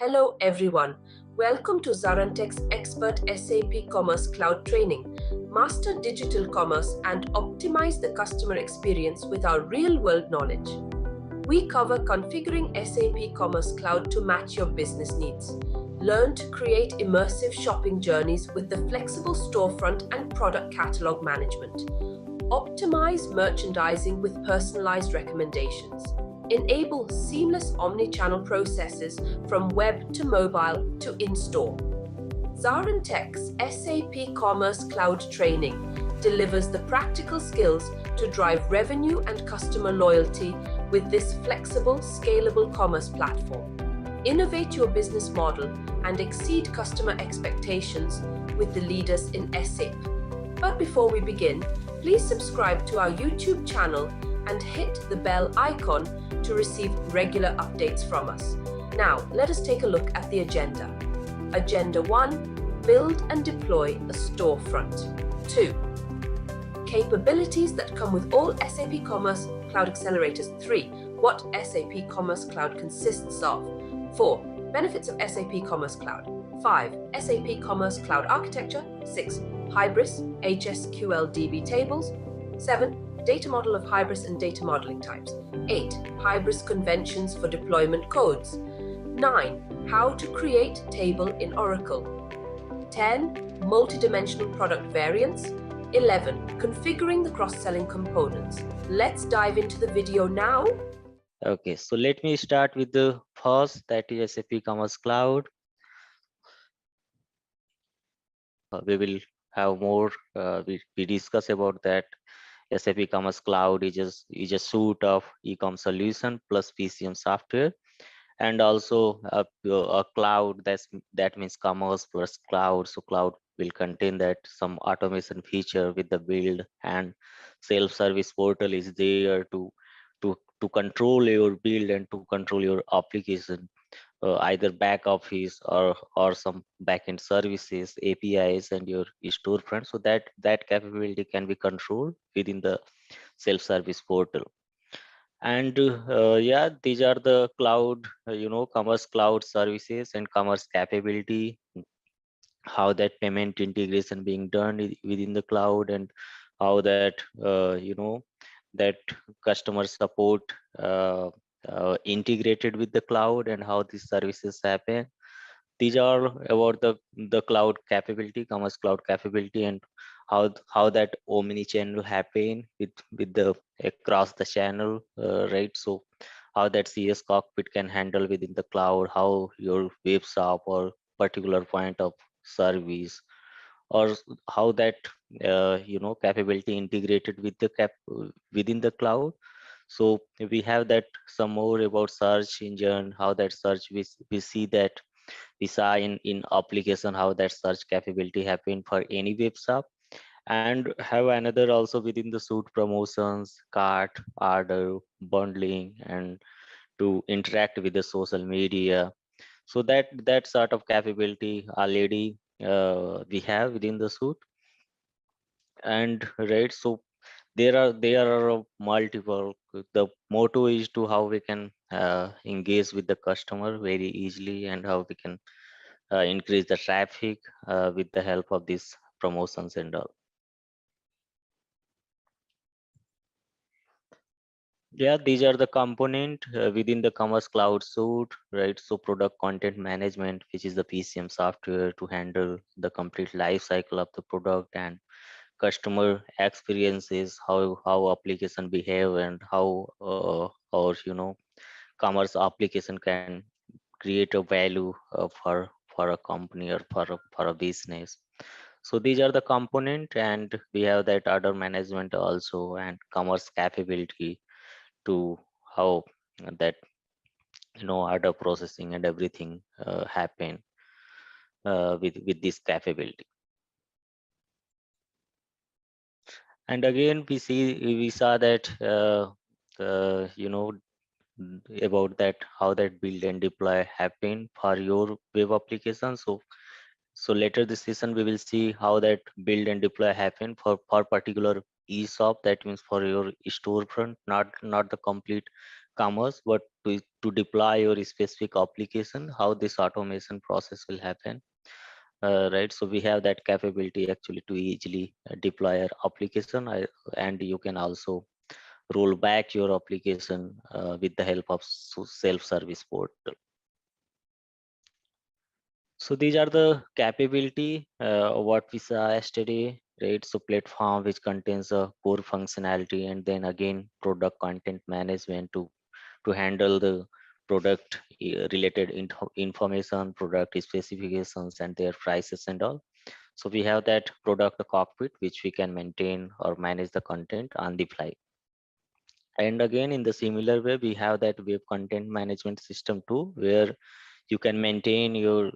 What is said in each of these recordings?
Hello everyone, welcome to ZaranTech's Expert SAP Commerce Cloud Training. Master digital commerce and optimize the customer experience with our real-world knowledge. We cover configuring SAP Commerce Cloud to match your business needs. Learn to create immersive shopping journeys with the flexible storefront and product catalog management. Optimize merchandising with personalized recommendations. Enable seamless omni-channel processes from web to mobile to in-store. ZaranTech's SAP Commerce Cloud Training delivers the practical skills to drive revenue and customer loyalty with this flexible, scalable commerce platform. Innovate your business model and exceed customer expectations with the leaders in SAP. But before we begin, please subscribe to our YouTube channel and hit the bell icon to receive regular updates from us. Now, let us take a look at the agenda. Agenda 1, build and deploy a storefront. 2, capabilities that come with all SAP Commerce Cloud accelerators. 3, what SAP Commerce Cloud consists of. 4, benefits of SAP Commerce Cloud. 5, SAP Commerce Cloud architecture. 6, Hybris, HSQL DB tables. 7, data model of Hybris and data modeling types. 8, Hybris conventions for deployment codes. 9, how to create table in Oracle. 10, multi-dimensional product variants. 11, configuring the cross-selling components. Let's dive into the video now. Okay, so let me start with the first, that is SAP Commerce Cloud. We will have more, we discuss about that. SAP Commerce Cloud is a suite of e-com solution plus PCM software, and also a cloud. That means commerce plus cloud. So cloud will contain that some automation feature with the build, and self-service portal is there to control your build and to control your application. Either back office or some backend services, APIs, and your storefront. So that capability can be controlled within the self-service portal. And yeah, these are the cloud, commerce cloud services and commerce capability, how that payment integration being done within the cloud, and how that that customer support integrated with the cloud, and how these services happen. These are about the cloud capability, commerce cloud capability, and how that omni channel happen with the across the channel, right? So how that CS cockpit can handle within the cloud, how your web shop or particular point of service, or how that capability integrated with the within the cloud. So we have that some more about search engine, how that search we see that we saw in application, how that search capability happen for any web shop, and have another also within the suite promotions, cart, order, bundling, and to interact with the social media. So that sort of capability already we have within the suite. And right, so there are multiple. The motto is to how we can engage with the customer very easily, and how we can increase the traffic with the help of these promotions and all. Yeah, these are the component within the Commerce Cloud suite, right? So product content management, which is the PCM software to handle the complete life cycle of the product, and customer experiences, how application behave, and how our commerce application can create a value for a company, or for a business. So these are the component, and we have that order management also, and commerce capability to how that order processing and everything happen with this capability. And again, we saw that about that, how that build and deploy happen for your web application. So later this session we will see how that build and deploy happen for particular e-shop. That means for your storefront, not the complete commerce, but to deploy your specific application, how this automation process will happen. Right, so we have that capability actually to easily deploy our application, and you can also roll back your application with the help of self-service portal. So these are the capability what we saw yesterday, right? So platform which contains a core functionality, and then again product content management to handle the product related information, product specifications, and their prices and all. So we have that product cockpit which we can maintain or manage the content on the fly. And again, in the similar way, we have that web content management system too, where you can maintain your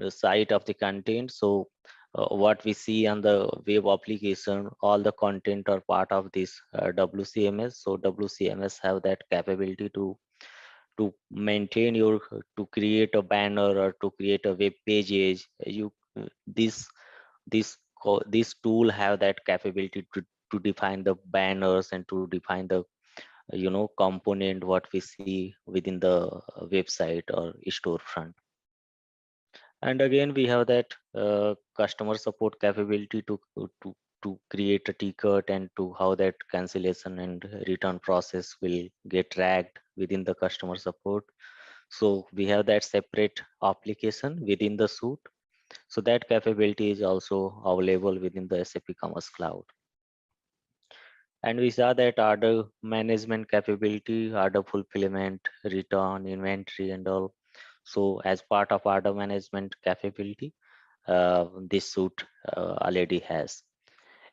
site of the content. So what we see on the web application, all the content are part of this WCMS. So WCMS have that capability to maintain your, to create a banner or to create a web pages. You this this tool have that capability to define the banners and to define the component what we see within the website or storefront. And again, we have that customer support capability to create a ticket, and to how that cancellation and return process will get tracked within the customer support. So we have that separate application within the suite. So that capability is also available within the SAP Commerce Cloud. And we saw that order management capability, order fulfillment, return, inventory, and all. So as part of order management capability, this suite already has.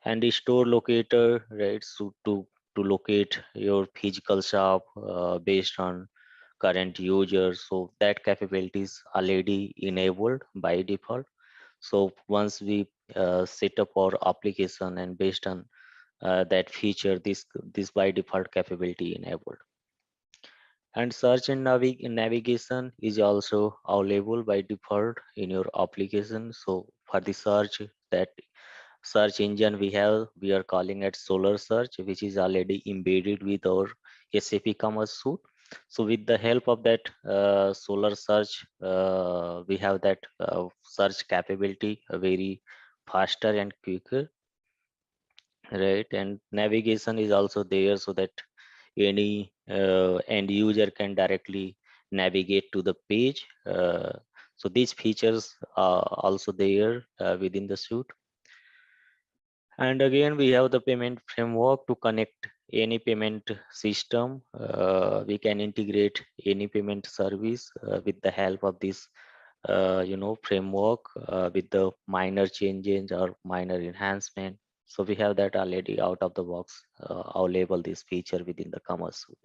And the store locator, right? So to locate your physical shop based on current users. So that capability is already enabled by default. So once we set up our application, and based on that feature, this by default capability enabled. And search and navigation is also available by default in your application. So for the search, that search engine we are calling it Solar Search, which is already embedded with our SAP Commerce Suite. So with the help of that Solar Search, we have that search capability very faster and quicker, right? And navigation is also there, so that any end user can directly navigate to the page. So these features are also there within the suite. And again, we have the payment framework to connect any payment system. We can integrate any payment service with the help of this framework with the minor changes or minor enhancement. So we have that already out of the box. I'll label this feature within the Commerce Suite.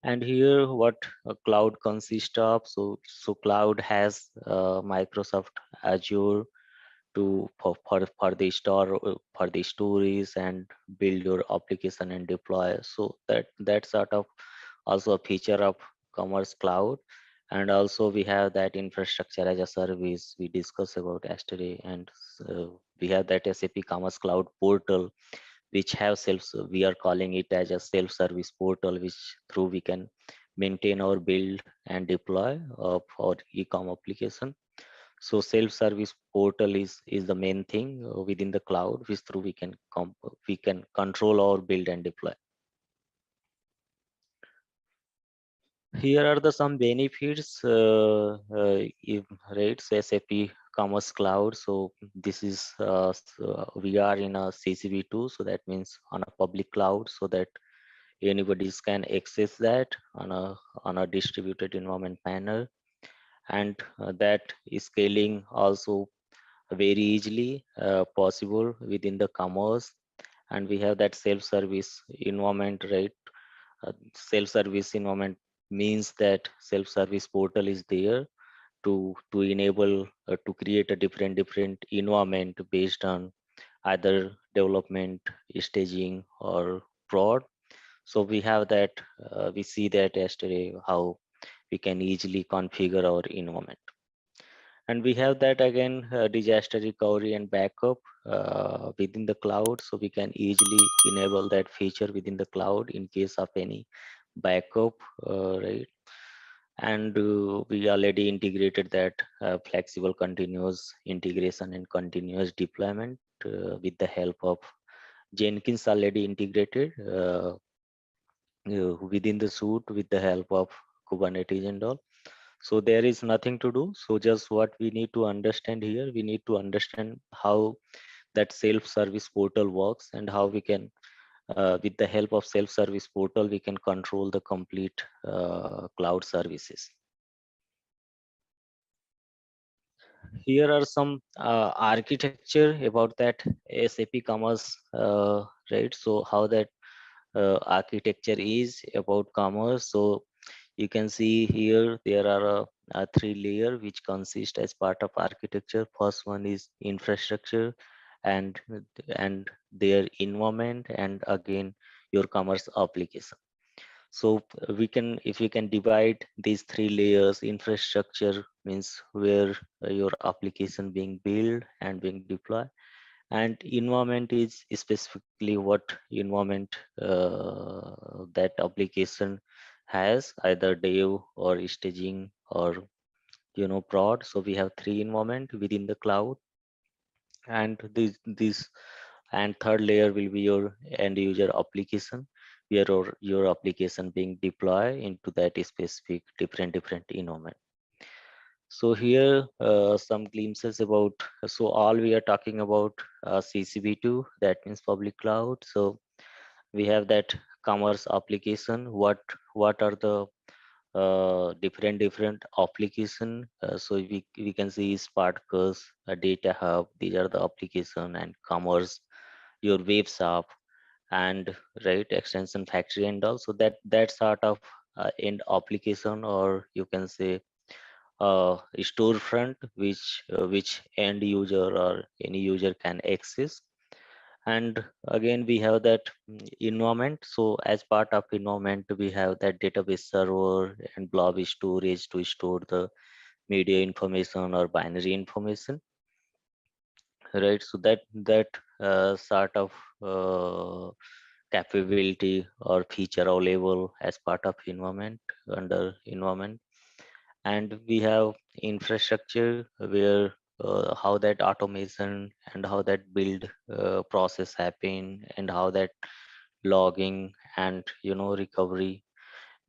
And here what a cloud consists of. So cloud has Microsoft Azure to for the store for the stories and build your application and deploy. So that sort of also a feature of Commerce Cloud. And also we have that infrastructure as a service we discussed about yesterday. And we have that SAP Commerce Cloud portal, which have we are calling it as a self-service portal, which through we can maintain or build and deploy of our e-com application. So self-service portal is the main thing within the cloud, which through we can control or build and deploy. Here are the some benefits, right? So SAP Commerce Cloud. So this is we are in a CCV2, so that means on a public cloud, so that anybody can access that on a distributed environment manner, and that is scaling also very easily possible within the commerce. And we have that self-service environment, right? Self-service environment means that self-service portal is there to enable to create a different environment based on either development, staging, or prod. So we have that we see that yesterday how we can easily configure our environment. And we have that again, disaster recovery and backup within the cloud. So we can easily enable that feature within the cloud in case of any backup, right? And we already integrated that flexible continuous integration and continuous deployment with the help of Jenkins, already integrated within the suite with the help of Kubernetes and all. So there is nothing to do. So just what we need to understand here, we need to understand how that self-service portal works, and how we can, with the help of self-service portal, we can control the complete cloud services. Here are some architecture about that SAP Commerce, right? So how that architecture is about commerce. So you can see here there are three layer which consist as part of architecture. First one is infrastructure, and and their environment, and again your commerce application. So we can, if we can divide these three layers, infrastructure means where your application being built and being deployed, and environment is specifically what environment that application has, either dev or staging or prod. So we have three environment within the cloud, and this and third layer will be your end user application, where your application being deployed into that specific different environment. So here some glimpses about, so all we are talking about CCB2, that means public cloud. So we have that commerce application. What are the different application? So we can see Spartacus, a data hub. These are the application, and commerce, your web shop, and right extension factory, and also that sort of end application, or you can say storefront, which end user or any user can access. And again we have that environment. So as part of environment, we have that database server and blob storage to store the media information or binary information, right? So that sort of uh, capability or feature available as part of environment, under environment. And we have infrastructure, where how that automation and how that build process happen, and how that logging and recovery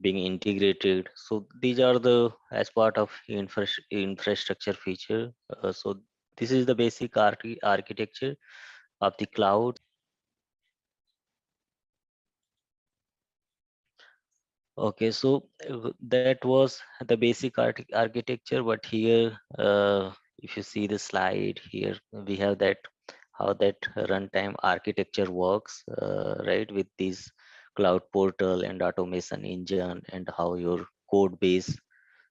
being integrated. So these are the as part of infrastructure feature. So this is the basic architecture of the cloud. Okay, so that was the basic architecture, but here, if you see the slide here, we have that how that runtime architecture works, right, with this cloud portal and automation engine, and how your code base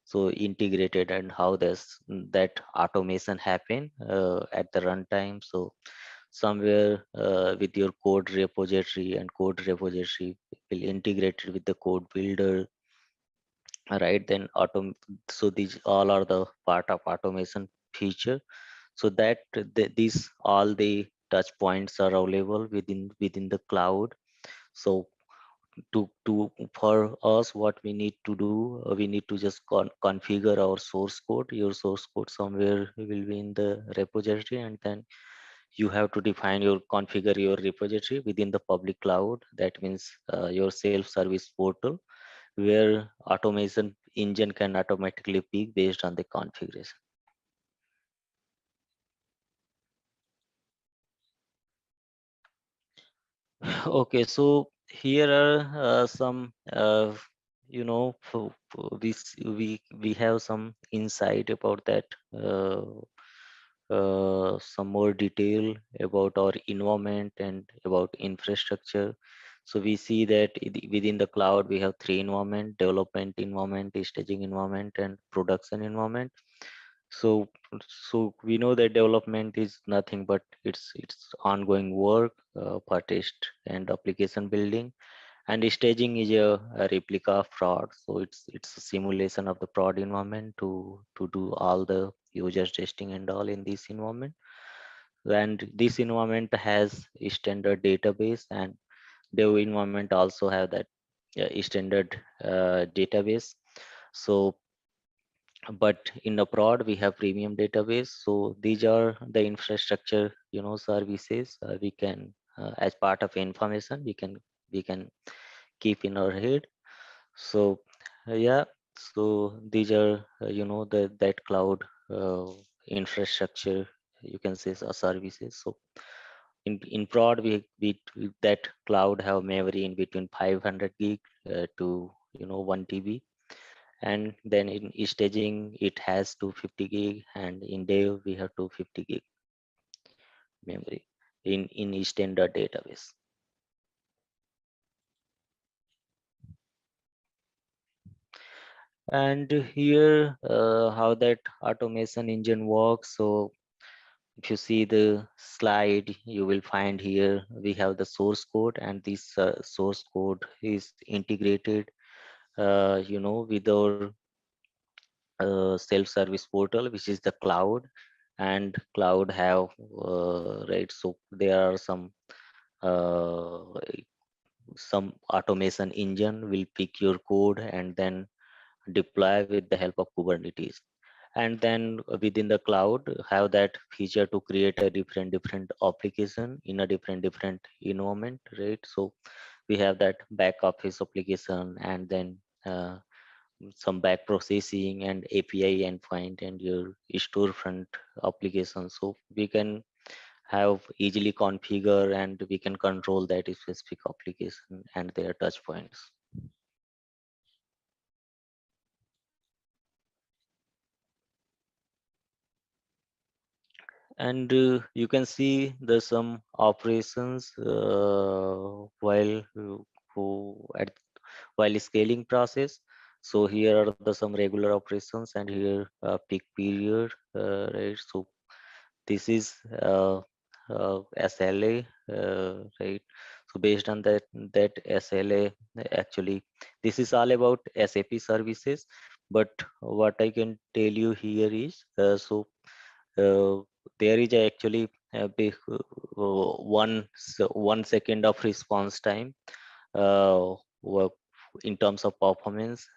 so integrated, and how this that automation happen at the runtime. So somewhere with your code repository, and code repository will integrate it with the code builder, right? Then so these all are the part of automation feature. So that these all the touch points are available within the cloud. So to for us, what we need to do, we need to just configure our source code. Your source code somewhere will be in the repository, and then you have to define your configure your repository within the public cloud. That means your self-service portal, where automation engine can automatically pick based on the configuration. Okay, so here are some we have some insight about that, some more detail about our environment and about infrastructure. So we see that within the cloud we have three environment: development environment, staging environment, and production environment. So so we know that development is nothing, but it's ongoing work for test and application building. And staging is a replica of prod, so it's a simulation of the prod environment to do all the user testing and all in this environment. And this environment has a standard database, and dev environment also have that standard database. So but in the prod we have premium database, so these are the infrastructure, services we can as part of information we can keep in our head. So yeah, so these are that cloud uh, infrastructure, you can say, services. So in prod that cloud have memory in between 500 gig to 1 TB, and then in staging it has 250 gig, and in dev we have 250 gig memory in standard database. And here how that automation engine works. So if you see the slide, you will find here we have the source code, and this source code is integrated with our self-service portal, which is the cloud. And cloud have right, so there are uh, some automation engine will pick your code and then deploy with the help of Kubernetes. And then within the cloud have that feature to create a different application in a different environment, right? So we have that back office application, and then some back processing and API endpoint and your storefront application. So we can have easily configure and we can control that specific application and their touch points. And you can see there's some operations while at while scaling process. So here are the some regular operations, and here peak period, right? So this is SLA, right? So based on that SLA, actually this is all about SAP services. But what I can tell you here is uh, there is actually a big 1 second of response time uh, wo- in terms of performance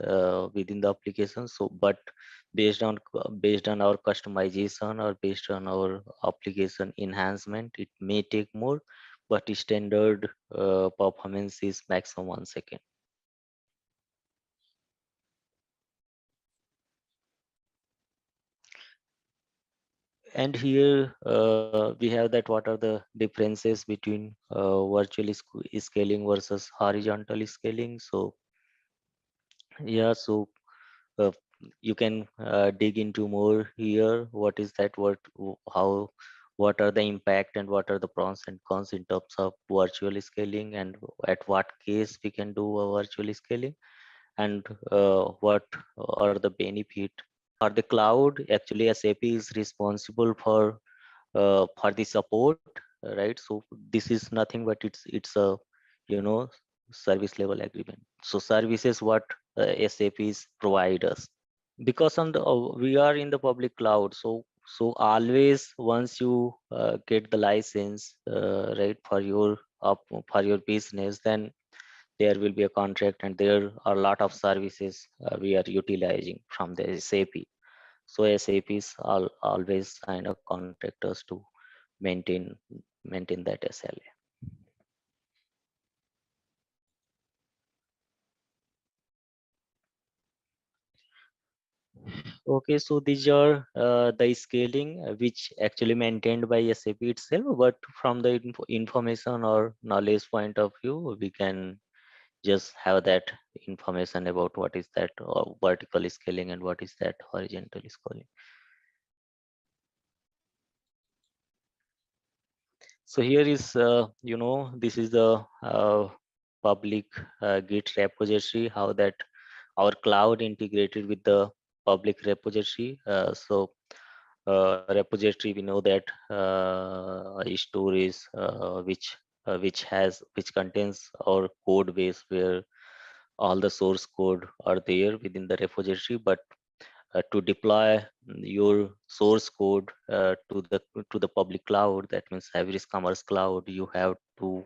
within the application. So but based on our customization or based on our application enhancement, it may take more, but standard performance is maximum 1 second. And here we have that what are the differences between virtual scaling versus horizontal scaling. So yeah, so uh, you can dig into more here. What is that? How? What are the impact and what are the pros and cons in terms of virtual scaling, and at what case we can do a virtual scaling, and what are the benefit? For the cloud, actually SAP is responsible for the support, right? So this is nothing but it's a you know service level agreement. So services what SAPs provide us, because on the we are in the public cloud. So always once you get the license, right, for your for your business, then there will be a contract, and there are a lot of services we are utilizing from the SAP. So SAPs always sign up contractors to maintain maintain that SLA. Okay, so these are the scaling which actually maintained by SAP itself, but from the information or knowledge point of view, we can just have that information about what is that vertical scaling and what is that horizontal scaling. So here is, this is the public Git repository, how that our cloud integrated with the public repository. So repository, we know that stories which which contains our code base where all the source code are there within the repository. But to deploy your source code to the public cloud, that means Hybris Commerce Cloud, you have to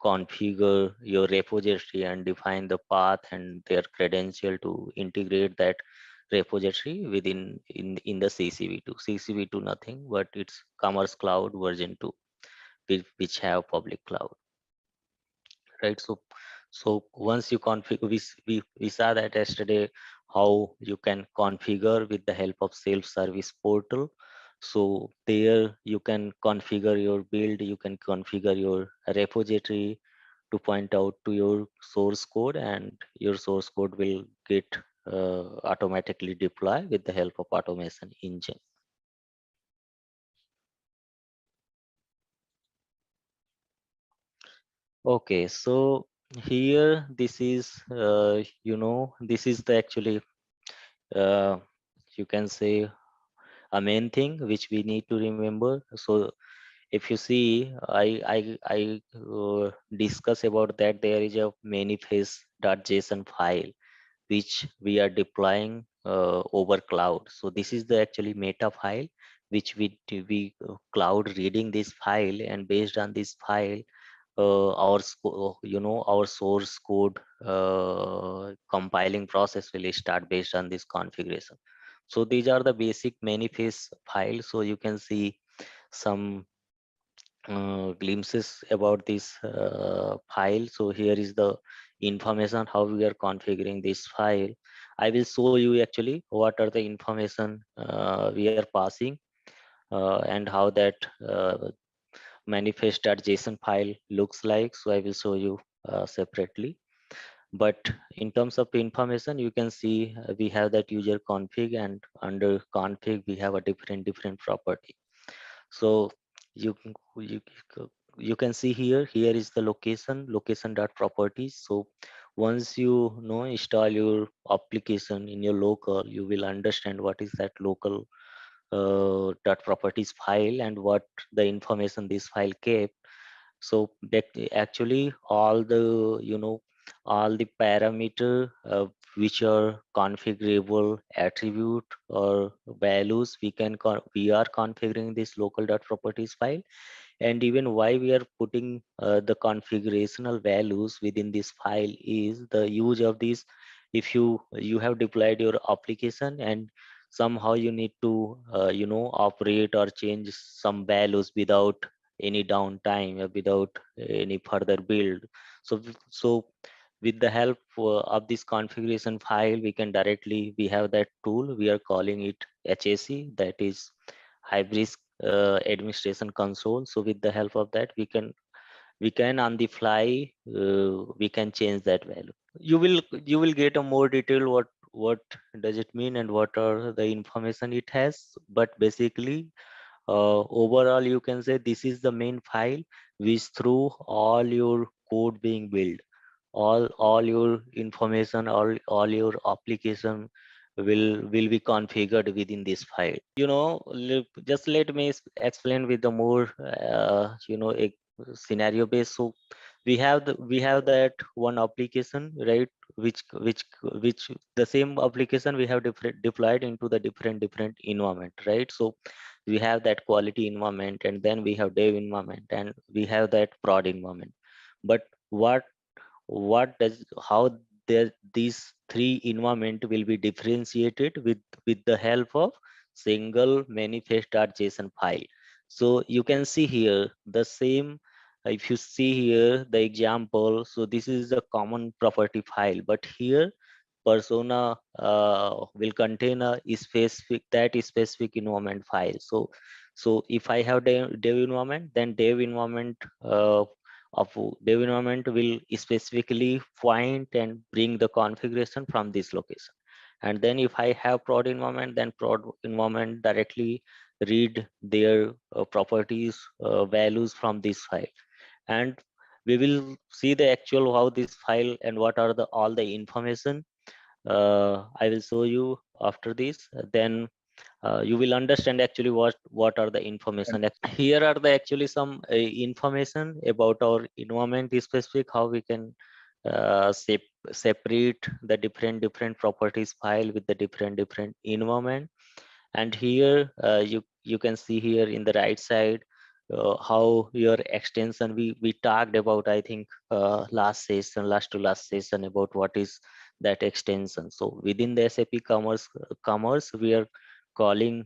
configure your repository and define the path and their credential to integrate that repository within in the CCV2. CCV2 nothing, but it's Commerce Cloud version 2, which have public cloud, right? So once you configure, we saw that yesterday how you can configure with the help of self-service portal. So there you can configure your build, you can configure your repository to point out to your source code, and your source code will get automatically deploy with the help of automation engine. Okay, so here this is this is the actually uh, you can say a main thing which we need to remember. So if you see, I discuss about that there is a manifest.json file which we are deploying over cloud. So this is the actually meta file which we cloud reading this file, and based on this file our source code compiling process will start based on this configuration. So these are the basic manifest files. So you can see some glimpses about this file. So here is the information how we are configuring this file. I will show you actually what are the information we are passing and how that manifest.json file looks like. So I will show you separately. But in terms of information, you can see we have that user config, and under config we have a different property. So you can- you can see here is the location dot properties. So once you know install your application in your local, you will understand what is that local dot properties file and what the information this file kept. So that actually all the all the parameter which are configurable attribute or values we are configuring this local dot properties file. And even why we are putting the configurational values within this file is the use of these. If you have deployed your application and somehow you need to operate or change some values without any downtime or without any further build. So with the help of this configuration file, we can directly, we have that tool, we are calling it HAC, that is Hybris administration console. So with the help of that, we can on the fly we can change that value. You will get a more detail what does it mean and what are the information it has. But basically overall you can say this is the main file which through all your code being built, all your information, all your application will be configured within this file. Just let me explain with the more a scenario based. So we have that one application, right, which the same application we have deployed into the different environment, right? So we have that quality environment, and then we have dev environment, and we have that prod environment. But what does how these three environment will be differentiated with the help of single manifest.json file. So you can see here the same. If you see here the example, so this is a common property file, but here persona will contain a specific environment file. So if I have dev environment, then dev environment of dev environment will specifically find and bring the configuration from this location. And then if I have prod environment, then prod environment directly read their properties values from this file. And we will see the actual how this file and what are the all the information I will show you after this. Then you will understand actually what are the information. Here are the actually some information about our environment specific, how we can separate the different properties file with the different environment. And here you can see here in the right side how your extension, we talked about, I think last to last session, about what is that extension. So within the SAP commerce we are calling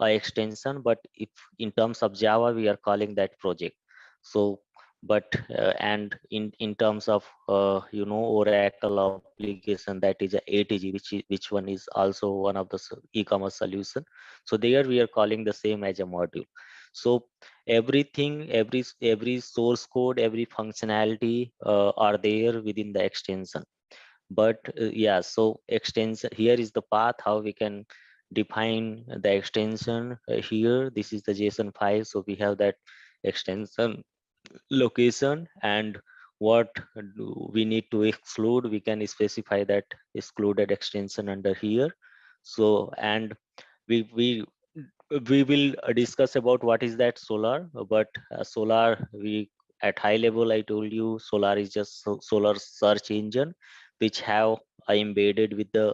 extension, but if in terms of Java we are calling that project. So but and in terms of Oracle application, that is a ATG, which one is also one of the e-commerce solution. So there we are calling the same as a module. So everything, every source code, every functionality are there within the extension. But yeah, so extension, here is the path how we can define the extension. Here this is the JSON file, so we have that extension location, and what we need to exclude, we can specify that excluded extension under here. So and we we will discuss about what is that solar. But solar, we at high level I told you solar is just solar search engine which have embedded with the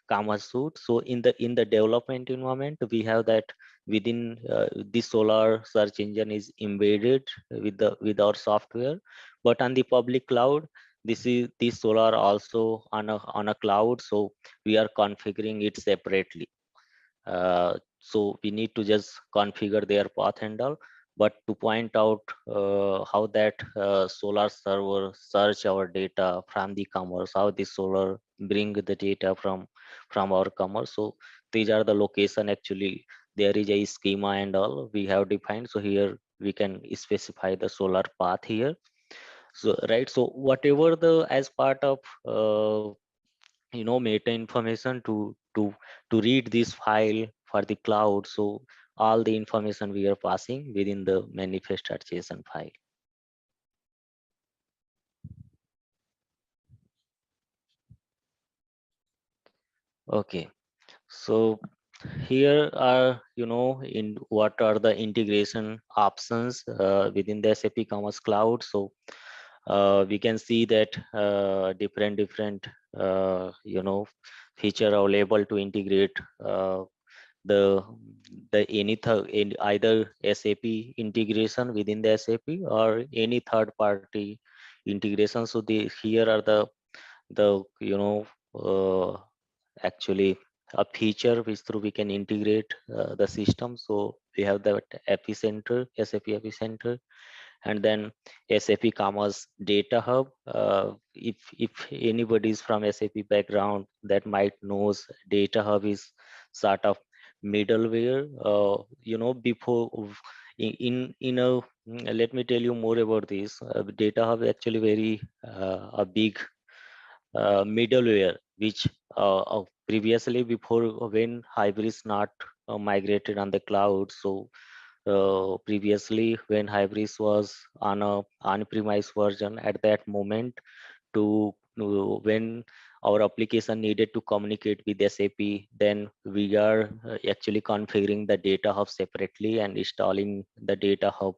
commerce suite. So in the development environment we have that within this solar search engine is embedded with our software. But on the public cloud, this solar also on a cloud, so we are configuring it separately. So we need to just configure their path and all. But to point out how that solar server search our data from the commerce, how the solar bring the data from our commerce. So these are the location, actually there is a schema and all we have defined. So here we can specify the solar path here. So right, so whatever the as part of meta information to read this file for the cloud. So all the information we are passing within the manifest.json file. Okay, so here are in what are the integration options within the SAP Commerce Cloud. So we can see that different feature available to integrate the either SAP integration within the SAP or any third party integration. So the here are the actually a feature which through we can integrate the system. So we have the epicenter, SAP epicenter, and then SAP Commerce Data Hub. If anybody is from SAP background, that might knows Data Hub is sort of middleware. Before in a let me tell you more about this. Data Hub actually very a big middleware which previously, before when Hybris not migrated on the cloud. So previously when Hybris was on a on-premise version, at that moment when our application needed to communicate with SAP, then we are actually configuring the data hub separately and installing the data hub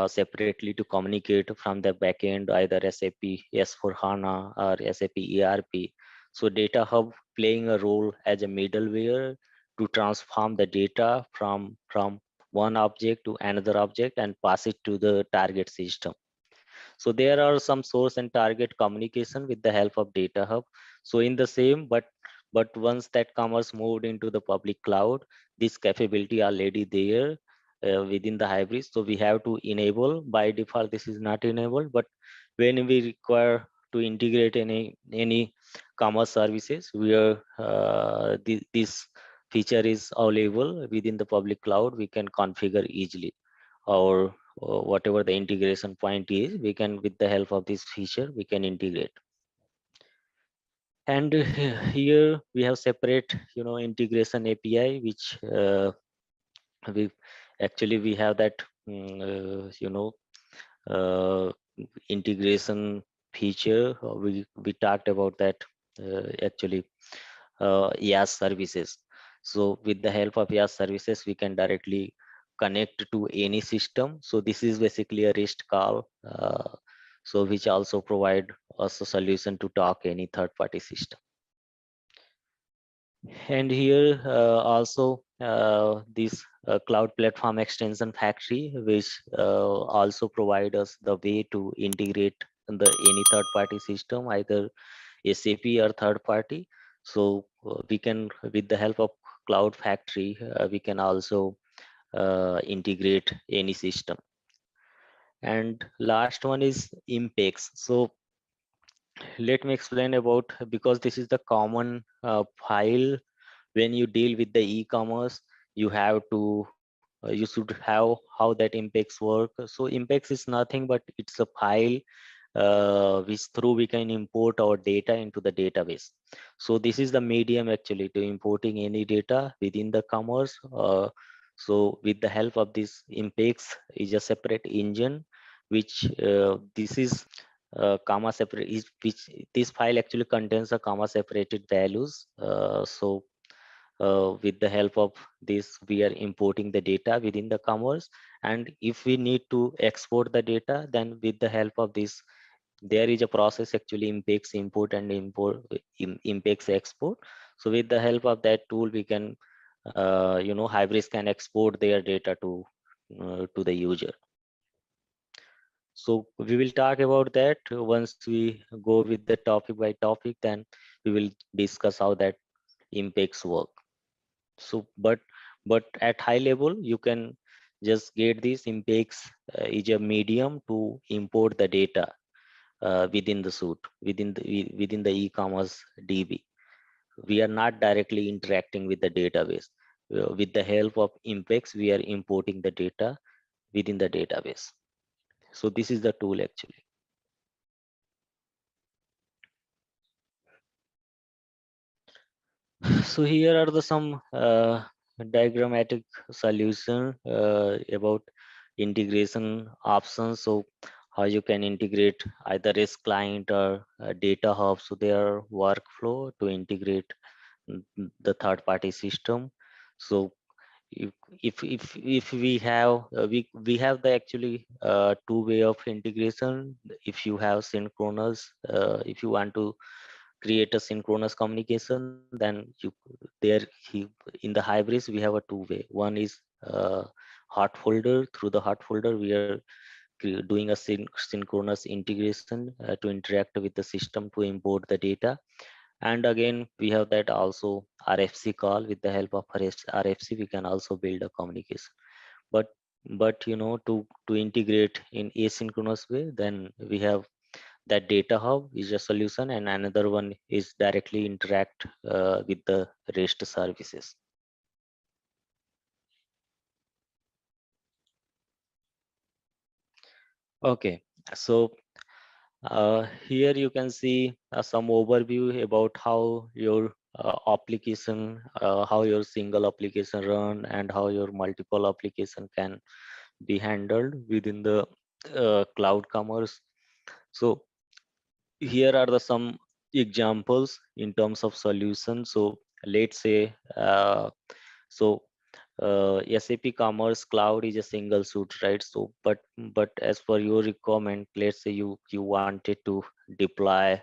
separately to communicate from the backend, either SAP S4HANA or SAP ERP. So data hub playing a role as a middleware to transform the data from one object to another object and pass it to the target system. So there are some source and target communication with the help of data hub. So in the same, but once that commerce moved into the public cloud, this capability already there within the Hybris. So we have to enable. By default this is not enabled, but when we require to integrate any commerce services, we are this feature is available within the public cloud. We can configure easily, or whatever the integration point is, we can, with the help of this feature, we can integrate. And here we have separate integration API, which we actually we have that uh, integration feature. We talked about that actually. YAS services. So with the help of IaaS services, we can directly connect to any system. So this is basically a REST call, so which also provide us a solution to talk any third party system. And here also this cloud platform extension factory, which also provide us the way to integrate the any third party system, either SAP or third party. So we can, with the help of cloud factory, we can also integrate any system. And last one is impex. So let me explain about, because this is the common file when you deal with the e-commerce, you have to you should have how that impex work. So impex is nothing but it's a file which through we can import our data into the database. So this is the medium actually to importing any data within the commerce. So with the help of this impex is a separate engine, which this is comma separate is, which this file actually contains a comma separated values. So with the help of this we are importing the data within the commerce, and if we need to export the data, then with the help of this there is a process actually impex import and import impex export. So with the help of that tool we can Hybris can export their data to the user. So we will talk about that once we go with the topic by topic, then we will discuss how that impacts work. So but at high level you can just get this impacts is a medium to import the data within the suite, within the e-commerce DB. We are not directly interacting with the database. With the help of impacts we are importing the data within the database. So this is the tool actually. So here are the some diagrammatic solution about integration options. So how you can integrate either REST client or data hub. So their workflow to integrate the third party system. So if if we have we have the actually two way of integration. If you have synchronous, if you want to create a synchronous communication, then you there he, in the Hybris we have a two way. One is hot folder. Through the hot folder we are doing a synchronous integration to interact with the system to import the data. And again we have that also RFC call. With the help of RFC we can also build a communication. but to integrate in asynchronous way, then we have that data hub is a solution, and another one is directly interact with the REST services. Okay, so here you can see some overview about how your how your single application run and how your multiple application can be handled within the cloud commerce. So here are the some examples in terms of solutions. So let's say so SAP Commerce Cloud is a single suite, right? So but as per your requirement, let's say you wanted to deploy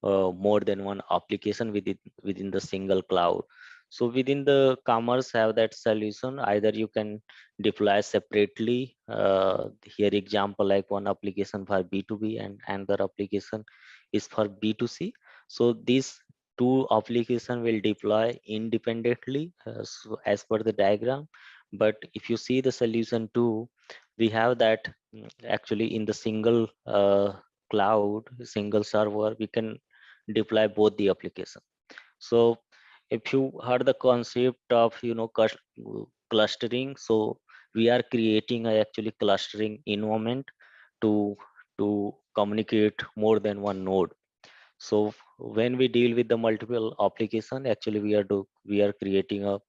more than one application within the single cloud. So within the commerce have that solution. Either you can deploy separately. Here example like one application for B2B and another application is for B2C. So these two application will deploy independently so as per the diagram. But if you see the solution two, we have that actually in the single cloud, single server, we can deploy both the application. So if you heard the concept of clustering, so we are creating a actually clustering environment to communicate more than one node. So when we deal with the multiple application, actually we are creating a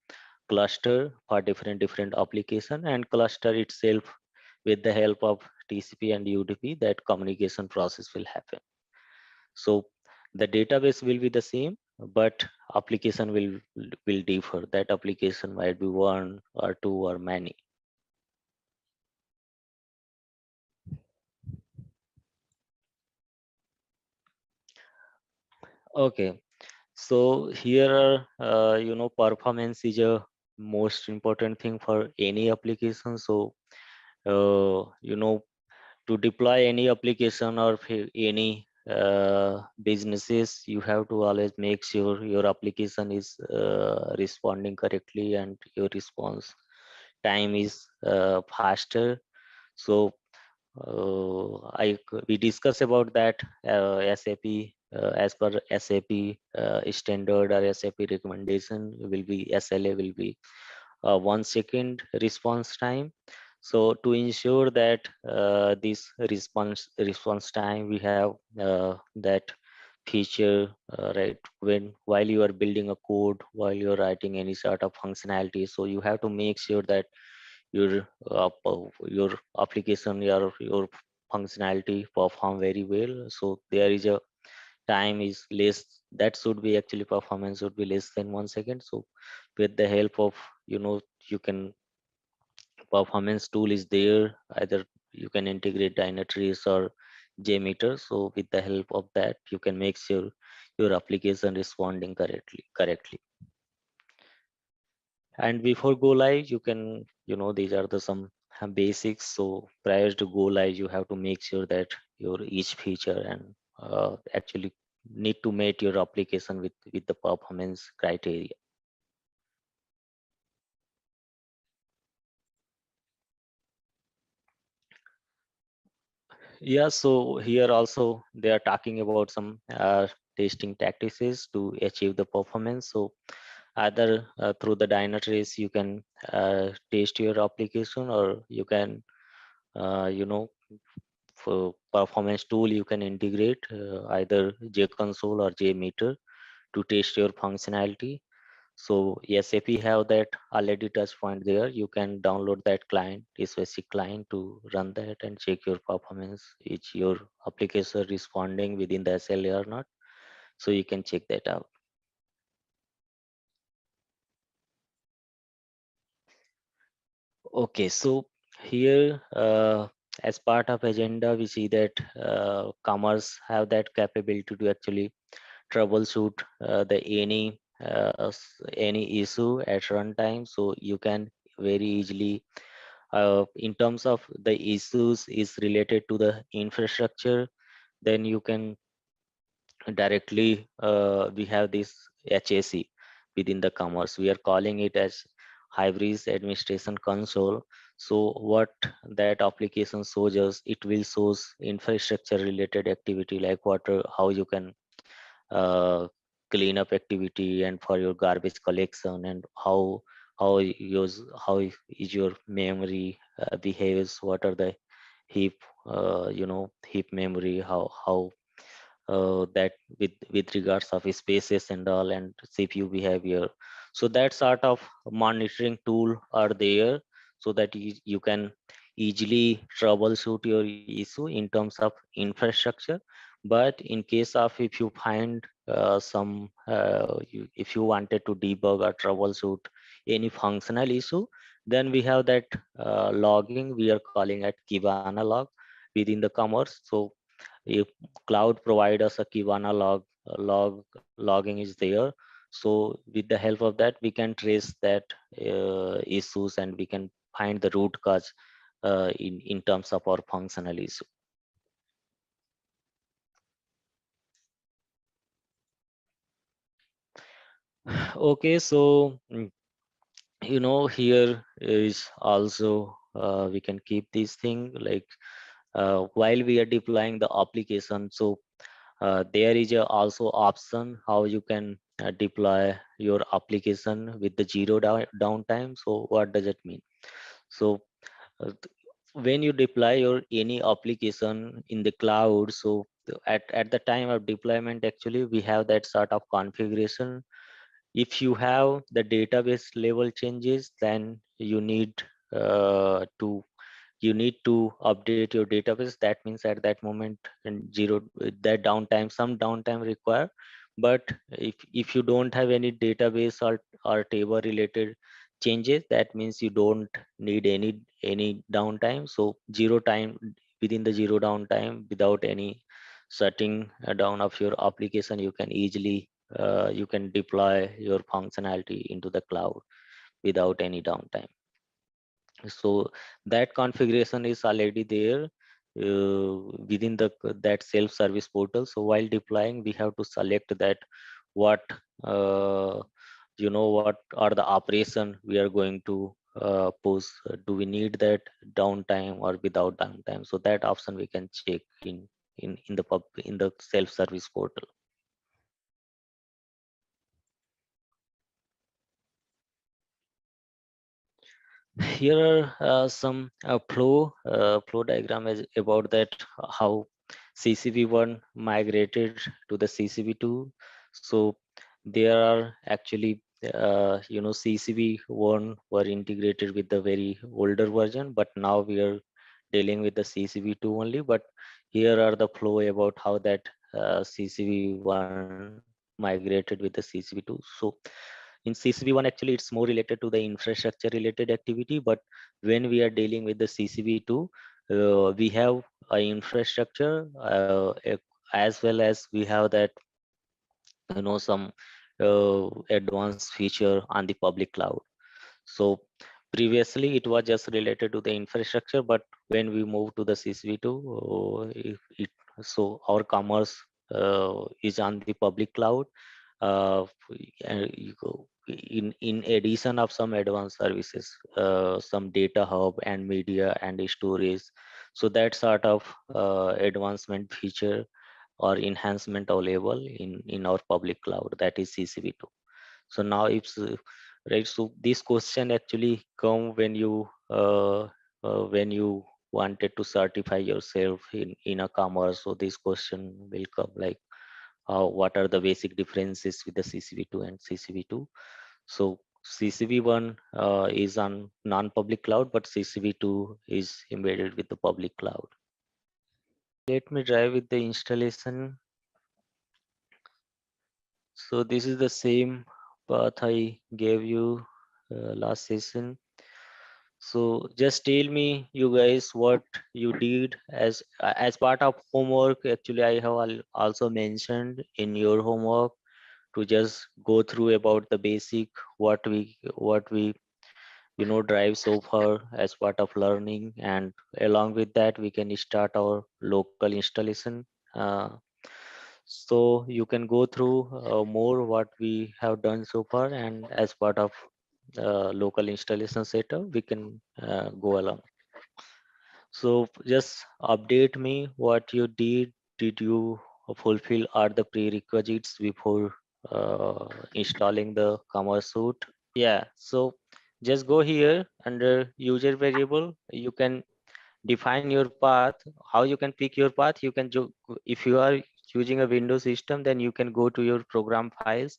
cluster for different application, and cluster itself with the help of TCP and UDP, that communication process will happen. So the database will be the same, but application will differ. That application might be one or two or many. Okay, so here performance is a most important thing for any application. So to deploy any application or any businesses, you have to always make sure your application is responding correctly and your response time is faster. So we discuss about that SAP as per SAP standard or SAP recommendation will be SLA will be 1 second response time. So to ensure that this response time we have that feature right when while you are building a code, while you're writing any sort of functionality, so you have to make sure that your application, your functionality perform very well. So there is a time is less, that should be actually performance should be less than 1 second. So with the help of you can performance tool is there, either you can integrate dynatrace or jmeter. So with the help of that you can make sure your application responding correctly. And before go live you can these are the some basics. So prior to go live you have to make sure that your each feature and actually need to meet your application with the performance criteria. Yeah, so here also they are talking about some testing tactics to achieve the performance. So either through the dynatrace you can test your application, or you can for performance tool you can integrate either JConsole or JMeter to test your functionality. So SAP have that already touch point there. You can download that client, this basic client, to run that and check your performance. Is your application responding within the SLA or not? So you can check that out. Okay, so here as part of agenda, we see that commerce have that capability to actually troubleshoot the any issue at runtime. So you can very easily in terms of the issues is related to the infrastructure, then you can directly we have this HAC within the commerce. We are calling it as Hybris Administration Console. So what that application shows us, it will shows infrastructure related activity like water, how you can uh, cleanup activity and for your garbage collection, and how is your memory behaves, what are the heap heap memory, how that with regards of spaces and all, and CPU behavior. So that sort of monitoring tool are there, so that you can easily troubleshoot your issue in terms of infrastructure. But in case of if you find if you wanted to debug or troubleshoot any functional issue, then we have that logging we are calling at Kibana log within the commerce. So if cloud provide us a Kibana logging is there. So with the help of that we can trace that issues, and we can find the root cause in terms of our functional issue. Okay, so here is also we can keep this thing like while we are deploying the application. So there is also option how you can deploy your application with the zero downtime. So what does it mean? So when you deploy your any application in the cloud, so at the time of deployment actually we have that sort of configuration. If you have the database level changes, then to you need to update your database. That means at that moment and zero that downtime, some downtime required. But if you don't have any database or table related changes, that means you don't need any downtime. So zero time, within the zero downtime, without any shutting down of your application, you can easily you can deploy your functionality into the cloud without any downtime. So that configuration is already there within that self-service portal. So while deploying, we have to select that what uh, what are the operation we are going to push. Do we need that downtime or without downtime? So that option we can check in the self-service portal. Here are some flow diagram is about that how CCP1 migrated to the CCP2. So there are actually CCP1 were integrated with the very older version, but now we are dealing with the CCP2 only. But here are the flow about how that CCP1 migrated with the CCP2. So in CCP1 actually it's more related to the infrastructure related activity, but when we are dealing with the CCP2, we have a infrastructure as well as we have that some advanced feature on the public cloud. So previously it was just related to the infrastructure, but when we move to the CCP2, so our commerce is on the public cloud. In addition of some advanced services, some data hub and media and storage. So that sort of advancement feature or enhancement available in our public cloud, that is CCP2. So now it's right. So this question actually come when you wanted to certify yourself in a commerce. So this question will come like what are the basic differences with the CCP2 and CCP2. So CCP1 is on non-public cloud, but CCP2 is embedded with the public cloud. Let me drive with the installation. So this is the same path I gave you last session. So just tell me, you guys, what you did as part of homework. Actually, I have also mentioned in your homework to just go through about the basic what we drive so far as part of learning, and along with that we can start our local installation. Uh, so you can go through more what we have done so far, and as part of local installation setup we can go along. So just update me what you did. Did you fulfill all the prerequisites before installing the commerce suite? Yeah, so just go here under user variable. You can define your path. How you can pick your path? You can if you are using a Windows system, then you can go to your program files,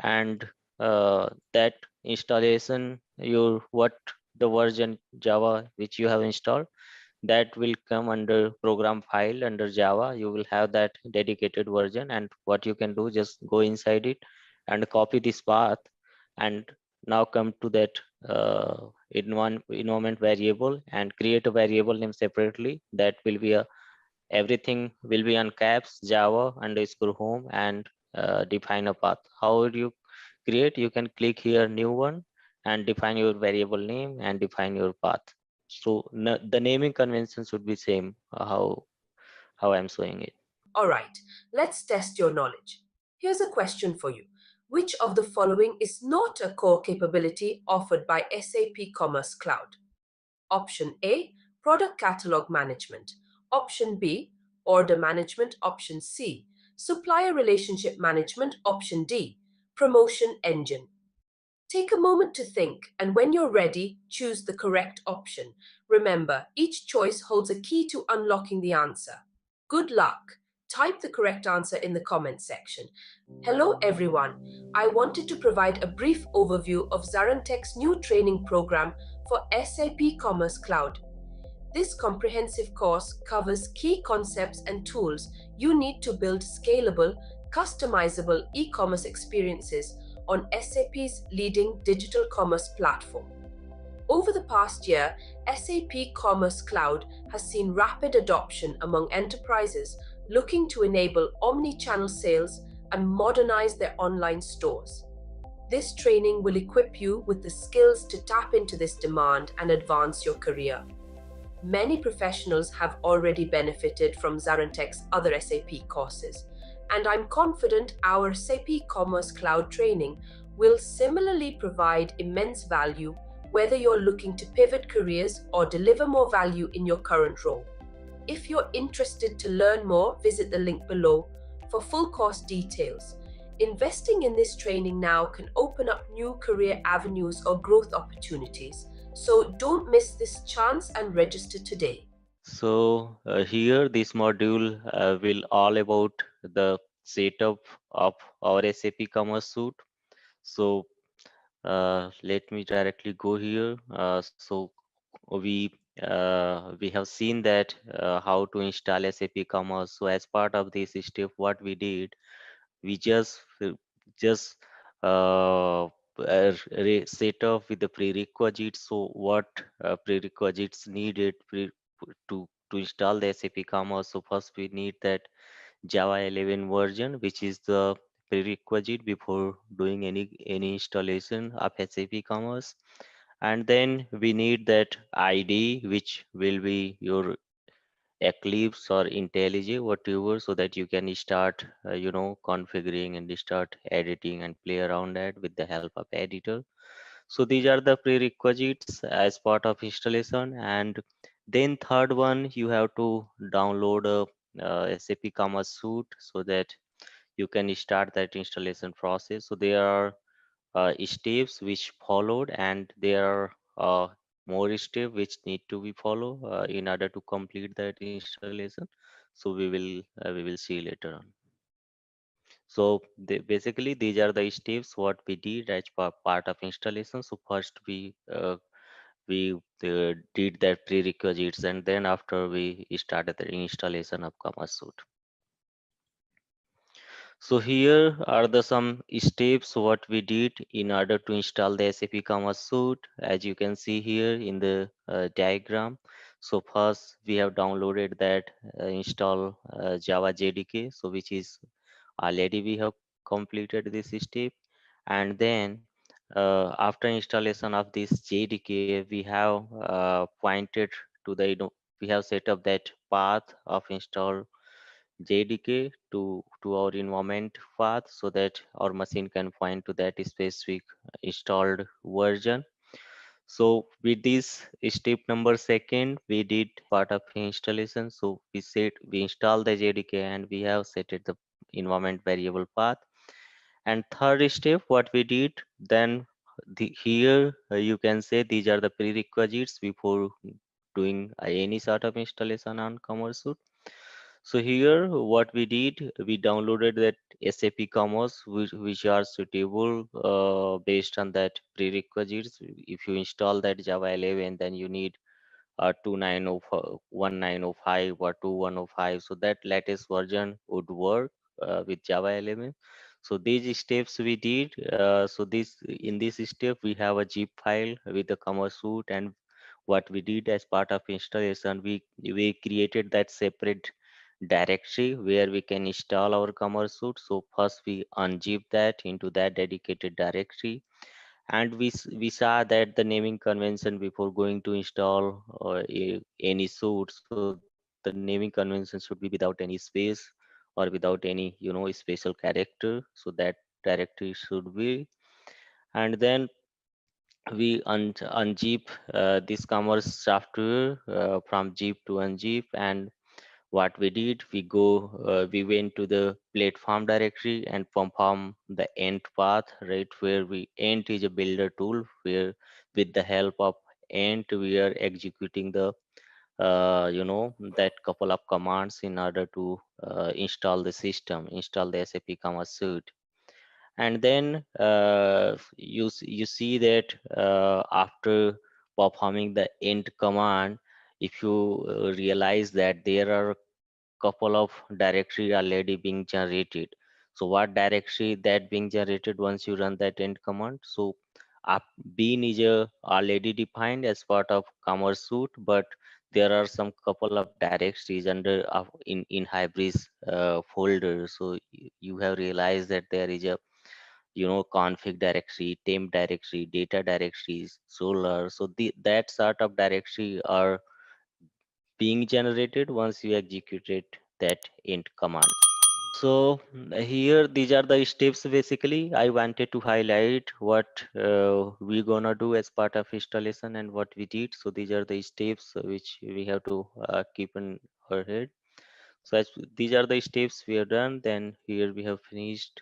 and that installation, your what the version Java which you have installed, that will come under program file under Java. You will have that dedicated version, and what you can do, just go inside it and copy this path, and now come to that in one environment variable and create a variable name separately. That will be a everything will be on caps Java underscore home, and define a path. How would you create? You can click here new one and define your variable name and define your path. So the naming convention should be same how I'm showing it. All right, let's test your knowledge. Here's a question for you. Which of the following is not a core capability offered by SAP Commerce Cloud? Option A, product catalog management. Option B, order management. Option C, supplier relationship management. Option D, promotion engine. Take a moment to think, and when you're ready, choose the correct option. Remember, each choice holds a key to unlocking the answer. Good luck! Type the correct answer in the comment section. Hello everyone. I wanted to provide a brief overview of ZaranTech's new training program for SAP Commerce Cloud. This comprehensive course covers key concepts and tools you need to build scalable, customizable e-commerce experiences on SAP's leading digital commerce platform. Over the past year, SAP Commerce Cloud has seen rapid adoption among enterprises looking to enable omni-channel sales and modernize their online stores. This training will equip you with the skills to tap into this demand and advance your career. Many professionals have already benefited from ZaranTech's other SAP courses, and I'm confident our SAP Commerce Cloud training will similarly provide immense value whether you're looking to pivot careers or deliver more value in your current role. If you're interested to learn more, visit the link below for full course details. Investing in this training now can open up new career avenues or growth opportunities. So don't miss this chance and register today. So here this module will all about the setup of our SAP Commerce Suite. So let me directly go here. So we have seen that how to install SAP Commerce. So as part of this step, what we did, we just set up with the prerequisites. So what prerequisites needed to install the SAP Commerce. So first we need that Java 11 version, which is the prerequisite before doing any installation of SAP Commerce. And then we need that ID, which will be your Eclipse or IntelliJ, whatever, so that you can start, configuring and start editing and play around that with the help of editor. So these are the prerequisites as part of installation. And then third one, you have to download a SAP Commerce Suite so that you can start that installation process. So there are steps which followed, and there are more steps which need to be followed in order to complete that installation. So we will see later on. So basically these are the steps what we did as part of installation. So first we did that prerequisites, and then after we started the installation of Commerce Suite. So here are the some steps what we did in order to install the SAP Commerce Suite, as you can see here in the diagram. So first we have downloaded that install Java JDK, so which is already we have completed this step. And then after installation of this JDK, we have pointed to the, we have set up that path of install JDK to our environment path, so that our machine can point to that specific installed version. So with this step number second, we did part of installation. So we install the JDK and we have set it the environment variable path. And third step, what we did then, here you can say these are the prerequisites before doing any sort of installation on Commerce Suite. So here what we did, we downloaded that SAP Commerce, which are suitable based on that prerequisites. If you install that Java 11, then you need 1905 or 2105. So that latest version would work with Java 11. So these steps we did. So this in this step we have a zip file with the Commerce Suite, and what we did as part of installation, we created that separate directory where we can install our Commerce Suite. So first we unzip that into that dedicated directory, and we saw that the naming convention before going to install any suite. So the naming convention should be without any space or without any special character. So that directory should be. And then we unzip this commerce software from zip to unzip. And what we did, we went to the platform directory and perform the ent path, right, where we ent is a builder tool where with the help of ent we are executing the that couple of commands in order to install the SAP Commerce Suite. And then you see that after performing the ent command, if you realize that there are couple of directory already being generated. So what directory that being generated once you run that end command. So up bean is already defined as part of commerce suite, but there are some couple of directories under in Hybris folder. So you have realized that there is a config directory, temp directory, data directories, solar. So that sort of directory are being generated once you executed that int command. So here these are the steps. Basically I wanted to highlight what we gonna do as part of installation and what we did. So these are the steps which we have to keep in our head. So as these are the steps we have done, then here we have finished.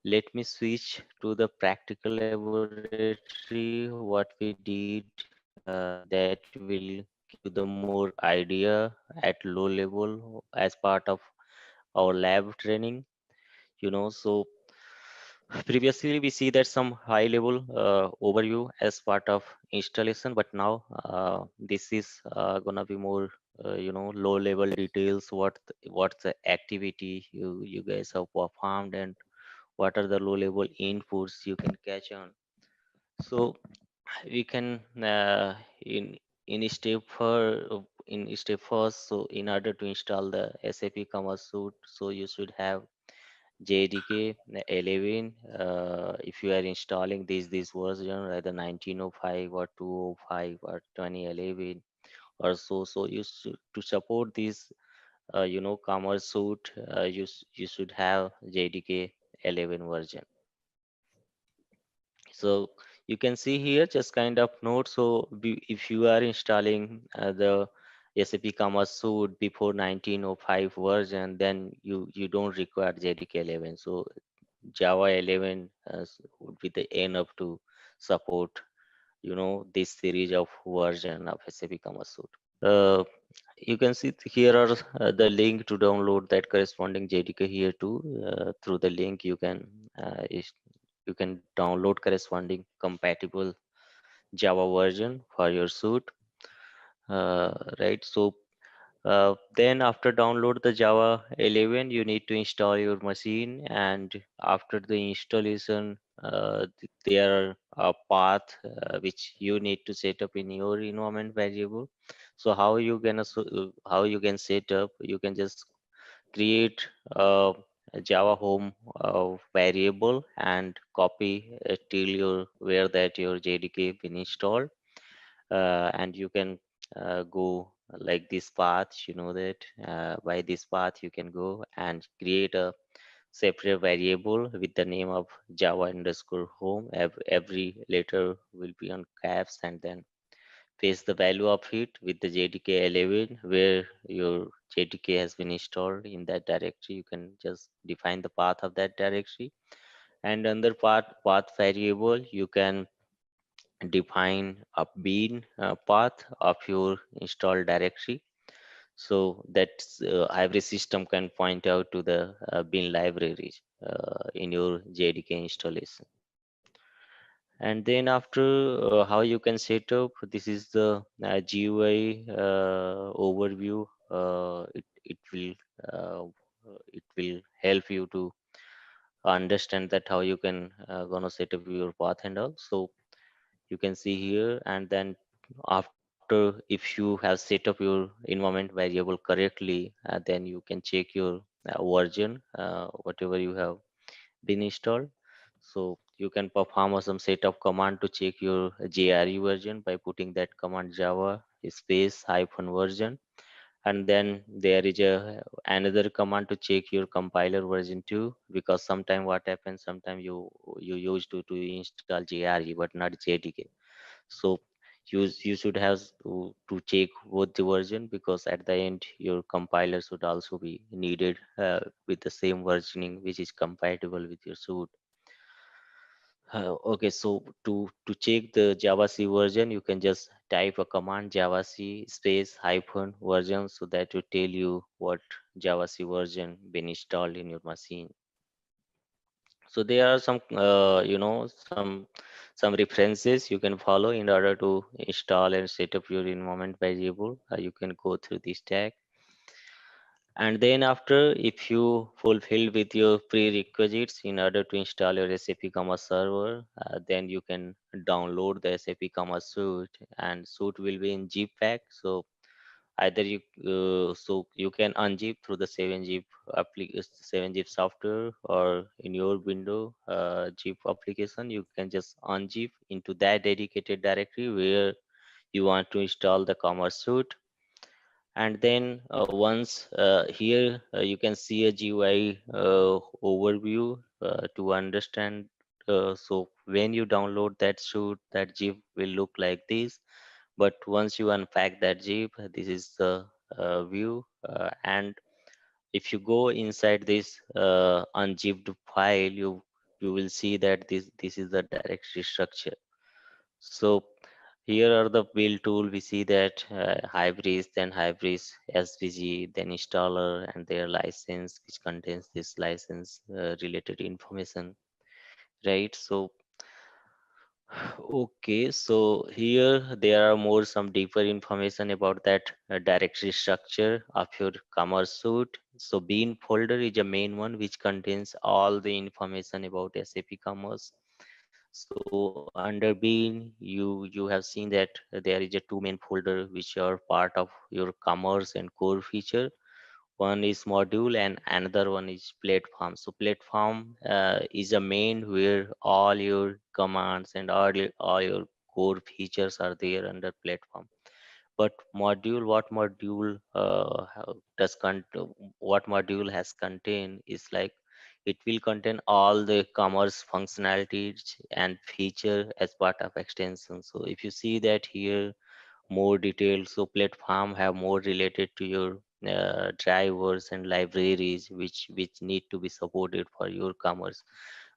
Let me switch to the practical laboratory. What we did, that will give you the more idea at low level as part of our lab training. So previously we see that some high level overview as part of installation, but now this is gonna be more low level details. What's the activity you guys have performed, and what are the low level inputs you can catch on. So we can in step for in step first. So in order to install the SAP Commerce Suite, so you should have JDK 11. If you are installing this version, either 1905 or 205 or 2011 or so you should, to support this Commerce Suite, you should have JDK 11 version. So you can see here just kind of note. So if you are installing the SAP Commerce Suite before 1905 version, then you don't require JDK 11. So Java 11 would be the enough to support this series of version of SAP Commerce Suite. Uh, you can see here are the link to download that corresponding JDK here too. Through the link you can download corresponding compatible Java version for your suite. Right. So then after download the Java 11, you need to install your machine, and after the installation, there are a path which you need to set up in your environment variable. So how you can set up? You can just create a Java home variable and copy till your where that your JDK been installed, and you can go like this path. That by this path you can go and create a separate variable with the name of Java underscore home. Every letter will be on caps, and then paste the value of it with the JDK 11 where your JDK has been installed in that directory. You can just define the path of that directory, and under path variable you can define a bean path of your installed directory, so that every system can point out to the bean libraries in your JDK installation. And then after how you can set up, this is the GUI overview. Uh, it will help you to understand that how you can gonna set up your path and all. So you can see here, and then after if you have set up your environment variable correctly, then you can check your version whatever you have been installed. So you can perform some set of command to check your JRE version by putting that command Java space hyphen version, and then there is another command to check your compiler version too, because sometime what happens, sometime you used to install JRE but not JDK. So you should have to check both the version, because at the end your compiler should also be needed with the same versioning which is compatible with your suite. Okay, so to check the Java C version, you can just type a command Java C space hyphen version, so that will tell you what Java C version been installed in your machine. So there are some some references you can follow in order to install and set up your environment variable. You can go through this tag. And then after, if you fulfill with your prerequisites in order to install your SAP Commerce server, then you can download the SAP Commerce suite, and suite will be in zip pack. So either you can unzip through the 7-zip 7-zip software, or in your window zip application, you can just unzip into that dedicated directory where you want to install the Commerce suite. And then once here you can see a GUI overview to understand. So when you download that suite, that zip will look like this. But once you unpack that zip, this is the view. And if you go inside this unzipped file, you will see that this is the directory structure. So here are the build tool. We see that Hybris, then Hybris SVG, then installer, and their license, which contains this license related information, right? So okay, so here there are more some deeper information about that directory structure of your commerce suite. So bean folder is a main one which contains all the information about SAP Commerce. So under bean, you have seen that there is a two main folder which are part of your commerce and core feature. One is module and another one is platform. So platform is a main where all your commands and all your core features are there under platform. But module, what module has contained is like, it will contain all the commerce functionalities and feature as part of extension. So if you see that here, more details, so platform have more related to your drivers and libraries which need to be supported for your commerce.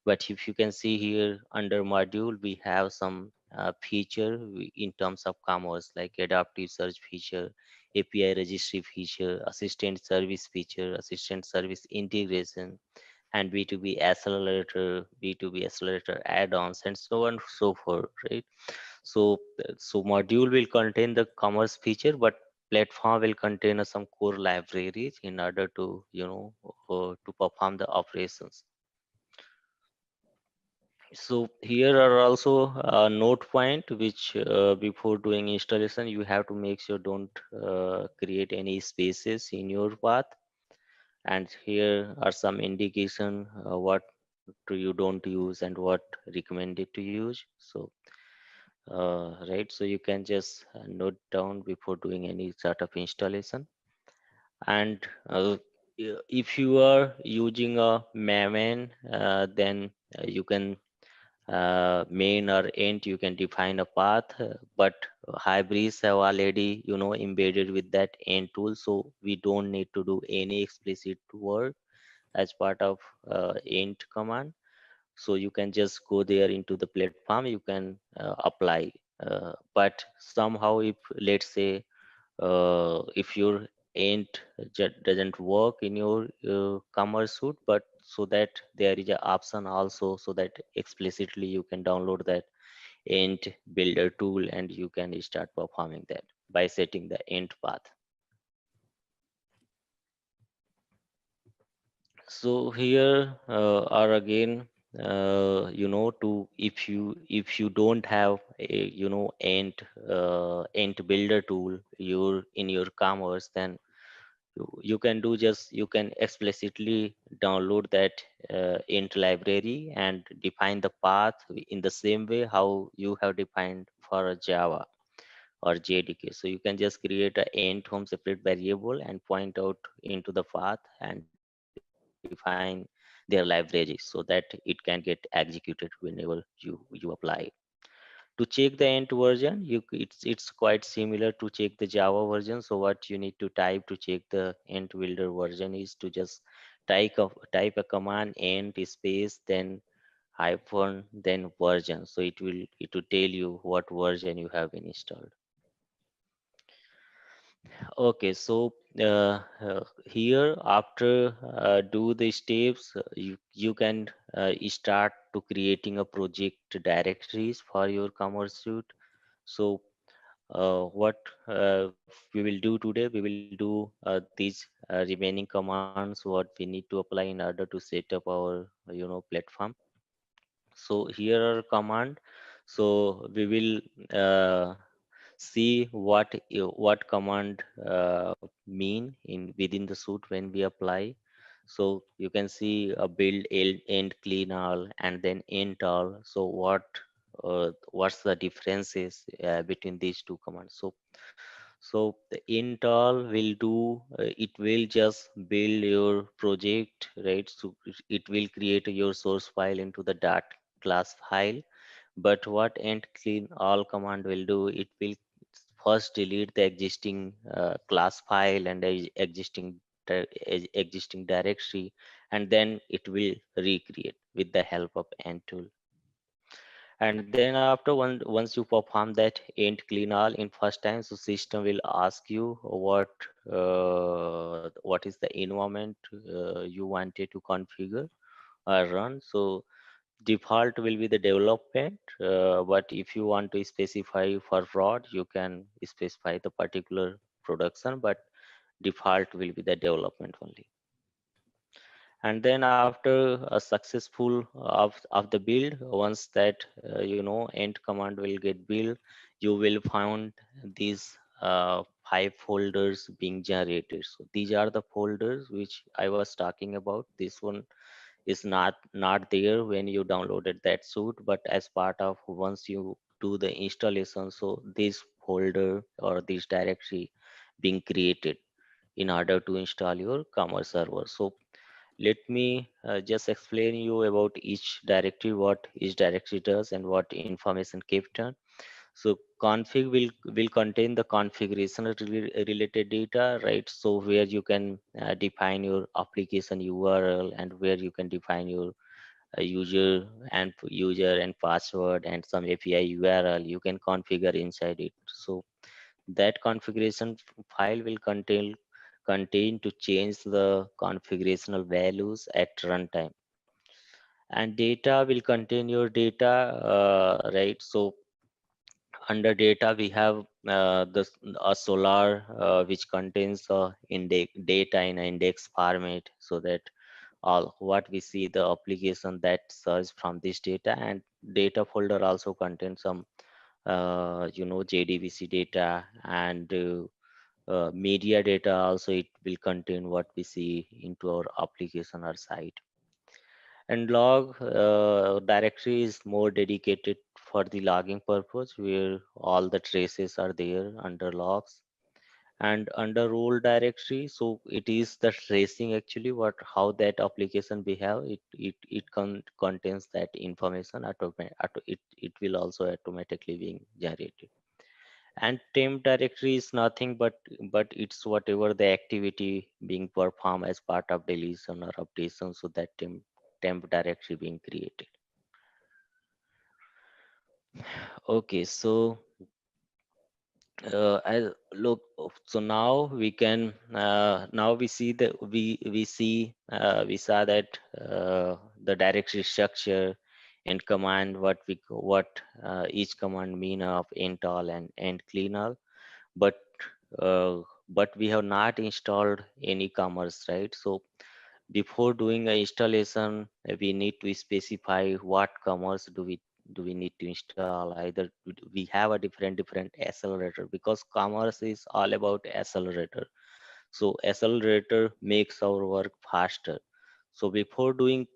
But if you can see here under module, we have some feature in terms of commerce, like adaptive search feature, API registry feature, assistant service feature, assistant service integration, and B2B accelerator add-ons, and so on and so forth, right? So, so module will contain the commerce feature, but platform will contain some core libraries in order to, to perform the operations. So here are also a note point which before doing installation, you have to make sure don't create any spaces in your path. And here are some indication what do you don't use and what recommended to use. So right, so you can just note down before doing any sort of installation. And if you are using a maven, then you can main or end, you can define a path, but Hybris have already embedded with that end tool, so we don't need to do any explicit work as part of end command. So you can just go there into the platform, you can apply. But somehow, if let's say if your end doesn't work in your commerce suite, but so that there is an option also, so that explicitly you can download that end builder tool and you can start performing that by setting the end path. So here are again, to if you don't have a end builder tool in your commerce, then you can do just you can explicitly download that int library and define the path in the same way how you have defined for a Java or JDK. So you can just create a int home separate variable and point out into the path and define their library so that it can get executed whenever you apply. To check the end version, it's quite similar to check the Java version. So what you need to type to check the end builder version is to just type a command end space then hyphen then version. So it will tell you what version you have installed. Okay, so here after do the steps, you can start to creating a project directories for your commerce suite. So what we will do today, we will do these remaining commands what we need to apply in order to set up our platform. So here are command. So we will see what command mean in within the suite when we apply. So you can see a build end clean all and then int all. So what's the differences between these two commands? So the int all will do, it will just build your project, right? So it will create your source file into the dart class file. But what end clean all command will do, it will first delete the existing class file and existing directory, and then it will recreate with the help of end tool. And then after once you perform that end clean all in first time, so system will ask you what is the environment you wanted to configure or run. So default will be the development, but if you want to specify for fraud, you can specify the particular production, but default will be the development only. And then after a successful of the build, once that end command will get built, you will find these 5 folders being generated. So these are the folders which I was talking about. This one is not there when you downloaded that suite, but as part of once you do the installation, so this folder or this directory being created in order to install your commerce server. So let me just explain you about each directory, what each directory does and what information kept on. So config will contain the configuration related data, right? So where you can define your application URL, and where you can define your user and password and some API URL you can configure inside it. So that configuration file will contain to change the configurational values at runtime. And data will contain your data, right? So under data we have this a solar which contains data in an index format, so that all what we see the application that serves from this data. And data folder also contains some JDBC data, and media data also. It will contain what we see into our application or site. And log directory is more dedicated for the logging purpose, where all the traces are there under logs. And under role directory, so it is the tracing actually what how that application behave. It contains that information it will also automatically being generated. And temp directory is nothing but it's whatever the activity being performed as part of deletion or updation, so that temp directory being created. Okay, so I look, so now we can now we see that we saw that the directory structure and command what each command mean of install and clean all. But uh, but we have not installed any commerce, right? So before doing a installation, we need to specify what commerce do we need to install. Either we have a different accelerator, because commerce is all about accelerator. So accelerator makes our work faster. So before doing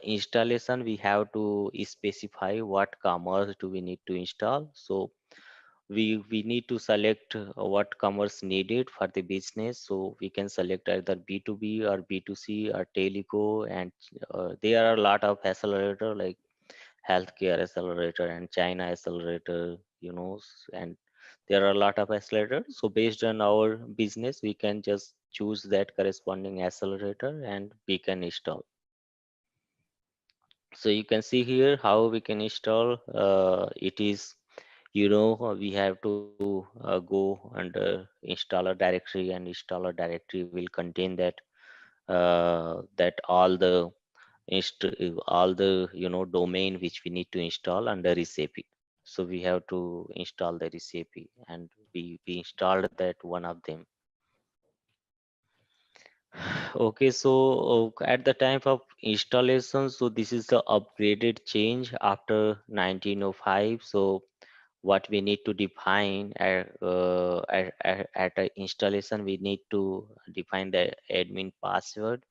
installation, we have to specify what commerce do we need to install. So we need to select what commerce needed for the business. So we can select either B2B or B2C or teleco. And there are a lot of accelerator like healthcare accelerator and China accelerator, and there are a lot of accelerators. So based on our business, we can just choose that corresponding accelerator and we can install. So you can see here how we can install. It is, we have to go under installer directory, and installer directory will contain that all the domain which we need to install under SAP. So we have to install the SAP, and we installed that one of them. Okay, so at the time of installation, so this is the upgraded change after 1905. So what we need to define at a installation, we need to define the admin password.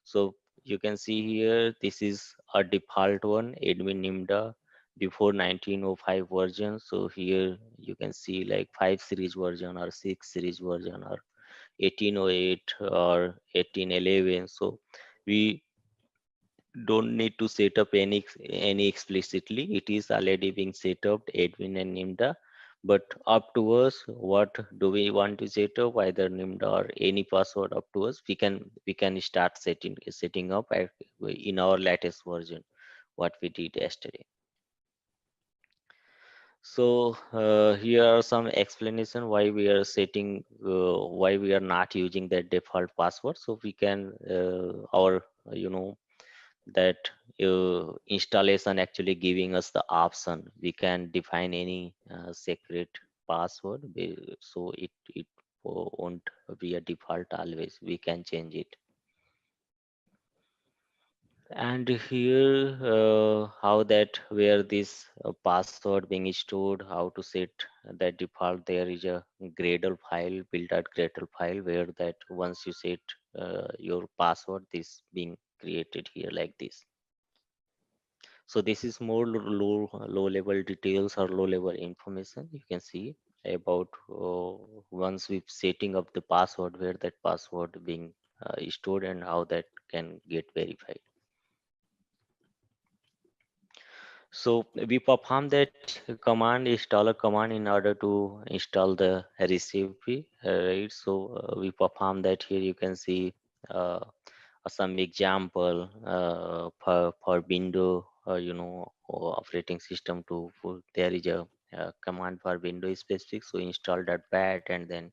So you can see here, this is a default one, admin nimda before 1905 version. So here you can see like 5 series version or 6 series version or 1808 or 1811. So we don't need to set up any explicitly. It is already being set up, admin and nimda. But up to us, what do we want to set up, either nimda or any password, up to us. We can start setting up in our latest version, what we did yesterday. So here are some explanation why we are setting, why we are not using that default password. So we can our that installation actually giving us the option. We can define any secret password, so it won't be a default always. We can change it. And here how that where this password being stored, how to set that default. There is a gradle file, built out gradle file, where that once you set your password, this being created here like this. So this is more low level details or low level information you can see about once we setting up the password, where that password being stored and how that can get verified. So we perform that command, installer command, in order to install the recipe, right? So we perform that. Here you can see uh, some example for window, operating system there is a command for window specific. So install that bat and then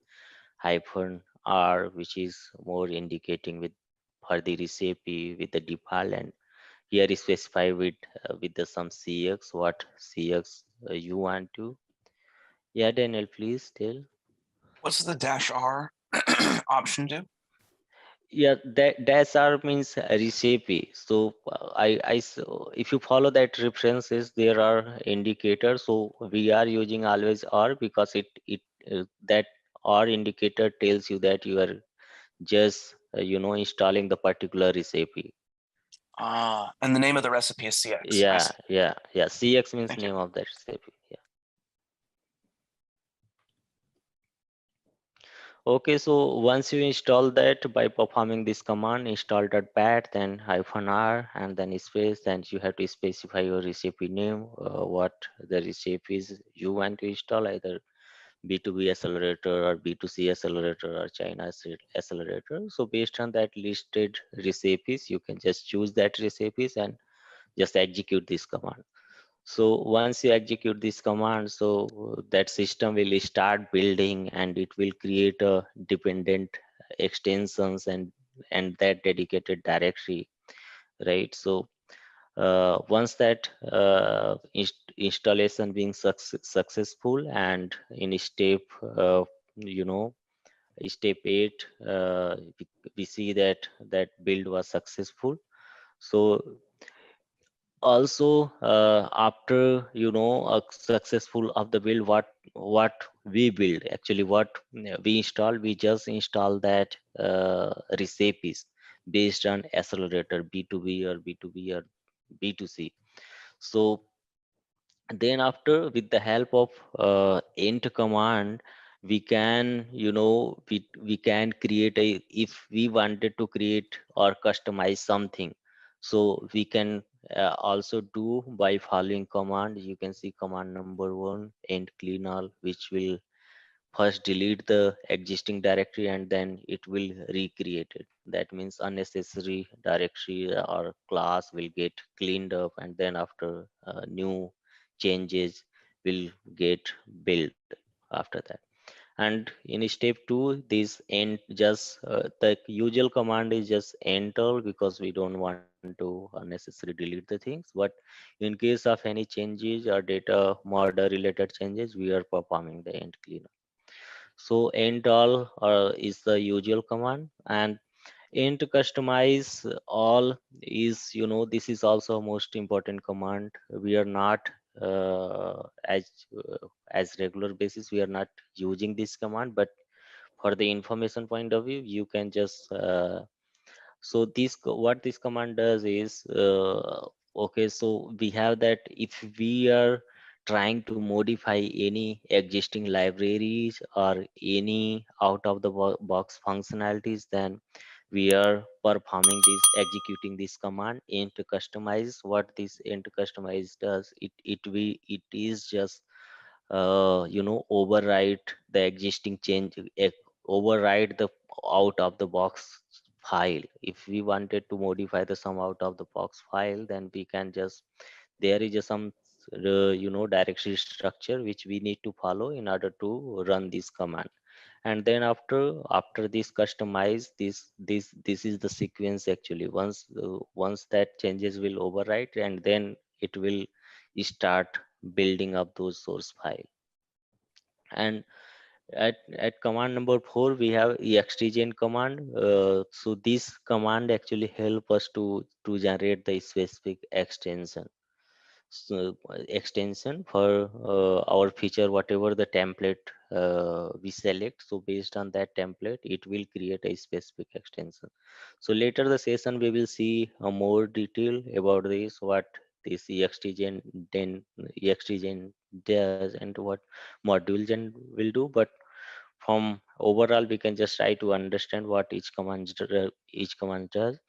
hyphen R, which is more indicating with for the recipe with the default, and here is specify with the some CX, what CX you want to. Yeah, Daniel, please tell. What's the -R option do? Yeah, that dash R means recipe. So if you follow that references, there are indicators. So we are using always R because that R indicator tells you that you are just installing the particular recipe. And the name of the recipe is CX. I Yeah, see. yeah. CX means Thank you. name of that recipe. Yeah. Okay, so once you install that by performing this command, install.bat, then -R, and then space, then you have to specify your recipe name, what the recipe is you want to install, either B2B accelerator or B2C accelerator or China accelerator. So based on that listed recipes, you can just choose that recipes and just execute this command. So once you execute this command, so that system will start building and it will create a dependent extensions and that dedicated directory, right? So once that installation being successful, and in you know step 8, we see that that build was successful. So also after a successful of the build, what we build actually, what we install, we just install that recipes based on accelerator B2B or B2B or B2C. So then after, with the help of int command, we can we can create a, if we wanted to create or customize something, so we can also do by following command. You can see command number 1, int clean all, which will first delete the existing directory and then it will recreate it. That means unnecessary directory or class will get cleaned up, and then after new changes will get built after that. And in step 2, this end just the usual command is just enter, because we don't want to unnecessarily delete the things. But in case of any changes or data murder related changes, we are performing the end cleanup. So end all is the usual command, and And to customize all is, this is also a most important command. We are not uh, as as regular basis we are not using this command, but for the information point of view you can just so what this command does is okay, so we have that if we are trying to modify any existing libraries or any out of the box functionalities, then we are performing this executing this command into customize. What this into customize does, it is just overwrite the existing change, override the out of the box file. If we wanted to modify the sum out of the box file, then we can just, there is a some directory structure which we need to follow in order to run this command. And then after this customize, this is the sequence actually. Once that changes will overwrite, and then it will start building up those source file. And at command number 4 we have extgen command. So this command actually help us to generate the specific extension. So extension for our feature, whatever the template we select, so based on that template it will create a specific extension. So later the session we will see a more detail about this, what this extgen then extgen does and what module gen will do. But from overall we can just try to understand what each command does.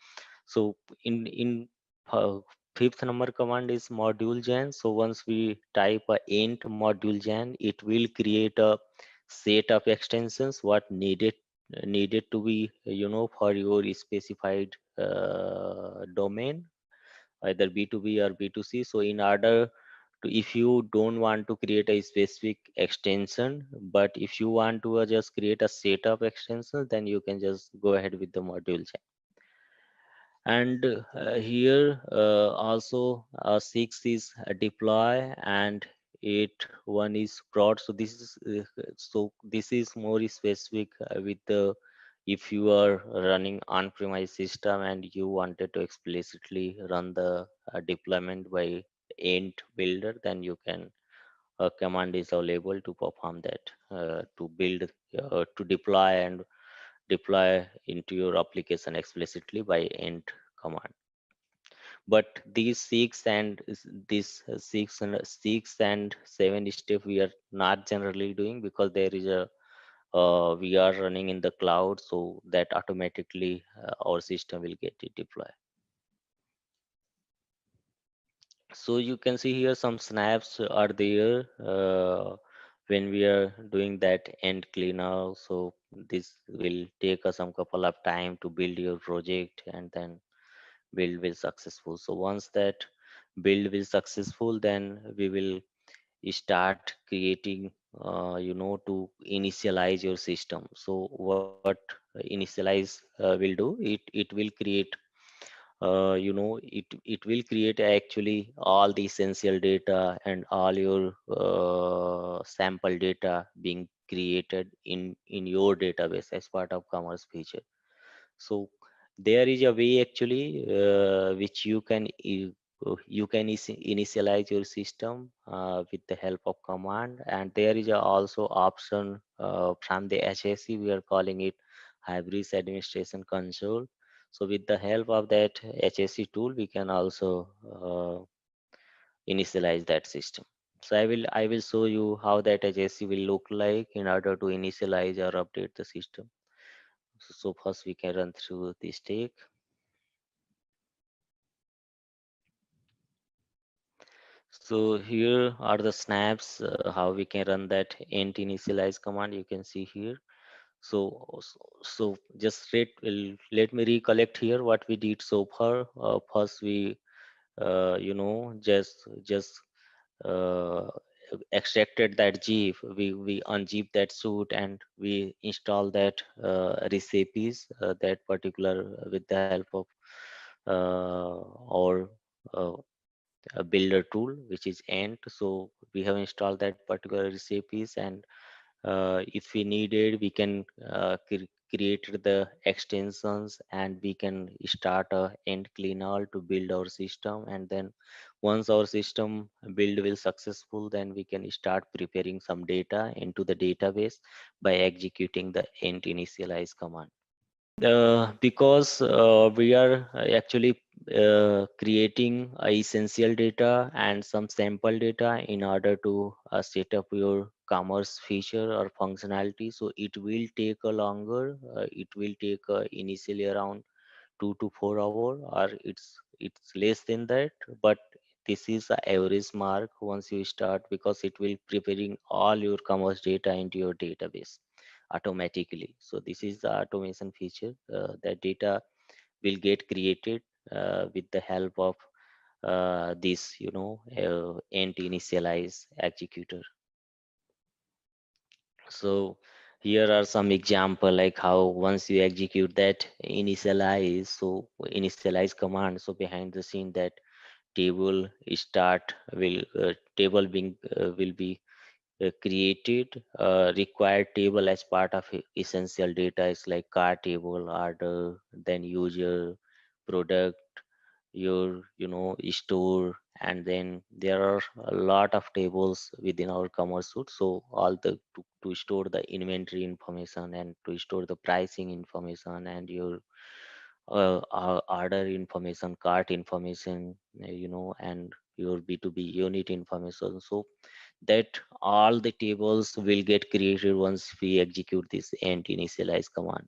So in uh, fifth number command is module gen. So once we type a int module gen, it will create a set of extensions what needed to be for your specified domain, either B2B or B2C. So in order to, if you don't want to create a specific extension, but if you want to just create a set of extensions, then you can just go ahead with the module. And here also 6 is deploy, and 8 1 is prod. So this is more specific with the, if you are running on-premise system and you wanted to explicitly run the deployment by ent builder, then you can, a command is available to perform that, to build, to deploy and deploy into your application explicitly by ent command. But these six and seven step we are not generally doing, because there is a we are running in the cloud, so that automatically our system will get it deployed. So you can see here some snaps are there when we are doing that end cleanup. So this will take us some couple of time to build your project, and then build will successful. So once that build will successful, then we will start creating to initialize your system. So what initialize will do, it will create it will create actually all the essential data and all your sample data being created in your database as part of commerce feature. So there is a way actually which you can initialize your system with the help of command. And there is a also option from the HSC, we are calling it Hybris Administration Console. So with the help of that HSC tool, we can also initialize that system. So I will show you how that HSC will look like in order to initialize or update the system. So first we can run through this take. So here are the snaps, how we can run that int initialize command. You can see here. So just let me recollect here what we did so far. First we just uh, extracted that zip. We unzip that suite and we install that recipes, that particular with the help of our uh, a builder tool, which is ant. So we have installed that particular recipes, and if we needed we can created the extensions, and we can start a end cleanall to build our system. And then once our system build will successful, then we can start preparing some data into the database by executing the end initialize command. Because we are actually creating essential data and some sample data in order to set up your commerce feature or functionality. So it will take a longer, it will take initially around 2 to 4 hours, or it's less than that. But this is a average mark once you start, because it will preparing all your commerce data into your database automatically. So this is the automation feature. That data will get created with the help of this, end initialize executor. So here are some example, like how once you execute that initialize command, so behind the scene that table start table being will be created. Required table as part of essential data is like car table, order, then user, product, your store. And then there are a lot of tables within our commerce suite. So all the to store the inventory information, and to store the pricing information, and your order information, cart information, and your B2B unit information. So that all the tables will get created once we execute this end initialize command.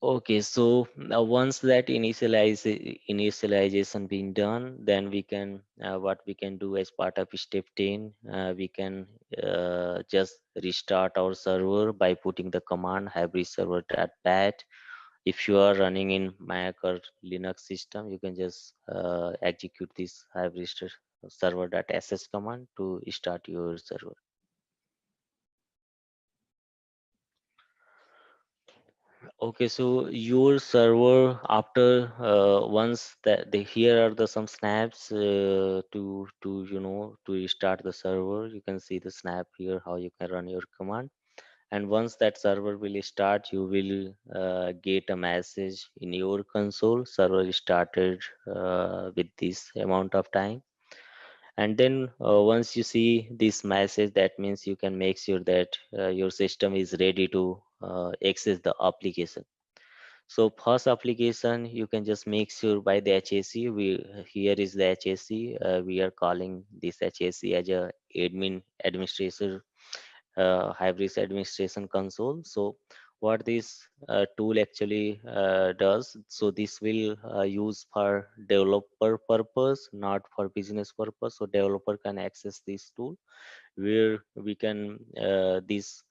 Okay, so now once that initialization being done, then we can what we can do as part of step 10, we can just restart our server by putting the command hybris server.bat. If you are running in Mac or Linux system, you can just execute this hybris server.sh command to start your server. Okay, so your server after once that the here are the some snaps to to start the server. You can see the snap here how you can run your command. And once that server will start, you will get a message in your console server started with this amount of time. And then once you see this message, that means you can make sure that your system is ready to access the application. So first application, you can just make sure by the HAC. Here is the HAC. We are calling this HAC as a administrator Hybris administration console. So what this tool actually does, so this will use for developer purpose, not for business purpose. So developer can access this tool where we can this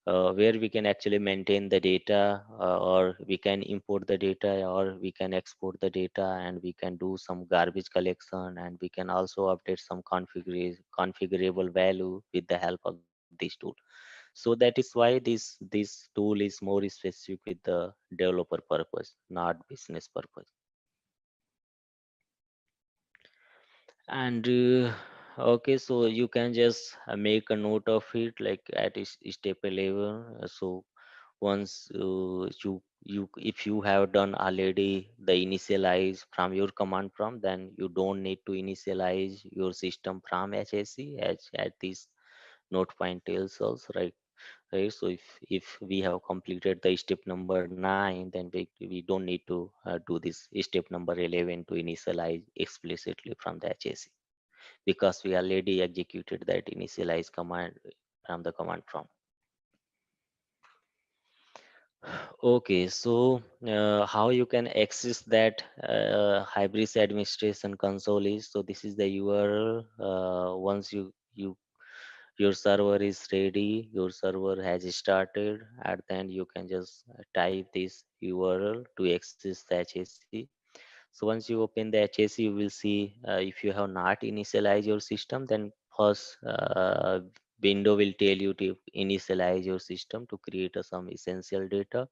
where we can actually maintain the data, or we can import the data, or we can export the data, and we can do some garbage collection, and we can also update some configurable value with the help of this tool. So that is why this tool is more specific with the developer purpose, not business purpose. And okay, so you can just make a note of it, like at step 11. So once you if you have done already the initialize from your command prompt, then you don't need to initialize your system from HAC, as at this note point tells us, right? So if we have completed the step number 9, then we don't need to do this step number 11 to initialize explicitly from the HAC, because we already executed that initialize command from the command prompt. Okay, so how you can access that Hybris administration console is, so this is the URL. Once your server is ready, your server has started, and then you can just type this URL to access the HAC. So once you open the HAC, you will see if you have not initialized your system, then first window will tell you to initialize your system to create some essential data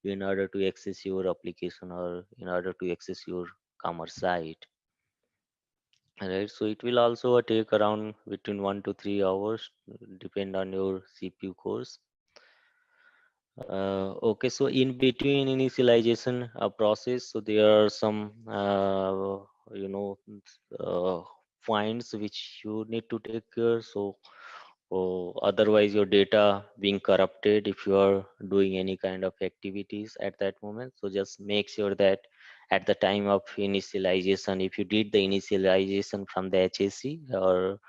in order to access your application, or in order to access your commerce site. right? So it will also take around between 1 to 3 hours, depend on your CPU cores. Okay, so in between initialization process, so there are some you know uh, points which you need to take care. So otherwise your data being corrupted if you are doing any kind of activities at that moment. So just make sure that at the time of initialization, if you did the initialization from the HAC, or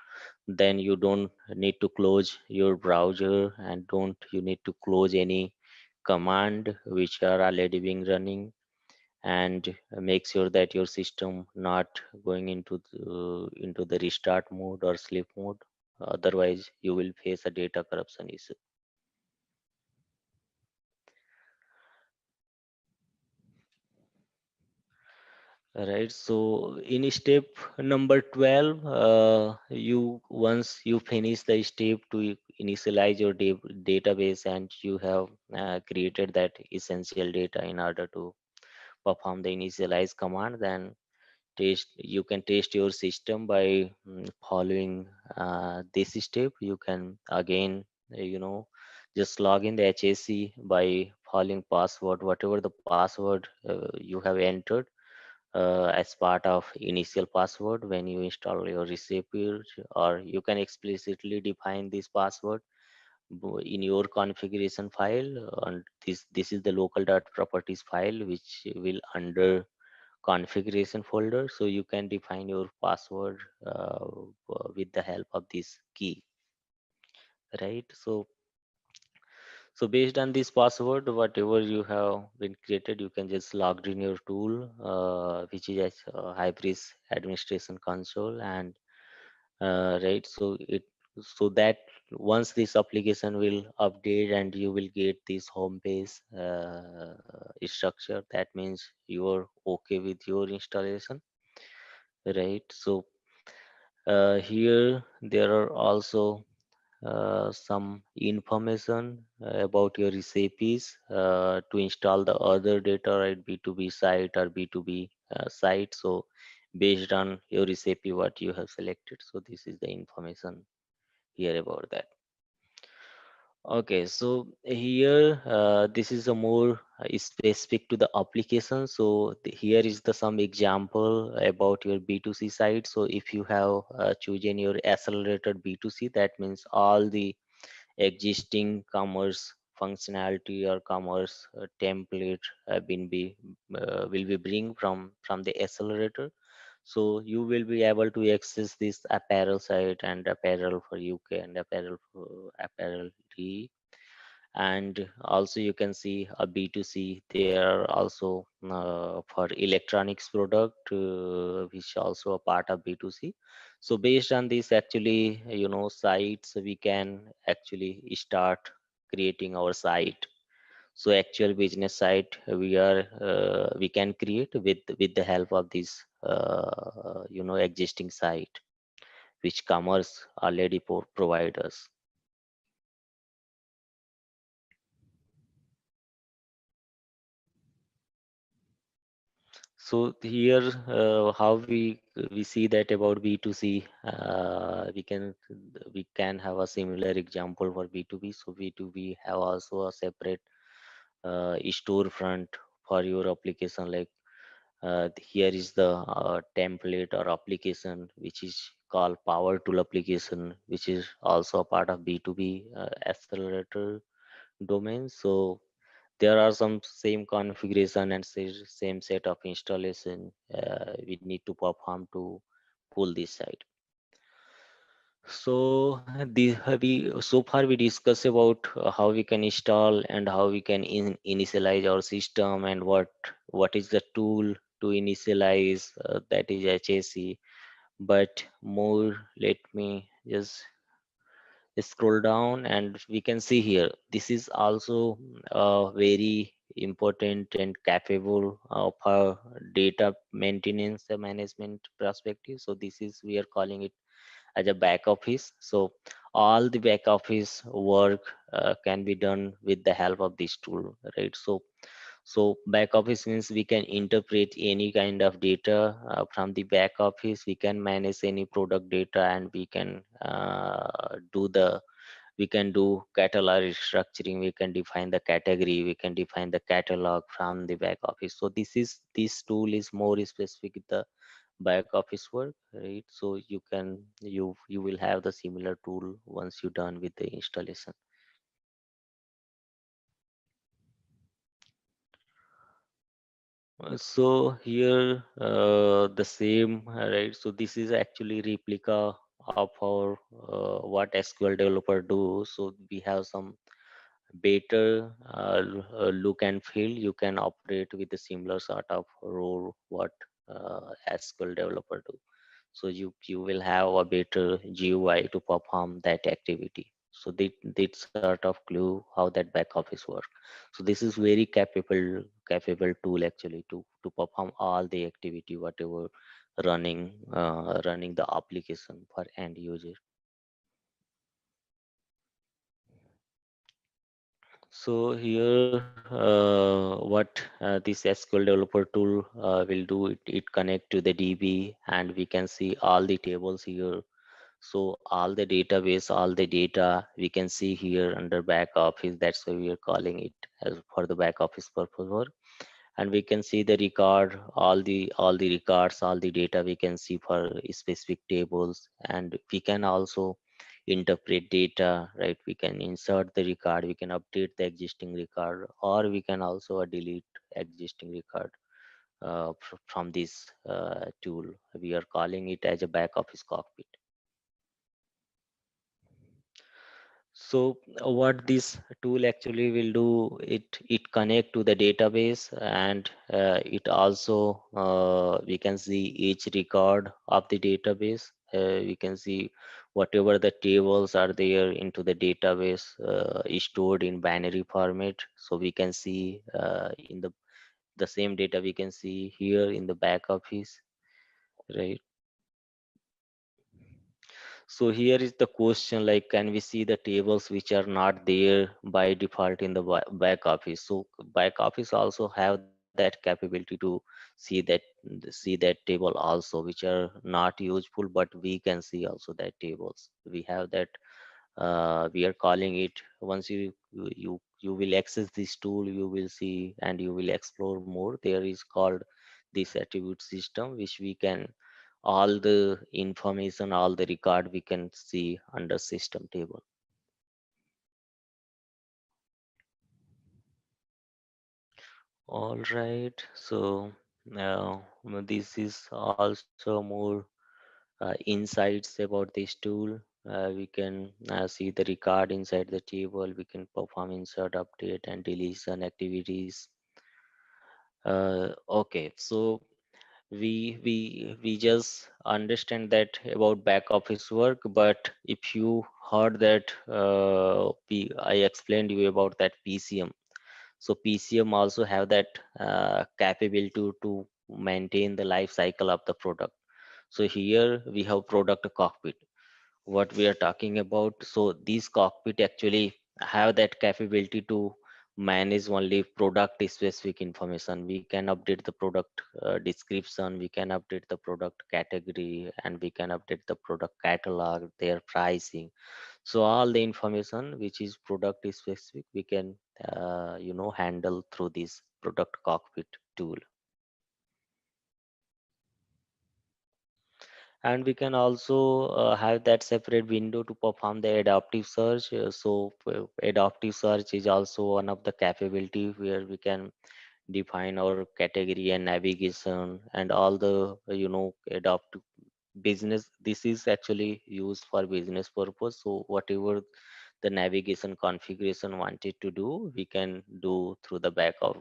then you don't need to close your browser, and don't you need to close any command which are already being running, and make sure that your system not going into the restart mode or sleep mode. Otherwise you will face a data corruption issue. Right, so in step number 12, you once you finish the step to initialize your database, and you have created that essential data in order to perform the initialize command, then you can test your system by following this step. You can again just log in the HAC by following password, whatever the password you have entered as part of initial password when you install your recipe, or you can explicitly define this password in your configuration file. And this is the local dot properties file which will under configuration folder. So you can define your password with the help of this key, right? So based on this password, whatever you have been created, you can just log in your tool, which is Hybris administration console. And right, so that once this application will update, and you will get this home page structure, that means you are okay with your installation, right? So here there are also some information about your recipes to install the other data, right? B2B site or B2B site. So based on your recipe what you have selected, so this is the information here about that. Okay, so here this is a more specific to the application. So here is the some example about your B2C site. So if you have chosen your accelerated B2C, that means all the existing commerce functionality or commerce template been be will be bring from the accelerator. So you will be able to access this apparel site, and apparel for UK, and apparel for apparel D. And also you can see a B2C there also for electronics product, which also a part of B2C. So based on this, actually, sites, we can actually start creating our site. So actual business site we can create with the help of this existing site which commerce already provide us. So here, how we see that about B2C, we can have a similar example for B2B. So B2B have also a separate storefront for your application. Like here is the template or application which is called Power Tool application, which is also a part of B2B accelerator domain. So there are some same configuration and same set of installation we need to perform to pull this site. So so far we discuss about how we can install and how we can initialize our system, and what is the tool to initialize, that is HAC. But more, let me just scroll down, and we can see here this is also very important and capable of our data maintenance and management perspective. So this is, we are calling it as a back office. So all the back office work can be done with the help of this tool, right? So back office means we can interpret any kind of data from the back office. We can manage any product data, and we can do catalog restructuring. We can define the category. We can define the catalog from the back office. So this tool is more specific with the back office work, right? So you will have the similar tool once you're done with the installation. So here the same, right? So this is actually replica of our what SQL developer do. So we have some better look and feel. You can operate with a similar sort of role what SQL developer do. So you will have a better GUI to perform that activity. So that sort of clue how that back office work. So this is very capable tool actually to perform all the activity whatever running the application for end user. So here, what this SQL developer tool will do, it connect to the DB, and we can see all the tables here. So all the database, all the data we can see here under back office. That's why we are calling it as for the back office purpose work. And we can see the record, all the records, all the data we can see for specific tables. And we can also interpret data, right? We can insert the record, we can update the existing record, or we can also delete existing record from this tool. We are calling it as a back office cockpit. So what this tool actually will do, it connect to the database, and it also we can see each record of the database. We can see whatever the tables are there into the database is stored in binary format. So we can see in the same data we can see here in the back office, right? So here is the question, like, can we see the tables which are not there by default in the back office? So back office also have that capability to see that see that table also, which are not useful, but we can see also that tables. We have that. We are calling it. Once you will access this tool, you will see and you will explore more. There is called this attribute system, which we can all the information, all the record we can see under system table. All right, so now this is also more insights about this tool. We can see the record inside the table. We can perform insert, update, and deletion activities. Okay, so we just understand that about back office work, but if you heard that I explained you about that PCM. So PCM also have that capability to maintain the life cycle of the product. So here we have product cockpit, what we are talking about. So these cockpit actually have that capability to manage only product specific information. We can update the product description, we can update the product category, and we can update the product catalog, their pricing. So all the information which is product specific, we can handle through this product cockpit tool. And we can also have that separate window to perform the adaptive search. Adaptive search is also one of the capability where we can define our category and navigation and all the adaptive business. This is actually used for business purpose. So whatever the navigation configuration wanted to do, we can do through the back of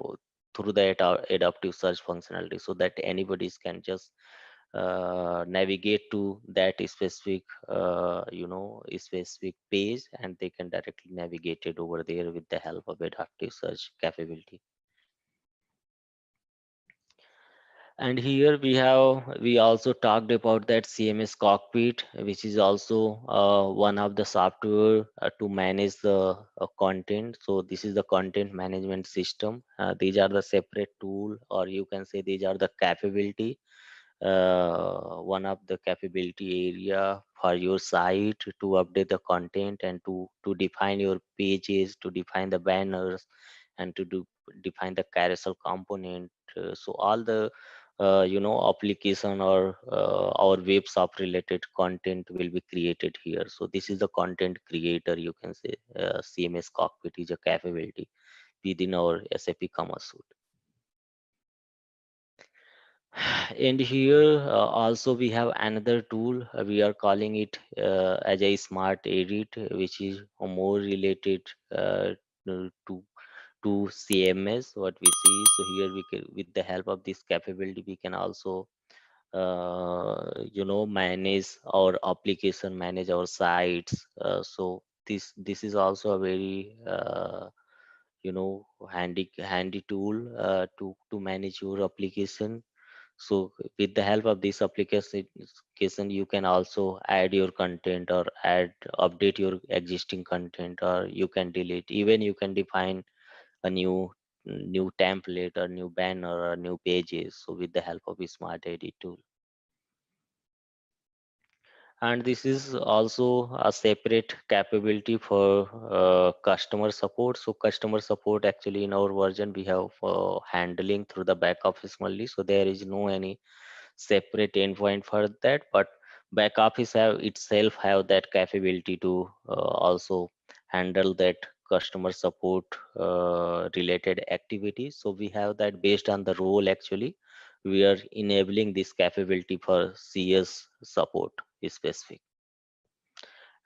through the adaptive search functionality, so that anybody can just navigate to that specific specific page, and they can directly navigate it over there with the help of adaptive search capability. And here we also talked about that CMS cockpit, which is also one of the software to manage the content. So this is the content management system. These are the separate tool, or you can say these are the capability, one of the capability area for your site to update the content and to define your pages, to define the banners, and to define the carousel component. So all the application or web shop related content will be created here. So this is the content creator, you can say. CMS cockpit is a capability within our SAP Commerce Suite. And here also we have another tool. We are calling it as a smart edit, which is more related to CMS, what we see. So here we can, with the help of this capability, we can also manage our application, manage our sites. So this is also a very handy tool to manage your application. So with the help of this application, you can also add your content or update your existing content, or you can delete. Even you can define a new template or new banner or new pages. So with the help of a smart edit tool. And this is also a separate capability for customer support. So customer support, actually in our version we have handling through the back office only, so there is no any separate endpoint for that, but back office have itself have that capability to also handle that customer support related activities. So we have that based on the role. Actually we are enabling this capability for CS support specific.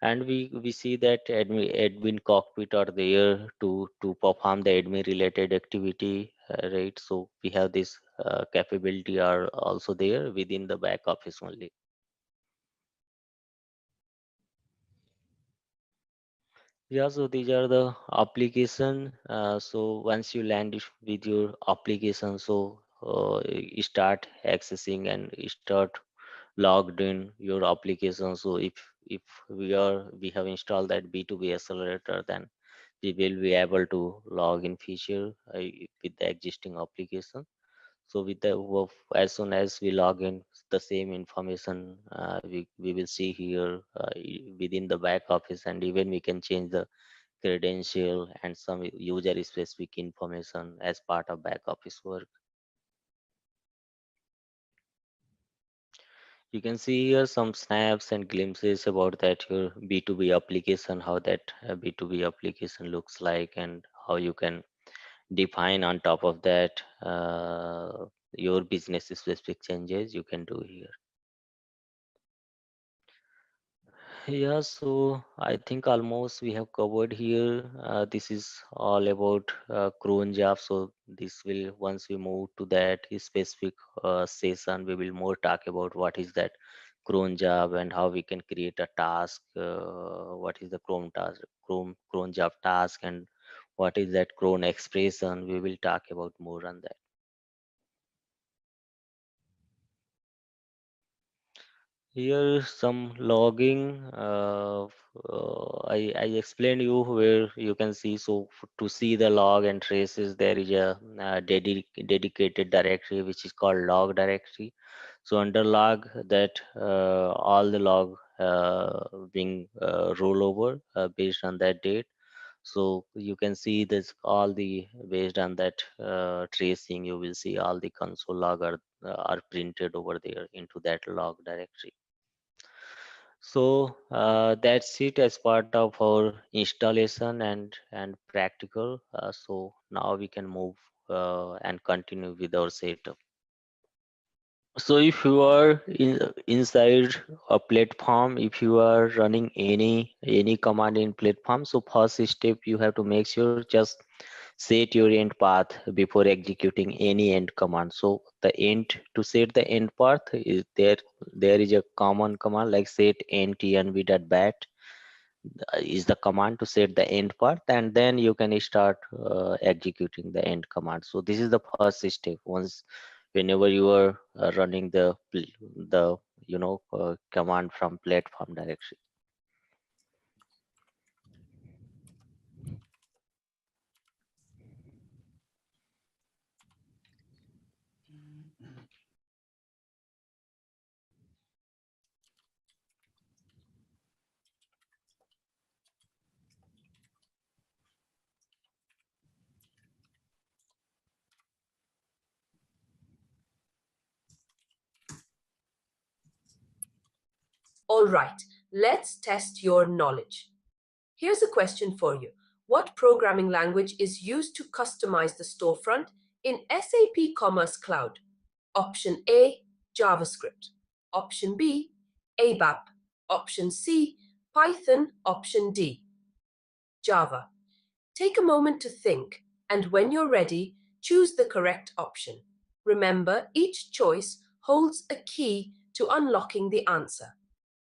And we see that admin cockpit are there to perform the admin related activity, right? So we have this capability are also there within the back office only. Yeah, so these are the application. So once you land with your application, so you start accessing and you start logged in your application. So if we have installed that B2B accelerator, then we will be able to log in feature with the existing application. So with the as soon as we log in, the same information we will see here within the back office, and even we can change the credential and some user specific information as part of back office work. You can see here some snaps and glimpses about that your B2B application, how that B2B application looks like, and how you can define on top of that your business specific changes you can do here. Yeah, so I think almost we have covered here. This is all about cron job. So this will, once we move to that specific session, we will more talk about what is that cron job and how we can create a task. What is the cron task, cron job task, and what is that cron expression. We will talk about more on that. Here some logging. I explained you where you can see. So to see the log and traces, there is a dedicated directory which is called log directory. So under log, that all the log being roll over based on that date. So you can see this all the based on that tracing. You will see all the console log are printed over there into that log directory. So that's it as part of our installation and practical. So now we can move and continue with our setup. So if you are inside a platform, if you are running any command in platform, so first step you have to make sure just set your end path before executing any end command. So the end, to set the end path is there is a common command like set end tnb.bat is the command to set the end path, and then you can start executing the end command. So this is the first step. Once whenever you are running the command from platform directory. All right, let's test your knowledge. Here's a question for you. What programming language is used to customize the storefront in SAP Commerce Cloud? Option A, JavaScript. Option B, ABAP. Option C, Python. Option D, Java. Take a moment to think, and when you're ready, choose the correct option. Remember, each choice holds a key to unlocking the answer.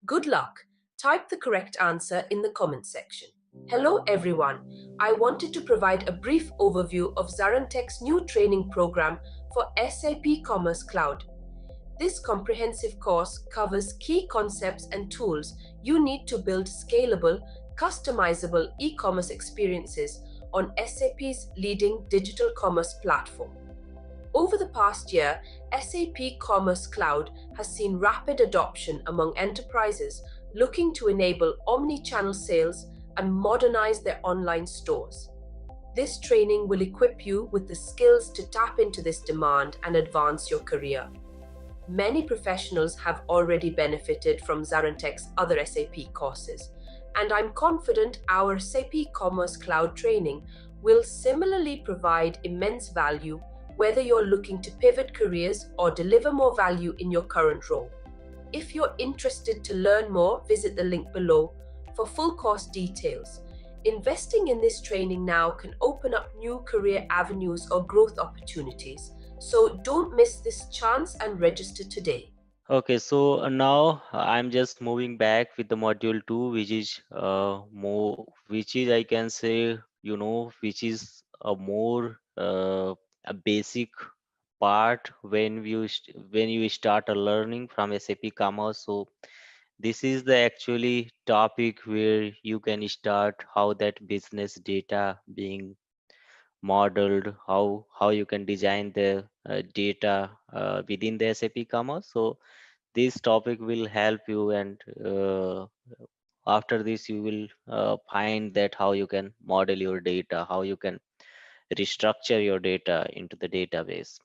Good luck. Type the correct answer in the comment section. Hello everyone. I wanted to provide a brief overview of ZaranTech's new training program for SAP Commerce Cloud. This comprehensive course covers key concepts and tools you need to build scalable, customizable e-commerce experiences on SAP's leading digital commerce platform. Over the past year, SAP Commerce Cloud has seen rapid adoption among enterprises looking to enable omni-channel sales and modernize their online stores. This training will equip you with the skills to tap into this demand and advance your career. Many professionals have already benefited from ZaranTech's other SAP courses, and I'm confident our SAP Commerce Cloud training will similarly provide immense value whether you're looking to pivot careers or deliver more value in your current role. If you're interested to learn more, visit the link below for full course details. Investing in this training now can open up new career avenues or growth opportunities, so don't miss this chance and register today. Okay, so now I'm just moving back with the module 2, which is which is, I can say, which is a more a basic part when you start a learning from SAP Commerce. So this is the actually topic where you can start how that business data being modeled, how you can design the data within the SAP Commerce. So this topic will help you, and after this you will find that how you can model your data, how you can restructure your data into the database.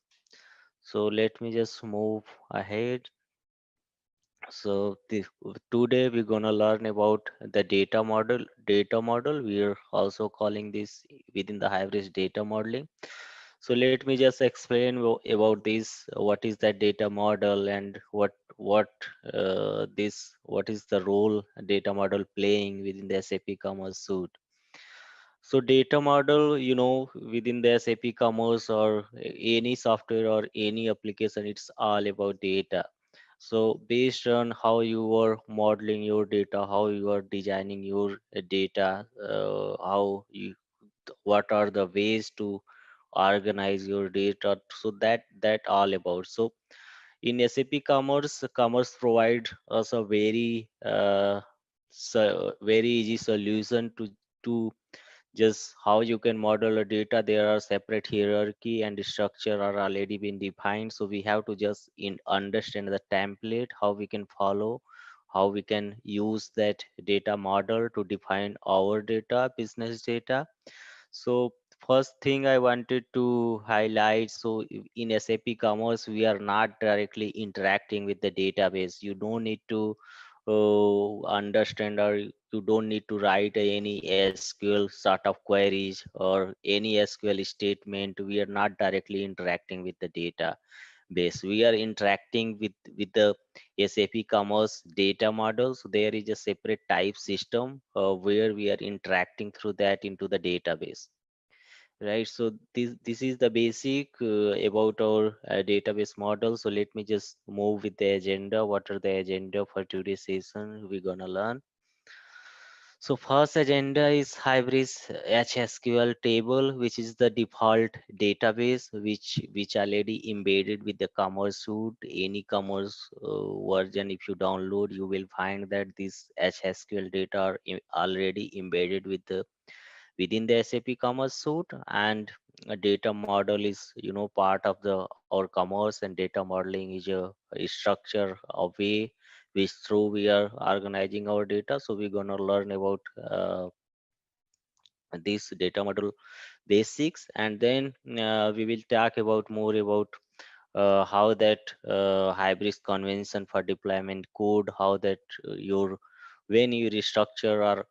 So let me just move ahead. So today we're gonna learn about the data model. Data model, we are also calling this within the Hybris data modeling. So let me just explain about this. What is that data model, and what is the role data model playing within the SAP Commerce suite. So data model, within the SAP Commerce or any software or any application, it's all about data. So based on how you are modeling your data, how you are designing your data, what are the ways to organize your data. So that all about. So in SAP Commerce, Commerce provide us a very easy solution to just how you can model a data. There are separate hierarchy and structure are already been defined, so we have to just understand the template, how we can follow, how we can use that data model to define our data, business data. So first thing I wanted to highlight, so in SAP Commerce we are not directly interacting with the database. You don't need to understand, or you don't need to write any SQL sort of queries or any SQL statement. We are not directly interacting with the database. We are interacting with the SAP Commerce data model. So there is a separate type system where we are interacting through that into the database. Right, so this is the basic about our database model. So let me just move with the agenda. What are the agenda for today's session we're gonna learn? So first agenda is Hybris HSQL table, which is the default database which already embedded with the Commerce Suite. Any Commerce version, if you download, you will find that this HSQL data are already embedded within the SAP Commerce Suite, and a data model is part of the our commerce, and data modeling is a structure of way which through we are organizing our data. So we're gonna learn about this data model basics, and then we will talk about more about how that hybrid convention for deployment code, how that your when you restructure or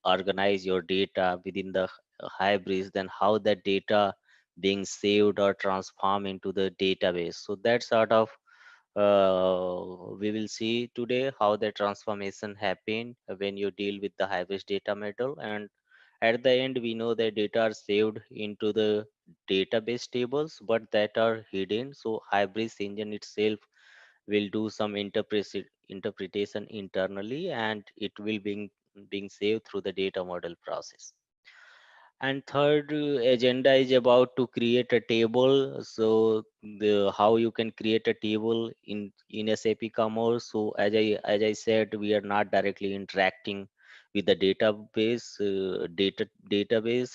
organize your data within the hybrids, then how that data being saved or transformed into the database. So that sort of we will see today how the transformation happen when you deal with the hybrid data model. And at the end, we know that data are saved into the database tables, but that are hidden. So hybrid engine itself will do some interpretation internally, and it will being saved through the data model process. And third agenda is about to create a table. So the how you can create a table in SAP Commerce. So as I said, we are not directly interacting with the database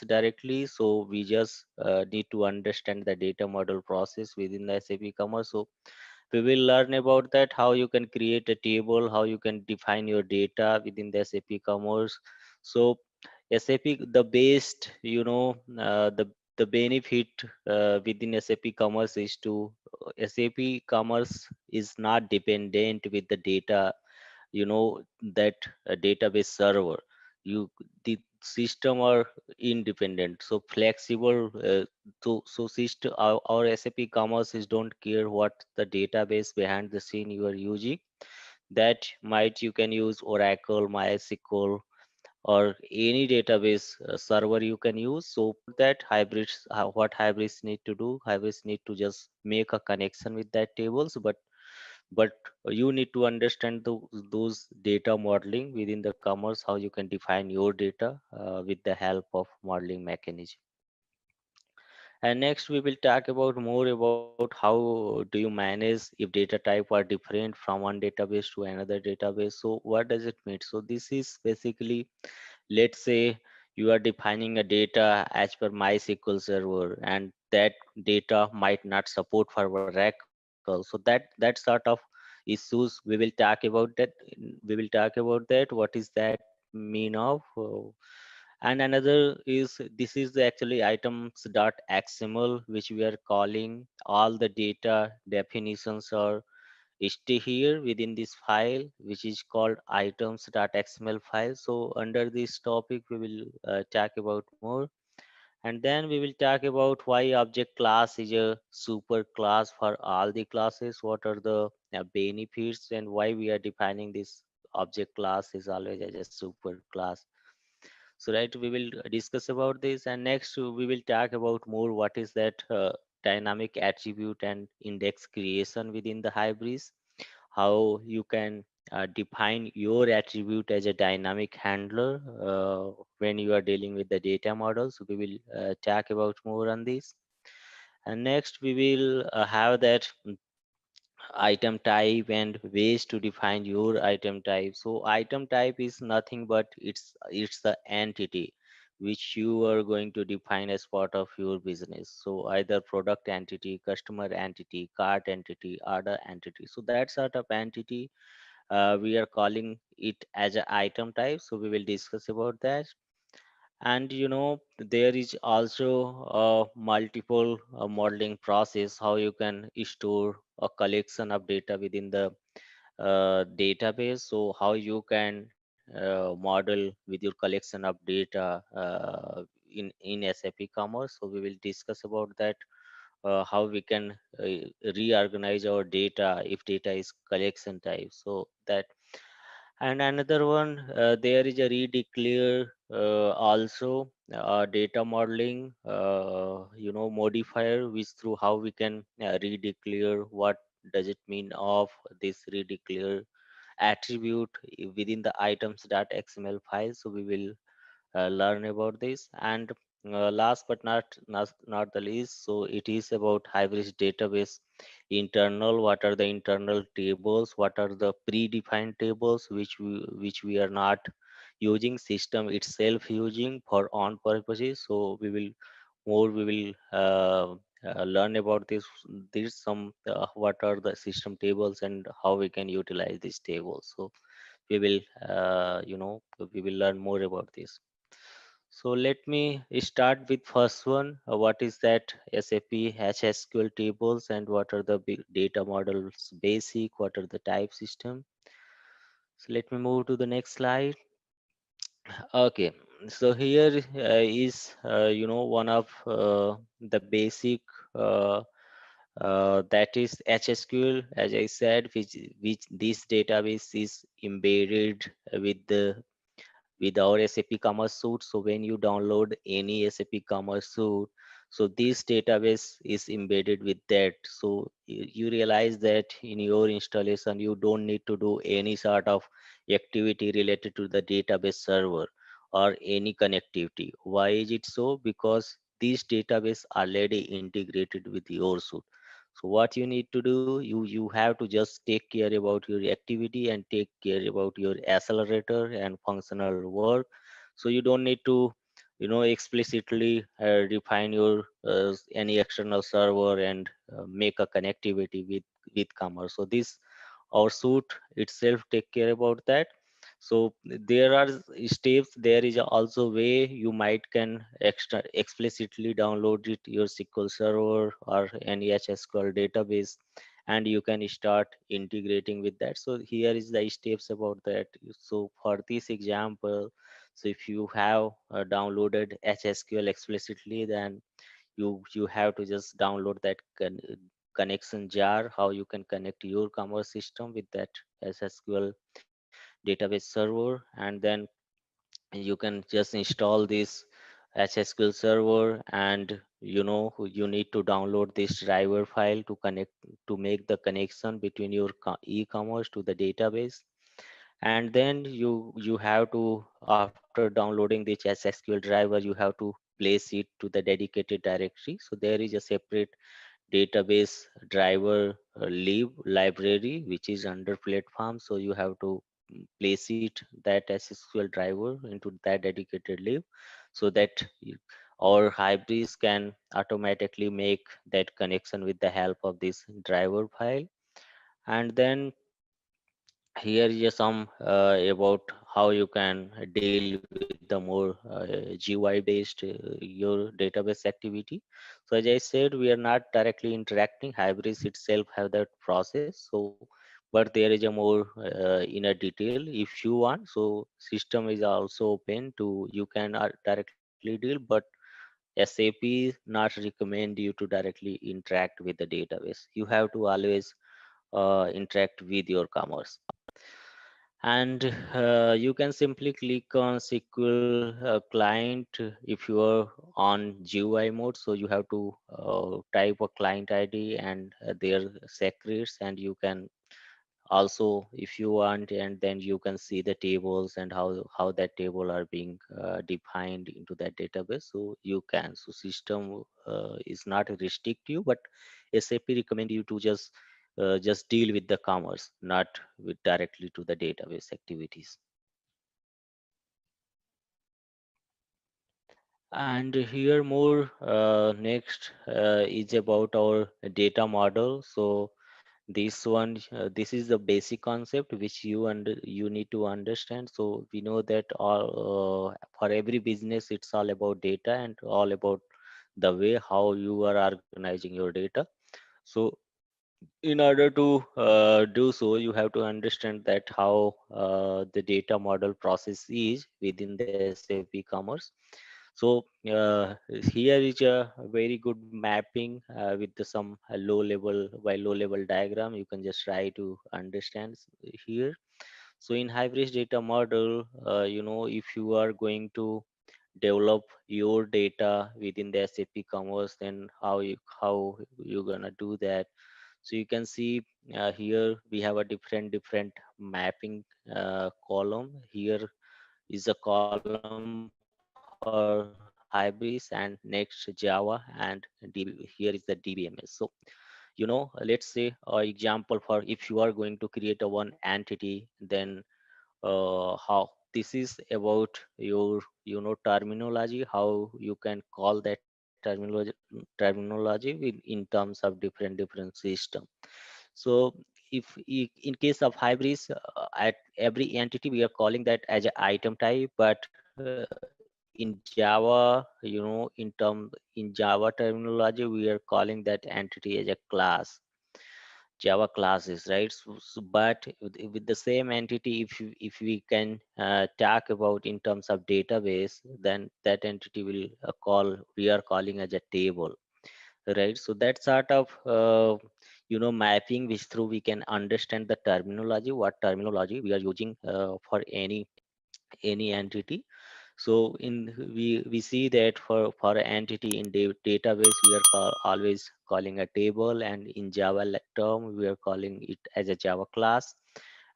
directly. So we just need to understand the data model process within the SAP Commerce. So we will learn about that, how you can create a table, how you can define your data within the SAP Commerce. So SAP, the best, the benefit within SAP Commerce is to SAP Commerce is not dependent with the data, that database server. You the system are independent, so flexible. So system, our SAP Commerce is don't care what the database behind the scene you are using. That might you can use Oracle, MySQL, or any database server you can use. So that hybrids, what hybrids need to do, hybrids need to just make a connection with that tables, but you need to understand those data modeling within the commerce, how you can define your data with the help of modeling mechanism. And next we will talk about more about how do you manage if data type are different from one database to another database. So what does it mean? So this is basically, let's say you are defining a data as per MySQL server, and that data might not support for Oracle. So that sort of issues we will talk about that. We will talk about that. What is that mean of? And another is, this is the actually items.xml, which we are calling all the data definitions are stay here within this file, which is called items.xml file. So under this topic we will talk about more, and then we will talk about why object class is a super class for all the classes, what are the benefits, and why we are defining this object class is always as a super class. So right, we will discuss about this. And next we will talk about more what is that dynamic attribute and index creation within the Hybris, how you can define your attribute as a dynamic handler when you are dealing with the data models. We will talk about more on this. And next we will have that item type and ways to define your item type. So item type is nothing but it's the entity which you are going to define as part of your business. So either product entity, customer entity, cart entity, order entity. So that sort of entity we are calling it as an item type. So we will discuss about that. And there is also a multiple modeling process, how you can store a collection of data within the database. So how you can model with your collection of data in SAP Commerce. So we will discuss about that, how we can reorganize our data if data is collection type. So that, and another one, there is a redeclare also data modeling, modifier, which through how we can redeclare, what does it mean of this redeclare. attribute within the items.xml file. So we will learn about this. And last but not the least, so it is about Hybris database internal. What are the internal tables? What are the predefined tables which we are not using, system itself using for on purposes? So we will learn about this some what are the system tables and how we can utilize these tables. So we will we will learn more about this. So let me start with first one. What is that SAP HSQL tables and what are the data models basic? What are the type system? So let me move to the next slide. Okay, so here is one of the basic uh, that is HSQL, as I said, which this database is embedded with our SAP Commerce Suite. So when you download any SAP Commerce Suite, so this database is embedded with that. So you realize that in your installation, you don't need to do any sort of activity related to the database server or any connectivity. Why is it so? Because this database already integrated with your suite. So what you need to do, you have to just take care about your activity and take care about your accelerator and functional work. So you don't need to explicitly define your any external server and make a connectivity with commerce. So this our suite itself take care about that. So there are steps. There is also way you might can extra explicitly download it your SQL server or any HSQL database, and you can start integrating with that. So here is the steps about that. So for this example, so if you have downloaded HSQL explicitly, then you have to just download that connection jar, how you can connect your commerce system with that SSQL database server. And then you can just install this HSQL server, and you need to download this driver file to connect to make the connection between your e-commerce to the database. And then you have to, after downloading this SSQL driver, you have to place it to the dedicated directory. So there is a separate database driver library which is under platform. So you have to place it that SSQL driver into that dedicated lib, so that our Hybris can automatically make that connection with the help of this driver file. And then here is some about how you can deal with the more GUI based your database activity. So as I said, we are not directly interacting. Hybris itself have that process. So but there is a more in a detail if you want. So system is also open to you can directly deal, but SAP not recommend you to directly interact with the database. You have to always interact with your commerce. And you can simply click on SQL client if you are on GUI mode. So you have to type a client ID and their secrets, and you can also, if you want, and then you can see the tables and how that table are being defined into that database. So you can, so system is not restrict you, but SAP recommend you to just deal with the commerce, not with directly to the database activities. And here more next is about our data model. So this one this is the basic concept which you need to understand. So we know that all for every business it's all about data and all about the way how you are organizing your data. So in order to do so, you have to understand that how the data model process is within the SAP Commerce. So here is a very good mapping with some low level diagram. You can just try to understand here. So in Hybris data model, if you are going to develop your data within the SAP Commerce, then how you gonna do that? So you can see here we have a different mapping column. Here is a column for Hybris, and next Java, and here is the DBMS. So let's say example, for if you are going to create a one entity, then how this is about your terminology, how you can call that terminology in terms of different system. So if in case of Hybris, at every entity we are calling that as an item type, but in Java, in Java terminology, we are calling that entity as a class, Java classes, right? But with the same entity, if we can talk about in terms of database, then that entity will we are calling as a table, right? So that sort of mapping, which through we can understand the terminology, what terminology we are using for any entity. So in we see that for an entity in database, we are always calling a table, and in Java term we are calling it as a Java class.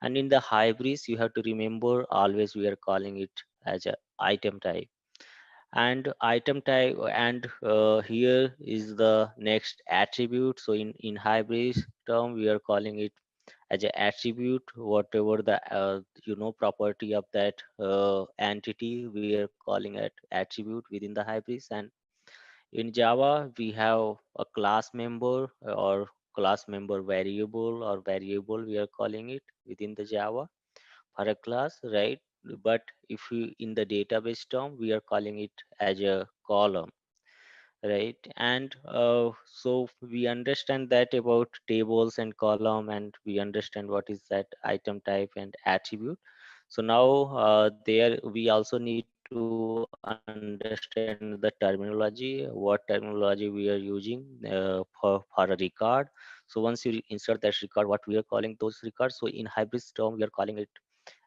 And in the Hybris, you have to remember, always we are calling it as a item type. And item type, and here is the next attribute. So in Hybris term, we are calling it as an attribute, whatever the property of that entity, we are calling it attribute within the Hybris. And in Java, we have a class member, or class member variable, or variable we are calling it within the Java for a class, right? But if we in the database term, we are calling it as a column, right? And so we understand that about tables and column, and we understand what is that item type and attribute. So now there we also need to understand the terminology, what terminology we are using for a record. So once you insert that record, what we are calling those records. So in Hybris term, we are calling it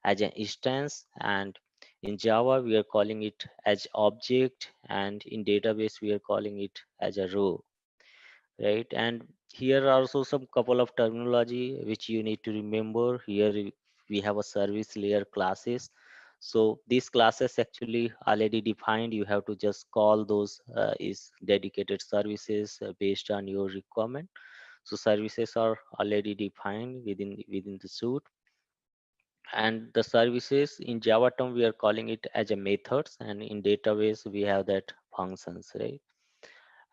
as an instance, and in Java we are calling it as object, and in database we are calling it as a row, right? And here are also some couple of terminology which you need to remember. Here we have a service layer classes. So these classes actually already defined, you have to just call those is dedicated services based on your requirement. So services are already defined within the suite. And the services in Java term, we are calling it as a methods, and in database we have that functions, right?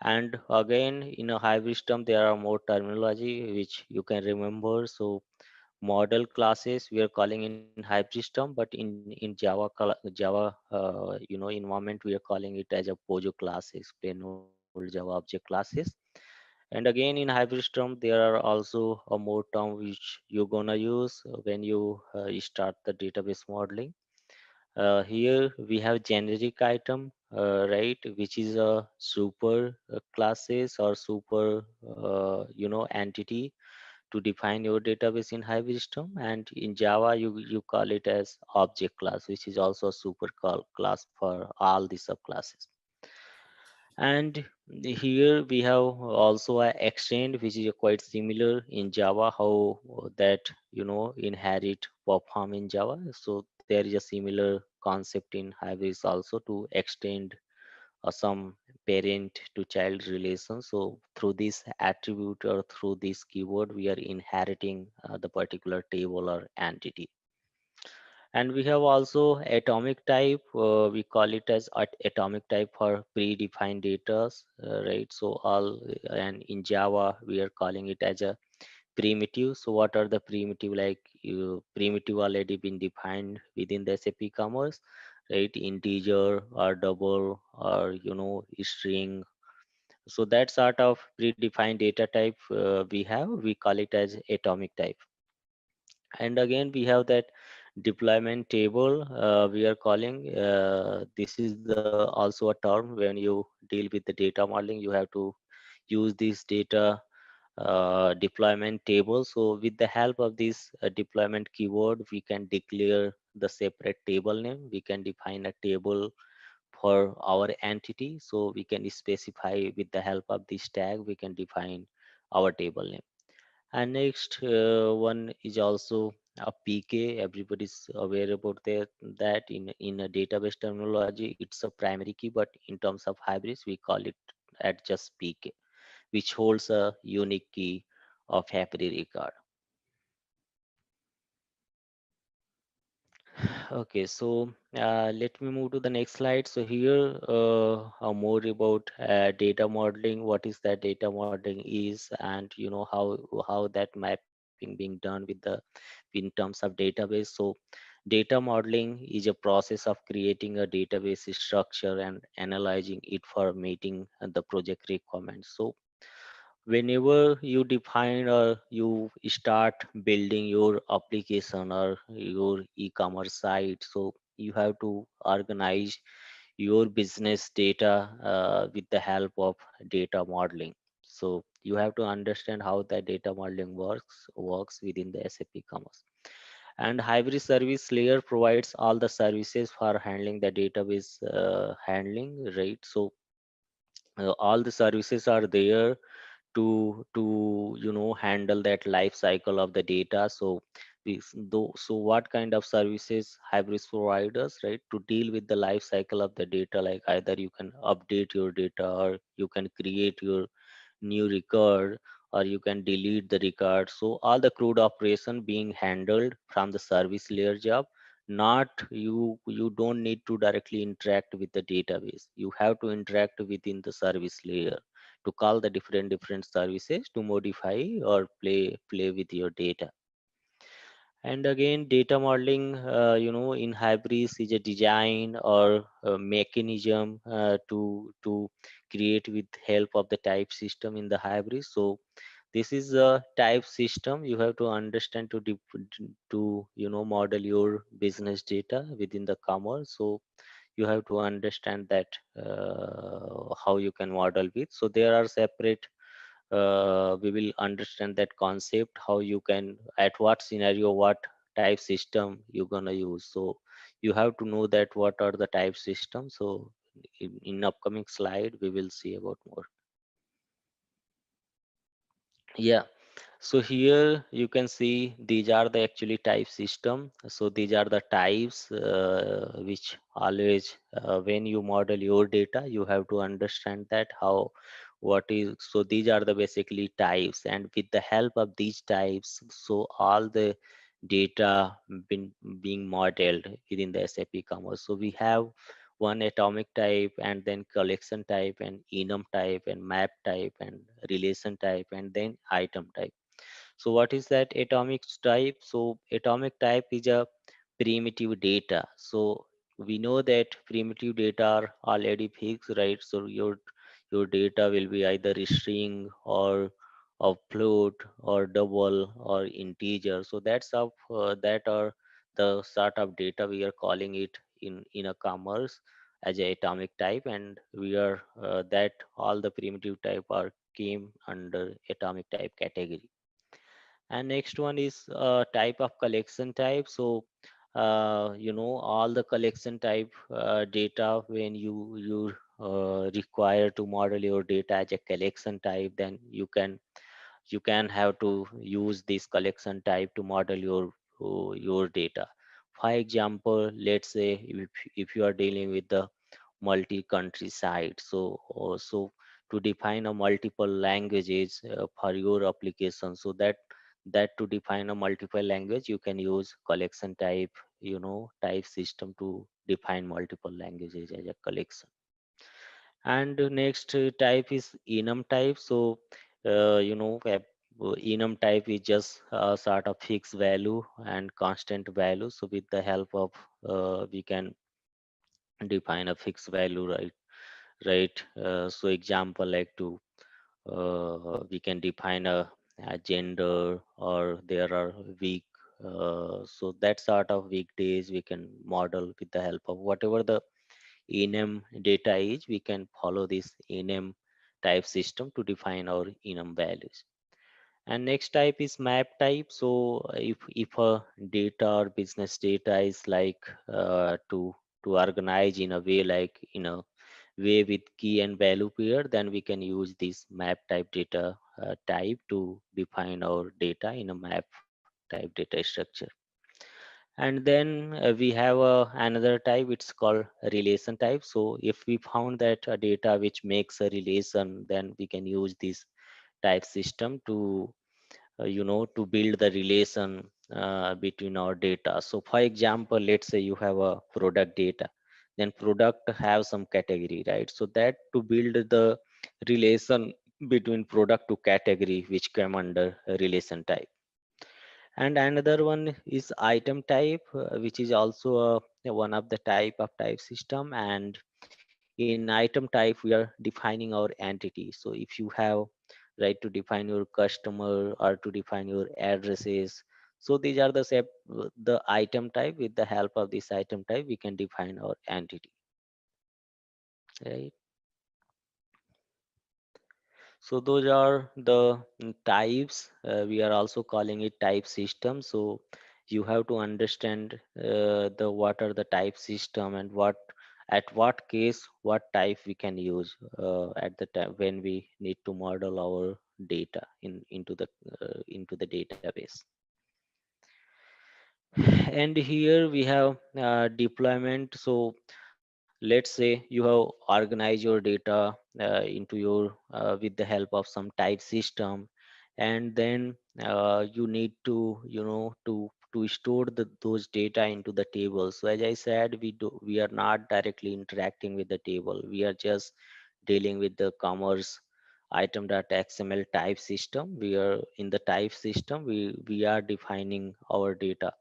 And again, in a hybrid term, there are more terminology which you can remember. So model classes we are calling in hybrid term, but in Java Java environment, we are calling it as a POJO classes, plain old Java object classes. And again, in hybrid term, there are also a more term which you're gonna use when you start the database modeling. Here we have generic item, right, which is a super classes or super entity to define your database in hybrid system. And in Java, you call it as object class, which is also a super class for all the subclasses. And here we have also a extend, which is quite similar in Java, how that inherit perform in Java. So there is a similar concept in Hybris also, to extend some parent to child relation. So through this attribute or through this keyword, we are inheriting the particular table or entity. And we have also atomic type. We call it as atomic type for predefined data, right? So all, and in Java we are calling it as a primitive. So what are the primitive? Like primitive already been defined within the SAP Commerce, right? Integer or double or string. So that sort of predefined data type we have. We call it as atomic type. And again, we have that deployment table we are calling. This is the also a term when you deal with the data modeling, you have to use this data deployment table. So with the help of this deployment keyword, we can declare the separate table name. We can define a table for our entity. So we can specify with the help of this tag, we can define our table name. And next one is also a PK. Everybody's aware about that in a database terminology, it's a primary key, but in terms of Hybris, we call it at just PK, which holds a unique key of every record. Okay, so let me move to the next slide. So here, more about data modeling. What is that data modeling is, and how that mapping being done with the in terms of database. So data modeling is a process of creating a database structure and analyzing it for meeting the project requirements. So whenever you define or you start building your application or your e-commerce site, so you have to organize your business data with the help of data modeling. So you have to understand how that data modeling works within the SAP Commerce. And hybrid service layer provides all the services for handling the database handling, right? So all the services are there to handle that life cycle of the data. So so what kind of services Hybris providers, right, to deal with the life cycle of the data, like either you can update your data or you can create your new record or you can delete the record. So all the crude operation being handled from the service layer job. Not you don't need to directly interact with the database. You have to interact within the service layer to call the different services to modify or play with your data. And again, data modeling, in Hybris is a design or a mechanism to create with help of the type system in the Hybris. So this is a type system you have to understand to model your business data within the commerce. So you have to understand that how you can model with. So there are separate we will understand that concept, how you can at what scenario what type system you're gonna use. So you have to know that what are the type systems. So in upcoming slide we will see about more. Yeah, so here you can see these are the actually type system. So these are the types which always when you model your data, you have to understand that how what is. So these are the basically types, and with the help of these types, so all the data been being modeled within the SAP Commerce. So we have one atomic type, and then collection type, and enum type, and map type, and relation type, and then item type. So what is that atomic type? So atomic type is a primitive data. So we know that primitive data are already fixed, right? So your data will be either a string or float or double or integer. So that's of that are the sort of data we are calling it in a commerce as a atomic type, and we are that all the primitive type are came under atomic type category. And next one is type of collection type. So all the collection type data, when you require to model your data as a collection type, then you can have to use this collection type to model your data. For example, let's say if you are dealing with the multi-country site, so also to define a multiple languages for your application, so that to define a multiple language, you can use collection type, type system to define multiple languages as a collection. And the next type is enum type. So enum type is just a sort of fixed value and constant value. So with the help of we can define a fixed value, right. So example, like to we can define a gender, or there are week, so that sort of weekdays we can model with the help of whatever the enum data is. We can follow this enum type system to define our enum values. And next type is map type. So if a data or business data is like to organize in a way like in a way with key and value pair, then we can use this map type data type to define our data in a map type data structure. And then we have another type, it's called relation type. So if we found that a data which makes a relation, then we can use this type system to to build the relation between our data. So for example, let's say you have a product data, then product have some category, right? So that to build the relation between product to category, which come under a relation type. And another one is item type, which is also one of the type of type system. And in item type, we are defining our entity. So if you have right to define your customer or to define your addresses, so these are the item type. With the help of this item type, we can define our entity, right? So those are the types. We are also calling it type system. So you have to understand the what are the type system and what at what case what type we can use at the time when we need to model our data into the database. And here we have deployment. So let's say you have organized your data into your with the help of some type system, and then you need to to store those data into the table. So as I said, we are not directly interacting with the table, we are just dealing with the commerce item.xml type system. We are in the type system, we are defining our data.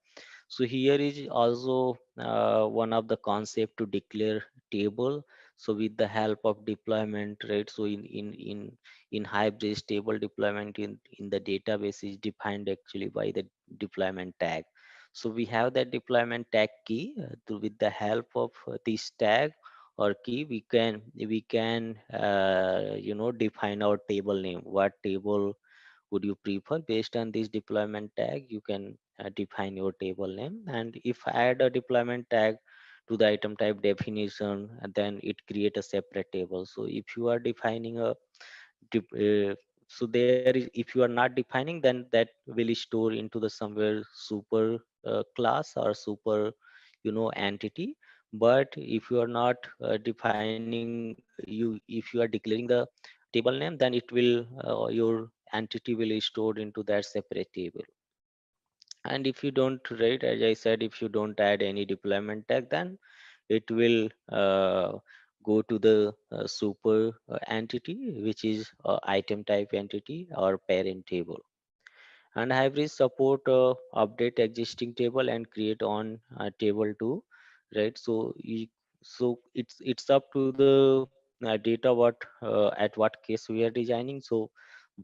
So here is also one of the concept to declare table. So with the help of deployment, right? So in Hybris, table deployment in the database is defined actually by the deployment tag. So we have that deployment tag key. With the help of this tag or key, we can define our table name. What table would you prefer? Based on this deployment tag, you can define your table name. And if I add a deployment tag to the item type definition, then it create a separate table. So if you are defining a so there is, if you are not defining, then that will store into the somewhere super class or super entity. But if you are not defining, if you are declaring the table name, then it will your entity will be stored into that separate table. And if you don't, right, as I said, if you don't add any deployment tag, then it will go to the super entity, which is item type entity or parent table. And Hybrid support update existing table and create on table too, right? So so it's up to the data at what case we are designing. So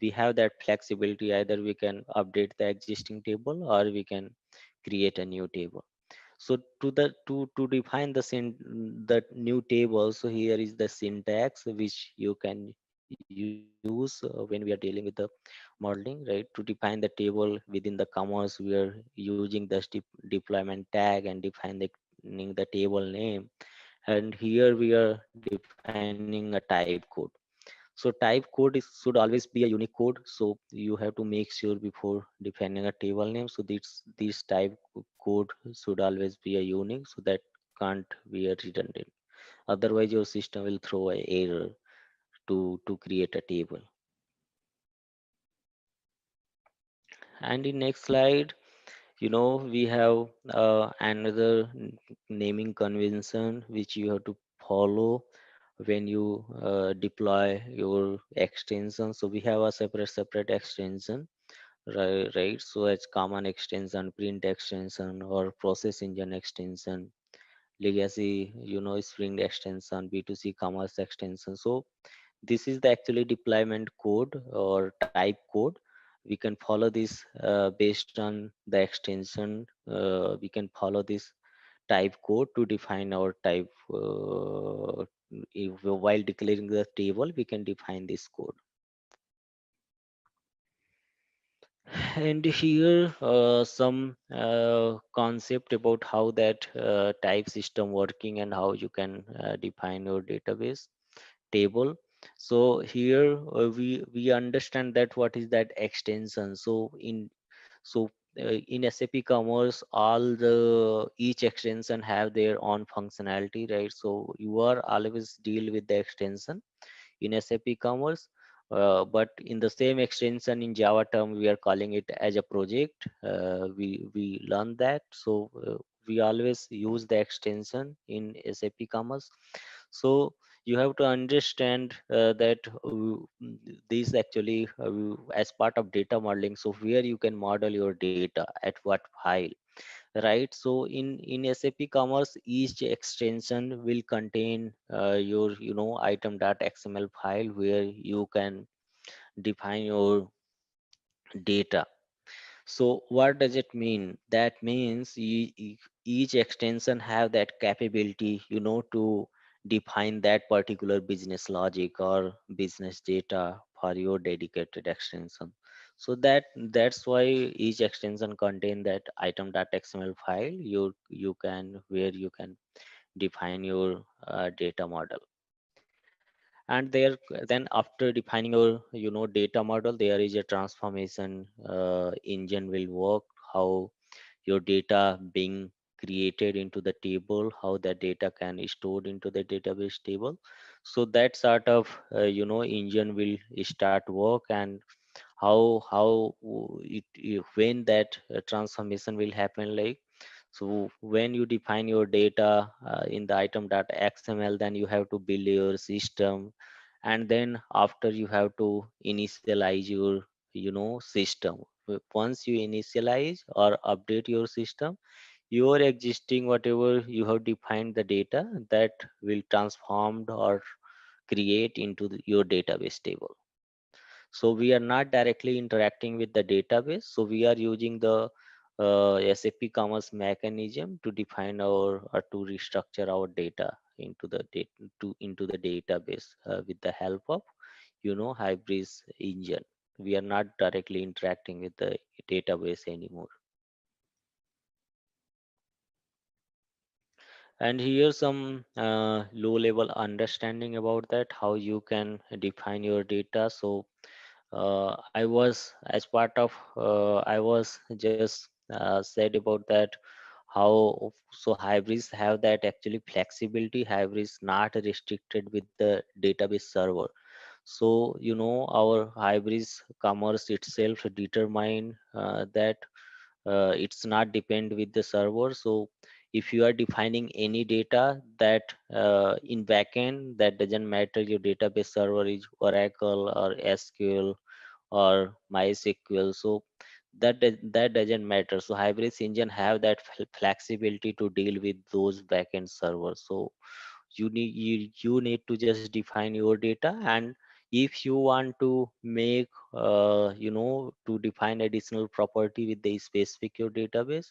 we have that flexibility, either we can update the existing table or we can create a new table. So to define the new table, so here is the syntax which you can use when we are dealing with the modeling, right? To define the table within the commerce, we are using the deployment tag and defining the table name. And here we are defining a type code. So type code should always be a unique code. So you have to make sure before defining a table name. So this type code should always be a unique, so that can't be a redundant. Otherwise, your system will throw a error to create a table. And in next slide, we have another naming convention which you have to follow when you deploy your extension. So we have a separate extension, right? So it's common extension, print extension, or process engine extension, legacy, spring extension, b2c commerce extension. So this is the actually deployment code or type code. We can follow this based on the extension. We can follow this type code to define our type. While declaring the table, we can define this code. And here some concept about how that type system working and how you can define your database. table. So here we understand that what is that extension. So in SAP Commerce, all the each extension have their own functionality, right? So you are always deal with the extension in SAP Commerce. But in the same extension in Java term, we are calling it as a project. We learn that. So we always use the extension in SAP Commerce. So you have to understand that these actually as part of data modeling. So where you can model your data at what file, right? So in SAP Commerce, each extension will contain your item.xml file where you can define your data. So what does it mean? That means each extension have that capability, to define that particular business logic or business data for your dedicated extension. So that's why each extension contain that item.xml file you can where you can define your data model. And there then after defining your data model, there is a transformation engine will work, how your data being created into the table, how that data can be stored into the database table. So that sort of engine will start work. And when that transformation will happen, like, so when you define your data in the item.xml, then you have to build your system. And then after you have to initialize your system. Once you initialize or update your system, your existing whatever you have defined the data, that will transformed or create into your database table. So we are not directly interacting with the database. So we are using the SAP Commerce mechanism to define our or to restructure our data into the into the database with the help of Hybris engine. We are not directly interacting with the database anymore. And here's some low level understanding about that, how you can define your data. So I was as part of I was just said about that, how so Hybris have that actually flexibility. Hybris not restricted with the database server. So our Hybris commerce itself determine that it's not depend with the server. So if you are defining any data that in backend, that doesn't matter your database server is Oracle or SQL or MySQL. So that doesn't matter. So Hybris engine have that flexibility to deal with those backend servers. So you need to just define your data. And if you want to make to define additional property with the specific your database,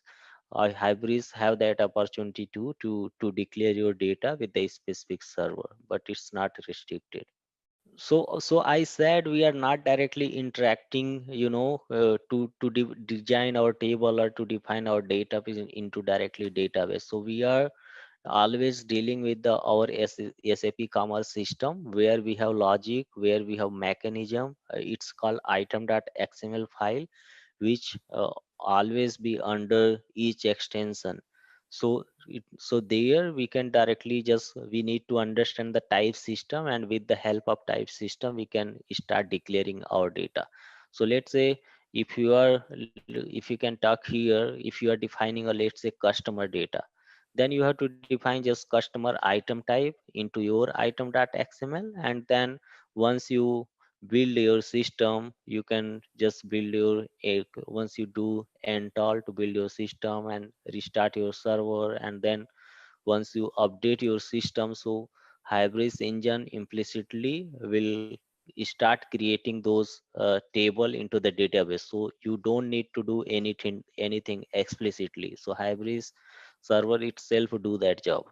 Hybris have that opportunity to declare your data with the specific server, but it's not restricted. So I said we are not directly interacting to design our table or to define our database into directly database. So we are always dealing with our SAP Commerce system, where we have logic, where we have mechanism. It's called item.xml file, which always be under each extension. So there we can directly just we need to understand the type system, and with the help of type system we can start declaring our data. So let's say if you can talk here, if you are defining a, let's say, customer data, then you have to define just customer item type into your item.xml. And then once you build your system, you can just build your once you do install to build your system and restart your server. And then once you update your system, so Hybris engine implicitly will start creating those table into the database. So you don't need to do anything explicitly. So Hybris server itself do that job.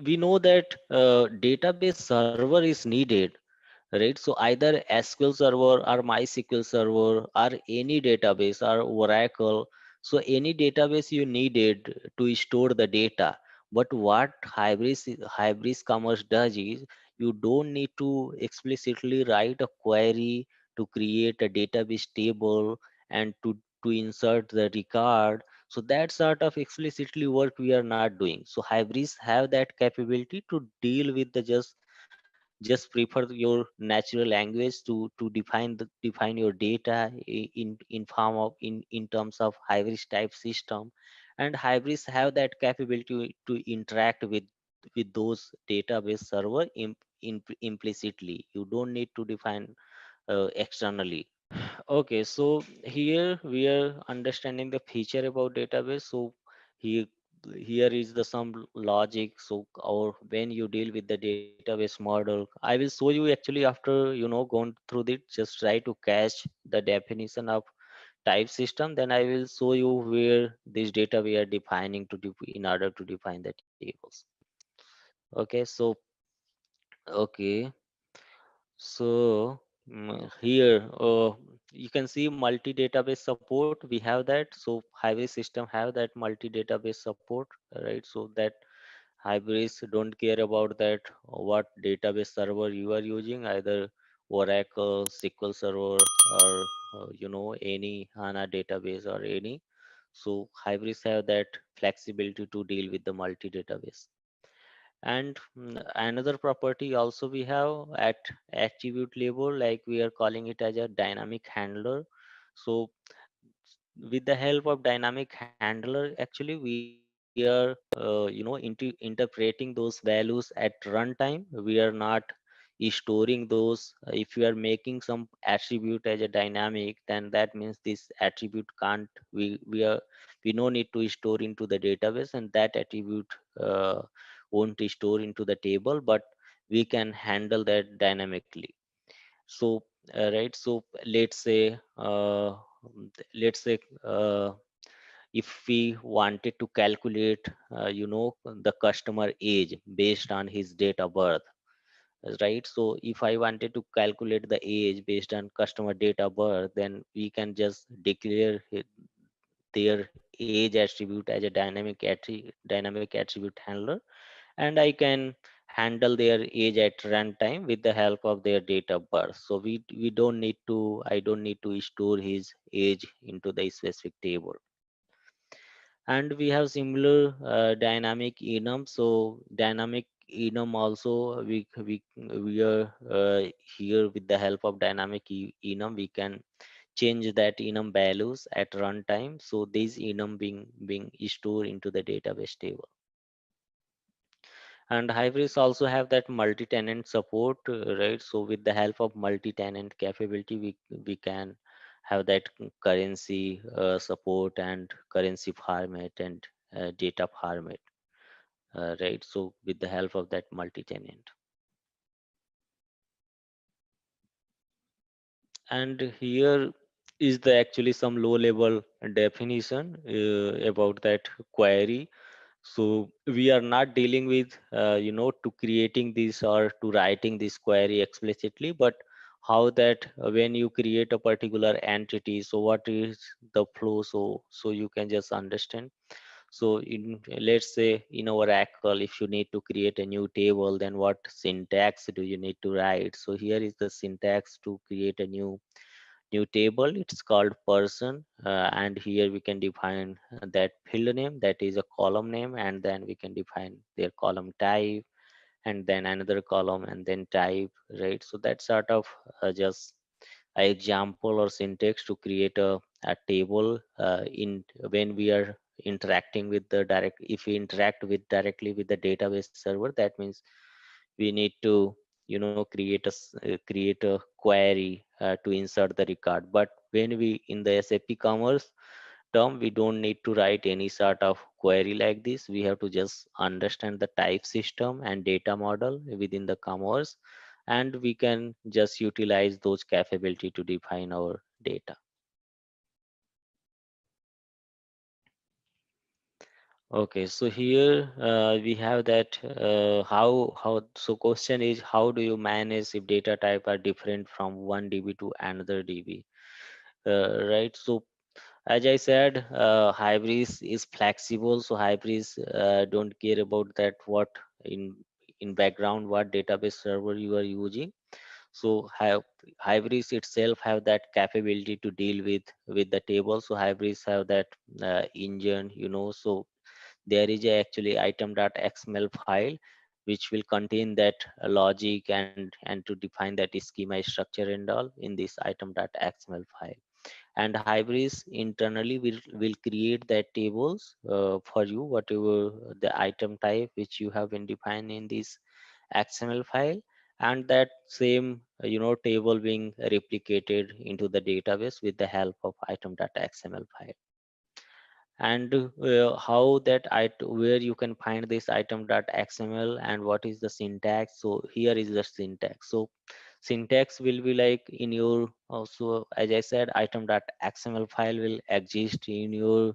We know that database server is needed, right? So either SQL server or MySQL server or any database or Oracle. So any database you needed to store the data. But what Hybris Commerce does is you don't need to explicitly write a query to create a database table and to insert the record. So that sort of explicitly work we are not doing. So Hybris have that capability to deal with the just prefer your natural language to define your data in form of in terms of Hybris type system. And Hybris have that capability to interact with those database server implicitly. You don't need to define externally. Okay, so here we are understanding the feature about database. So here here is the some logic. So or when you deal with the database model, I will show you actually after gone through it. Just try to catch the definition of type system. Then I will show you where this data we are defining in order to define the tables. Okay, so okay. So here you can see multi-database support. We have that. So Hybris system have that multi-database support, right? So that Hybris don't care about that what database server you are using, either Oracle, SQL Server, or any HANA database or any. So Hybris have that flexibility to deal with the multi-database. And another property also we have at attribute level, like we are calling it as a dynamic handler. So with the help of dynamic handler, actually we are interpreting those values at runtime. We are not storing those. If you are making some attribute as a dynamic, then that means this attribute can't we no need to store into the database, and that attribute uh, won't store into the table, but we can handle that dynamically. So right, so let's say uh, if we wanted to calculate the customer age based on his date of birth, right? So if I wanted to calculate the age based on customer date of birth, then we can just declare their age attribute as a dynamic attribute handler, and I can handle their age at runtime with the help of their date of birth. So we don't need to I don't need to store his age into the specific table. And we have similar dynamic enum. So dynamic enum also we are here with the help of dynamic enum we can change that enum values at runtime, so these enum being stored into the database table. And Hybris also have that multi-tenant support, right? So with the help of multi-tenant capability, we can have that currency support and currency format and data format, right? So with the help of that multi-tenant. And here is the actually some low level definition about that query. So we are not dealing with to creating this or to writing this query explicitly, but how that when you create a particular entity, so what is the flow, so you can just understand. So in let's say in our Oracle, if you need to create a new table, then what syntax do you need to write? So here is the syntax to create a new table. It's called person, and here we can define that field name, that is a column name, and then we can define their column type, and then another column, and then type, right? So that sort of just a example or syntax to create a table in when we are interacting with the direct if we interact with directly with the database server. That means we need to create a query to insert the record. But when we in the SAP Commerce term, we don't need to write any sort of query like this. We have to just understand the type system and data model within the commerce, and we can just utilize those capability to define our data. Okay, so here we have that how so question is, how do you manage if data type are different from one DB to another DB, right? So as I said, Hybris is flexible. So Hybris don't care about that what in in background what database server you are using. So Hybris itself have that capability to deal with the table. So Hybris have that engine, so there is a actually item.xml file which will contain that logic and to define that schema structure and all in this item.xml file. And Hybris internally will create that tables for you, whatever the item type which you have been defined in this XML file, and that same table being replicated into the database with the help of item.xml file. And how that where you can find this item.xml and what is the syntax. So here is the syntax. So syntax will be like in your also, as I said, item.xml file will exist in your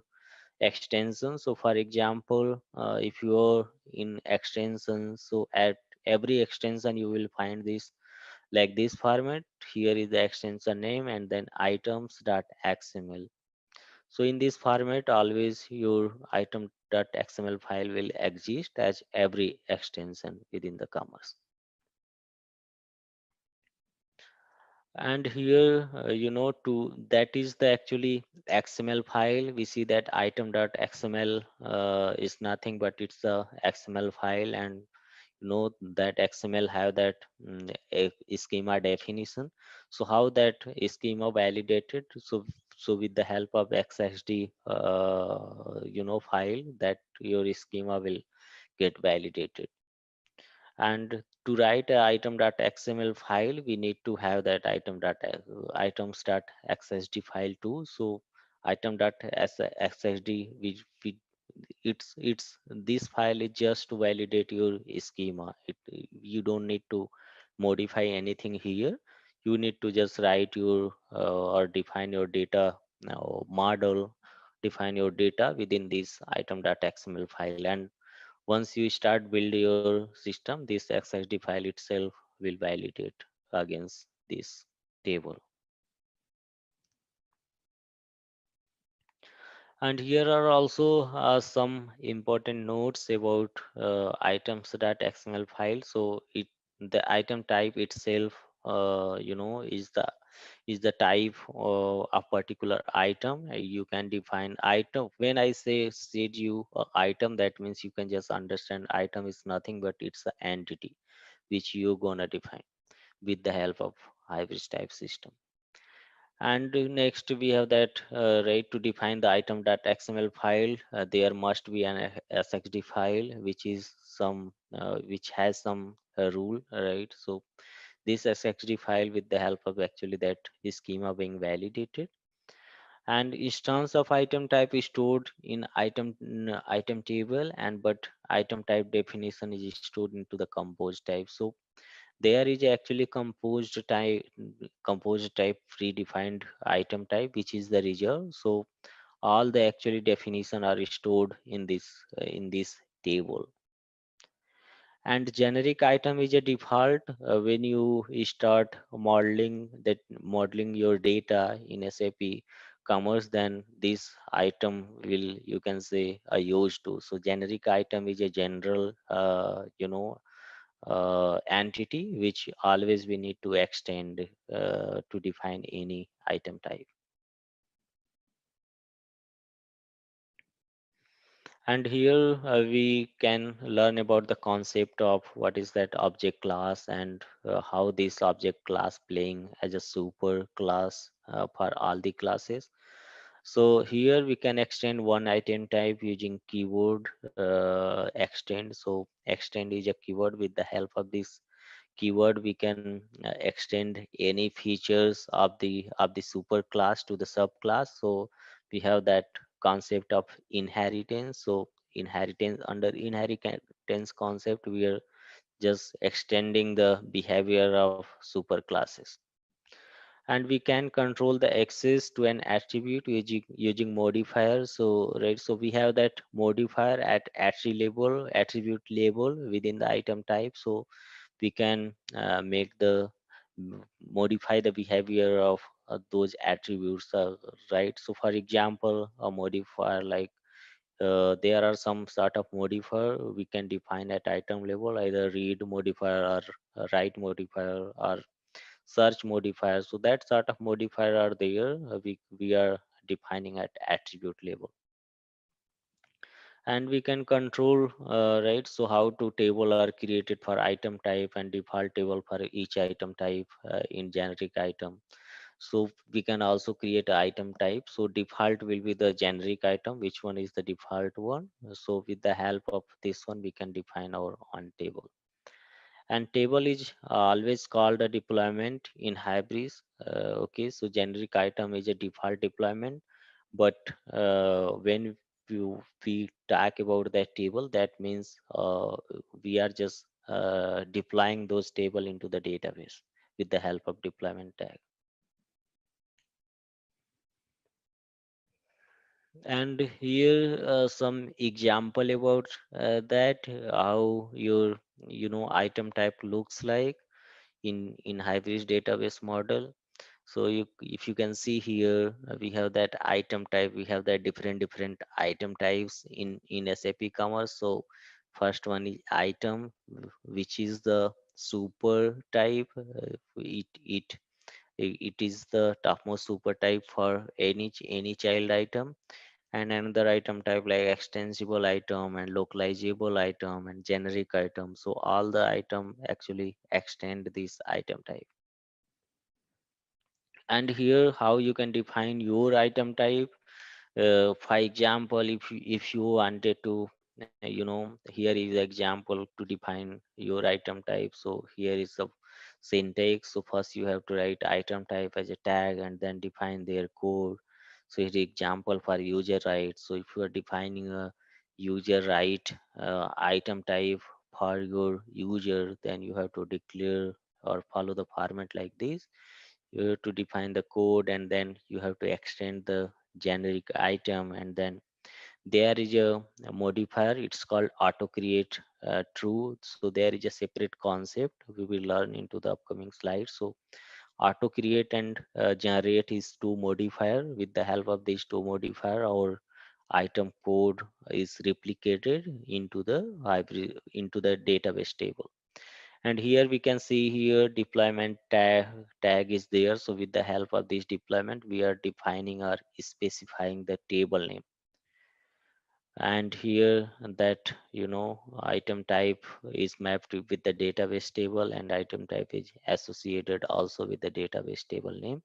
extension. So for example, if you're in extension, so at every extension you will find this like this format. Here is the extension name and then items.xml. So in this format, always your item.xml file will exist as every extension within the commerce. And here, to that is the actually XML file. We see that item.xml is nothing but it's a XML file, and that XML have that a schema definition. So how that schema validated? So with the help of XSD, file, that your schema will get validated. And to write a item.xml file, we need to have that items.xsd file too. So item.xsd, it's this file is just to validate your schema. You don't need to modify anything here. You need to just write your or define your data model, define your data within this item.xml file. And once you start build your system, this xsd file itself will validate against this table. And here are also some important notes about items.xml file. So the item type itself, is the type of a particular item. You can define item. When I said you item, that means you can just understand item is nothing but it's the entity which you're gonna define with the help of hybrid type system. And next we have that right to define the item.xml file. There must be an SXD file which is some which has some rule, right? So this SXD file with the help of actually that schema being validated. And instance of item type is stored in item table, and but item type definition is stored into the compose type. So there is actually composed type predefined item type which is the reserve. So all the actually definition are stored in this table. And generic item is a default when you start modeling your data in SAP Commerce, then this item will, you can say, used to. So generic item is a general entity which always we need to extend to define any item type. And here we can learn about the concept of what is that object class, and how this object class playing as a super class for all the classes. So here we can extend one item type using keyword extend. So extend is a keyword. With the help of this keyword we can extend any features of the super class to the subclass. So we have that concept of inheritance. So inheritance, under inheritance concept, we are just extending the behavior of super classes. And we can control the access to an attribute using modifiers. So right, so we have that modifier at attribute label within the item type. So we can make the modify the behavior of those attributes, right? So for example, a modifier like there are some sort of modifier we can define at item level, either read modifier or write modifier or search modifier. So that sort of modifier are there. We are defining at attribute level, and we can control, right? So how to table are created for item type and default table for each item type in generic item. So we can also create a item type. So default will be the generic item, which one is the default one. So with the help of this one, we can define our on table. And table is always called a deployment in Hybris. Okay, so generic item is a default deployment, but when we talk about that table, that means we are just deploying those table into the database with the help of deployment tag. And here some example about that, how your item type looks like in hybrid database model. So if you can see here, we have that item type, we have that different item types in SAP Commerce. So first one is item, which is the super type. It is the topmost super type for any child item, and another item type like extensible item and localizable item and generic item. So all the item actually extend this item type. And here how you can define your item type. For example, if you wanted to here is example to define your item type. So here is the syntax. So first you have to write item type as a tag and then define their code. So here example for user right. So if you are defining a user right item type for your user, then you have to declare or follow the format like this. You have to define the code, and then you have to extend the generic item, and then there is a modifier, it's called auto create true. So there is a separate concept we will learn into the upcoming slides. So auto create and generate is two modifier. With the help of these two modifier, our item code is replicated into the hybrid, into the database table. And here we can see here deployment tag is there. So with the help of this deployment, we are defining or specifying the table name. And here that item type is mapped with the database table, and item type is associated also with the database table name.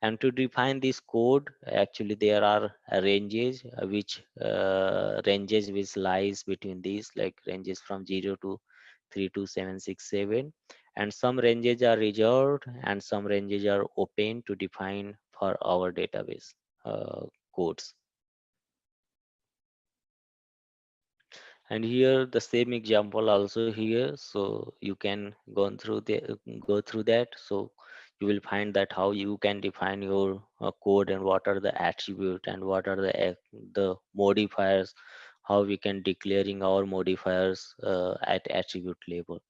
And to define this code, actually there are ranges which lies between these, like ranges from 0 to 32767, and some ranges are reserved and some ranges are open to define for our database codes. And here the same example also here, so you can go through that. So you will find that how you can define your code, and what are the attribute and what are the modifiers, how we can declaring our modifiers at attribute level.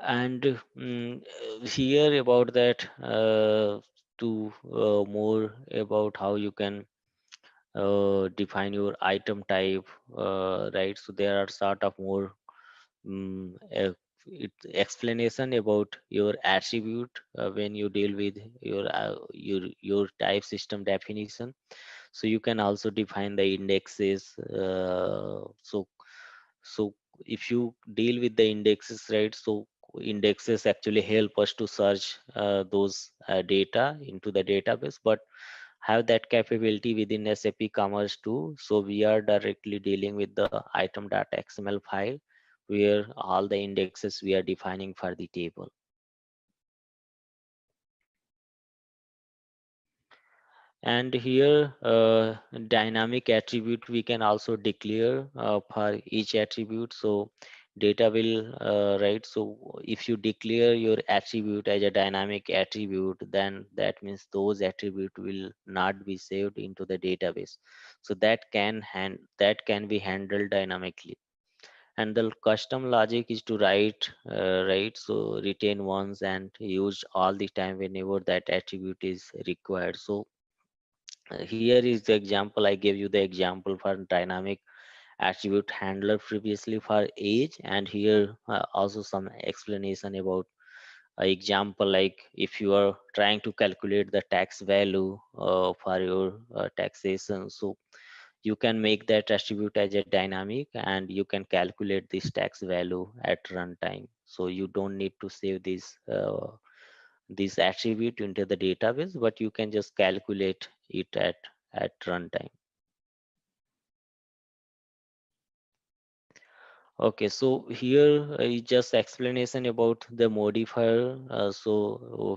And here about that, to more about how you can define your item type, right? So there are sort of more um, uh, explanation about your attribute when you deal with your type system definition. So you can also define the indexes. So if you deal with the indexes, right? So indexes actually help us to search those data into the database, but have that capability within SAP Commerce too. So we are directly dealing with the item.xml file, where all the indexes we are defining for the table. And here dynamic attribute we can also declare for each attribute. So data will right. So if you declare your attribute as a dynamic attribute, then that means those attribute will not be saved into the database. So that can be handled dynamically. And the custom logic is to write so retain once and use all the time whenever that attribute is required. So Here is the example. I gave you the example for dynamic attribute handler previously for age, and here also some explanation about example, like if you are trying to calculate the tax value for your taxation, so you can make that attribute as a dynamic and you can calculate this tax value at runtime. So you don't need to save this attribute into the database, but you can just calculate it at runtime. Okay, so here is just explanation about the modifier.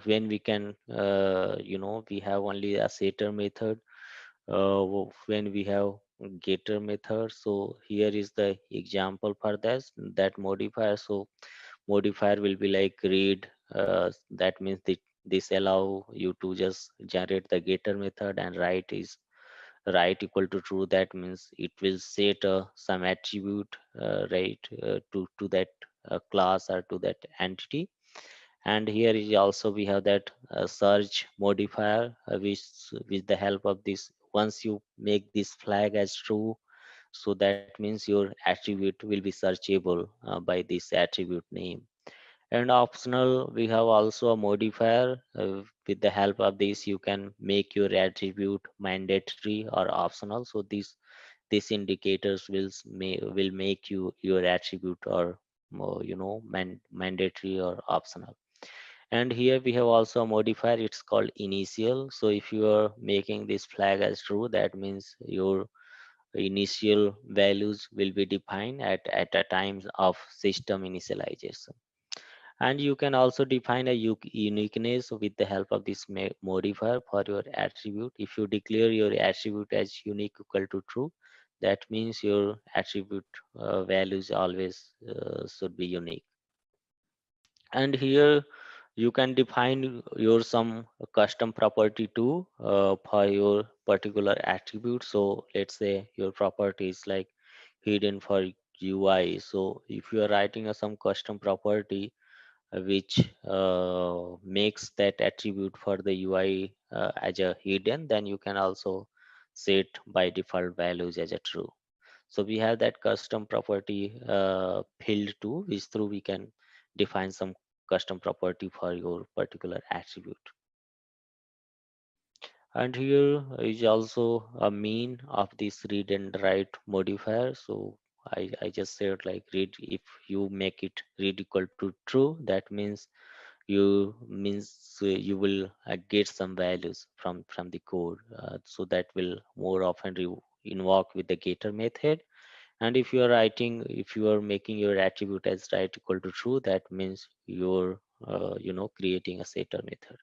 When we can, we have only a setter method. When we have getter method, so here is the example for that modifier. So modifier will be like read. That means this allow you to just generate the getter method, and write is right equal to true. That means it will set some attribute to that class or to that entity. And here is also we have that search modifier, which with the help of this, once you make this flag as true, so that means your attribute will be searchable by this attribute name. And optional, we have also a modifier. With the help of this, you can make your attribute mandatory or optional. So these indicators will make your attribute or mandatory or optional. And here we have also a modifier. It's called initial. So if you are making this flag as true, that means your initial values will be defined at a time of system initialization. And you can also define a uniqueness with the help of this modifier for your attribute. If you declare your attribute as unique equal to true, that means your attribute values always should be unique. And here you can define your some custom property too for your particular attribute. So let's say your property is like hidden for UI. So if you are writing some custom property which makes that attribute for the UI as a hidden, then you can also set by default values as a true. So we have that custom property field too, which through we can define some custom property for your particular attribute. And here is also a mean of this read and write modifier. So I just said like read, if you make it read equal to true, that means you will get some values from the code. So that will more often invoke with the getter method. And if you are making your attribute as right equal to true, that means you're creating a setter method.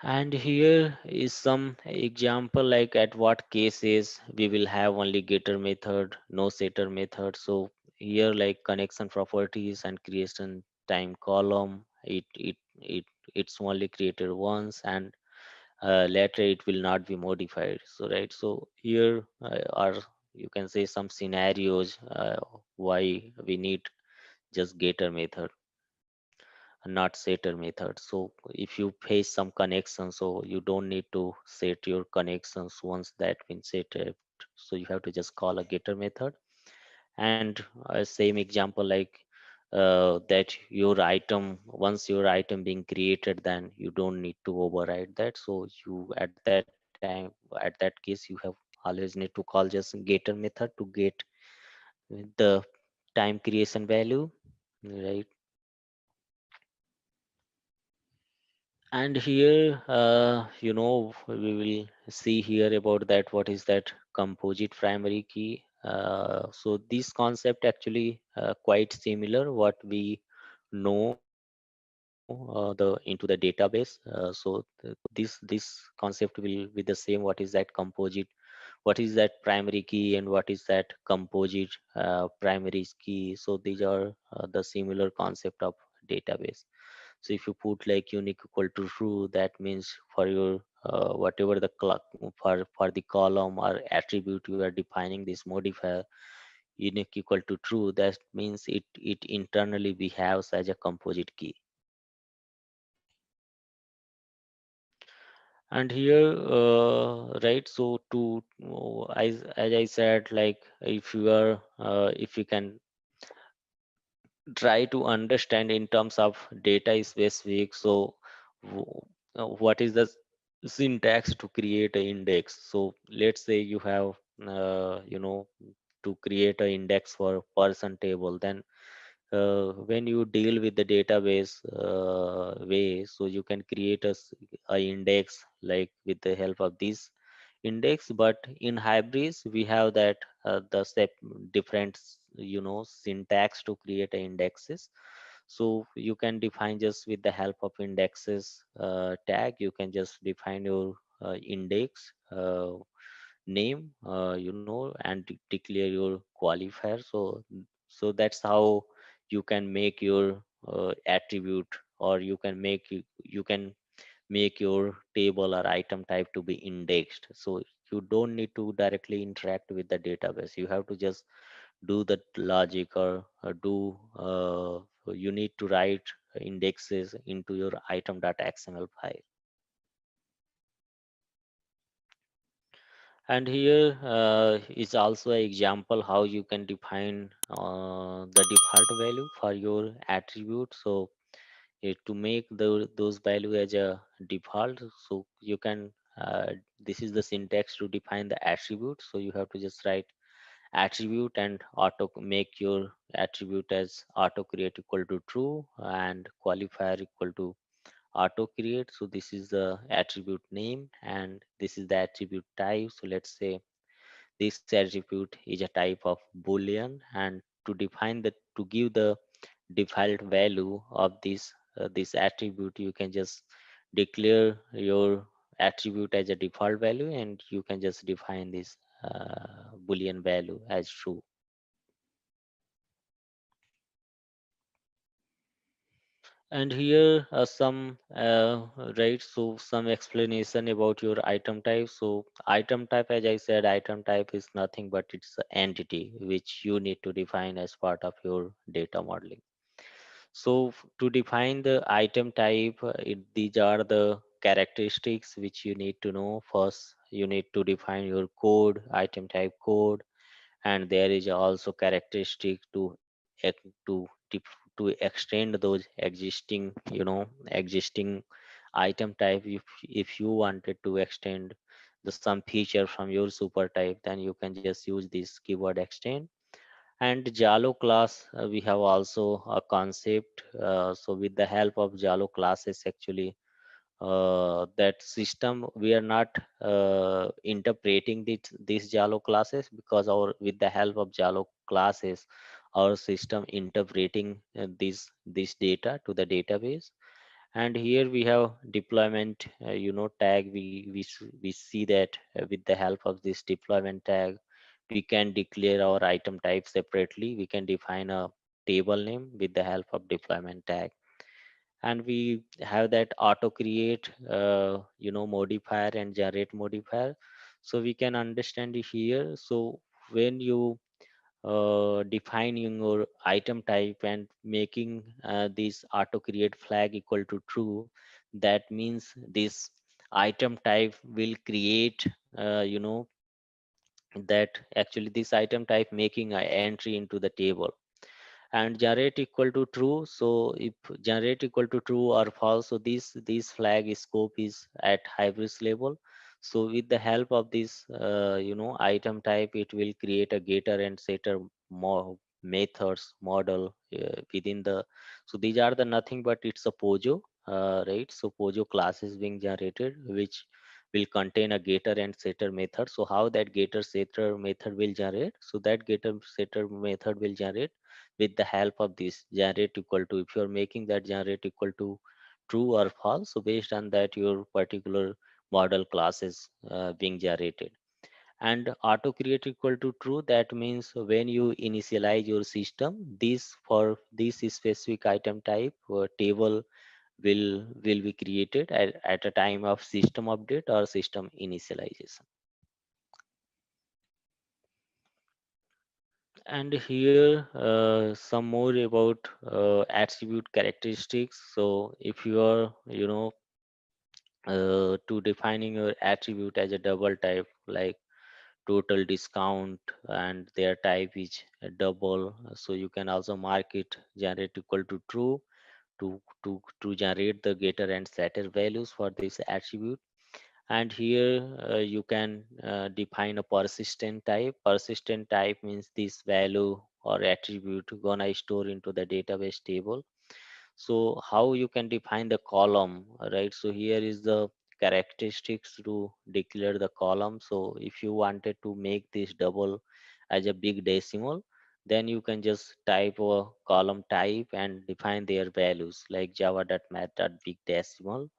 And here is some example, like at what cases we will have only getter method, no setter method. So here like connection properties and creation time column, it's only created once, and later it will not be modified. So right, so here are, you can say, some scenarios why we need just getter method, not setter method. So if you face some connection, so you don't need to set your connections once that been set up. So you have to just call a getter method. And same example, like that your item, once your item being created, then you don't need to override that. So you at that case you have always need to call just getter method to get the time creation value, right? And here, we will see here about that. What is that composite primary key? So this concept actually quite similar what we know into the database. This concept will be the same. What is that composite? What is that primary key? And what is that composite primary key? So these are the similar concept of database. So if you put like unique equal to true, that means for your whatever the for the column or attribute you are defining this modifier unique equal to true, that means it internally behaves as a composite key. And here right, so to as I said, like if you are if you can try to understand in terms of data is specific, so what is the syntax to create an index. So let's say you have to create an index for person table, then when you deal with the database way, so you can create a index like with the help of this index. But in Hybris we have that the step different syntax to create a indexes. So you can define just with the help of indexes tag, you can just define your index name, and declare your qualifier. So that's how you can make your attribute, or you can make your table or item type to be indexed. So you don't need to directly interact with the database, you have to just do the logic, or do you need to write indexes into your item.xml file. And here is also an example how you can define the default value for your attribute. So to make those value as a default, so you can this is the syntax to define the attribute. So you have to just write attribute and auto make your attribute as auto create equal to true and qualifier equal to auto create. So this is the attribute name and this is the attribute type. So let's say this attribute is a type of boolean, and to define the to give the default value of this attribute, you can just declare your attribute as a default value, and you can just define this boolean value as true. And here some right, so some explanation about your item type. So item type, as I said, item type is nothing but it's an entity which you need to define as part of your data modeling. So to define the item type, these are the characteristics which you need to know. First, you need to define your code, item type code, and there is also characteristic to extend those existing existing item type. If you wanted to extend some feature from your super type, then you can just use this keyword extend. And Jalo class, we have also a concept. So with the help of Jalo classes, actually, that system we are not interpreting these Jalo classes, because our with the help of Jalo classes, our system interpreting this data to the database. And here we have deployment tag. We see that with the help of this deployment tag, we can declare our item type separately. We can define a table name with the help of deployment tag, and we have that auto create modifier and generate modifier. So we can understand it here. So when you defining your item type and making this auto create flag equal to true, that means this item type will create that actually this item type making an entry into the table. And generate equal to true, so if generate equal to true or false, so this flag scope is at hybris level. So with the help of this item type, it will create a getter and setter methods model within the. So these are the nothing but it's a pojo, right? So pojo class is being generated, which will contain a getter and setter method. So how that getter setter method will generate, so that getter setter method will generate with the help of this generate equal to. If you're making that generate equal to true or false, so based on that your particular model class is being generated. And auto create equal to true, that means when you initialize your system, this for this specific item type table will be created at a time of system update or system initialization. And here some more about attribute characteristics. So if you are to defining your attribute as a double type, like total discount, and their type is a double. So you can also mark it generate equal to true to generate the getter and setter values for this attribute. And here you can define a persistent type. Persistent type means this value or attribute gonna store into the database table. So how you can define the column, right? So here is the characteristics to declare the column. So if you wanted to make this double as a big decimal, then you can just type a column type and define their values, like java.math.big decimal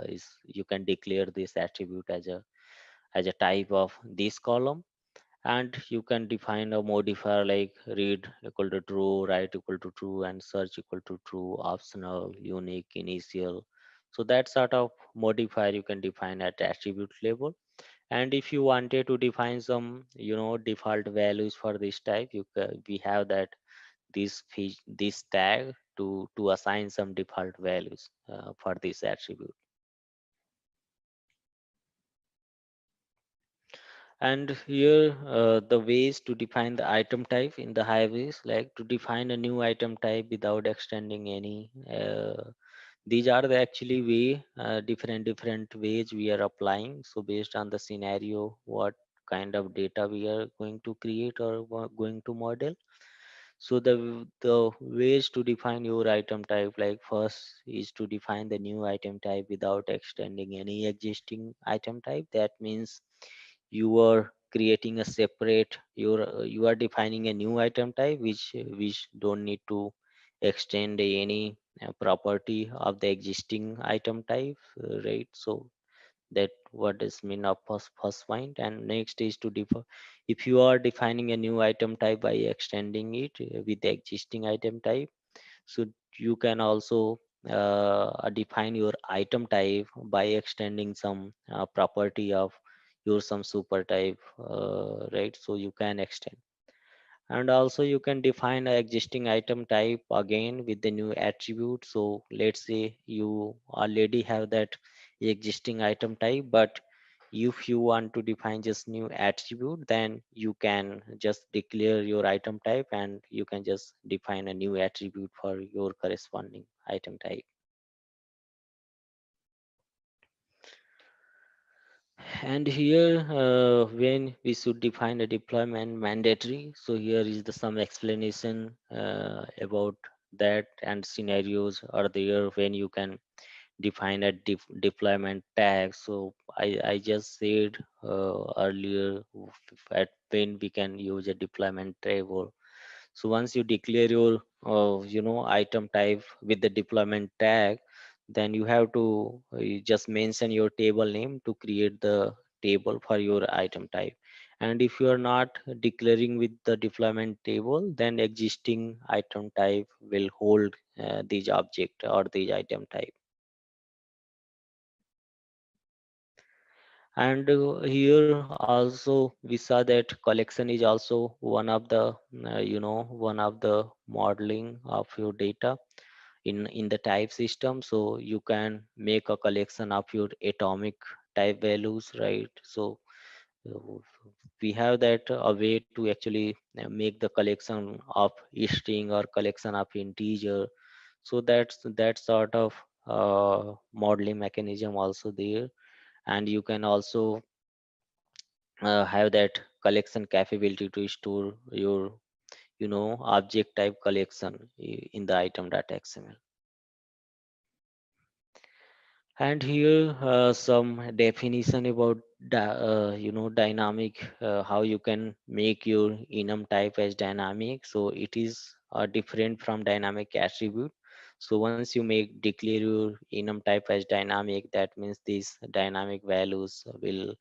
is you can declare this attribute as a type of this column. And you can define a modifier like read equal to true, write equal to true, and search equal to true, optional, unique, initial. So that sort of modifier you can define at attribute level. And if you wanted to define some default values for this type, we have that this tag to assign some default values for this attribute. And here the ways to define the item type in the Hybris, like to define a new item type without extending any. These are the actually way different ways we are applying. So based on the scenario, what kind of data we are going to create or going to model. So the ways to define your item type, like first is to define the new item type without extending any existing item type. That means you are creating a separate you are defining a new item type which don't need to extend any property of the existing item type, right? So that what is mean of first point. And next is to define, if you are defining a new item type by extending it with the existing item type, so you can also define your item type by extending some property of your some super type, right? So you can extend. And also you can define an existing item type again with the new attribute. So let's say you already have that existing item type, but if you want to define just new attribute, then you can just declare your item type and you can just define a new attribute for your corresponding item type. And here when we should define a deployment mandatory, so here is the some explanation about that, and scenarios are there when you can define a deployment tag. So I just said earlier at when we can use a deployment table. So once you declare your item type with the deployment tag, then you have to you just mention your table name to create the table for your item type. And if you are not declaring with the deployment table, then existing item type will hold these object or these item type. And here also we saw that collection is also one of the one of the modeling of your data in the type system. So you can make a collection of your atomic type values, right? So uh, we have that a way to actually make the collection of string or collection of integer. So that's that sort of modeling mechanism also there. And you can also have that collection capability to store your object type collection in the item.xml. And here some definition about dynamic, how you can make your enum type as dynamic. So it is different from dynamic attribute. So once you make declare your enum type as dynamic, that means these dynamic values will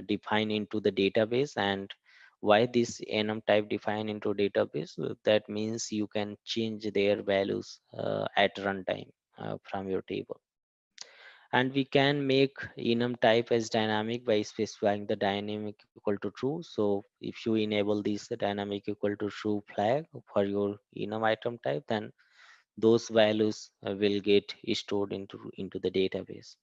define into the database. And why this enum type define into database? That means you can change their values at runtime from your table. And we can make enum type as dynamic by specifying the dynamic equal to true. So if you enable this dynamic equal to true flag for your enum item type, then those values will get stored into the database.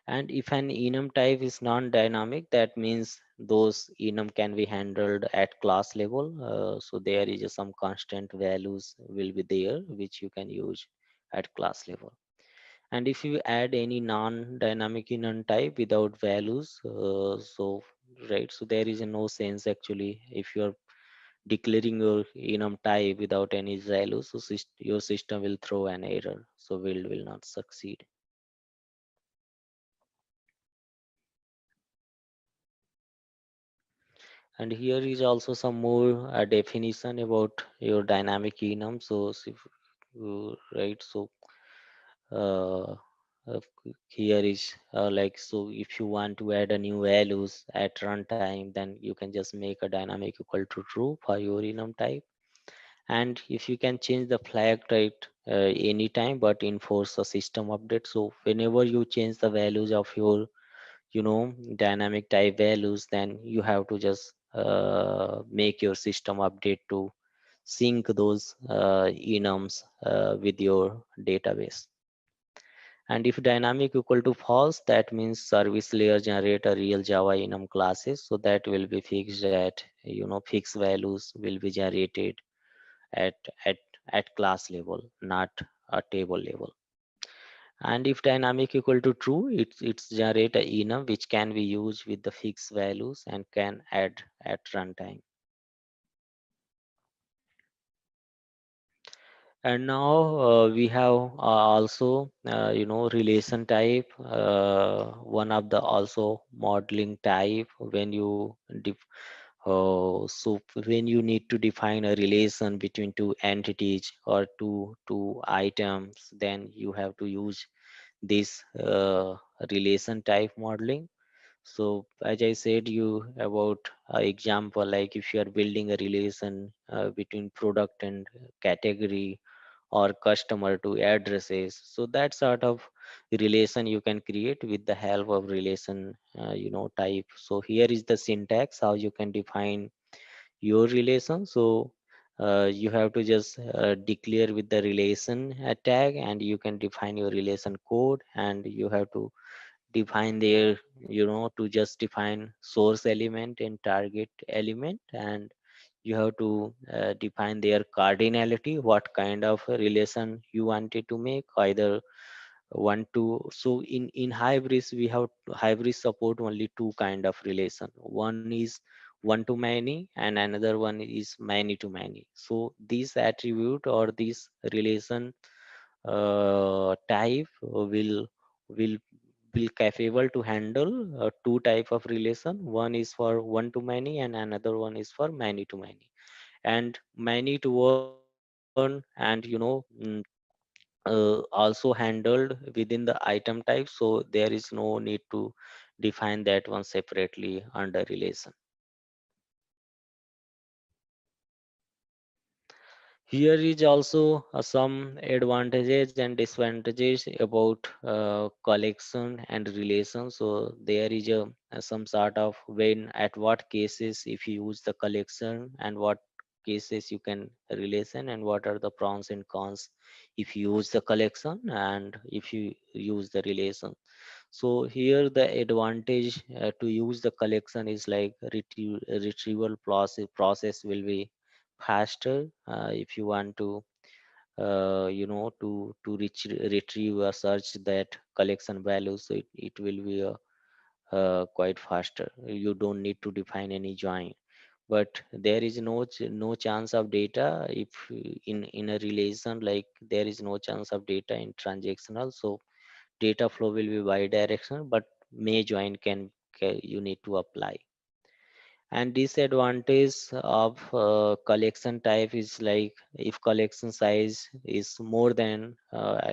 And if an enum type is non-dynamic, that means those enum can be handled at class level. So there is some constant values will be there which you can use at class level. And if you add any non-dynamic enum type without values, so right, so there is no sense actually if you're declaring your enum type without any values, so your system will throw an error, so will not succeed. And here is also some more definition about your dynamic enum. So if right, so uh, here is like, so if you want to add a new values at runtime, then you can just make a dynamic equal to true for your enum type. And if you can change the flag type anytime but enforce a system update, so whenever you change the values of your dynamic type values, then you have to just make your system update to sync those enums with your database. And if dynamic equal to false, that means service layer generate a real Java enum classes, so that will be fixed at fixed values will be generated at at at class level, not a table level. And if dynamic equal to true, it's generate a enum which can be used with the fixed values and can add at runtime. And now we have also relation type, one of the also modeling type. When you so when you need to define a relation between two entities or two items, then you have to use this relation type modeling. So as I said you about example, like if you are building a relation between product and category or customer to addresses, so that sort of relation you can create with the help of relation type. So here is the syntax how you can define your relation. So you have to just declare with the relation tag, and you can define your relation code, and you have to define their to just define source element and target element, and you have to define their cardinality, what kind of a relation you wanted to make, either one to. So in hybris we have hybris support only two kind of relation. One is one to many and another one is many to many. So this attribute or this relation type will will capable to handle two type of relation. One is for one to many and another one is for many to many. And many to one, and also handled within the item type, so there is no need to define that one separately under relation. Here is also some advantages and disadvantages about collection and relation. So there is some sort of when at what cases if you use the collection, and what cases you can relation, and what are the pros and cons if you use the collection and if you use the relation. So here the advantage to use the collection is like retrieval process will be faster. If you want to retrieve or search that collection value, so it will be quite faster. You don't need to define any join. But there is no chance of data if in a relation, like there is no chance of data in transactional. So data flow will be bi-directional, but may join can you need to apply. And disadvantage of collection type is like if collection size is more than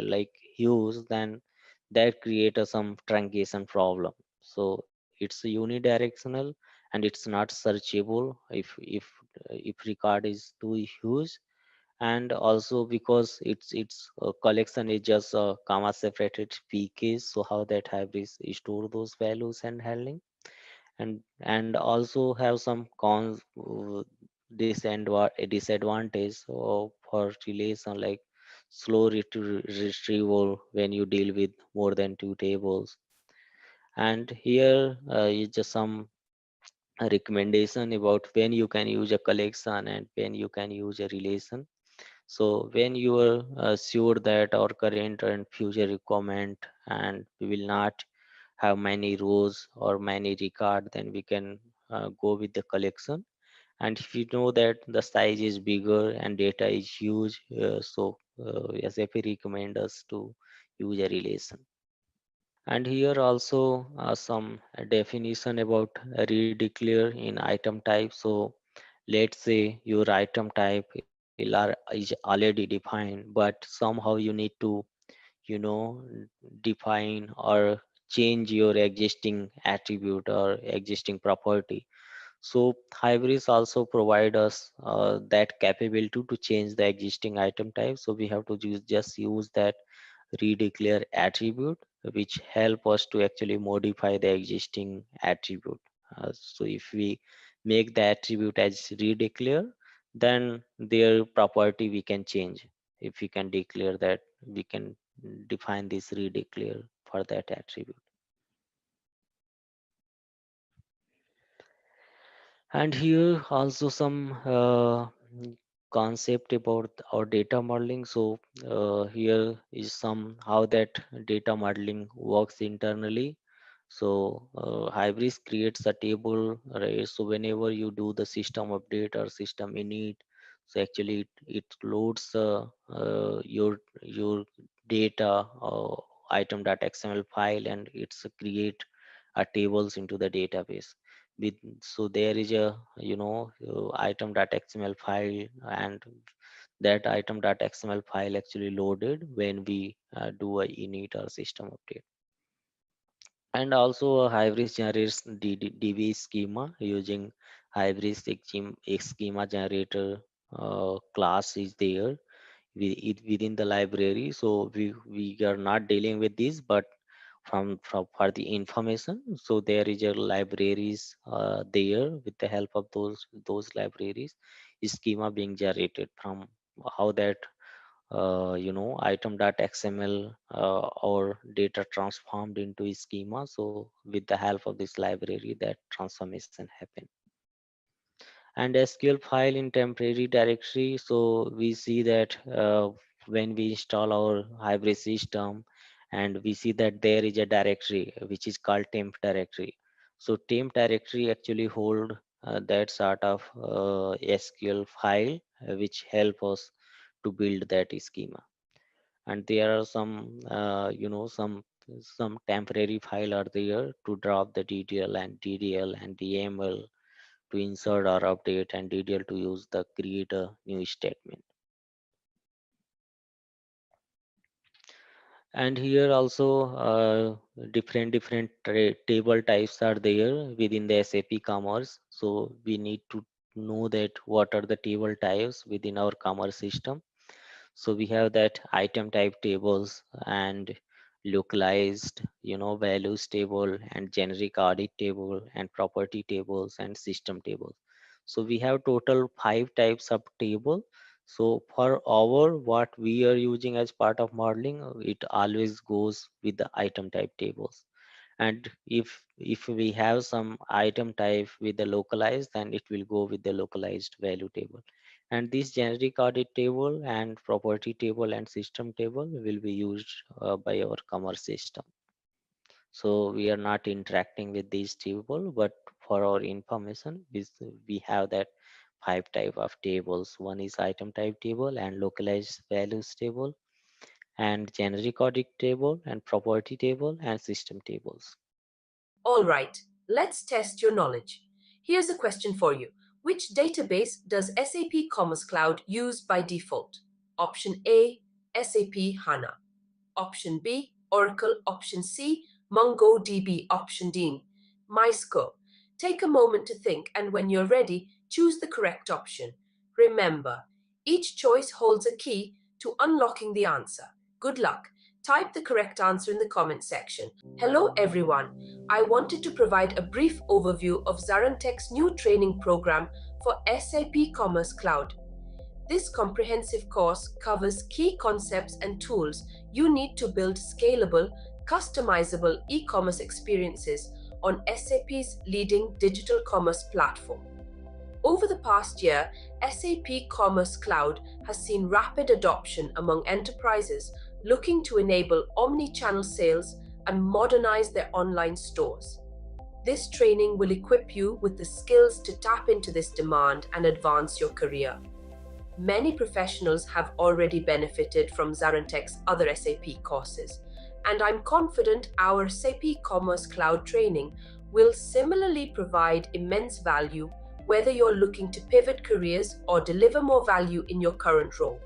like huge, then that create some truncation problem. So it's unidirectional and it's not searchable if record is too huge. And also because it's collection is just a comma separated pk, so how that hybrid store those values and handling. And also have some cons, disadvantage for relation, like slow retrieval when you deal with more than two tables. And here is just some recommendation about when you can use a collection and when you can use a relation. So when you are sure that our current and future requirement and we will not have many rows or many record, then we can go with the collection. And if you know that the size is bigger and data is huge, SAP recommend us to use a relation. And here also some definition about redeclare in item type. So let's say your item type is already defined, but somehow you need to, you know, define or change your existing attribute or existing property. So Hybris also provide us that capability to change the existing item type. So we have to just use that redeclare attribute, which help us to actually modify the existing attribute. So if we make the attribute as redeclare, then their property we can change. If we can declare that, we can define this redeclare for that attribute. And here also some concept about our data modeling. So here is some how that data modeling works internally. So Hybris creates a table, right? So whenever you do the system update or system init, so actually it loads your data item.xml file, and it's create a tables into the database with. So there is a, you know, item.xml file, and that item.xml file actually loaded when we do a init or system update. And also a Hybris generates DB schema using Hybris schema generator class is there within the library. So we are not dealing with this, but from for the information, so there is a libraries there. With the help of those libraries, is schema being generated from how that item.xml or data transformed into a schema. So with the help of this library, that transformation happen. And SQL file in temporary directory. So we see that when we install our hybrid system, and we see that there is a directory which is called temp directory. So temp directory actually hold that sort of SQL file which help us to build that schema. And there are some some temporary file are there to drop the DDL and DDL and DML to insert or update, and DDL to use the create a new statement. And here also different table types are there within the SAP Commerce. So we need to know that what are the table types within our commerce system. So we have that item type tables and localized, values table and generic audit table and property tables and system tables. So we have total 5 types of table. So for our what we are using as part of modeling, it always goes with the item type tables. And if we have some item type with the localized, then it will go with the localized value table. And this generic audit table and property table and system table will be used by our commerce system. So we are not interacting with these table, but for our information, we have that 5 type of tables. One is item type table and localized values table and generic audit table and property table and system tables. All right, let's test your knowledge. Here's a question for you. Which database does SAP Commerce Cloud use by default? Option A, SAP HANA. Option B, Oracle. Option C, MongoDB. Option D, MySQL. Take a moment to think, and when you're ready, choose the correct option. Remember, each choice holds a key to unlocking the answer. Good luck. Type the correct answer in the comment section. Hello everyone. I wanted to provide a brief overview of ZaranTech's new training program for SAP Commerce Cloud. This comprehensive course covers key concepts and tools you need to build scalable, customizable e-commerce experiences on SAP's leading digital commerce platform. Over the past year, SAP Commerce Cloud has seen rapid adoption among enterprises looking to enable omni-channel sales and modernize their online stores. This training will equip you with the skills to tap into this demand and advance your career. Many professionals have already benefited from ZaranTech's other SAP courses, and I'm confident our SAP Commerce Cloud training will similarly provide immense value whether you're looking to pivot careers or deliver more value in your current role.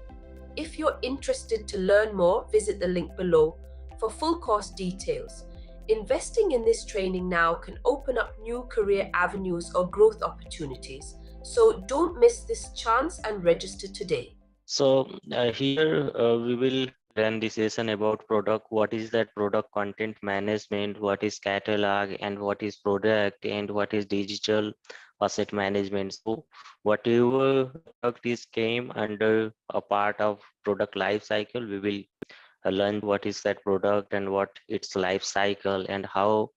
If you're interested to learn more, visit the link below for full course details. Investing in this training now can open up new career avenues or growth opportunities. So don't miss this chance and register today. So here we will run the session about product. What is that product content management? What is catalog and what is product and what is digital asset management? So whatever product is came under a part of product life cycle, we will learn what is that product and what its life cycle and how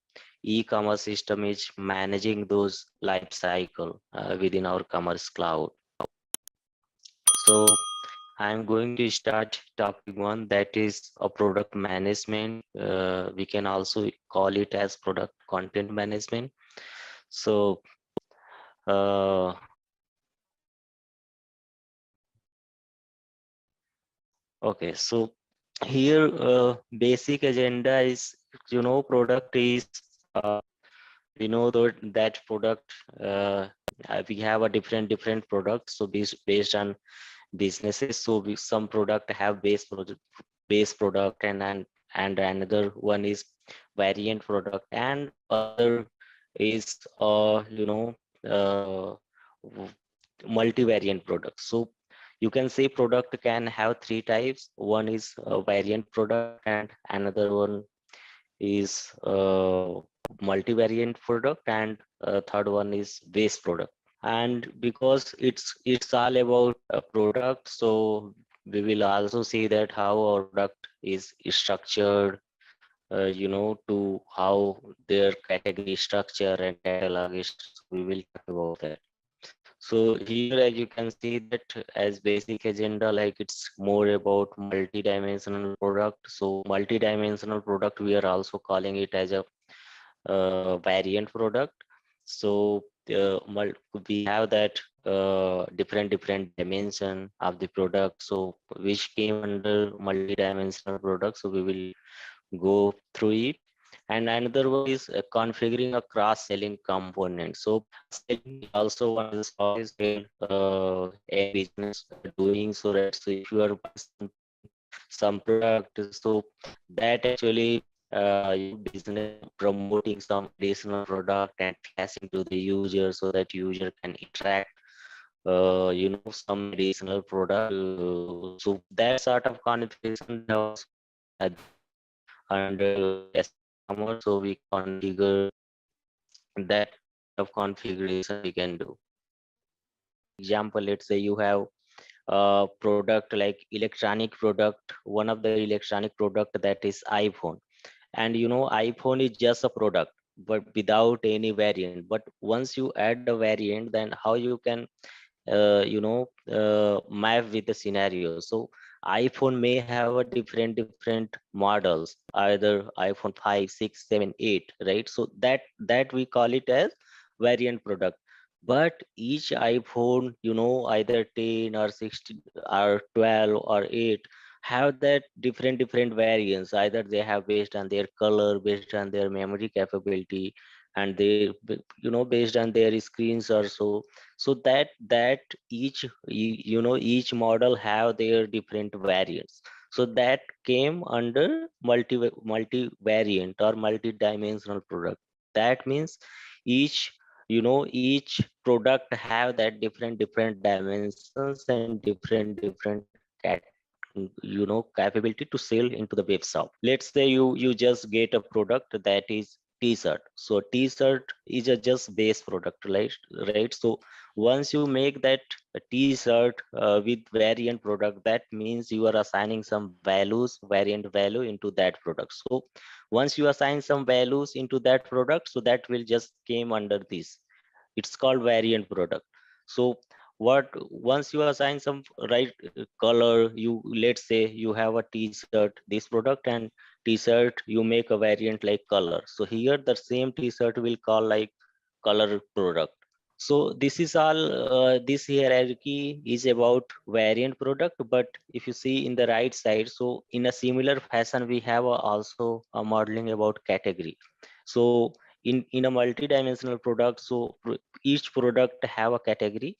e-commerce system is managing those life cycle within our commerce cloud. So I'm going to start topic one, that is a product management. We can also call it as product content management. So okay, so here basic agenda is, product is we know that product we have a different products, so based on businesses. So some product have base product and another one is variant product, and other is uh, multivariant product. So you can say product can have three types. One is a variant product and another one is multivariant product, and third one is base product. And because it's all about a product, so we will also see that how our product is structured, to how their category structure and catalog is. We will talk about that. So here, as you can see that as basic agenda, like it's more about multi-dimensional product. So multi-dimensional product, we are also calling it as a variant product. So we have that different dimension of the product, so which came under multi-dimensional product. So we will go through it. And another one is configuring a cross-selling component. So selling also one of the softest a business doing, so that so if you are buying some product, so that actually business promoting some additional product and flashing to the user so that user can interact some additional product. So that sort of configuration was under SAP, so we configure that of configuration we can do. Example, let's say you have a product like electronic product, one of the electronic product, that is iPhone. And iPhone is just a product but without any variant. But once you add the variant, then how you can map with the scenario. So iPhone may have a different models, either iPhone 5, 6, 7, 8, right? So that we call it as variant product. But each iPhone, either 10 or 16 or 12 or 8, have that different variants. Either they have based on their color, based on their memory capability, and they based on their screens or so. So that each model have their different variants. So that came under multi-variant or multi-dimensional product. That means each product have that different dimensions and different capability to sell into the web shop. Let's say you just get a product that is t-shirt. So t-shirt is a just base product, right? So once you make that t-shirt with variant product, that means you are assigning some values, variant value into that product. So once you assign some values into that product, so that will just came under this, it's called variant product. So what, once you assign some right color, you, let's say you have a t-shirt this product, and t-shirt you make a variant like color, so here the same t-shirt will call like color product. So this is all, this hierarchy is about variant product. But if you see in the right side, so in a similar fashion we have also a modeling about category. So in a multi-dimensional product, so each product have a category,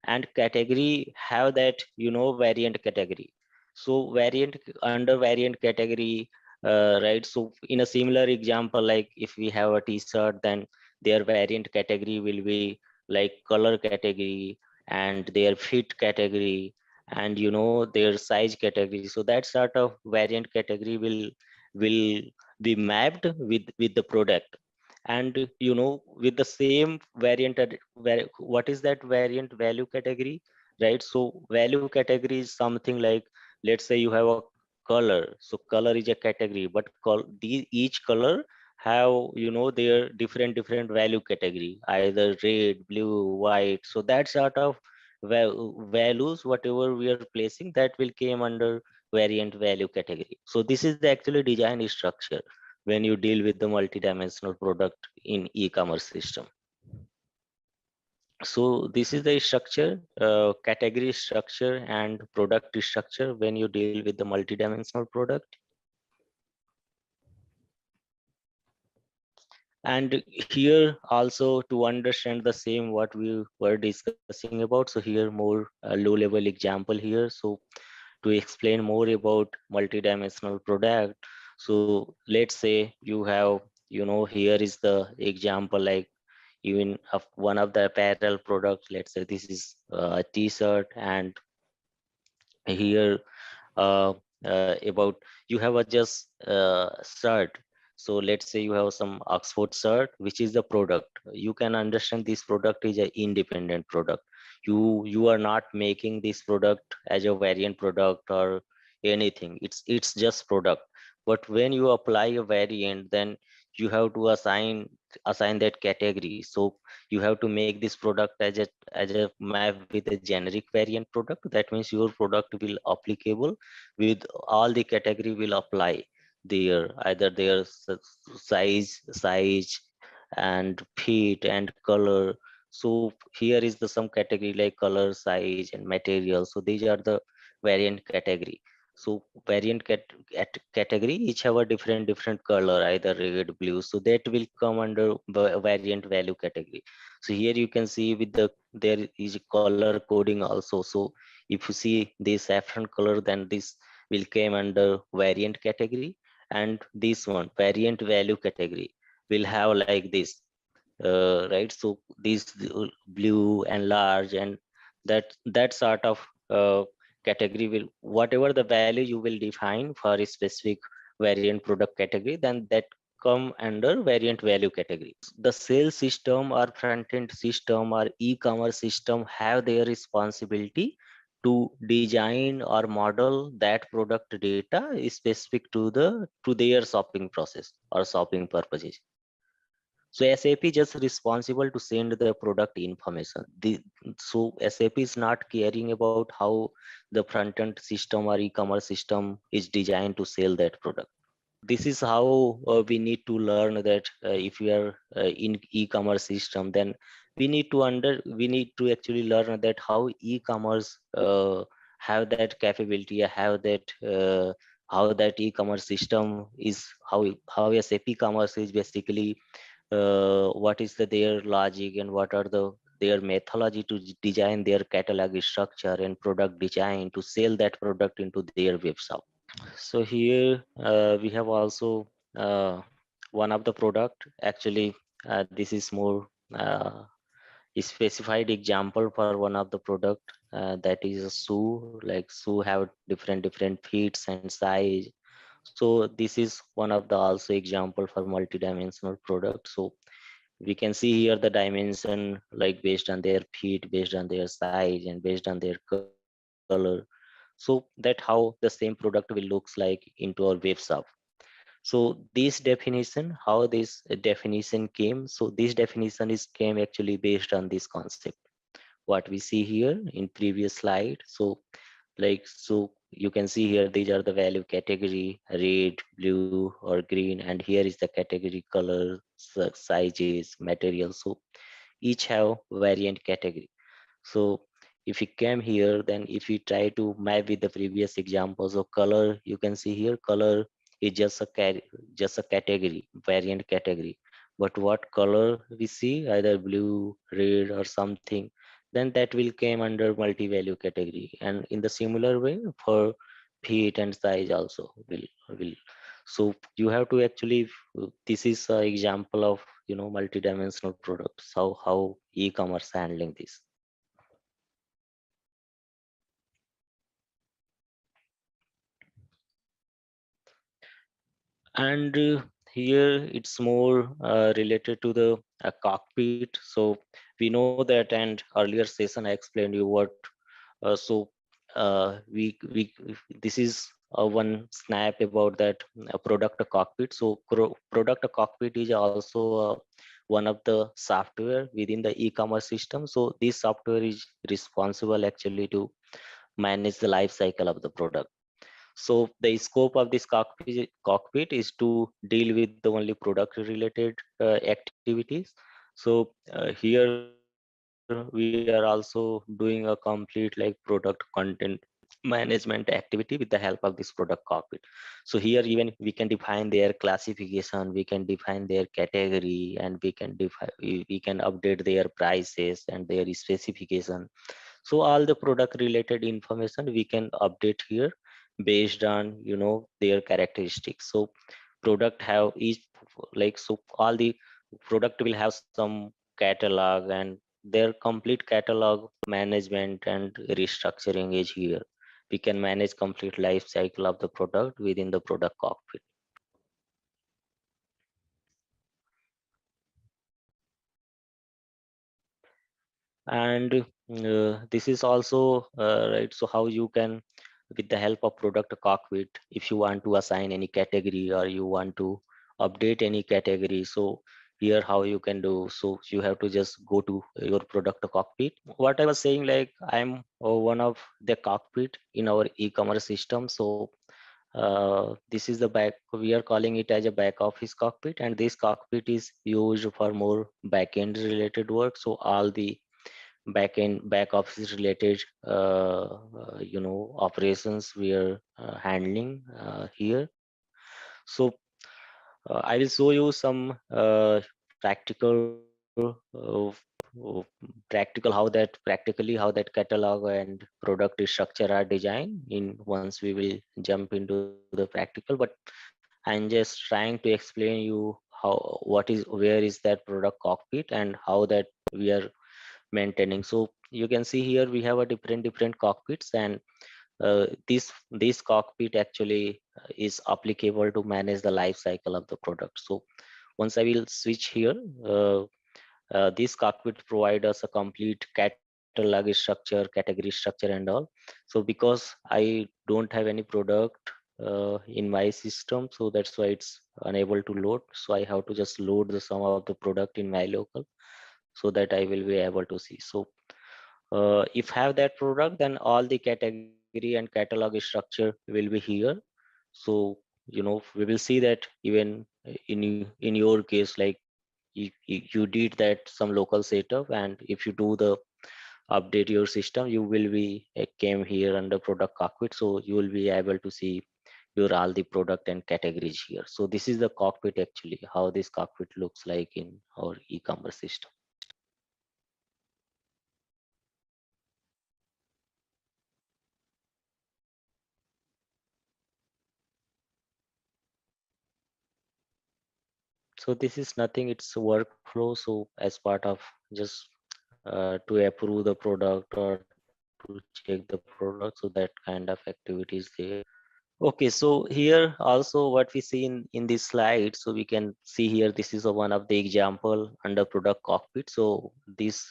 and category have that, you know, variant category. So variant, under variant category, right, so in a similar example, like if we have a t-shirt, then their variant category will be like color category, and their fit category, and you know, their size category. So that sort of variant category will be mapped with the product. And you know, with the same variant what is that variant value category, right? So value category is something like, let's say you have a color, so color is a category, but each color have, you know, their different value category, either red, blue, white. So that sort of values, whatever we are placing, that will came under variant value category. So this is the actually design structure when you deal with the multi-dimensional product in e-commerce system. So this is the structure, category structure and product structure when you deal with the multi-dimensional product. And here also, to understand the same what we were discussing about, so here more low level example here. So to explain more about multi-dimensional product, so let's say you have, you know, here is the example, like even of one of the apparel products. Let's say this is a t-shirt, and here uh, about, you have a just shirt. So let's say you have some Oxford shirt, which is the product. You can understand this product is an independent product. You are not making this product as a variant product or anything. It's just product. But when you apply a variant, then you have to assign that category. So you have to make this product as a map with a generic variant product. That means your product will applicable with all the category will apply their, either their size and fit and color. So here is the some category like color, size and material. So these are the variant category. So variant category each have a different color, either red, blue. So that will come under variant value category. So here you can see with the, there is color coding also. So if you see this saffron color, then this will came under variant category, and this one variant value category will have like this, right? So these blue and large, and that sort of category will, whatever the value you will define for a specific variant product category, then that come under variant value category. The sales system or front end system or e-commerce system have their responsibility to design or model that product data is specific to their shopping process or shopping purposes. So SAP just responsible to send the product information. So SAP is not caring about how the front end system or e-commerce system is designed to sell that product. This is how we need to learn that if we are in e-commerce system, then we need to actually learn that how e-commerce have that capability, have that how that e-commerce system is, how SAP Commerce is basically, what is their logic and what are their methodology to design their catalog structure and product design to sell that product into their website. So here we have also one of the product. Actually, this is more specified example for one of the product, that is a shoe. Like shoe have different fits and size. So this is one of the also example for multidimensional product. So we can see here the dimension like based on their feet, based on their size, and based on their color. So that how the same product will looks like into our web shop. So this definition, how this definition came, so this definition is came actually based on this concept what we see here in previous slide. So like, so you can see here these are the value category: red, blue or green, and here is the category: color, sizes, material. So each have variant category. So if you came here, then if you try to map with the previous examples of color, you can see here color is just a category, variant category. But what color we see, either blue, red or something, then that will came under multi-value category. And in the similar way for feet and size also will. So you have to actually, this is an example of, multi-dimensional products, how e-commerce handling this. And here it's more related to the cockpit. So we know that, and earlier session I explained you what. So we this is one snap about that product cockpit. So product cockpit is also one of the software within the e-commerce system. So this software is responsible actually to manage the life cycle of the product. So the scope of this cockpit is to deal with the only product related activities. So here we are also doing a complete like product content management activity with the help of this product cockpit. So here even we can define their classification, we can define their category, and we can define, we can update their prices and their specification. So all the product related information we can update here based on their characteristics. So product have each, like, so all the product will have some catalog, and their complete catalog management and restructuring is here. We can manage complete life cycle of the product within the product cockpit. And this is also right, so how you can, with the help of product cockpit, if you want to assign any category or you want to update any category, so here how you can do. So you have to just go to your product cockpit. What I was saying, like, I'm one of the cockpit in our e-commerce system. So this is the back, we are calling it as a back office cockpit, and this cockpit is used for more back-end related work. So all the back office related operations we are handling here. So I will show you some practical practical how that practically how that catalog and product structure are designed in, once we will jump into the practical. But I'm just trying to explain you how, what is, where is that product cockpit and how that we are maintaining. So you can see here we have a different cockpits, and this cockpit actually is applicable to manage the life cycle of the product. So once I will switch here, this cockpit provide us a complete catalog structure, category structure and all. So because I don't have any product in my system, so that's why it's unable to load. So I have to just load the sum of the product in my local, so that I will be able to see. So if have that product, then all the category and catalog structure will be here. So we will see that even in your case, like, you did that some local setup, and if you do the update your system, you will be came here under product cockpit. So you will be able to see your all the product and categories here. So this is the cockpit actually, how this cockpit looks like in our e-commerce system. So this is nothing, it's a workflow. So as part of just to approve the product or to check the product, so that kind of activities there. Okay, so here also what we see in this slide, so we can see here this is a one of the example under product cockpit. So this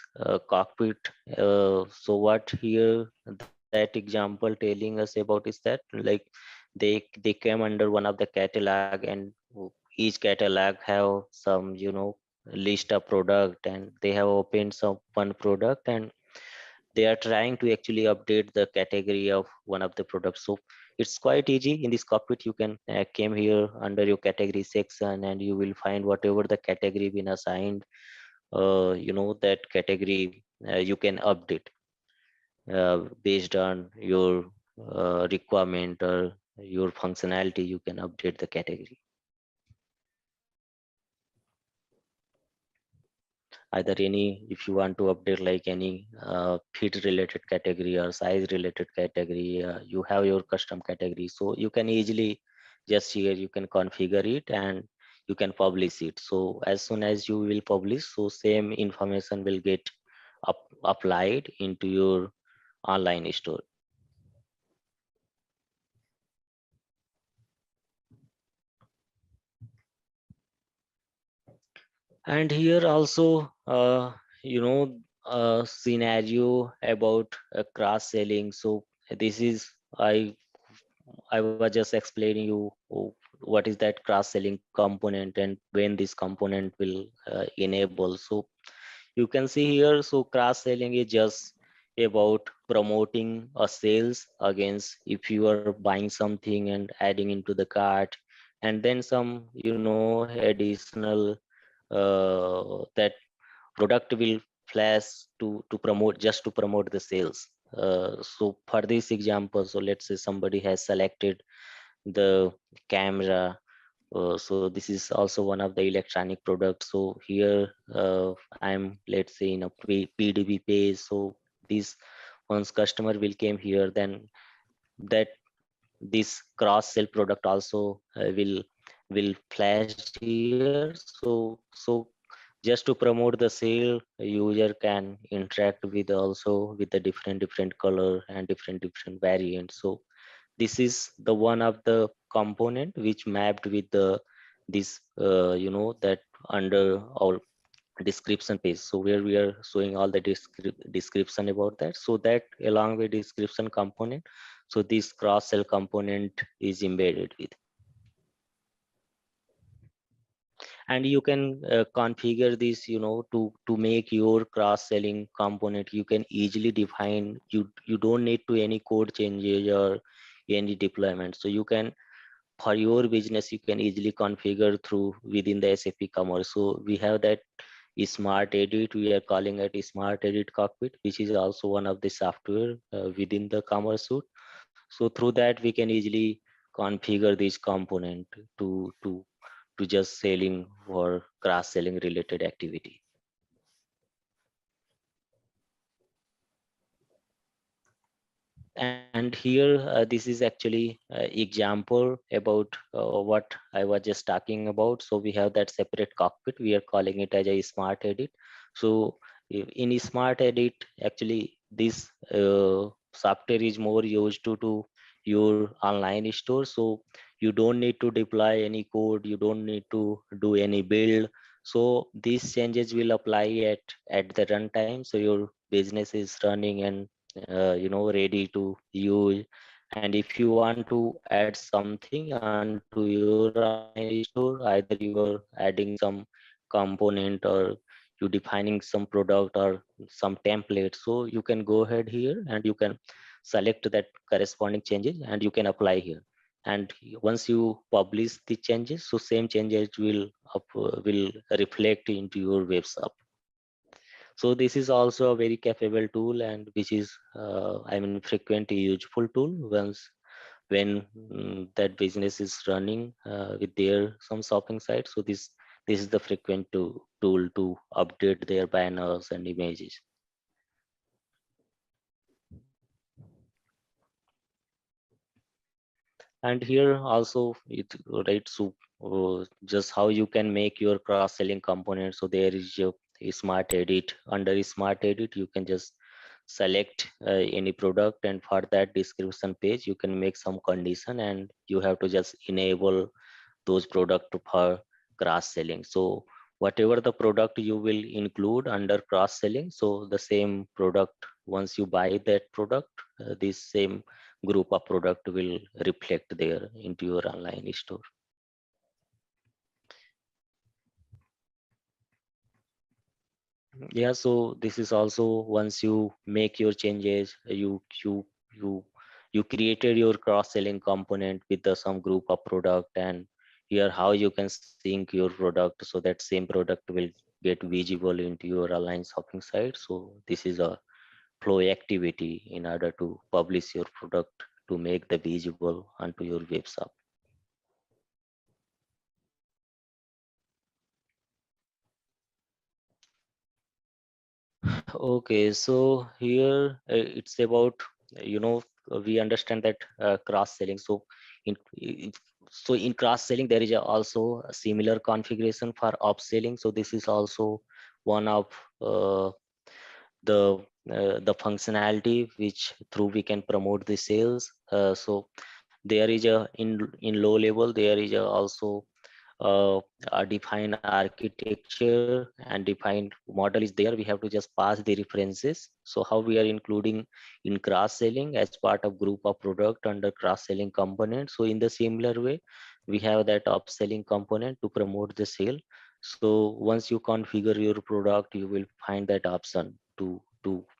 cockpit, so what here that example telling us about is that like they came under one of the catalog, and each catalog have some list of product, and they have opened some one product, and they are trying to actually update the category of one of the products. So it's quite easy in this cockpit. You can came here under your category section, and you will find whatever the category been assigned, that category you can update based on your requirement or your functionality. You can update the category. Either any, if you want to update like any fit related category or size related category, you have your custom category, so you can easily just here you can configure it and you can publish it. So as soon as you will publish, so same information will get applied into your online store. And here also, scenario about cross selling. So this is I was just explaining you what is that cross selling component and when this component will enable. So you can see here, so cross selling is just about promoting a sales against if you are buying something and adding into the cart, and then some additional that product will flash to promote, just to promote the sales. So for this example, so let's say somebody has selected the camera. So this is also one of the electronic products. So here I'm, let's say, in a PDB page. So this once customer will came here, then that this cross sell product also will flash here. So just to promote the sale, a user can interact with also with the different color and different variants. So this is the one of the component which mapped with the this that under our description page, so where we are showing all the description about that, so that along with description component, so this cross sell component is embedded with. And you can configure this to make your cross selling component. You can easily define, you don't need to any code changes or any deployment. So you can, for your business, you can easily configure through within the SAP Commerce. So we have that smart edit, we are calling it smart edit cockpit, which is also one of the software within the Commerce suite. So through that we can easily configure this component to just selling or cross selling related activity. And here this is actually example about what I was just talking about. So we have that separate cockpit, we are calling it as a smart edit. So in a smart edit, actually this software is more used to your online store. So you don't need to deploy any code, you don't need to do any build. So these changes will apply at the runtime, so your business is running and ready to use. And if you want to add something onto your online store, either you are adding some component or you defining some product or some template, so you can go ahead here and you can select that corresponding changes and you can apply here. And once you publish the changes, so same changes will reflect into your web shop. So this is also a very capable tool, and which is I mean frequently useful tool once when that business is running with their some shopping site. So this is the frequent tool to update their banners and images. And here also it, right, so just how you can make your cross selling component. So there is your smart edit. Under smart edit you can just select any product, and for that description page you can make some condition, and you have to just enable those product for cross selling. So whatever the product you will include under cross selling, so the same product, once you buy that product, this same group of product will reflect there into your online store. Yeah, so this is also, once you make your changes, you you created your cross selling component with the some group of product, and here how you can sync your product so that same product will get visible into your online shopping site. So this is a flow activity in order to publish your product to make the visible onto your web shop. Okay, so here it's about, we understand that cross selling. So in cross selling there is also a similar configuration for upselling. So this is also one of uh, the functionality which through we can promote the sales. So there is in low level there is also a defined architecture and defined model is there. We have to just pass the references. So how we are including in cross selling as part of group of product under cross selling component. So in the similar way, we have that upselling component to promote the sale. So once you configure your product, you will find that option to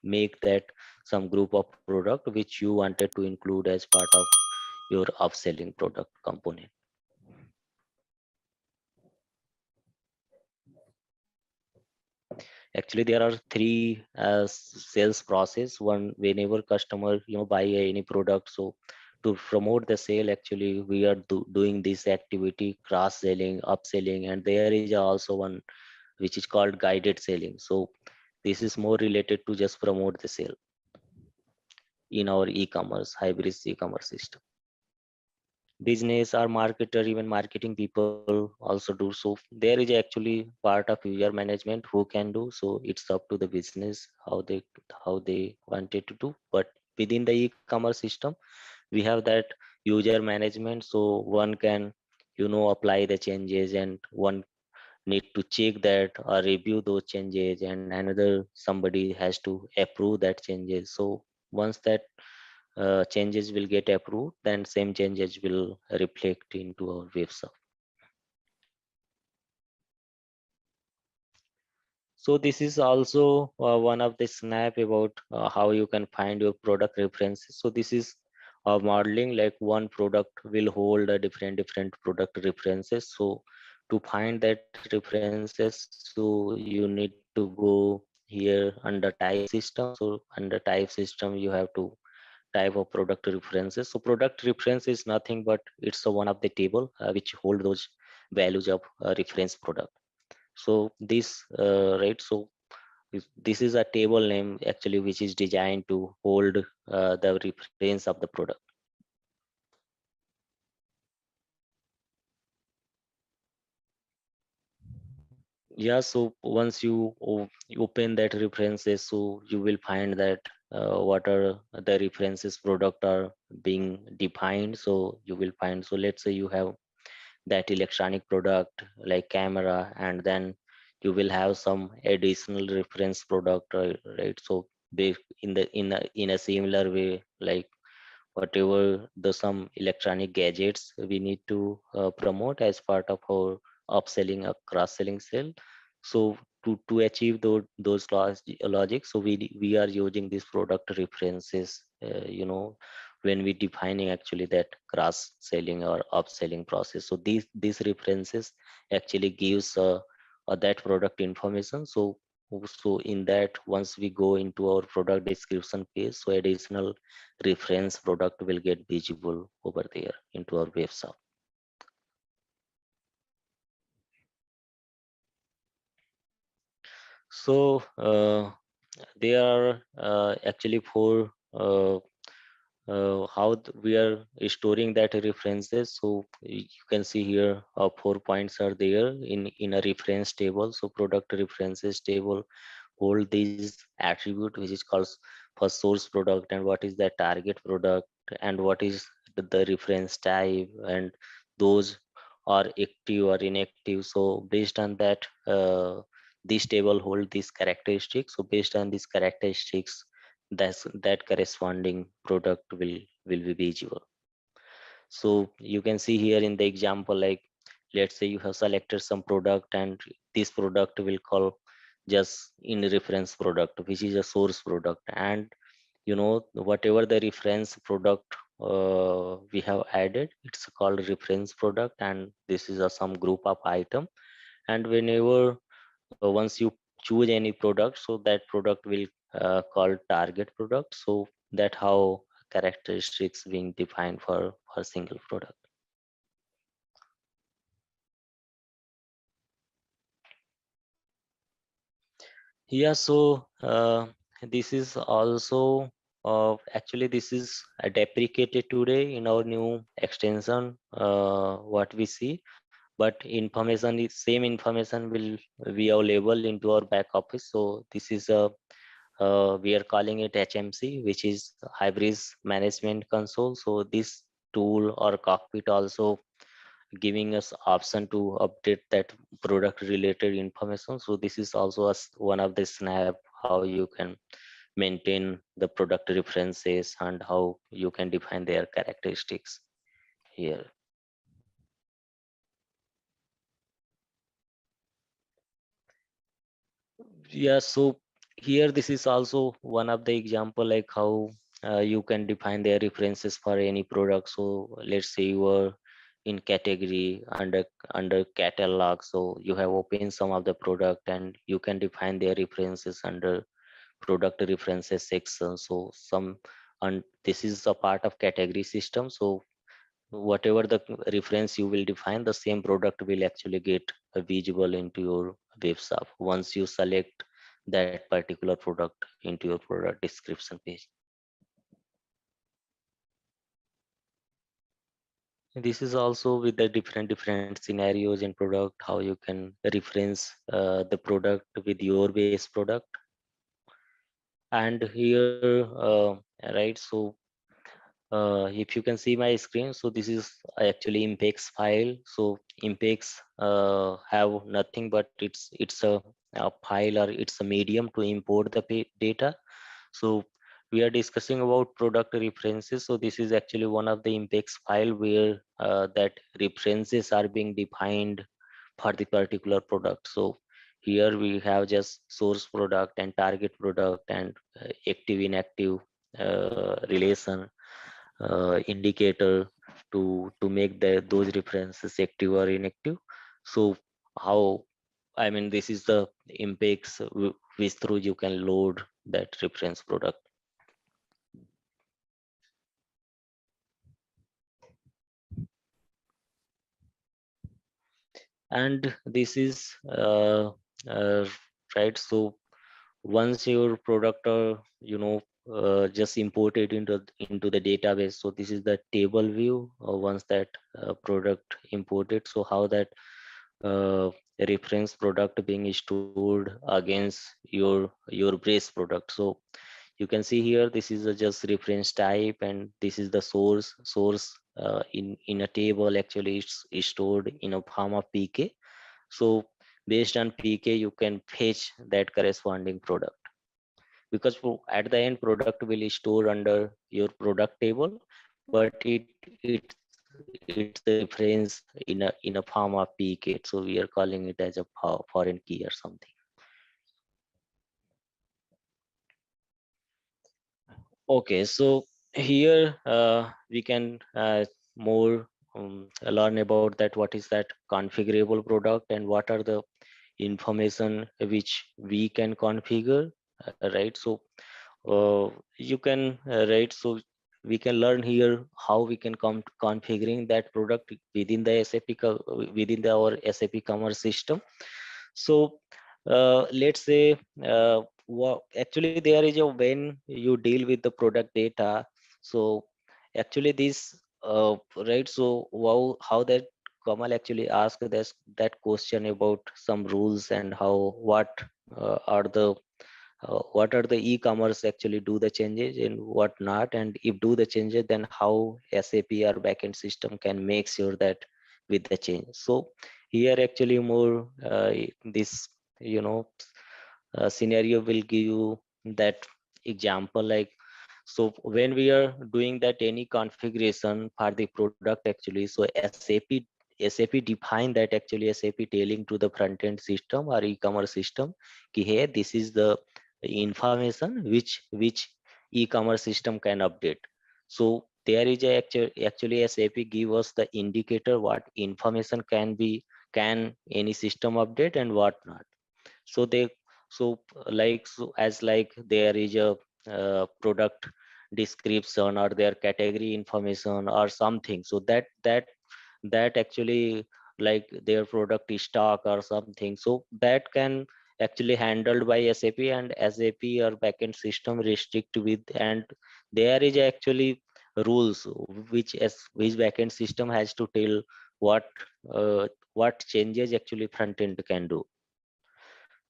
make that some group of product which you wanted to include as part of your upselling product component. Actually there are three sales process. One, whenever customer buy any product, so to promote the sale, actually we are doing this activity, cross selling, upselling, and there is also one which is called guided selling. So this is more related to just promote the sale in our e-commerce hybrid e-commerce system. Business or marketer, even marketing people also do. So there is actually part of user management who can do. So it's up to the business how they wanted to do. But within the e-commerce system we have that user management, so one can apply the changes, and one need to check that or review those changes, and another somebody has to approve that changes. So once that changes will get approved, then same changes will reflect into our website. So this is also one of the snap about how you can find your product references. So this is modeling, like one product will hold a different product references. So to find that references, so you need to go here under type system. So under type system you have to type of product references. So product reference is nothing but it's one of the table which hold those values of reference product. So this right, so this is a table name actually which is designed to hold the reference of the product. Yeah, so once you open that references, so you will find that what are the references product are being defined. So you will find, so let's say you have that electronic product like camera, and then you will have some additional reference product, right? So they in a similar way, like whatever the some electronic gadgets we need to promote as part of our upselling or cross-selling sale. So to achieve those logic, so we are using these product references, when we defining actually that cross selling or upselling process. So these references actually gives that product information. So in that, once we go into our product description page, so additional reference product will get visible over there into our website. So there are actually four how we are storing that references. So you can see here 4 points are there in a reference table. So product references table hold these attribute which is called for source product and what is the target product and what is the reference type, and those are active or inactive. So based on that, this table hold these characteristics. So based on these characteristics, that corresponding product will be visible. So you can see here in the example, like let's say you have selected some product, and this product will call just in reference product, which is a source product. And whatever the reference product we have added, it's called reference product, and this is a some group of item. And whenever once you choose any product, so that product will called target product. So that how characteristics being defined for single product. Yeah, so this is also actually this is deprecated today in our new extension, what we see. But information is same information will be available into our back office. So this is a we are calling it HMC, which is Hybris Management Console. So this tool or cockpit also giving us option to update that product related information. So this is also one of the snap how you can maintain the product references and how you can define their characteristics here. Yeah, so here this is also one of the example, like how you can define their references for any product. So let's say you are in category under catalog, so you have opened some of the product and you can define their references under product references section. So some, and this is a part of category system. So whatever the reference you will define, the same product will actually get visible into your web shop once you select that particular product into your product description page. This is also with the different scenarios in product, how you can reference the product with your base product. And here right, so if you can see my screen, so this is actually impex file. So impex have nothing but it's a file, or it's a medium to import the data. So we are discussing about product references. So this is actually one of the impex file where that references are being defined for the particular product. So here we have just source product and target product and active inactive relation indicator to make those references active or inactive. So how, I mean, this is the impacts which through you can load that reference product. And this is right. So once your product just imported into the database, so this is the table view once that product imported. So how that uh, reference product being stored against your base product. So you can see here, this is a just reference type, and this is the source in a table. Actually it's stored in a form of PK. So based on PK you can fetch that corresponding product, because at the end product will store under your product table, but it's a reference in a form of PK. So we are calling it as a foreign key or something. Okay, so here we can more learn about that, what is that configurable product and what are the information which we can configure, right? So you can right, so we can learn here how we can come configuring that product within the within our SAP Commerce system. So let's say actually there is a when you deal with the product data. So actually this right, so how that Kamal actually asked that question about some rules and how what are the what are the e-commerce actually do the changes and what not, and if do the changes, then how SAP or backend system can make sure that with the change. So here actually more this you know scenario will give you that example, like, so when we are doing that any configuration for the product actually, so SAP define that actually SAP telling to the front end system or e-commerce system ki, hey, this is the information which e-commerce system can update. So there is a actually SAP give us the indicator what information can any system update and what not. So they so like so as like there is a product description or their category information or something, so that actually like their product is stock or something, so that can actually handled by SAP, and SAP or backend system restrict with, and there is actually rules which backend system has to tell what what changes actually front end can do.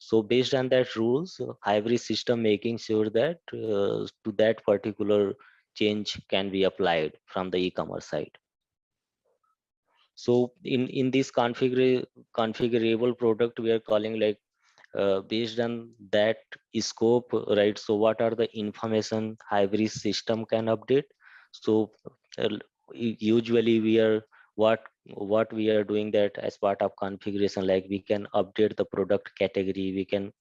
So based on that rules, hybrid system making sure that to that particular change can be applied from the e-commerce side. So in this configurable product, we are calling like based on that scope, right? So what are the information hybrid system can update? So uh, usually we are what we are doing that as part of configuration, like we can update the product category, we can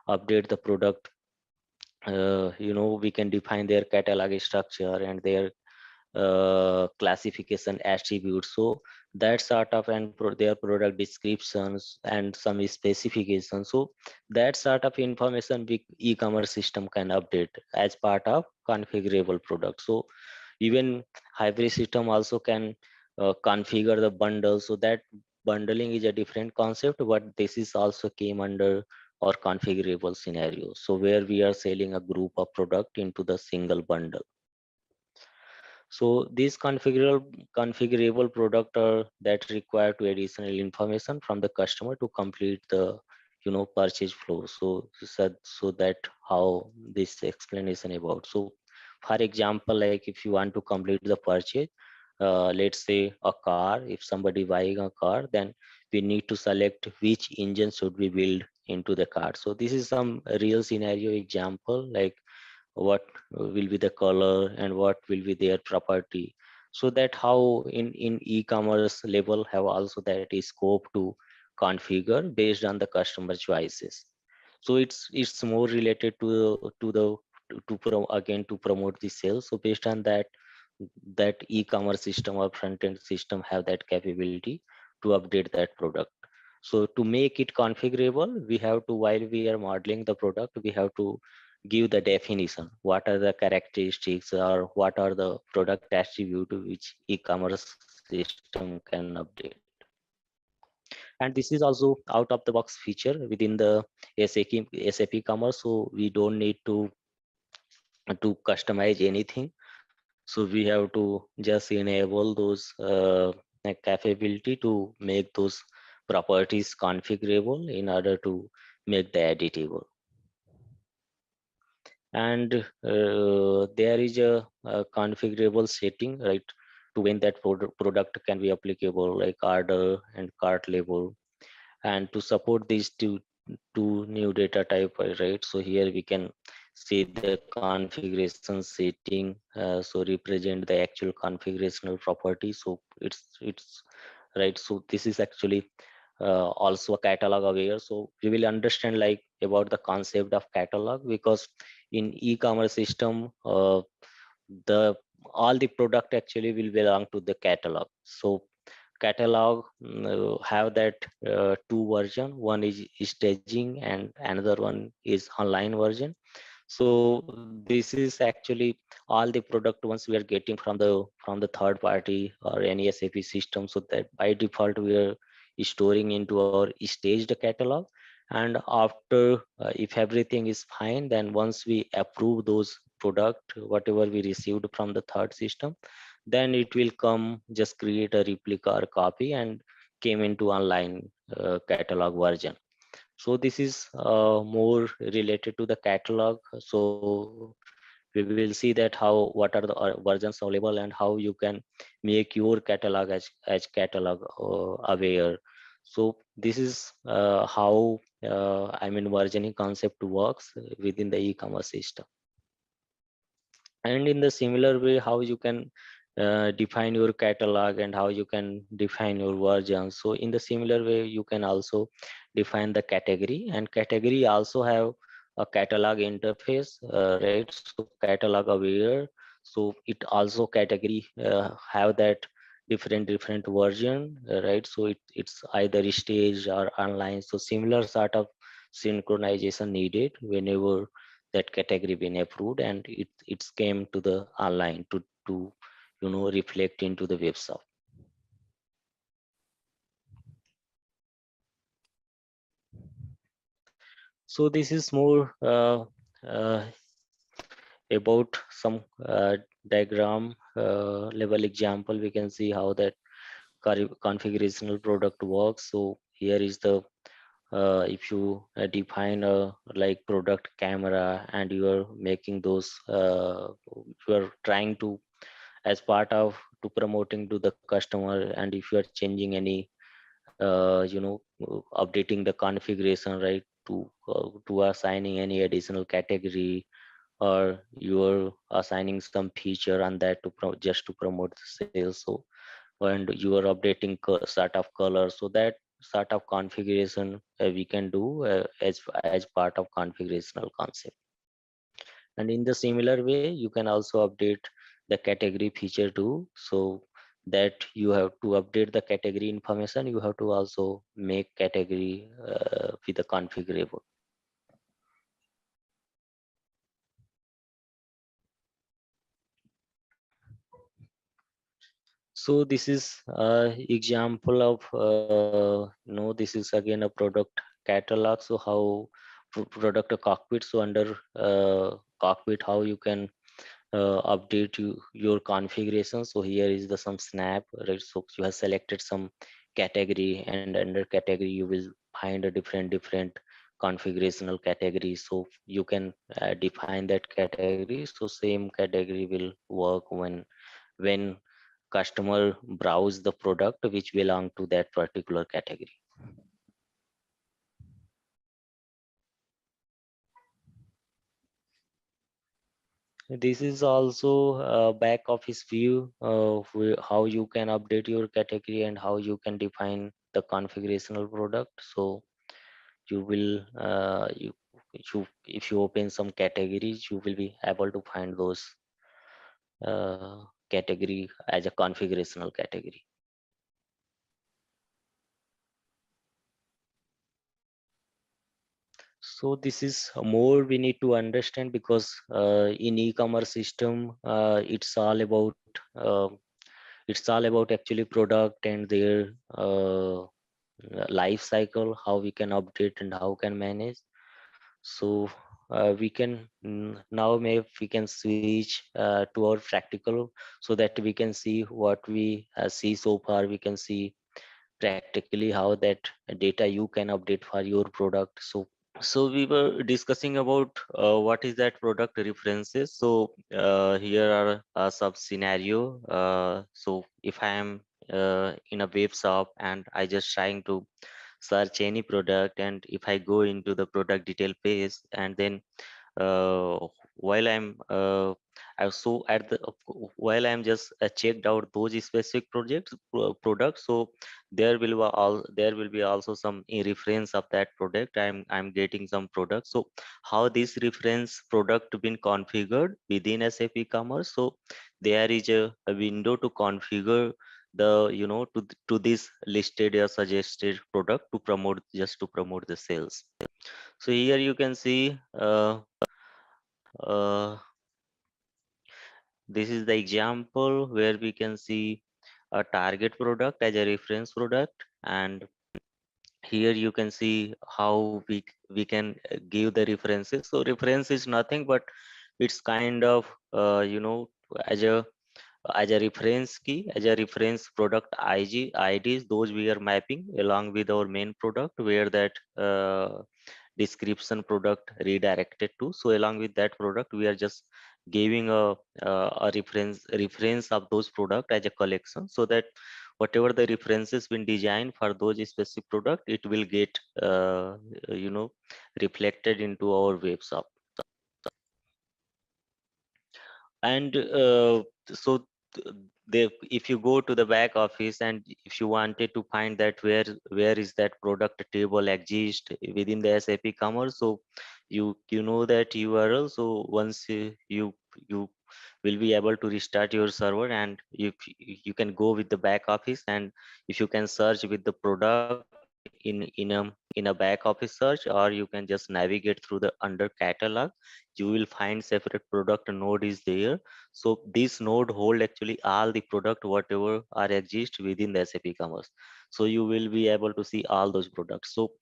update the product, we can define their catalog structure and their classification attributes. So that sort of and their product descriptions and some specifications. So that sort of information e-commerce system can update as part of configurable product. So even hybrid system also can configure the bundle. So that bundling is a different concept, but this is also came under or configurable scenario. So where we are selling a group of product into the single bundle. So these configurable product are that require to additional information from the customer to complete the purchase flow. So that how this explanation about. So for example, like if you want to complete the purchase, let's say a car, if somebody buying a car, then we need to select which engine should be built into the car. So this is some real scenario example, like what will be the color and what will be their property, so that how in e-commerce level have also that is scope to configure based on the customer choices. So it's more related again to promote the sales. So based on that, that e-commerce system or front-end system have that capability to update that product. So to make it configurable, we have to, while we are modeling the product, we have to give the definition, what are the characteristics or what are the product attribute which e-commerce system can update. And this is also out of the box feature within the SAP Commerce, so we don't need to customize anything. So we have to just enable those capability to make those properties configurable in order to make the editable. And there is a configurable setting, right, to when that product can be applicable, like order and cart label, and to support these two new data type, right? So here we can see the configuration setting, so represent the actual configurational property. So it's right. So this is actually also a catalog aware. So we will understand like about the concept of catalog, because in e-commerce system, the all the product actually will belong to the catalog. So catalog have that two version, one is staging and another one is online version. So this is actually all the product once we are getting from the third party or any SAP system, so that by default we are storing into our staged catalog. And after if everything is fine, then once we approve those product whatever we received from the third system, then it will come just create a replica or copy and came into online catalog version. So this is more related to the catalog. So we will see that how what are the versions available and how you can make your catalog as catalog aware. So this is how I mean versioning concept works within the e-commerce system. And in the similar way, how you can define your catalog and how you can define your version. So in the similar way, you can also define the category, and category also have a catalog interface, right? So catalog aware. So it also category have that different version, right? So it's either staged or online. So similar sort of synchronization needed whenever that category been approved and it's came to the online to reflect into the web shop. So this is more uh, about some diagram level example. We can see how that configurational product works. So here is the if you define a like product camera and you are making those you are trying to as part of to promoting to the customer, and if you are changing any updating the configuration, right, to assigning any additional category, or you're assigning some feature on that to just to promote the sales. So and you are updating sort of color, so that sort of configuration we can do as part of configurational concept. And in the similar way, you can also update the category feature too. So that you have to update the category information, you have to also make category with the configurable. So this is example of this is again a product catalog. So how product a cockpit. So under cockpit, how you can update your configuration. So here is the some snap, right? So you have selected some category, and under category you will find a different configurational category. So you can define that category. So same category will work when customer browse the product which belong to that particular category. This is also back office view of how you can update your category and how you can define the configurational product. So you will if you open some categories, you will be able to find those category as a configurational category. So this is more we need to understand, because in e-commerce system it's all about actually product and their life cycle, how we can update and how can manage. So we can now maybe we can switch to our practical, so that we can see what we see so far. We can see practically how that data you can update for your product. So we were discussing about what is that product references. So here are some scenario. So if I am in a web shop and I just trying to search any product, and if I go into the product detail page, and then uh, while I'm so at the while I'm just checked out those specific products, so there will be also some reference of that product. I'm getting some products. So how this reference product been configured within SAP Commerce? So there is a window to configure the to this listed or suggested product to promote, just to promote the sales. So here you can see uh, this is the example where we can see a target product as a reference product, and here you can see how we can give the references. So reference is nothing but it's kind of as a as a reference key, as a reference product IDs, those we are mapping along with our main product where that description product redirected to. So along with that product, we are just giving a reference of those product as a collection, so that whatever the references been designed for those specific product, it will get you know reflected into our web shop. And so they, if you go to the back office and if you wanted to find that where is that product table exist within the SAP Commerce, so you know that URL. So once you will be able to restart your server, and you can go with the back office, and if you can search with the product in a back office search, or you can just navigate through the under catalog, you will find separate product node is there. So this node hold actually all the product whatever are exist within the SAP Commerce. So you will be able to see all those products. So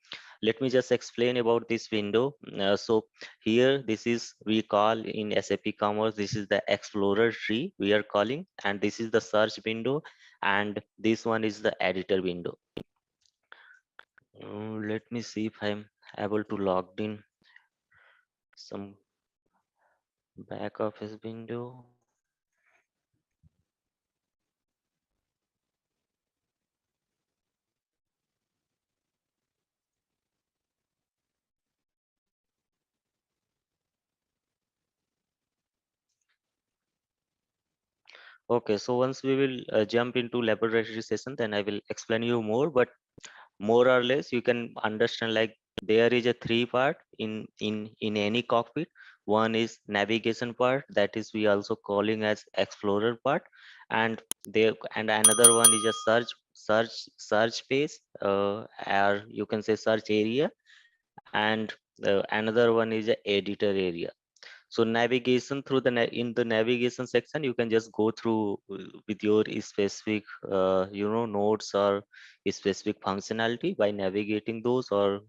let me just explain about this window. So here, this is we call in SAP Commerce, this is the Explorer tree we are calling, and this is the search window, and this one is the editor window. Let me see if I'm able to log in some back office window. Okay, so once we will jump into laboratory session, then I will explain you more, but more or less you can understand like there is a three part in any cockpit. One is navigation part, that is we also calling as explorer part, and there, and another one is a search page, or you can say search area, and another one is a editor area. So navigation through the in the navigation section, you can just go through with your specific nodes or specific functionality by navigating those, or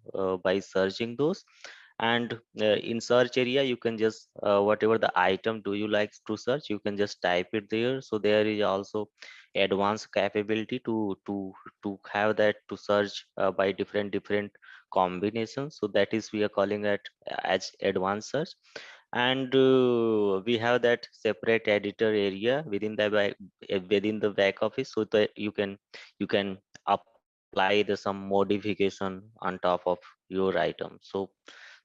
by searching those. And in search area, you can just whatever the item do you like to search, you can just type it there. So there is also advanced capability to have that to search by different combinations. So that is we are calling it as advanced search. And we have that separate editor area within the within the back office, so that you can apply the some modification on top of your item. So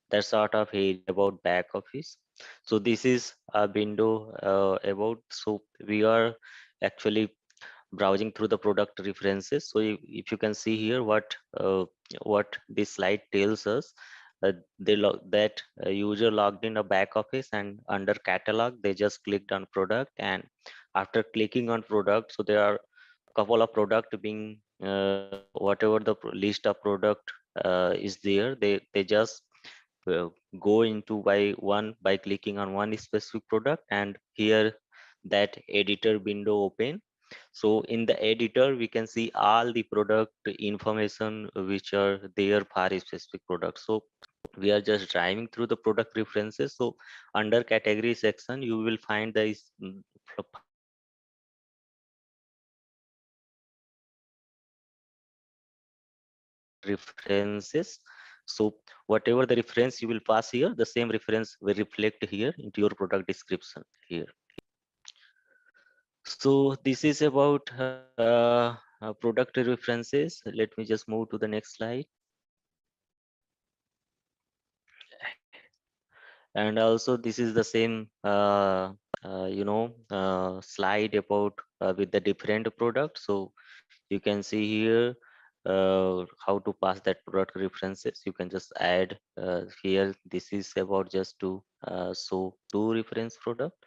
that's sort of area about back office. So this is a window about, so we are actually browsing through the product references. So if you can see here what this slide tells us, that user logged in a back office, and under catalog they just clicked on product, and after clicking on product, so there are couple of product being whatever the list of product is there, they just uh, go into by one by clicking on one specific product, and here that editor window open. So in the editor, we can see all the product information which are there for a specific product. So we are just driving through the product references. So under category section, you will find find the references. So whatever the reference you will pass here, the same reference will reflect here into your product description here. So this is about product references. Let me just move to the next slide. And also this is the same slide about with the different products. So you can see here how to pass that product references. You can just add here, this is about just to show two reference product.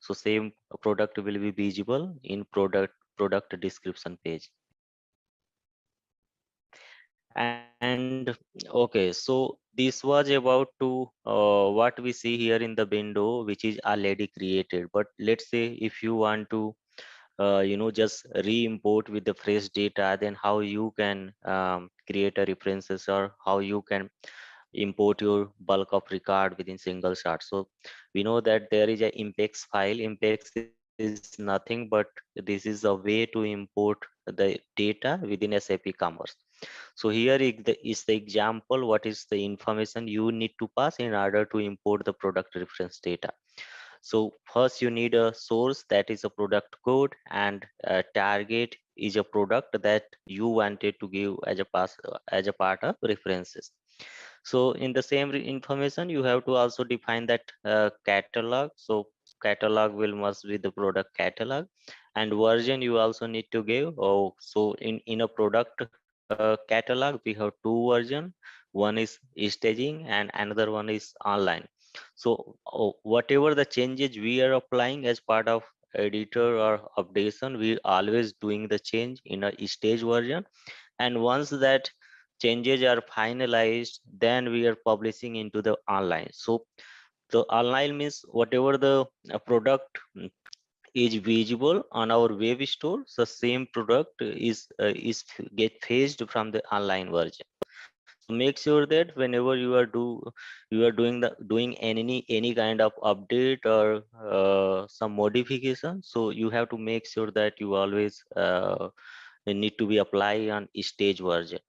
So same product will be visible in product description page. And okay, so this was about to what we see here in the window, which is already created. But let's say if you want to just re-import with the fresh data, then how you can create a references, or how you can import your bulk of record within single shot. So we know that there is a impex file. Impex is is nothing but this is a way to import the data within SAP Commerce. So here is the example, what is the information you need to pass in order to import the product reference data. So first you need a source, that is a product code, and a target is a product that you wanted to give as a as a part of references. So in the same information, you have to also define that catalog. So catalog will must be the product catalog, and version you also need to give. Oh, so in a product catalog we have two version. One is staging and another one is online. So whatever the changes we are applying as part of editor or updation, we always doing the change in a stage version, and once that changes are finalized, then we are publishing into the online. So the online means whatever the product is visible on our web store, the same product is get fetched from the online version. So make sure that whenever you are doing any kind of update or some modification, so you have to make sure that you always need to be apply on stage version.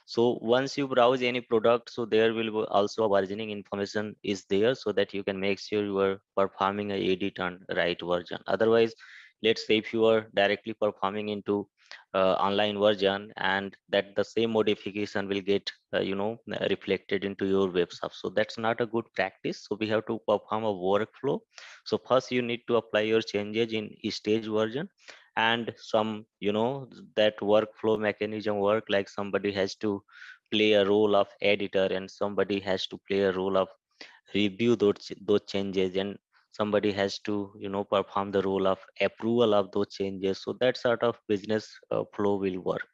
So once you browse any product, so there will be also a versioning information is there, so that you can make sure you are performing a edit on right version. Otherwise, let's say if you are directly performing into online version, and that the same modification will get reflected into your web shop, so that's not a good practice. So we have to perform a workflow. So first you need to apply your changes in stage version, and some that workflow mechanism work like somebody has to play a role of editor, and somebody has to play a role of review those changes, and somebody has to perform the role of approval of those changes. So that sort of business flow will work.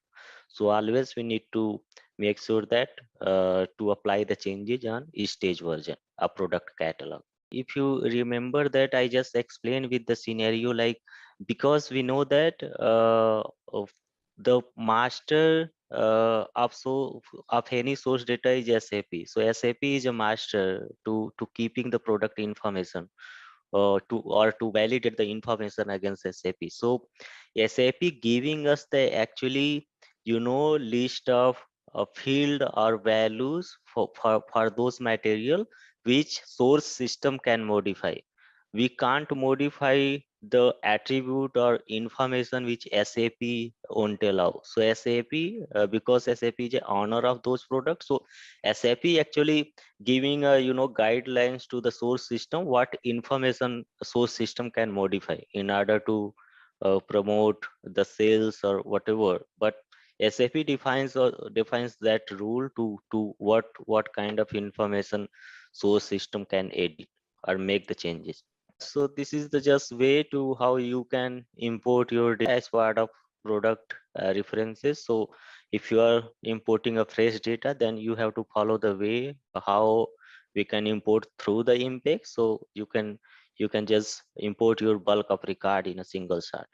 So always we need to make sure that to apply the changes on each stage version a product catalog. If you remember that I just explained with the scenario, like, because we know that of the master of any source data is SAP. So SAP is a master to keeping the product information, to validate the information against SAP. So SAP giving us the actually list of field or values for those material which source system can modify. We can't modify the attribute or information which SAP won't allow. So SAP, because SAP is a owner of those products, so SAP actually giving a guidelines to the source system what information source system can modify in order to promote the sales or whatever. But SAP defines that rule to what kind of information source system can edit or make the changes. So this is the just way to how you can import your data as part of product references. So if you are importing a fresh data, then you have to follow the way how we can import through the impact. So you can just import your bulk of record in a single shot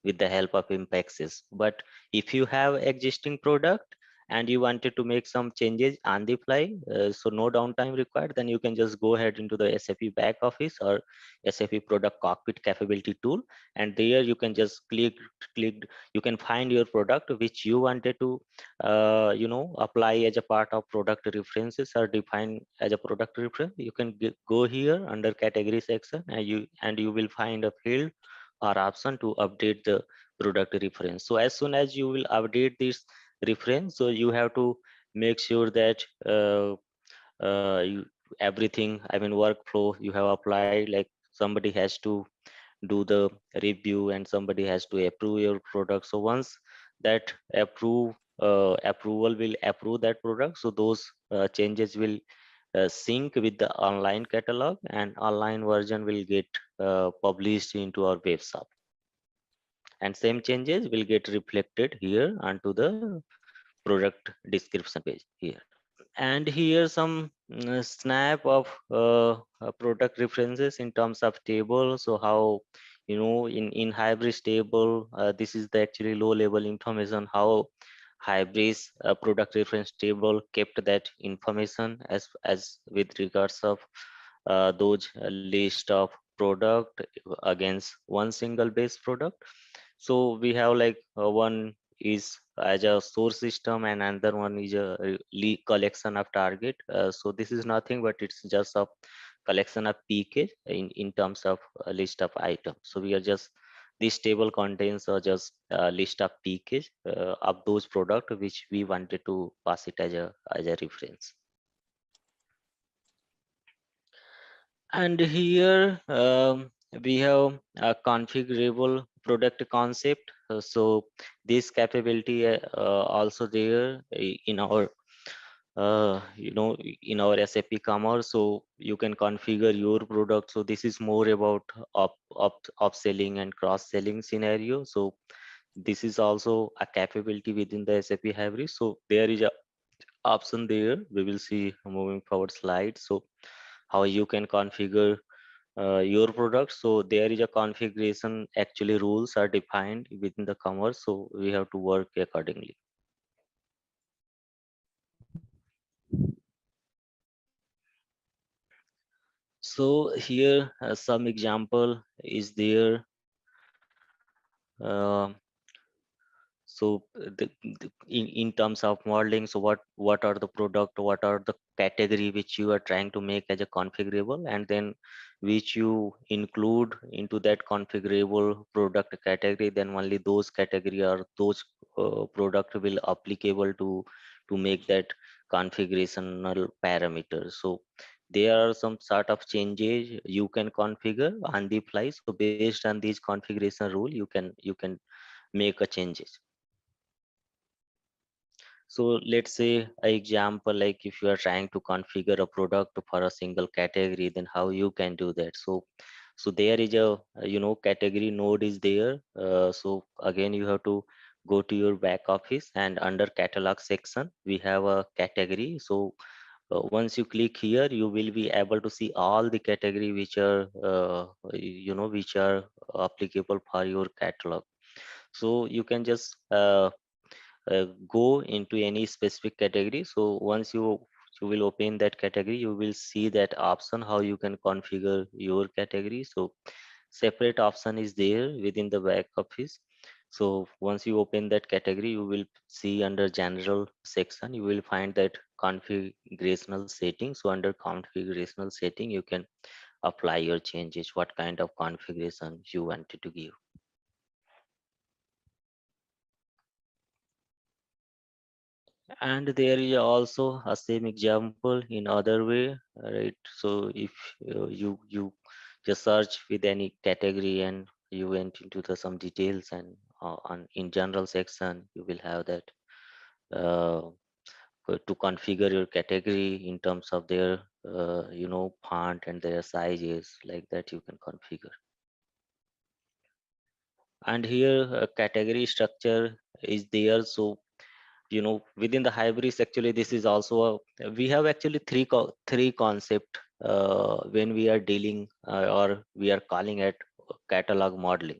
with the help of impexes. But if you have existing product and you wanted to make some changes on the fly, so no downtime required, then you can just go ahead into the SAP back office or SAP product cockpit capability tool, and there you can just click, you can find your product which you wanted to apply as a part of product references or define as a product reference. You can go here under category section, and you will find a field or option to update the product reference. So as soon as you will update this reference, so you have to make sure that everything, I mean workflow you have applied, like somebody has to do the review and somebody has to approve your product. So once that approval will approve that product, so those changes will sync with the online catalog, and online version will get published into our web shop, and same changes will get reflected here onto the product description page here. And here some snap of product references in terms of table. So how in Hybris table, this is the actually low level information how Hybris product reference table kept that information as with regards of those list of product against one single base product. So we have like one is as a source system and another one is a collection of target. So this is nothing but it's just a collection of pk in terms of a list of items. So we are just this table contains just a list of pk of those product which we wanted to pass it as a reference. And here we have a configurable product concept. So this capability also there in our in our SAP Commerce. So you can configure your product. So this is more about upselling and cross selling scenario. So this is also a capability within the SAP Hybris. So there is a option there. We will see moving forward slides. So how you can configure your product. So there is a configuration, actually rules are defined within the commerce, so we have to work accordingly. So here some example is there. uh, so in terms of modeling, so what are the product, what are the category which you are trying to make as a configurable, and then which you include into that configurable product category, then only those category or those product will applicable to make that configurational parameters. So there are some sort of changes you can configure on the fly. So based on these configuration rule, you can make a changes. So let's say an example, like if you are trying to configure a product for a single category, then how you can do that. So there is a category node is there. So again you have to go to your back office, and under catalog section we have a category. So once you click here, you will be able to see all the category which are which are applicable for your catalog. So you can just go into any specific category. So once you will open that category, you will see that option how you can configure your category. So separate option is there within the back office. So once you open that category, you will see under general section, you will find that configurational setting. So under configurational setting, you can apply your changes, what kind of configuration you wanted to give. And there is also a same example in other way, right? So if you just search with any category and you went into the some details, and on in general section you will have that uh, to configure your category in terms of their font and their sizes, like that you can configure. And here category structure is there. So within the Hybris, actually this is also we have actually three concept when we are dealing or we are calling it catalog modeling.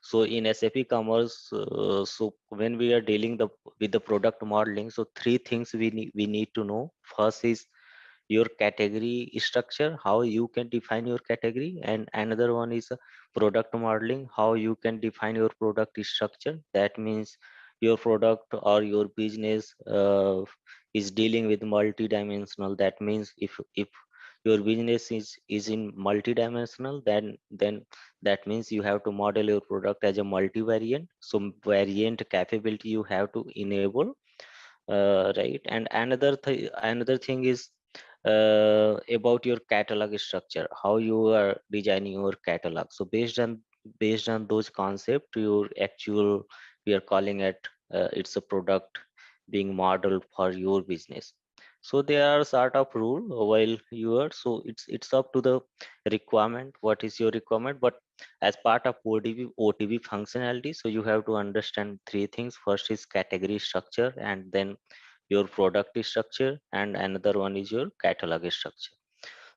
So in SAP Commerce, so when we are dealing with the product modeling, so three things we need to know. First is your category structure, how you can define your category, and another one is product modeling, how you can define your product structure. That means your product or your business is dealing with multi-dimensional. That means if your business is in multi-dimensional, then that means you have to model your product as a multi-variant. So variant capability you have to enable, right? And another thing is about your catalog structure, how you are designing your catalog. So based on those concepts, your actual, we are calling it it's a product being modeled for your business. So there are sort of rule while you are, so it's up to the requirement, what is your requirement. But as part of OTB functionality, so you have to understand three things. First is category structure, and then your product structure, and another one is your catalog structure.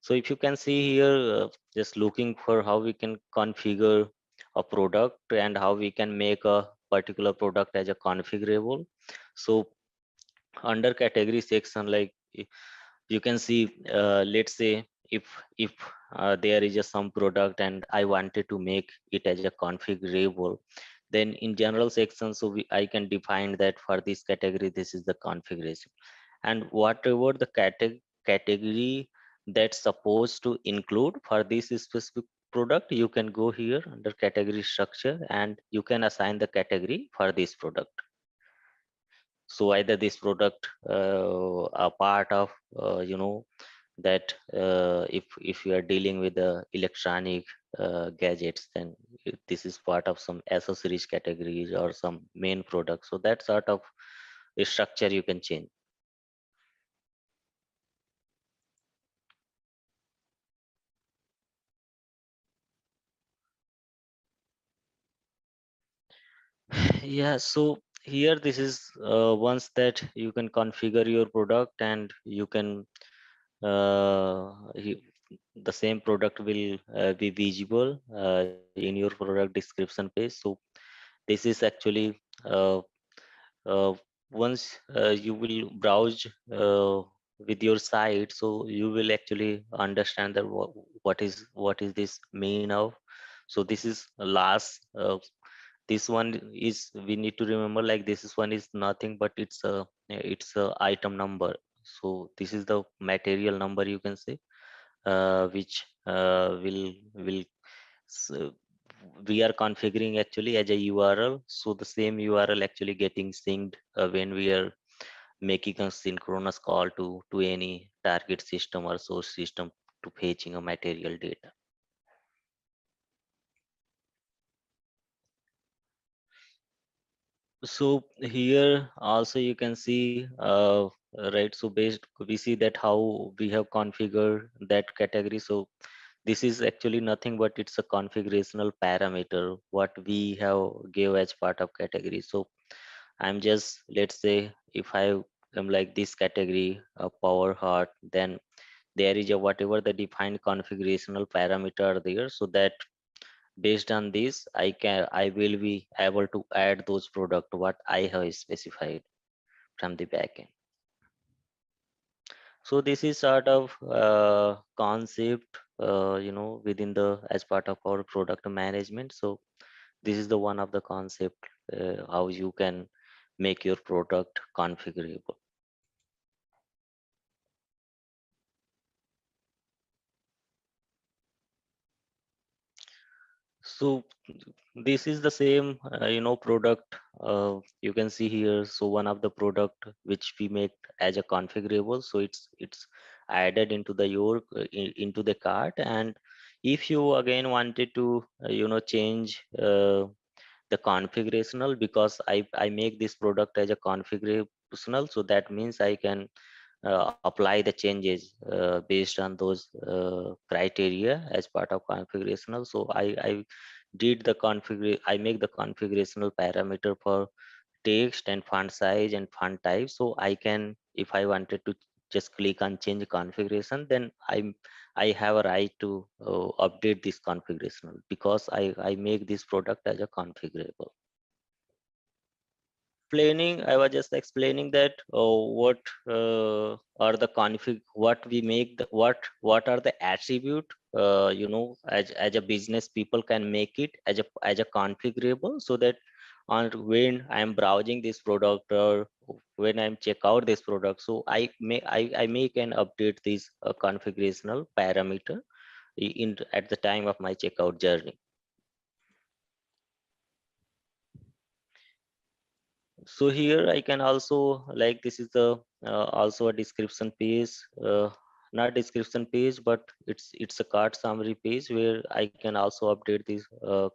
So if you can see here, just looking for how we can configure a product and how we can make a particular product as a configurable. So under category section, like you can see, let's say if there is just some product and I wanted to make it as a configurable, then in general section, so I can define that for this category, this is the configuration. And whatever the category that's supposed to include for this specific product, you can go here under category structure and you can assign the category for this product. So either this product a part of that if you are dealing with the electronic gadgets, then this is part of some accessories categories or some main product. So that sort of a structure you can change. Yeah, so here this is once that you can configure your product and you can he, the same product will be visible in your product description page. So this is actually uh, uh, once you will browse with your site, so you will actually understand that what is this mean of. So this is last this one is, we need to remember, like this is one is nothing but it's a item number. So this is the material number, you can say, which will s- we are configuring actually as a URL. So the same URL actually getting synced when we are making a synchronous call to any target system or source system to fetching a material data. So here also you can see right, so based we see that how we have configured that category. So this is actually nothing but it's a configurational parameter what we have gave as part of category. So I'm just, let's say if I am like this category power heart, then there is a whatever the defined configurational parameter there, so that based on this I will be able to add those product what I have specified from the backend. So this is sort of concept within the as part of our product management. So this is the one of the concept how you can make your product configurable. So this is the same product you can see here. So one of the product which we make as a configurable, so it's added into the into the cart. And if you again wanted to change the configurational, because I make this product as a configurational, so that means I can apply the changes based on those criteria as part of configurational. So I did the configure I make the configurational parameter for text and font size and font type. So I can, if I wanted to just click on change configuration, then I have a right to update this configurational, because I make this product as a configurable. I was just explaining that what are the config, what we make, what are the attribute, as a business people can make it as a configurable, so that on when I'm browsing this product or when I'm check out this product, so I make and update this configurational parameter in at the time of my checkout journey. So here I can also, like, this is the also a description page, not description page, but it's a cart summary page where I can also update this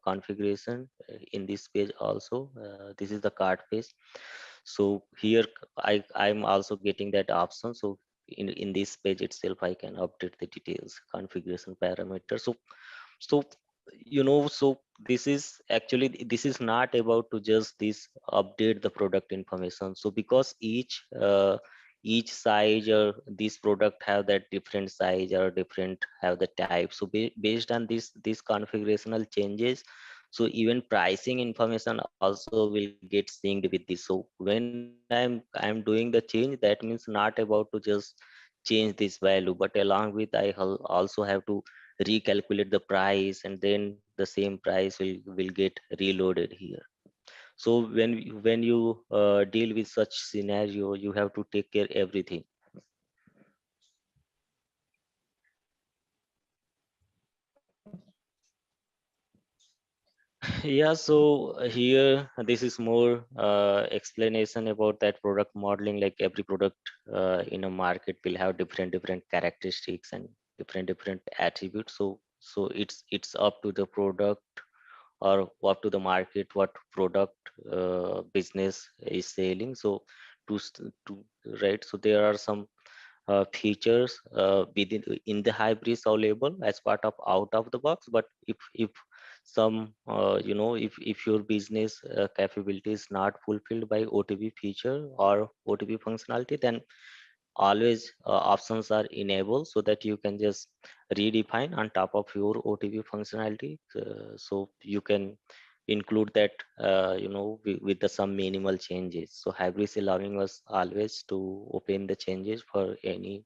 configuration in this page also. This is the cart page. So here I'm also getting that option. So in this page itself I can update the details configuration parameter. So so this is actually, this is not about to just this update the product information. So because each size or this product have that different size or different have the type, so based on this configurational changes, so even pricing information also will get synced with this. So when I'm doing the change, that means not about to just change this value, but along with I also have to recalculate the price, and then the same price will get reloaded here. So when you deal with such scenario, you have to take care everything. Yeah, so here this is more explanation about that product modeling. Like every product in a market will have different characteristics and different attributes. So it's up to the product or up to the market what product business is selling. So to right, so there are some features within in the Hybris available as part of out of the box. But if some if your business capability is not fulfilled by OTB feature or OTB functionality, then always options are enabled so that you can just redefine on top of your OTB functionality. So you can include that with the some minimal changes. So Hybris allowing us always to open the changes for any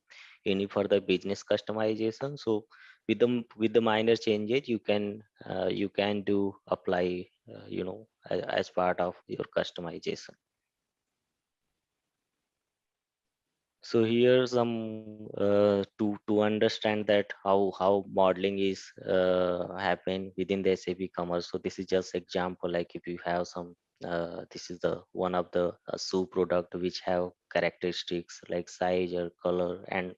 further business customization. So with the minor changes you can do apply as part of your customization. So here some to understand that how modeling is happen within the SAP Commerce. So this is just example. Like if you have some this is the one of the shoe product which have characteristics like size or color, and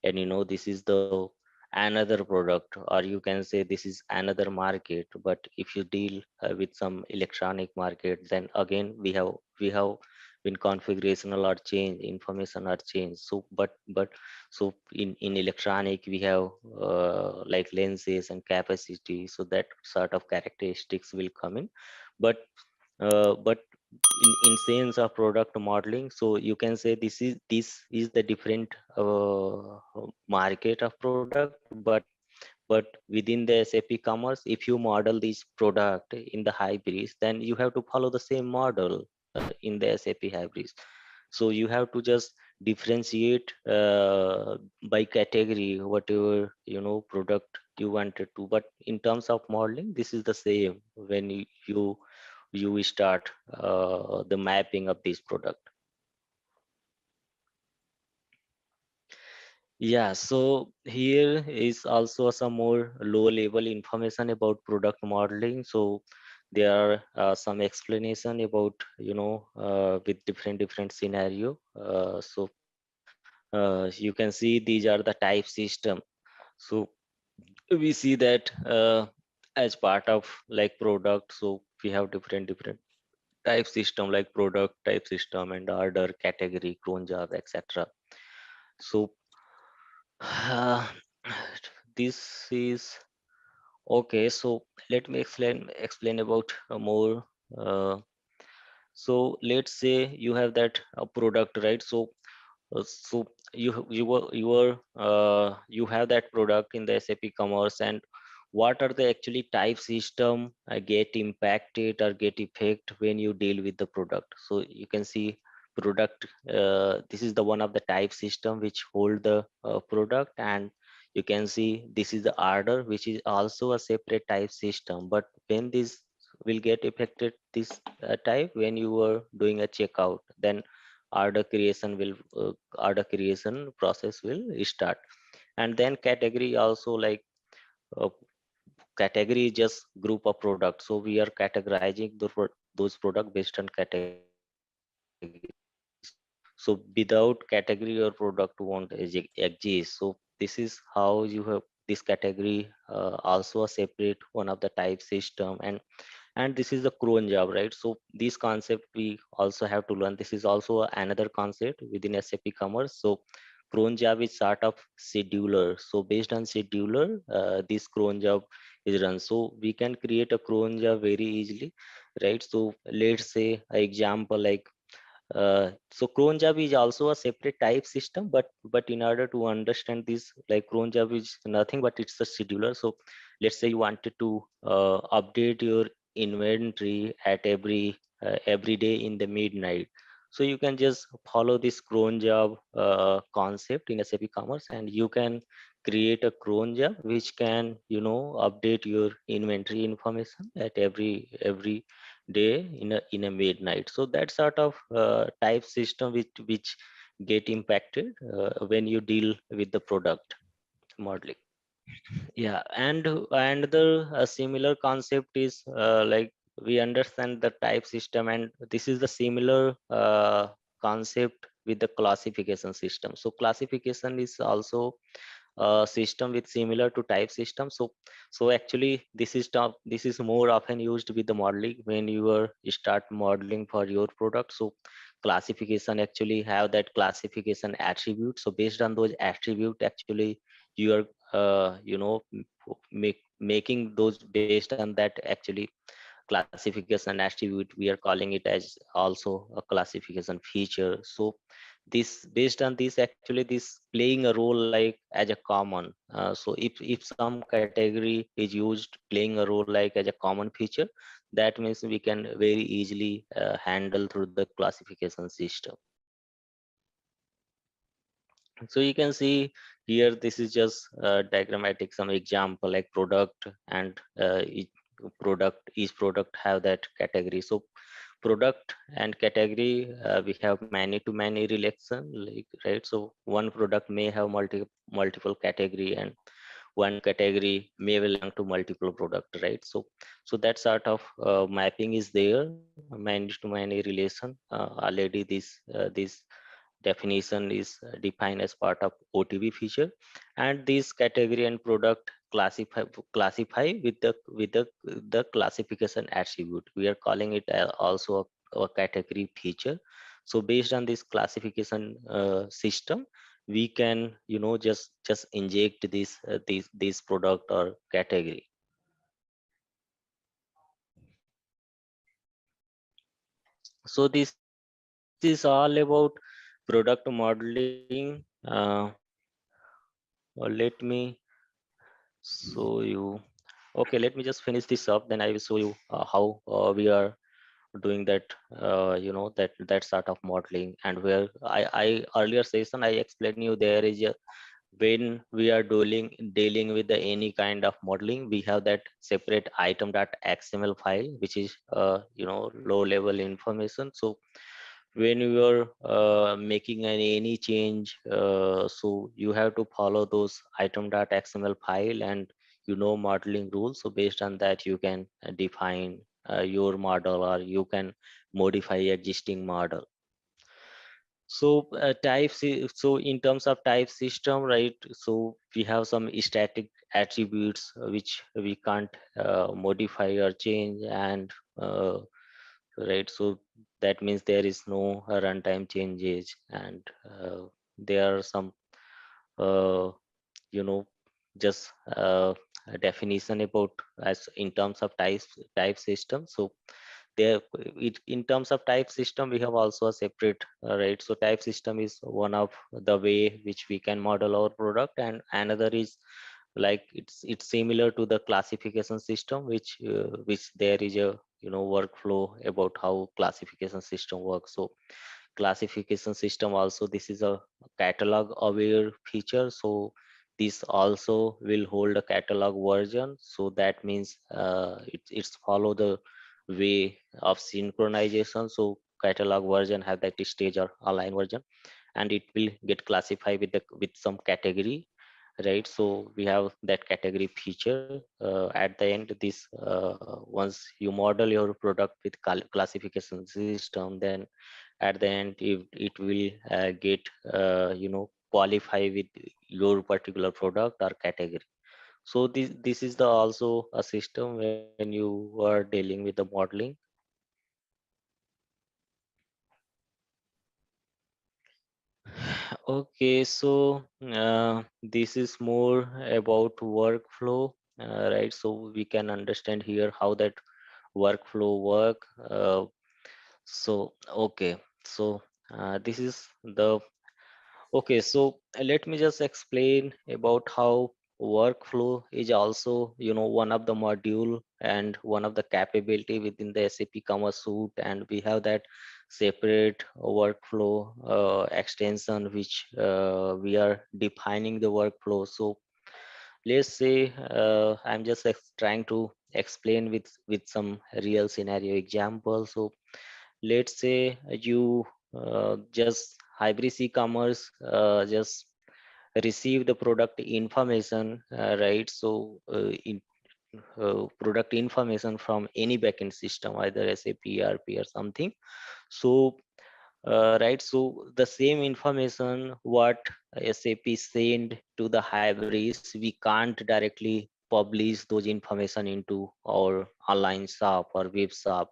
this is the another product, or you can say this is another market. But if you deal with some electronic market, then again we have when configurational are changed, information are changed. So but so in electronic we have like lenses and capacity, so that sort of characteristics will come in. But in sense of product modeling, so you can say this is the different market of product. But within the SAP Commerce, if you model this product in the Hybris, then you have to follow the same model in the SAP Hybris. So you have to just differentiate by category whatever product you wanted to. But in terms of modeling, this is the same when you start the mapping of this product. Yeah, so here is also some more low level information about product modeling. So there are some explanation about with different scenario. You can see these are the type system. So we see that as part of like product, so we have different type system like product type system and order category cron job, etc. So uh, this is okay. So let me explain about more. uh, so let's say you have that product, right? So you have that product in the SAP Commerce, and what are the actually type system get impacted or get effect when you deal with the product. So you can see product. This is the one of the type system which hold the product, and you can see this is the order, which is also a separate type system. But when this will get affected, this type when you are doing a checkout, then order creation process will start. And then category also, like uh, category is just group of products, so we are categorizing those product based on category. So without category your product won't exist. So this is how you have this category, also a separate one of the type system. And this is the cron job, right? So this concept we also have to learn. This is also another concept within SAP Commerce. So cron job is sort of scheduler. So based on scheduler, this cron job is run. So we can create a cron job very easily, right? So let's say an example like so cron job is also a separate type system, but in order to understand this, like cron job is nothing but it's a scheduler. So let's say you wanted to update your inventory at every day in the midnight. So you can just follow this cron job concept in SAP Commerce, and you can create a cron job which can, update your inventory information at every day in a midnight. So that sort of type system which get impacted when you deal with the product modeling. Yeah, and the similar concept is like we understand the type system, and this is the similar concept with the classification system. So classification is also system with similar to type system. So actually this is more often used with the modeling when you are start modeling for your product. So classification actually have that classification attribute. So based on those attribute, actually you are making those based on that actually classification attribute. We are calling it as also a classification feature. So this based on this, actually this playing a role like as a common. So if some category is used playing a role like as a common feature, that means we can very easily handle through the classification system. So you can see here, this is just diagrammatic some example like product, and each product have that category. So product and category, we have many to many relation, like, right? So one product may have multiple category, and one category may belong to multiple product, right? So that sort of mapping is there, many to many relation. Already this definition is defined as part of OTB feature, and this category and product classify with the classification attribute. We are calling it also a category feature. So based on this classification system, we can just inject this product or category. So this is all about product modeling. Let me show you. Okay, let me just finish this up, then I will show you how we are doing that, that sort of modeling. And where I earlier session I explained you, there is a, when we are dealing with the any kind of modeling, we have that separate item.xml file, which is low level information. So when you are making any change, so you have to follow those item.xml file and modeling rules. So based on that, you can define your model, or you can modify existing model. So so in terms of type system, right? So we have some static attributes which we can't modify or change, and right, so that means there is no runtime changes, and there are some uh, you know just a definition about as in terms of type system. So there in terms of type system, we have also a separate, right? So type system is one of the way which we can model our product, and another is like it's similar to the classification system, which there is a workflow about how classification system works. So classification system also, this is a catalog aware feature. So this also will hold a catalog version. So that means it's follow the way of synchronization. So catalog version have that stage or align version, and it will get classified with some category, right? So we have that category feature. At the end, this once you model your product with classification system, then at the end it will get qualify with your particular product or category. So this is the also a system when you are dealing with the modeling. Okay, so this is more about workflow, right? So we can understand here how that workflow work. Okay, so this is the okay. So let me just explain about how workflow is also one of the module and one of the capability within the SAP Commerce Suite, and we have that separate workflow extension which we are defining the workflow. So let's say I'm just trying to explain with some real scenario example. So let's say you just Hybris e-commerce just receive the product information, right? So product information from any backend system, either SAP, ERP or something. So right, so the same information what SAP send to the Hybris, we can't directly publish those information into our online shop or web shop.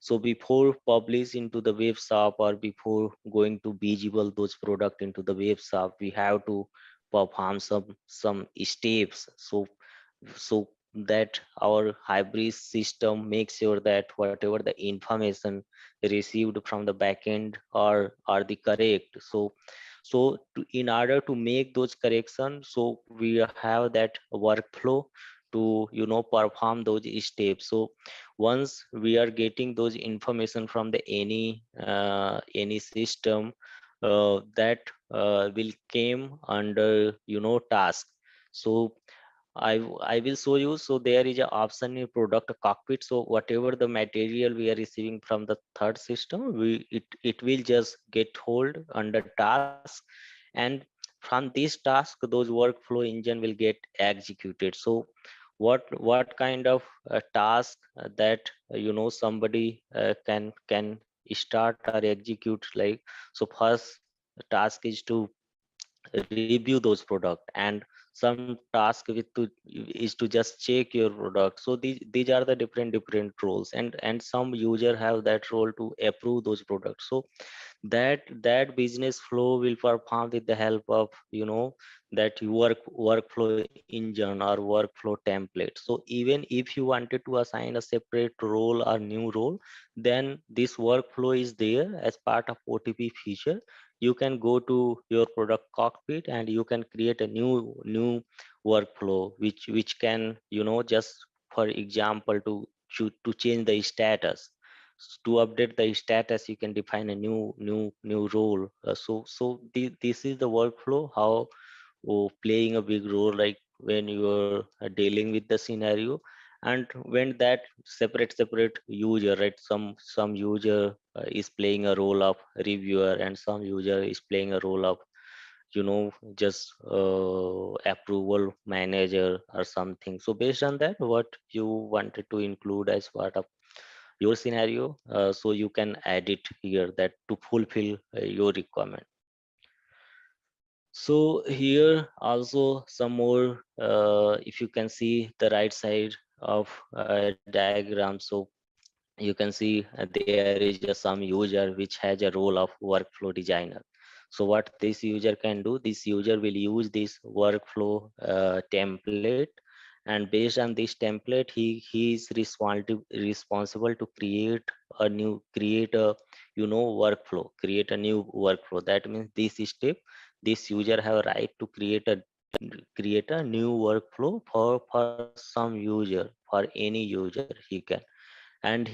So before publish into the web shop or before going to visible those product into the web shop, we have to perform some steps. So that our hybrid system makes sure that whatever the information received from the backend are the correct. In order to make those corrections, so we have that workflow to perform those steps. So once we are getting those information from the any system, that will came under task. So I will show you. So there is an option in product cockpit. So whatever the material we are receiving from the third system, it will just get hold under task, and from this task, those workflow engine will get executed. So what kind of task that somebody can start or execute, like, so first task is to review those product, and some task is to just check your product. So these are the different roles, and some user have that role to approve those products. So that business flow will perform with the help of that workflow engine or workflow template. So even if you wanted to assign a separate role or new role, then this workflow is there as part of OTP feature. You can go to your product cockpit and you can create a new workflow which can just, for example, to change the status. To update the status, you can define a new role. This is the workflow how playing a big role, like when you are dealing with the scenario. And when that separate user, right, some user is playing a role of reviewer, and some user is playing a role of just approval manager or something. So based on that, what you wanted to include as part of your scenario, so you can add it here that to fulfill your requirement. So here also some more, if you can see the right side of diagram. So you can see there is a some user which has a role of workflow designer. So what this user can do, this user will use this workflow template, and based on this template, he is responsible to create a workflow, create a new workflow. That means this step, this user have a right to create a new workflow for some user, for any user he can. And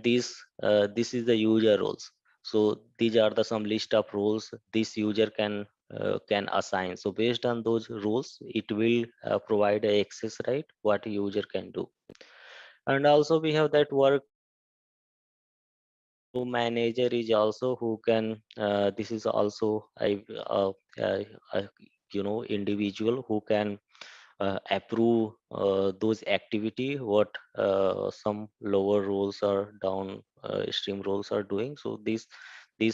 this is the user roles. So these are the some list of roles this user can assign. So based on those roles, it will provide a access, right, what a user can do. And also we have that workflow manager is also who can this is also uh, uh, individual who can approve those activity what some lower roles or down stream roles are doing. So this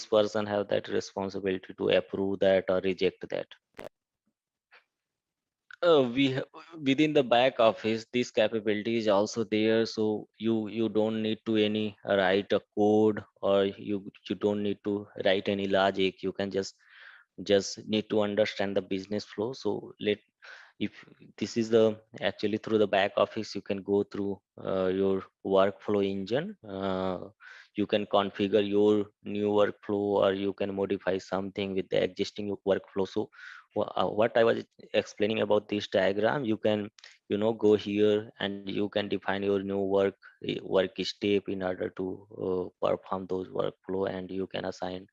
person have that responsibility to approve that or reject that. Within the back office, this capability is also there. So you don't need to any write a code, or you don't need to write any logic. You can just need to understand the business flow. So if this is the actually through the back office, you can go through your workflow engine. You can configure your new workflow, or you can modify something with the existing workflow. So what I was explaining about this diagram, you can go here and you can define your new work step in order to perform those workflow, and you can assign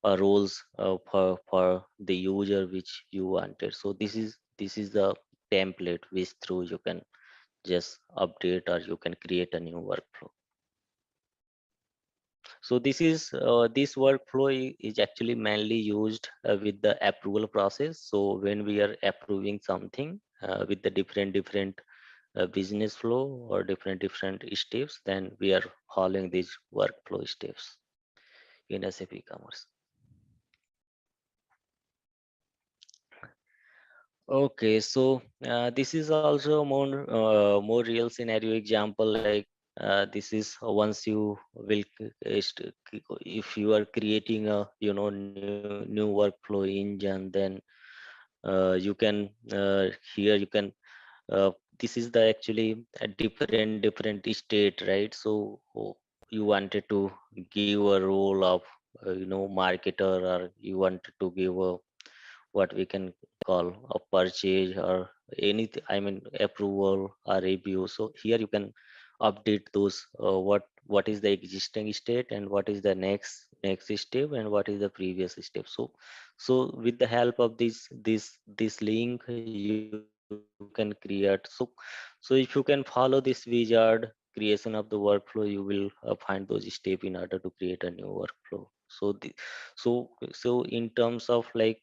roles for the user which you wanted. So this is the template which through you can just update or you can create a new workflow. So this workflow is actually mainly used with the approval process. So when we are approving something with the different business flow or different steps, then we are following these workflow steps in SAP Commerce. Okay, so this is also more real scenario example. Like this is once you will if you are creating a new workflow engine, then you can here you can this is the actually a different state, right? So you wanted to give a role of marketer, or you wanted to give a what we can call a purchase or anything, I mean approval or review. So here you can update those what is the existing state and what is the next step and what is the previous step. So with the help of this link you can create. So if you can follow this wizard creation of the workflow, you will find those steps in order to create a new workflow. So in terms of like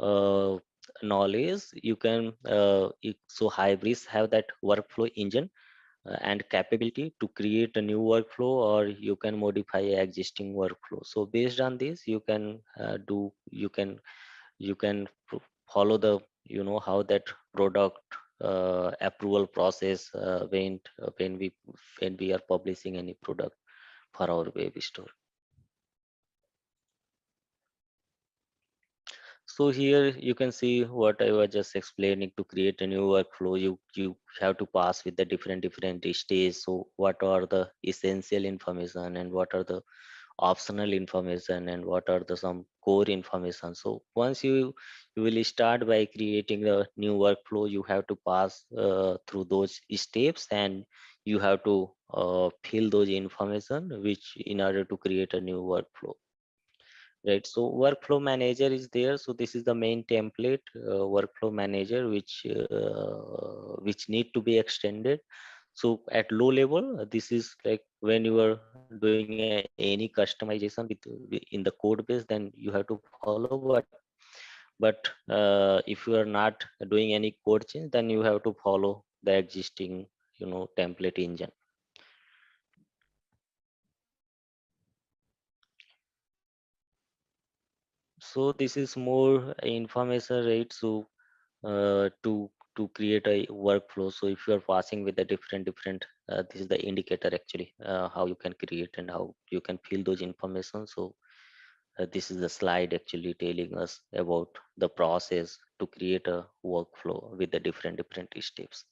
uh, knowledge, you can so Hybris have that workflow engine and capability to create a new workflow, or you can modify a existing workflow. So based on this you can follow the how that product approval process went when we are publishing any product for our web store. So here you can see what I was just explaining. To create a new workflow, you have to pass with the different stages. So what are the essential information and what are the optional information and what are the some core information. So once you will start by creating a new workflow, you have to pass through those steps, and you have to fill those information which in order to create a new workflow, right? So workflow manager is there. So this is the main template workflow manager which need to be extended. So at low level, this is like when you are doing any customization in the code base, then you have to follow. But if you are not doing any code change, then you have to follow the existing template engine. So this is more information, right? So to create a workflow. So if you are passing with the different this is the indicator actually how you can create and how you can fill those information. So this is the slide actually telling us about the process to create a workflow with the different steps.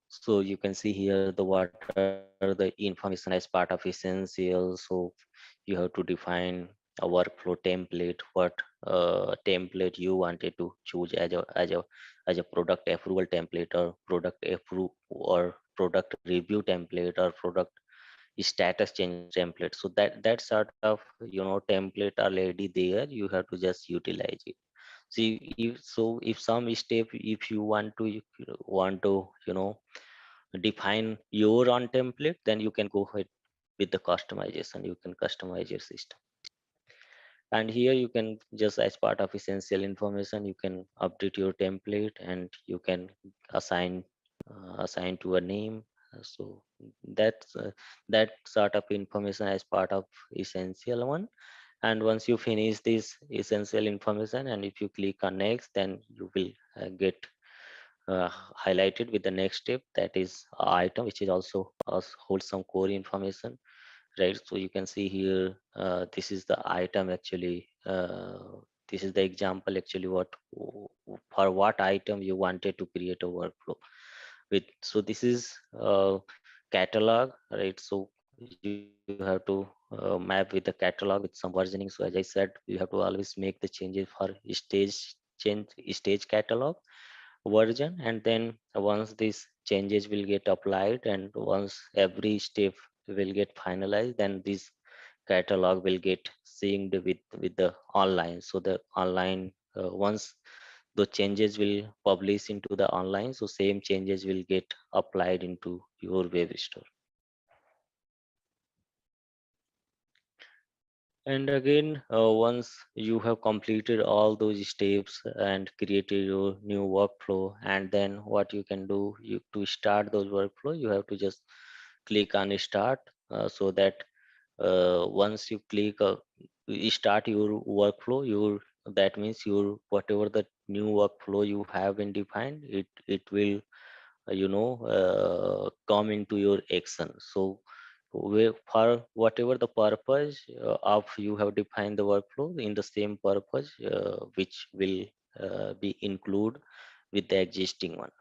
So you can see here the what are the information as part of essential. So you have to define a workflow template, what template you wanted to choose as a product approval template, or product approve, or product review template, or product status change template. So that sort of template already there, you have to just utilize it. See, if some step, if you want to define your own template, then you can go ahead with the customization. You can customize your system. And here you can just, as part of essential information, you can update your template and you can assign assign to a name. So that's that sort of information as part of essential one. And once you finish this essential information, and if you click on next, then you will get highlighted with the next step, that is item, which is also holds some core information, right? So you can see here this is the item actually. This is the example actually what for what item you wanted to create a workflow with. So this is catalog, right? So you have to map with the catalog with some versioning. So as I said, you have to always make the changes for stage catalog version, and then once these changes will get applied and once every step will get finalized, then this catalog will get synced with the online. So the online once the changes will publish into the online, so same changes will get applied into your web store. And again, once you have completed all those steps and created your new workflow, and then what you can do, you to start those workflow, you have to just click on start, so that once you click you start your workflow, your that means your whatever the new workflow you have been defined, it will come into your action. So for whatever the purpose of you have defined the workflow, in the same purpose which will be included with the existing one.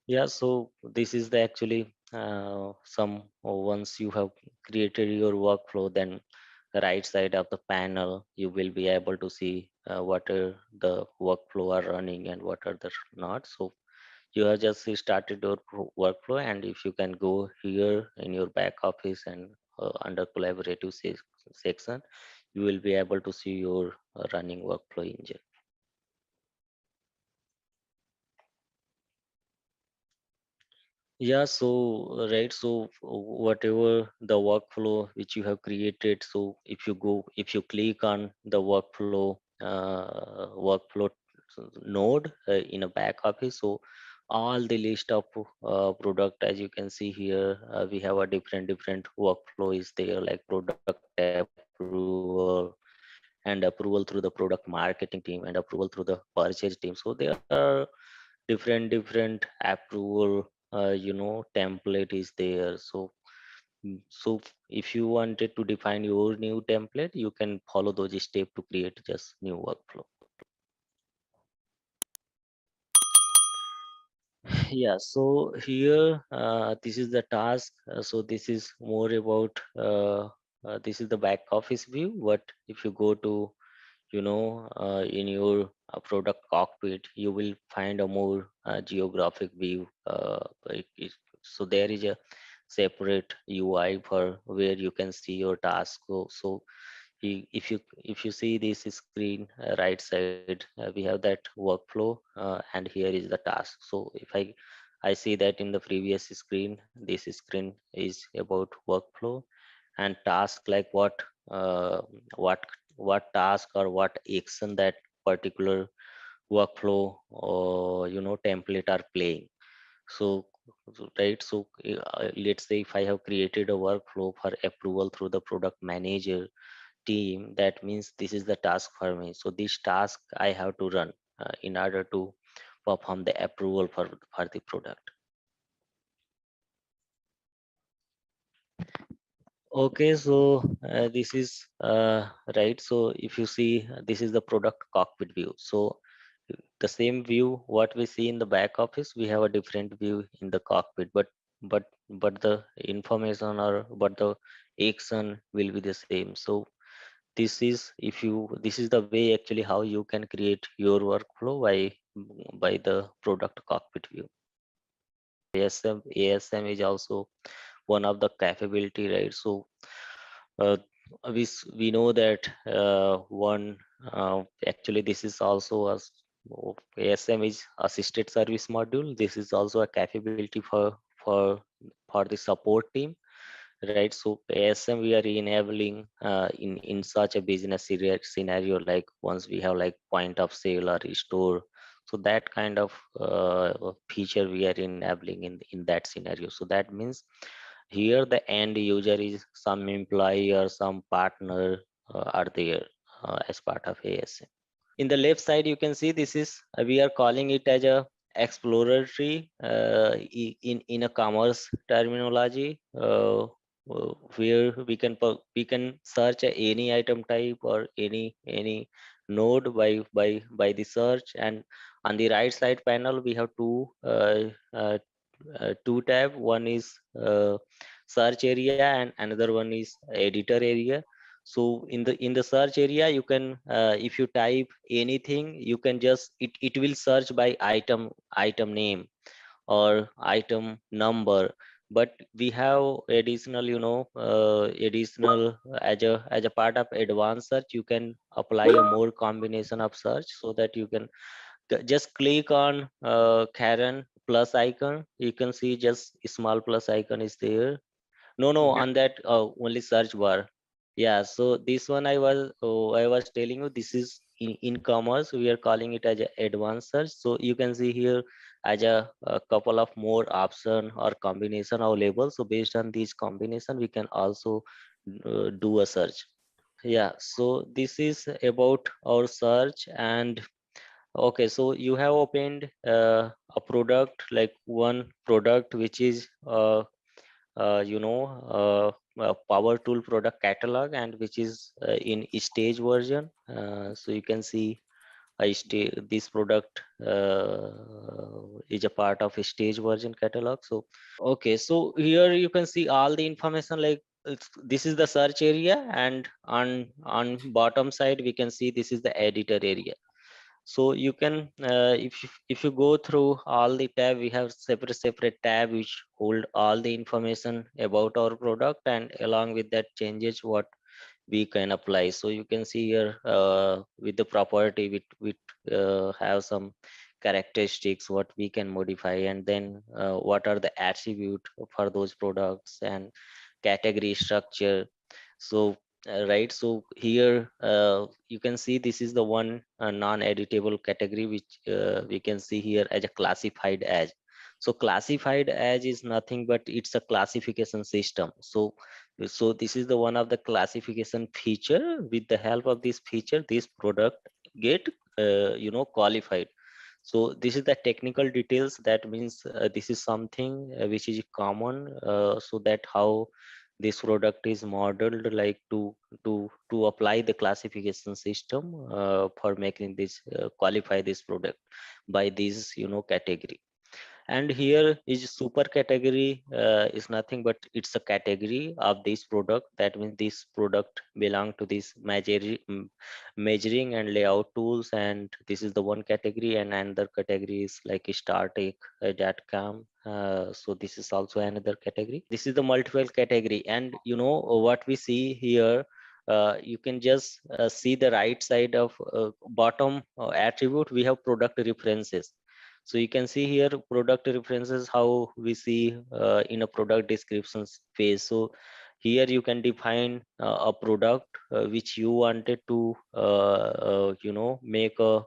Yeah, so this is the actually some once you have created your workflow, then the right side of the panel you will be able to see what are the workflow are running and what are the not. So you have just started your workflow, and if you can go here in your back office and under collaborative section, you will be able to see your running workflow engine. Yeah, so right, so whatever the workflow which you have created, so if you click on the workflow node in a back office, so all the list of product, as you can see here, we have a different workflow is there, like product approval and approval through the product marketing team and approval through the purchase team. So there are different approval template is there. So so if you wanted to define your new template, you can follow those steps to create just new workflow. Yeah, so here this is the task. So this is more about this is the back office view. But if you go to in your product cockpit, you will find a more geographic view. So there is a separate UI for where you can see your task. So if you see this screen right side, we have that workflow, and here is the task. So if I see that in the previous screen, this screen is about workflow and task, like uh, what what task or what action that particular workflow or template are playing. So right, so let's say if I have created a workflow for approval through the product manager team, that means this is the task for me. So this task I have to run in order to perform the approval for the product. Okay, so this is right. So if you see, this is the product cockpit view. So the same view what we see in the back office, we have a different view in the cockpit, but the information or but the action will be the same. So this is the way actually how you can create your workflow by the product cockpit view. ASM is also one of the capability, right? So uh, we know that one actually this is also ASM is assisted service module. This is also a capability for for the support team, right? So ASM we are enabling in such a business scenario, like once we have like point of sale or store, so that kind of feature we are enabling in that scenario. So that means here the end user is some employee or some partner are there as part of ASM. In the left side you can see this is we are calling it as a exploratory in a commerce terminology, where we can search any item type or any node by the search. And on the right side panel we have two tab. One is search area and another one is editor area. So in the search area you can if you type anything, you can just it will search by item name or item number. but we have additional, additional as a part of advanced search, you can apply a more combination of search, so that you can just click on Karen plus icon. You can see just a small plus icon is there. No, Yeah. on that only search bar. Yeah, so this one I was telling you, this is in commerce we are calling it as a advanced search. So you can see here as a couple of more option or combination of labels. So based on these combination, we can also do a search. Yeah, so this is about our search. And okay, so you have opened a product, like one product which is power tool product catalog, and which is in stage version. So you can see this product is a part of a stage version catalog. So okay, so here you can see all the information, like this is the search area, and on bottom side we can see this is the editor area. So you can if you go through all the tab, we have separate tab which hold all the information about our product, and along with that changes what we can apply. So you can see here with the property have some characteristics what we can modify, and then what are the attribute for those products, and category structure. So right, so here you can see this is the one non-editable category which we can see here as a classified as. So classified as is nothing but it's a classification system. So this is the one of the classification feature. With the help of this feature, this product get qualified. So this is the technical details. That means this is something which is common, so that how this product is modeled, like to apply the classification system for making this qualify this product by this category. And here is super category is nothing but it's a category of this product. That means this product belong to this measuring and layout tools, and this is the one category. And another category is like static .com. So this is also another category. This is the multiple category. And what we see here, you can just see the right side of bottom attribute, we have product references. So you can see here product references, how we see in a product descriptions page. So here you can define a product which you wanted to make a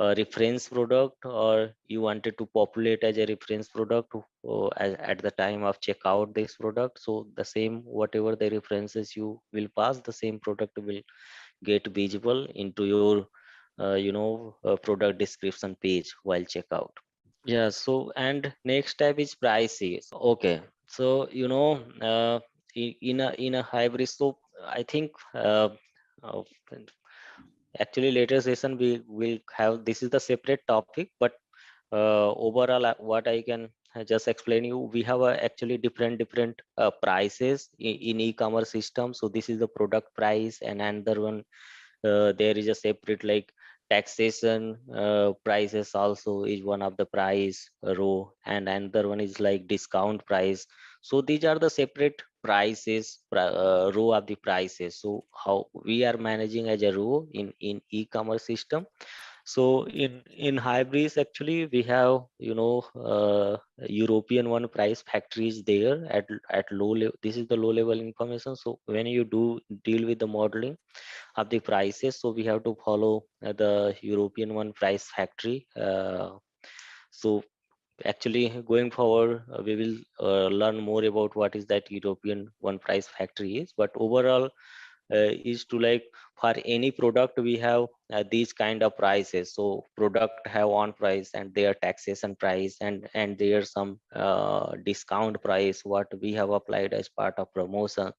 reference product, or you wanted to populate as a reference product at the time of checkout this product. So the same whatever the references you will pass, the same product will get visible into your product description page while checkout. Yeah, so and next tab is prices. Okay, so in a hybrid, so I think uh, actually later session we will have, this is the separate topic, but overall what I can just explain you, we have actually different prices in e-commerce system. So this is the product price, and another one there is a separate like taxation prices also is one of the price row, and another one is like discount price. So these are the separate prices row of the prices. So how we are managing as a row in e-commerce system. So in Hybris, actually we have European one price factories there at low level. This is the low level information. So when you do deal with the modeling of the prices, so we have to follow the European one price factory. So actually going forward, we will learn more about what is that European one price factory is. But overall is to like, for any product we have these kind of prices. So product have on price, and their taxation price, and there's some discount price what we have applied as part of promotion.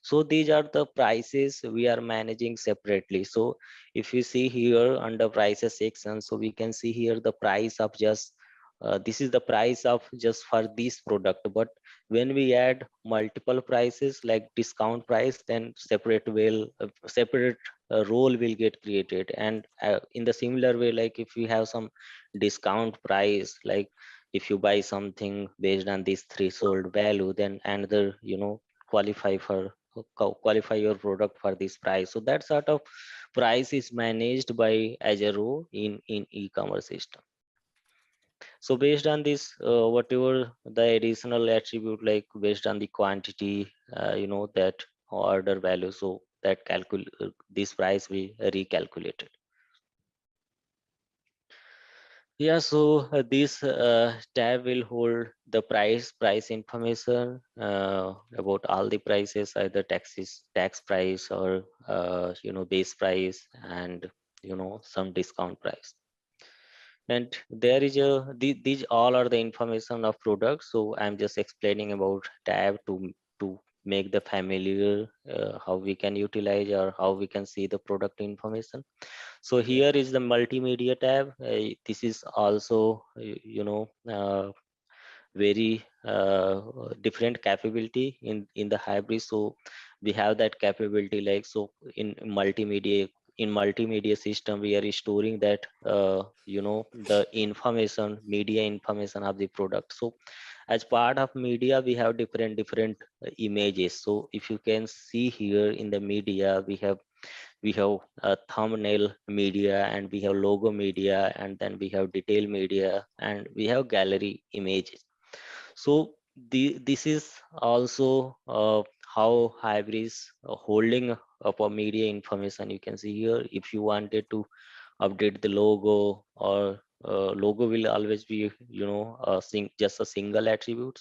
So these are the prices we are managing separately. So if you see here under prices section, so we can see here the price of just this is the price of just for this product. But when we add multiple prices like discount price, then separate role will get created. And in the similar way, like if we have some discount price, like if you buy something based on this threshold value, then another, qualify for qualify your product for this price. So that sort of price is managed by as a row in e-commerce system. So based on this, whatever the additional attribute, like based on the quantity, that order value, so that this price we recalculated. Yeah, so this tab will hold the price information about all the prices, either tax price or base price, and some discount price. And there is these all are the information of products. So I'm just explaining about tab to make the familiar how we can utilize or how we can see the product information. So here is the multimedia tab. This is also very different capability in the hybrid. So we have that capability, like, so in multimedia system we are storing that the media information of the product. So as part of media we have different images. So if you can see here in the media, we have a thumbnail media, and we have logo media, and then we have detail media, and we have gallery images. So this is also how Hybris holding up a media information. You can see here, if you wanted to update the logo, or logo will always be just a single attribute.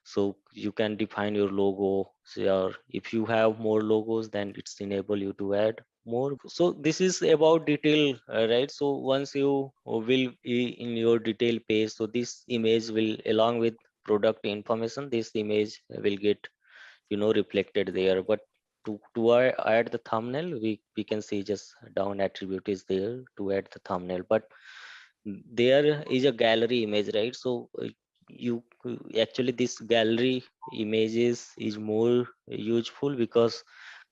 So you can define your logo. So if you have more logos, then it's enable you to add more. So this is about detail, right? So once you will be in your detail page, so this image will, along with product information, this image will get reflected there. But to add the thumbnail, we can see just down attribute is there to add the thumbnail. But there is a gallery image, right? So you actually, this gallery images is more useful, because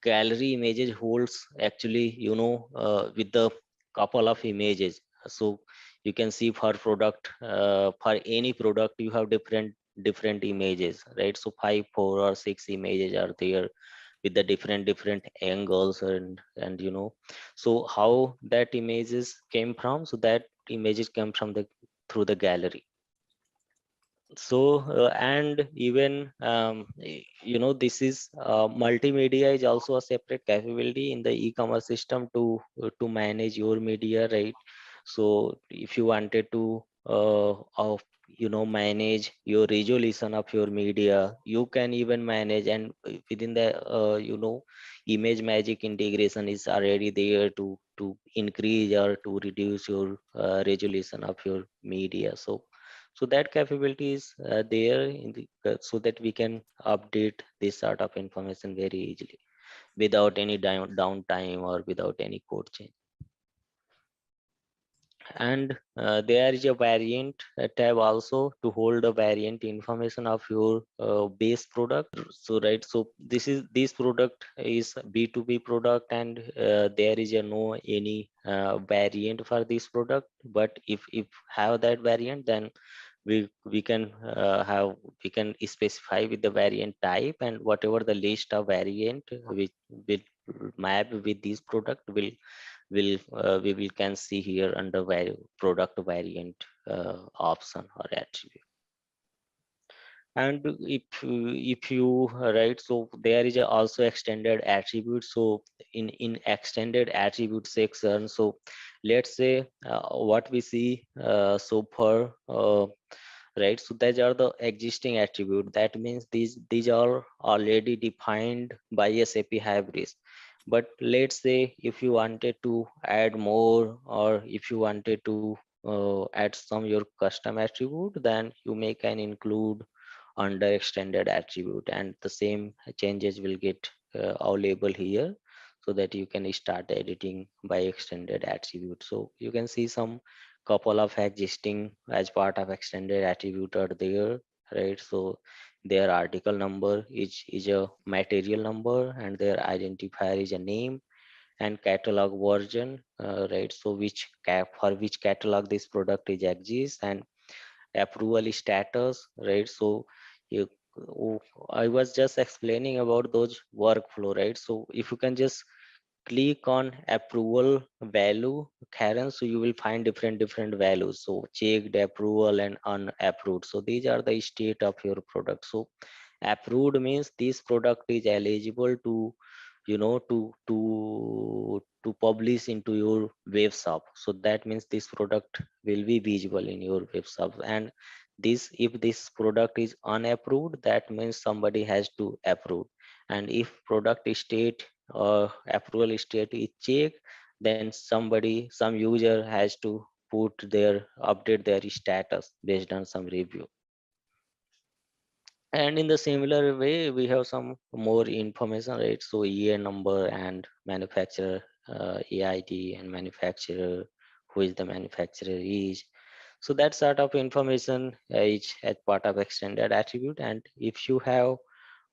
gallery images holds actually with the couple of images. So you can see for product, for any product you have different images, right? So 5, 4 or 6 images are there with the different angles, and so how that images came from, so that images come from the through the gallery. So and even this is multimedia is also a separate capability in the e-commerce system to manage your media, right? So if you wanted to manage your resolution of your media, you can even manage. And within the image magic integration is already there to increase or to reduce your resolution of your media. So that capability is there in the so that we can update this sort of information very easily without any downtime or without any code change. And there is a variant tab also to hold the variant information of your base product. So right, so this product is B2B product, and there is a no any variant for this product. But if have that variant, then we can we can specify with the variant type, and whatever the list of variant which will map with this product we will can see here under product variant option or attribute. And if you right, so there is also extended attribute. So in extended attribute section, so let's say what we see so far, right? So these are the existing attribute. That means these are already defined by SAP Hybris. But let's say if you wanted to add more, or if you wanted to add some your custom attribute, then you may can include under extended attribute, and the same changes will get available here, so that you can start editing by extended attribute. So you can see some couple of existing as part of extended attribute are there, right? So their article number is a material number, and their identifier is a name, and catalog version, right? So for which catalog this product is exists, approval status, right? So you, I was just explaining about those workflow, right? So if you can just click on approval value, Karen, so you will find different values. So checked, approval, and unapproved. So these are the state of your product. So approved means this product is eligible to, to publish into your web shop. So that means this product will be visible in your web shop. And this, if this product is unapproved, that means somebody has to approve. And if product state approval state is checked, then some user has to update their status based on some review. And in the similar way, we have some more information, right? So year number and manufacturer, AID, and manufacturer, who is the manufacturer is. So that sort of information is as part of extended attribute. And if you have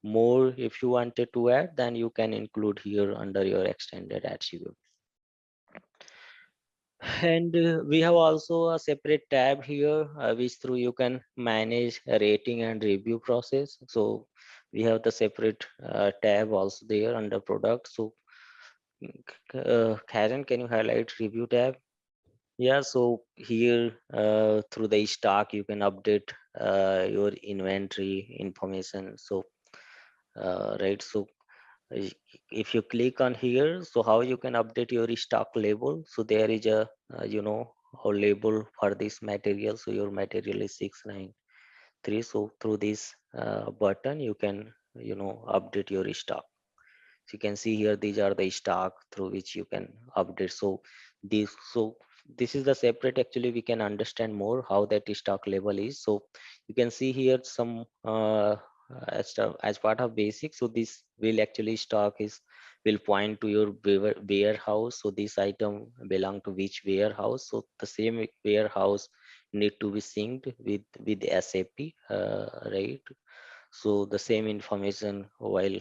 more, if you wanted to add, then you can include here under your extended attribute. And we have also a separate tab here, which through you can manage a rating and review process. So we have the separate tab also there under product. So Karen, can you highlight review tab? Yeah, so here through the stock you can update your inventory information. So right, so I- if you click on here, so how you can update your stock label. So there is a a label for this material. So your material is 693. So through this button you can update your stock. So you can see here, these are the stock through which you can update. So this is the separate, actually we can understand more how that stock level is. So you can see here some as part of basic. So this will actually stock is will point to your warehouse. So this item belong to which warehouse. So the same warehouse need to be synced with SAP, right? So the same information while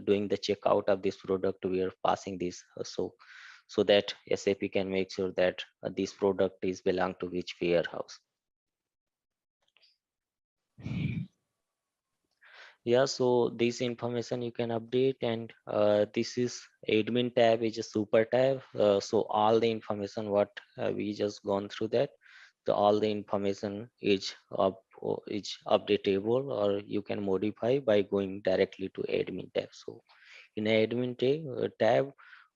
doing the checkout of this product, we are passing this, so that SAP can make sure that this product is belong to which warehouse. Yeah, so this information you can update. And this is admin tab is a super tab. So all the information what we just gone through that, so all the information is updatable, or you can modify by going directly to admin tab. So in admin tab,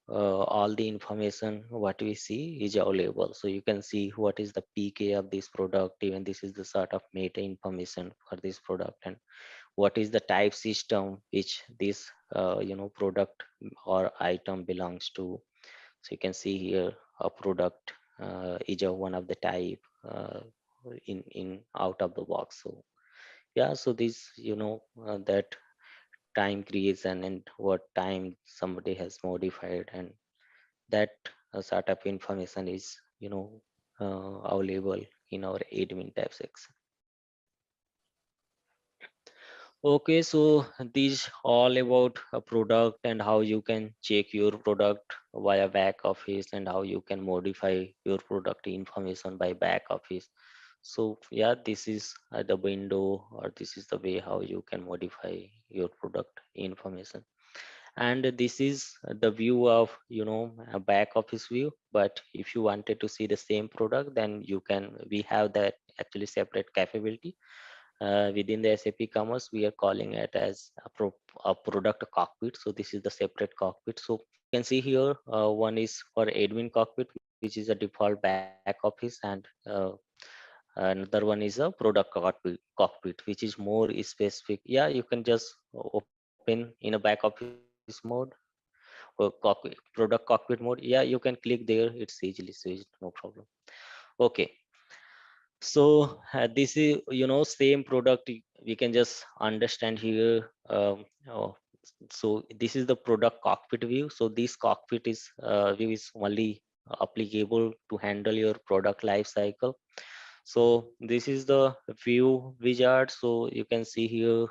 all the information what we see is available. So you can see what is the PK of this product. Even this is the sort of meta information for this product, and what is the type system which this product or item belongs to. So you can see here a product is a one of the type in out of the box. So yeah, so this that time creation and what time somebody has modified, and that sort of information is available in our admin tab section. Okay, so these all about a product and how you can check your product via back office, and how you can modify your product information by back office. So yeah, this is the window, or this is the way how you can modify your product information. And this is the view of a back office view. But if you wanted to see the same product, then you can, we have that actually separate capability within the SAP Commerce. We are calling it as a product cockpit. So this is the separate cockpit. So you can see here, one is for admin cockpit, which is a default back office, and another one is a product cockpit, which is more specific. Yeah, you can just open in a back office mode, or product cockpit mode. Yeah, you can click there, it's easily switched, no problem. Okay, so this is same product, we can just understand here. So this is the product cockpit view. So this cockpit is view is only applicable to handle your product life cycle. So this is the view wizard. So you can see here,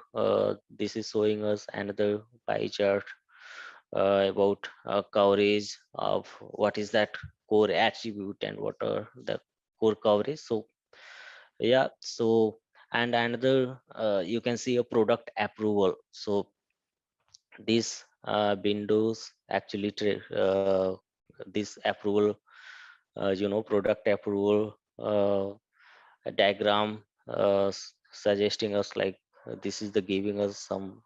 this is showing us another pie chart about coverage of what is that core attribute and what are the core coverage. So Yeah, so and another you can see a product approval. So these windows actually this approval, product approval diagram suggesting us like this is the giving us some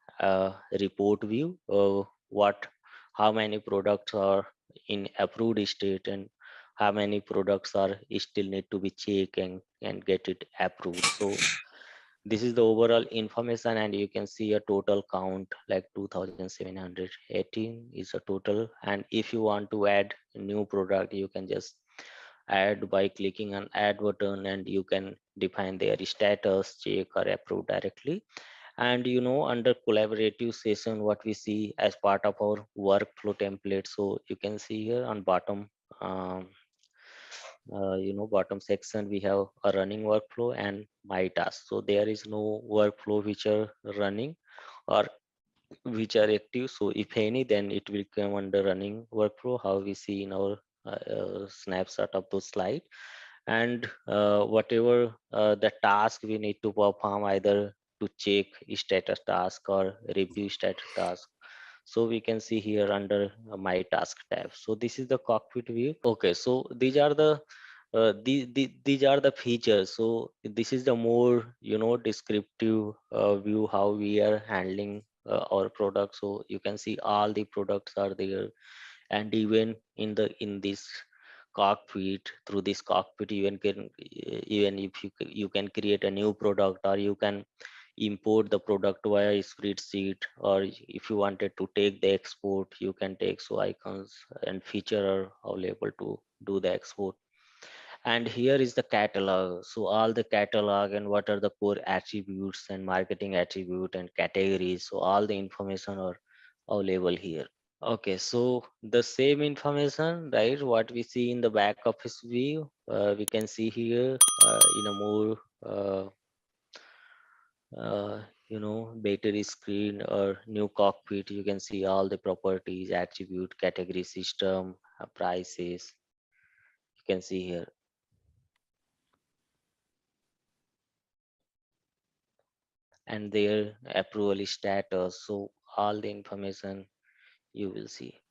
report view of what how many products are in approved state and how many products are still need to be checked and get it approved. So this is the overall information, and you can see a total count like 2718 is a total. And if you want to add a new product, you can just add by clicking on add button, and you can define their status, check or approve directly. And under collaborative session, what we see as part of our workflow template, so you can see here on bottom, um, bottom section, we have a running workflow and my task. So there is no workflow which are running or which are active. So if any, then it will come under running workflow, how we see in our snapshot of those slide. And whatever the task we need to perform, either to check status task or review status task, so we can see here under my task tab. So this is the cockpit view. Okay, so these are these are the features. So this is the more descriptive view how we are handling our product. So you can see all the products are there, and even in this cockpit, through this cockpit, even if you can create a new product, or you can import the product via a spreadsheet, or if you wanted to take the export, you can take. So icons and feature are available to do the export. And here is the catalog. So all the catalog and what are the core attributes and marketing attribute and categories, so all the information are available here. Okay, so the same information, right, what we see in the back office view, we can see here in a more battery screen or new cockpit. You can see all the properties, attribute, category, system, prices. You can see here. And their approval status. So all the information you will see.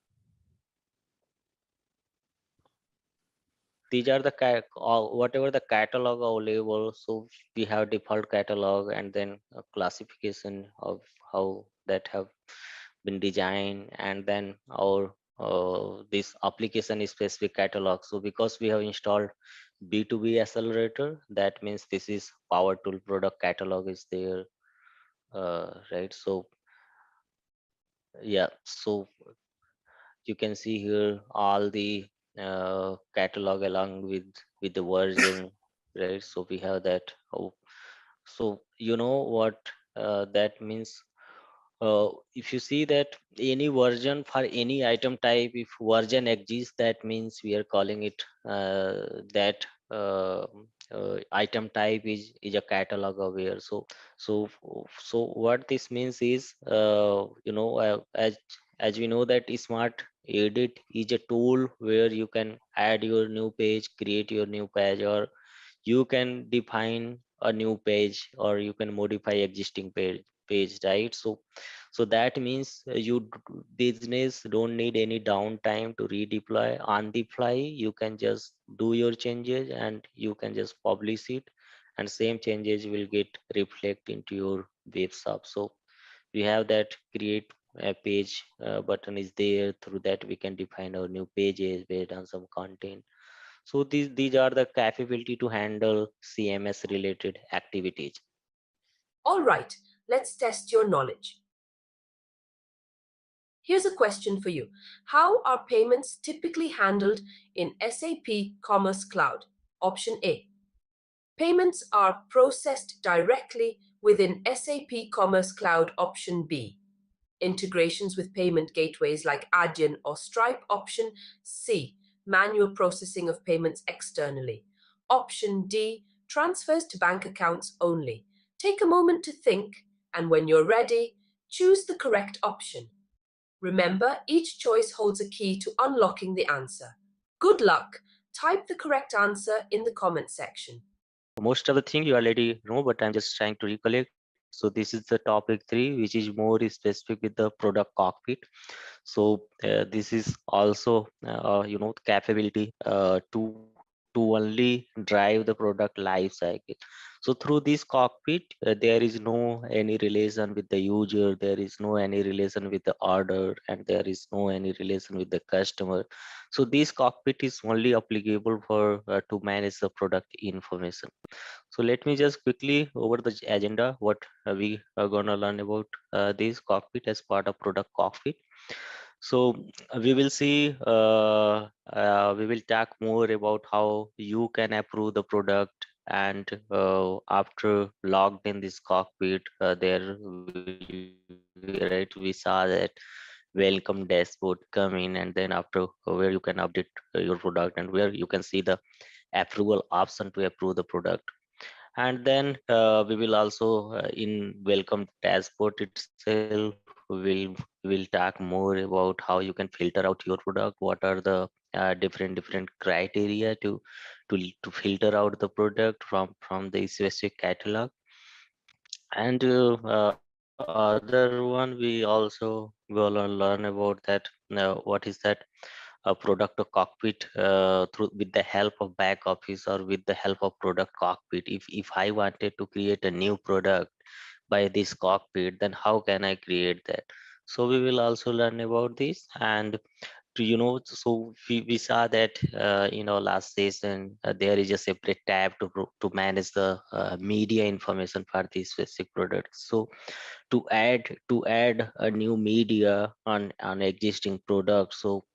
These are the whatever the catalog available. So we have default catalog, and then a classification of how that have been designed, and then our this application is specific catalog. So because we have installed B2B accelerator, that means this is power tool product catalog is there, right? So yeah, so you can see here all the catalog along with the version, right? So we have that. Oh, so you know what that means. If you see that any version for any item type, if version exists, that means we are calling it that item type is a catalog aware. So what this means is, as we know that smart edit is a tool where you can add your new page, create your new page, or you can define a new page, or you can modify existing page, right? So that means business don't need any downtime to redeploy. On the fly you can just do your changes, and you can just publish it, and same changes will get reflect into your web shop. So we have that create a page button is there. Through that we can define our new pages based on some content. So these are the capability to handle CMS related activities. All right, let's test your knowledge. Here's a question for you. How are payments typically handled in SAP Commerce Cloud? Option A. Payments are processed directly within SAP Commerce Cloud. Option B. Integrations with payment gateways like Adyen or Stripe. Option C. Manual processing of payments externally. Option D. Transfers to bank accounts only. Take a moment to think, and when you're ready, choose the correct option. Remember, each choice holds a key to unlocking the answer. Good luck! Type the correct answer in the comment section. most of the thing you already know, but I'm just trying to recollect. So this is the topic 3, which is more specific with the product cockpit. So this is also capability to only drive the product life cycle. So through this cockpit, there is no any relation with the user, there is no any relation with the order, and there is no any relation with the customer. So this cockpit is only applicable for to manage the product information. So let me just quickly over the agenda what we are gonna learn about this cockpit as part of product cockpit. So we will see, we will talk more about how you can approve the product, and after logged in this cockpit, there will be, right, we saw that welcome dashboard come in, and then after where you can update your product, and where you can see the approval option to approve the product. And then we will also in welcome dashboard itself will talk more about how you can filter out your product, what are the different criteria to filter out the product from the specific catalog. And other one, we also will learn about that what is that a product or cockpit through with the help of back office or with the help of product cockpit. If I wanted to create a new product by this cockpit, then how can I create that? So we will also learn about this. And to so we saw that last session, there is a separate tab to manage the media information for this specific product. So to add a new media on existing product, so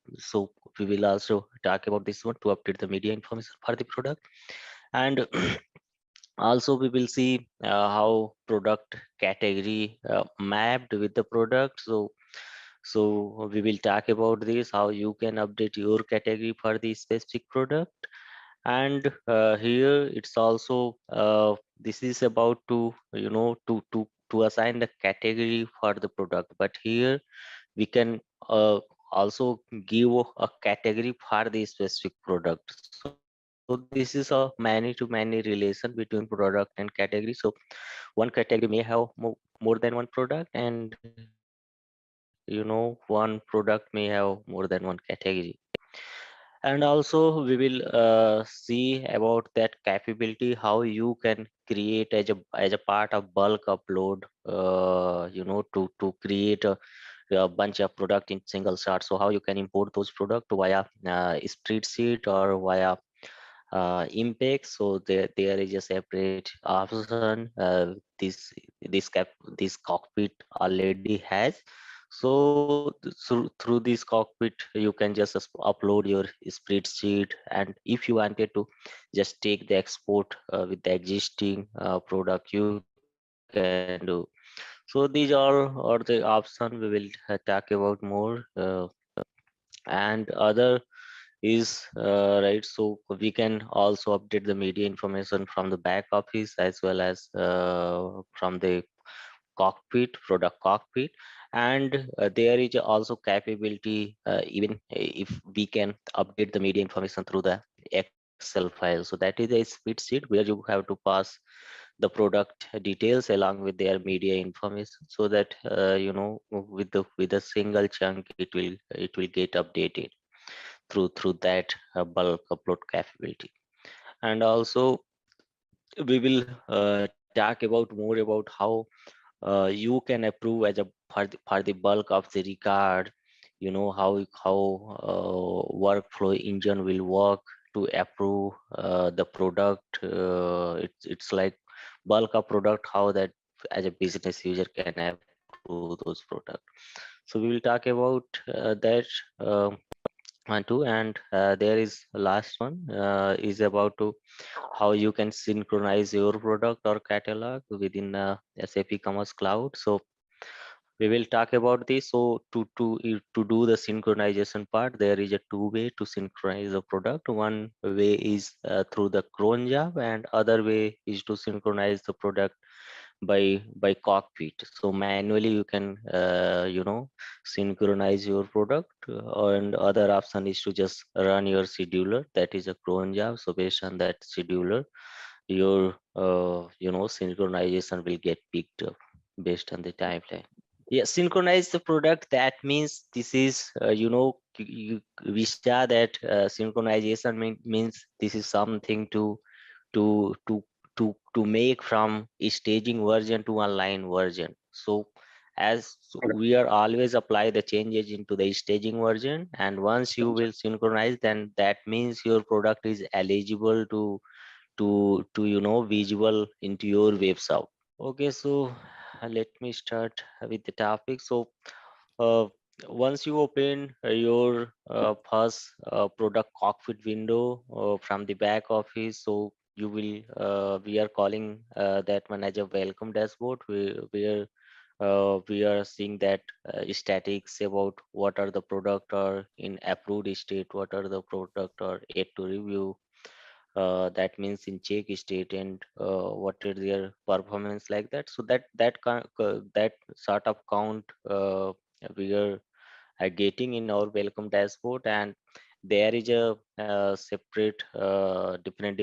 we will also talk about this one to update the media information for the product. And also we will see how product category mapped with the product. So we will talk about this, how you can update your category for the specific product. And here it's also this is about to to assign the category for the product, but here we can also give a category for the specific product. So this is a many to many relation between product and category. So one category may have more than one product, and one product may have more than one category. And also we will see about that capability, how you can create as a part of bulk upload, to create a bunch of product in single shot. So how you can import those product via spreadsheet or via impact. So there is a separate option this cockpit already has. So through this cockpit you can just upload your spreadsheet, and if you wanted to just take the export with the existing product, you can do. So these are the options we will talk about more. And other is right, so we can also update the media information from the back office as well as from the cockpit, product cockpit. And there is also capability, even if we can update the media information through the Excel file. So that is a spreadsheet where you have to pass the product details along with their media information, so that with a single chunk it will get updated through that bulk upload capability. And also we will talk about more about how you can approve as a for the bulk of the record, how workflow engine will work to approve the product. It's like bulk of product, how that as a business user can approve those product. So we will talk about that one too. And there is last one is about to how you can synchronize your product or catalog within SAP Commerce Cloud. So we will talk about this. So to do the synchronization part, there is a two-way to synchronize the product. One way is through the cron job, and other way is to synchronize the product by cockpit. So manually you can synchronize your product, and other option is to just run your scheduler, that is a cron job. So based on that scheduler, your synchronization will get picked up based on the timeline. Yeah, synchronize the product. That means this is we saw that synchronization means this is something to to to make from a staging version to online version. So as Okay. we are always apply the changes into the staging version, and once you will synchronize, then that means your product is eligible to visual into your website. Okay, so let me start with the topic. So uh, once you open your first product cockpit window from the back office, so you will we are calling that one as a welcome dashboard, where we are seeing that statics about what are the product are in approved state, what are the product are yet to review, that means in check state, and what is their performance like that. So that sort of count we are getting in our welcome dashboard, and there is a separate different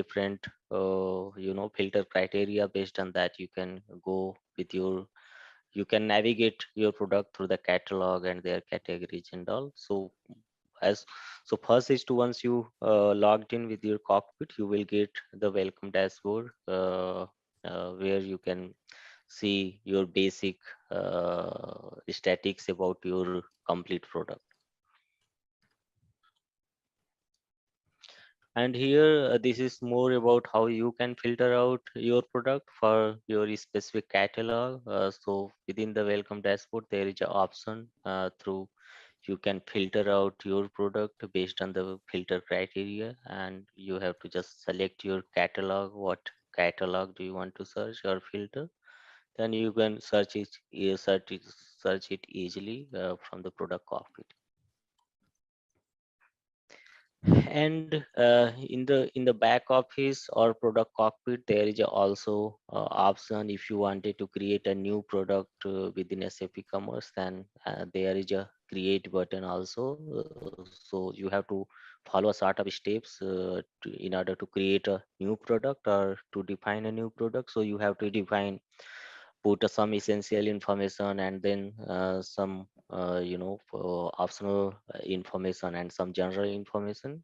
filter criteria. Based on that, you can go with your, you can navigate your product through the catalog and their categories and all. So as so first is to, once you logged in with your cockpit, you will get the welcome dashboard, where you can see your basic statics about your complete product. And here this is more about how you can filter out your product for your specific catalog. So within the welcome dashboard, there is an option through you can filter out your product based on the filter criteria, and you have to just select your catalog, what catalog do you want to search or filter. Then you can search it easily from the product cockpit. And in the back office or product cockpit, there is also option if you wanted to create a new product within SAP Commerce, then there is a create button also. So you have to follow a sort of steps in order to create a new product or to define a new product. So you have to define, put some essential information, and then some optional information and some general information,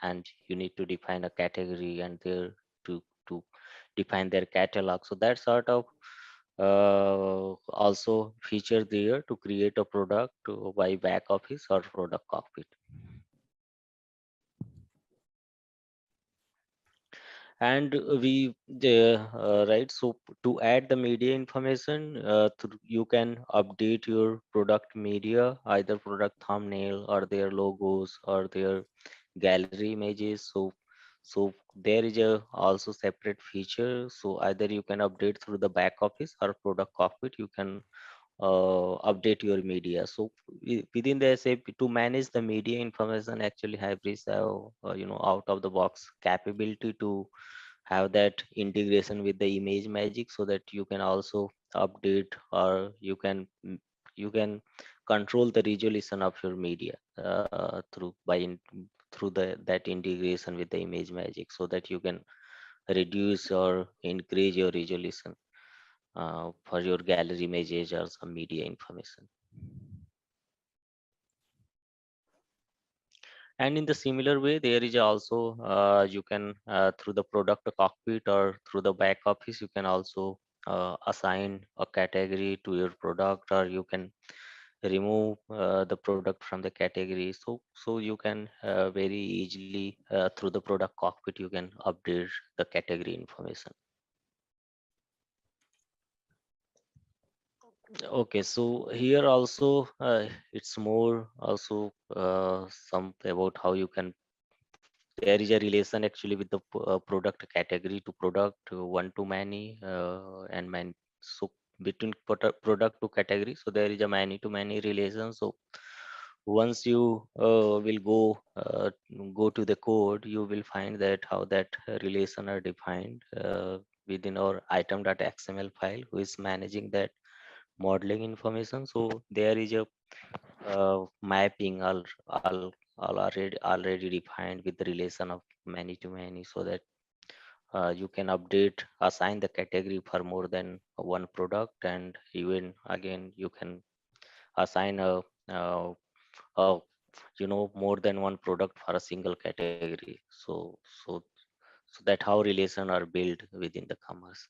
and you need to define a category and there to define their catalog. So that sort of also feature there to create a product by back office or product cockpit. And we right, so to add the media information, you can update your product media, either product thumbnail or their logos or their gallery images. So there is a also separate feature. So either you can update through the back office or product cockpit, you can update your media. So within the SAP, to manage the media information, actually Hybris have out of the box capability to have that integration with the image magic, so that you can also update, or you can control the resolution of your media through that integration with the image magic, so that you can reduce or increase your resolution for your gallery images or some media information. And in the similar way, there is also you can through the product cockpit or through the back office, you can also assign a category to your product, or you can remove the product from the category. So you can very easily through the product cockpit, you can update the category information. Okay, so here also it's more also some about how you can, there is a relation actually with the product category to product one to many and man. So between product to category, so there is a many to many relation. So once you will go to the code, you will find that how that relation are defined within our item.xml file, who is managing that modeling information. So there is a mapping all already defined with the relation of many to many, so that you can update, assign the category for more than one product, and even again you can assign a more than one product for a single category. So that how relation are built within the commerce.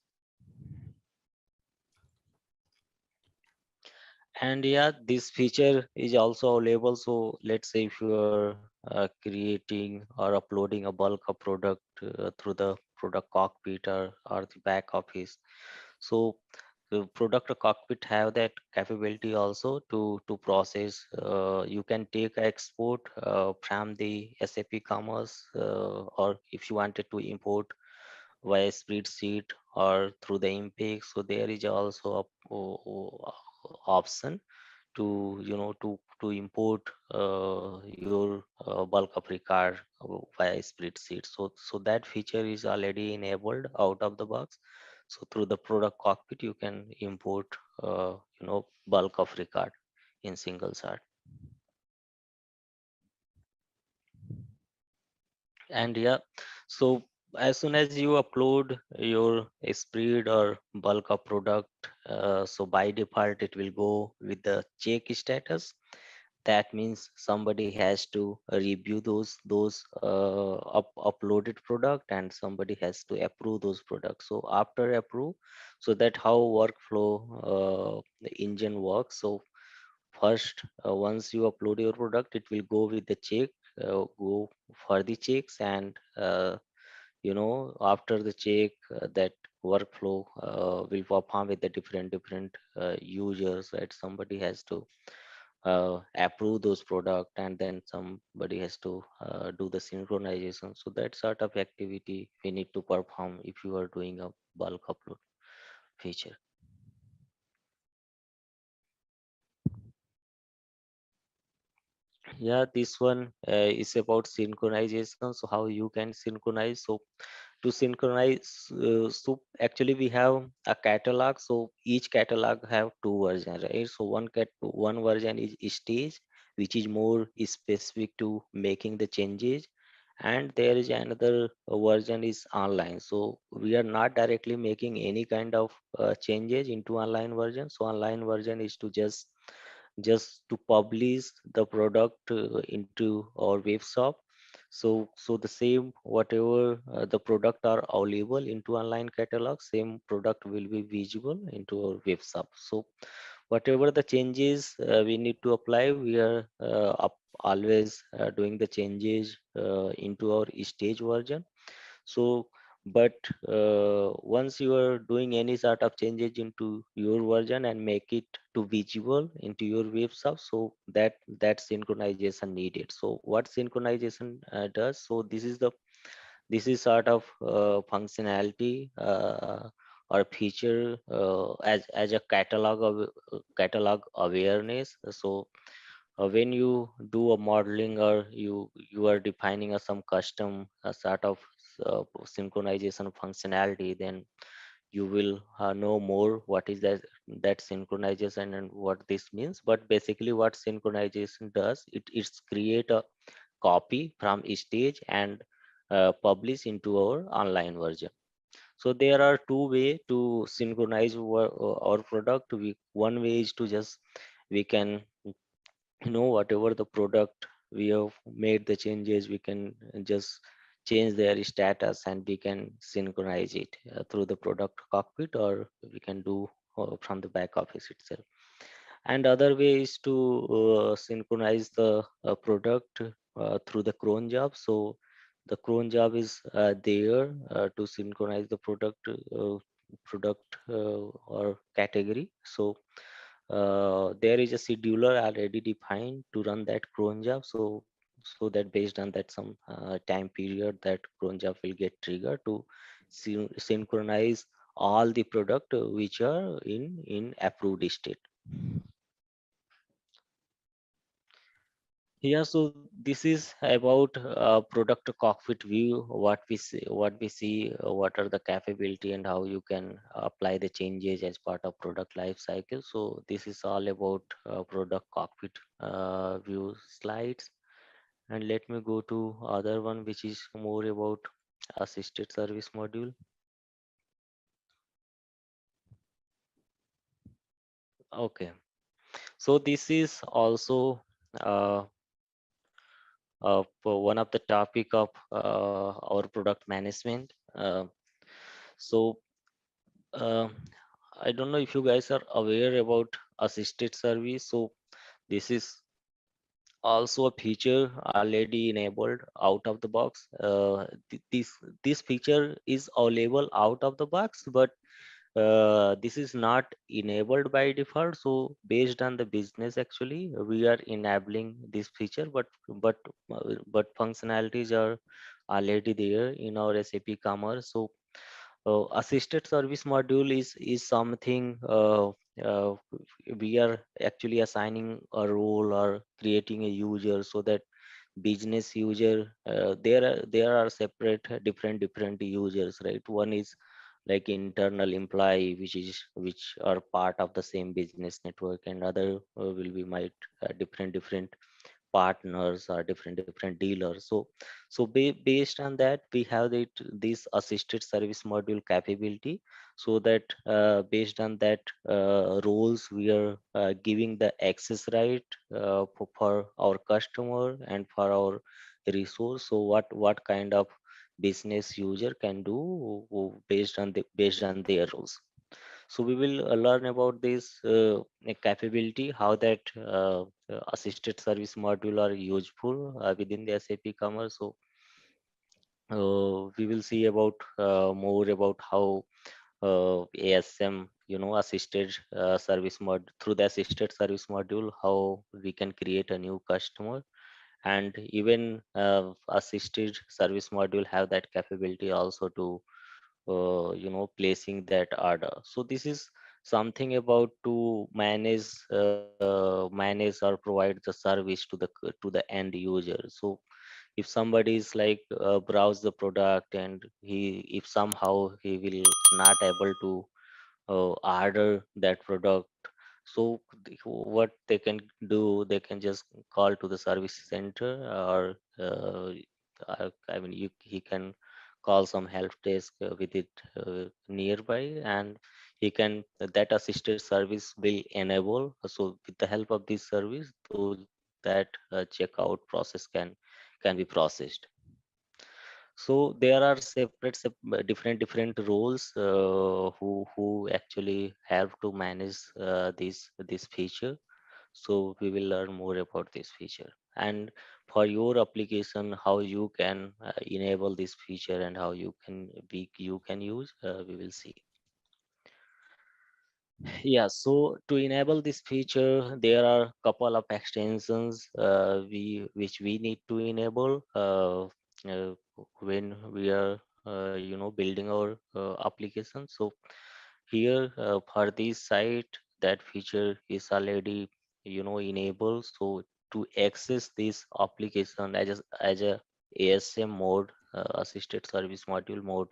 And yeah, this feature is also available. So let's say if you are creating or uploading a bulk of product through the product cockpit or the back office. So the product cockpit have that capability also to process. You can take export from the SAP Commerce, or if you wanted to import via spreadsheet or through the Impex. So there is also option to to import your bulk of record via spreadsheet. So that feature is already enabled out of the box. So through the product cockpit you can import bulk of record in single shot. And yeah, so as soon as you upload your spread or bulk of product, so by default it will go with the check status. That means somebody has to review those uploaded product, and somebody has to approve those products. So after approve, so that how workflow the engine works. So first, once you upload your product, it will go with the check, go for the checks, and after the check, that workflow will perform with the different users. Right, somebody has to approve those product, and then somebody has to do the synchronization. So that sort of activity we need to perform if you are doing a bulk upload feature. Yeah, this one is about synchronization. So how you can synchronize. So to synchronize, so actually we have a catalog. So each catalog have two versions, right? So one version is stage, which is more specific to making the changes, and there is another version is online. So we are not directly making any kind of changes into online version. So online version is to just to publish the product into our web shop. So the same whatever the product are available into online catalog, same product will be visible into our web shop. So whatever the changes we need to apply, we are always doing the changes into our stage version. So but once you are doing any sort of changes into your version and make it to visible into your web shop, so that synchronization needed. So what synchronization does, so this is sort of functionality or feature as a catalog awareness. So when you do a modeling, or you are defining some custom sort of synchronization functionality, then you will know more what is that synchronization and what this means. But basically what synchronization does, it's create a copy from stage and publish into our online version. So there are two way to synchronize our product. One way is to just we can whatever the product we have made the changes, we can just change their status and we can synchronize it through the product cockpit, or we can do from the back office itself. And other way is to synchronize the product through the cron job. So the cron job is there to synchronize the product or category. So there is a scheduler already defined to run that cron job. So that based on that some time period, that cron job will get triggered to synchronize all the product which are in approved state. Yeah, so this is about product cockpit view, what are the capability and how you can apply the changes as part of product life cycle. So this is all about product cockpit view slides. And let me go to other one, which is more about assisted service module. Okay, so this is also uh, for one of the topic of our product management. So uh, I don't know if you guys are aware about assisted service. So this is also a feature already enabled out of the box. This feature is available out of the box, but this is not enabled by default. So based on the business, actually we are enabling this feature, but functionalities are already there in our SAP Commerce. So assisted service module is something uh, we are actually assigning a role or creating a user, so that business user, there are separate different users, right? One is like internal employee, which are part of the same business network, and other will be might different partners or different dealers. So based on that, we have this assisted service module capability, so that based on that roles, we are giving the access right for our customer and for our resource. So what kind of business user can do based on their roles. So we will learn about this capability, how that assisted service module are useful within the SAP Commerce. So we will see about more about how ASM, assisted service mod through the assisted service module, how we can create a new customer, and even assisted service module have that capability also to placing that order. So this is something about to manage or provide the service to the end user. So if somebody is like browse the product, and he if somehow he will not able to order that product, so what they can do, they can just call to the service center, or I mean, he can call some help desk with it nearby, and he can that assisted service will enable. So with the help of this service, though, that checkout process can be processed. So there are different roles who actually have to manage this feature. So we will learn more about this feature, and for your application, how you can enable this feature and how you can use. We will see. Yeah, so to enable this feature, there are couple of extensions which we need to enable when we are building our application. So here for this site, that feature is already enabled. So to access this application as a ASM mode, assisted service module mode,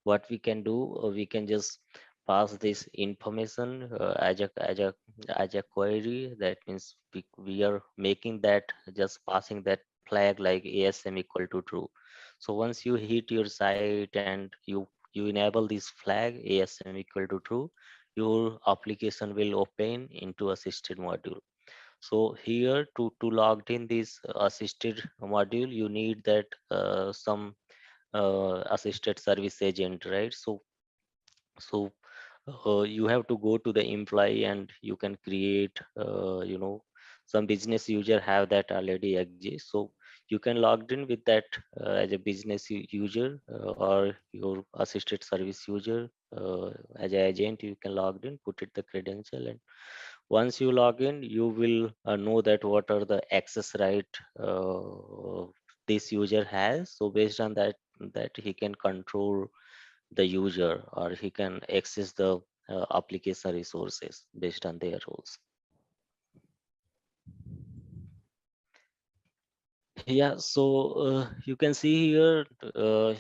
what we can do, we can just pass this information as a query. That means we are making that, just passing that flag like ASM equal to true. So once you hit your site and you enable this flag ASM equal to true, your application will open into assisted module. So here to log in this assisted module, you need that some assisted service agent, right? So you have to go to the employee, and you can create some business user have that already exists. So you can log in with that as a business user, or your assisted service user as an agent. You can log in, put it the credential, and once you log in, you will know that what are the access right this user has. So based on that he can control the user, or he can access the application resources based on their roles. Yeah, so you can see here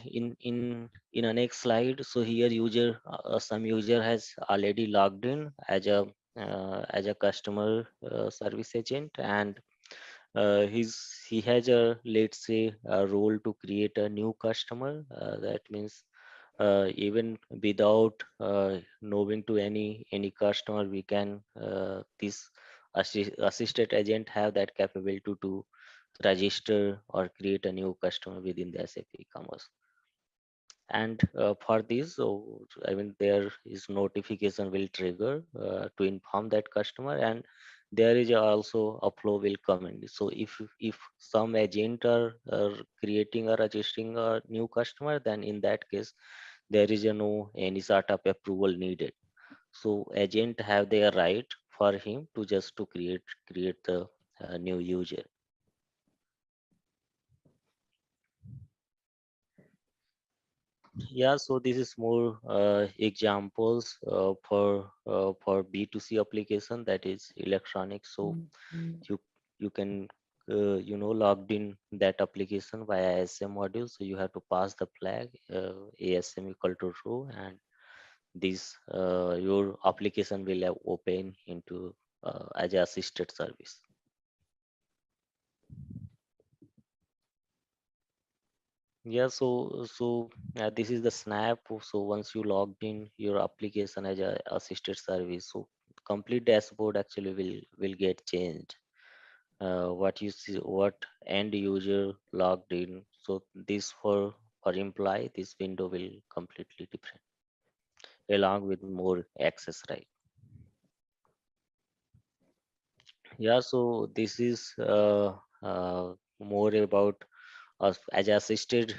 in a next slide. So here some user has already logged in as a customer service agent, and he has a, let's say, a role to create a new customer. That means even without knowing to any customer, we can this assisted agent have that capability to register or create a new customer within the SAP Commerce. And for this, so I mean, there is notification will trigger to inform that customer, and there is also a flow will come in. So if some agent are creating or registering a new customer, then in that case there is no any sort of approval needed. So agent have their right for him to just to create the new user. Yeah, so this is more examples for B2C application, that is electronic. So you you can logged in that application via ASM module. So you have to pass the flag ASM equal to true, and this your application will have open into as a assisted service. Yeah, so this is the snap. So once you logged in your application as a assisted service, so complete dashboard actually will get changed. What you see, what end user logged in. So this for employee, this window will completely different, along with more access right. Yeah, so this is more about as assisted,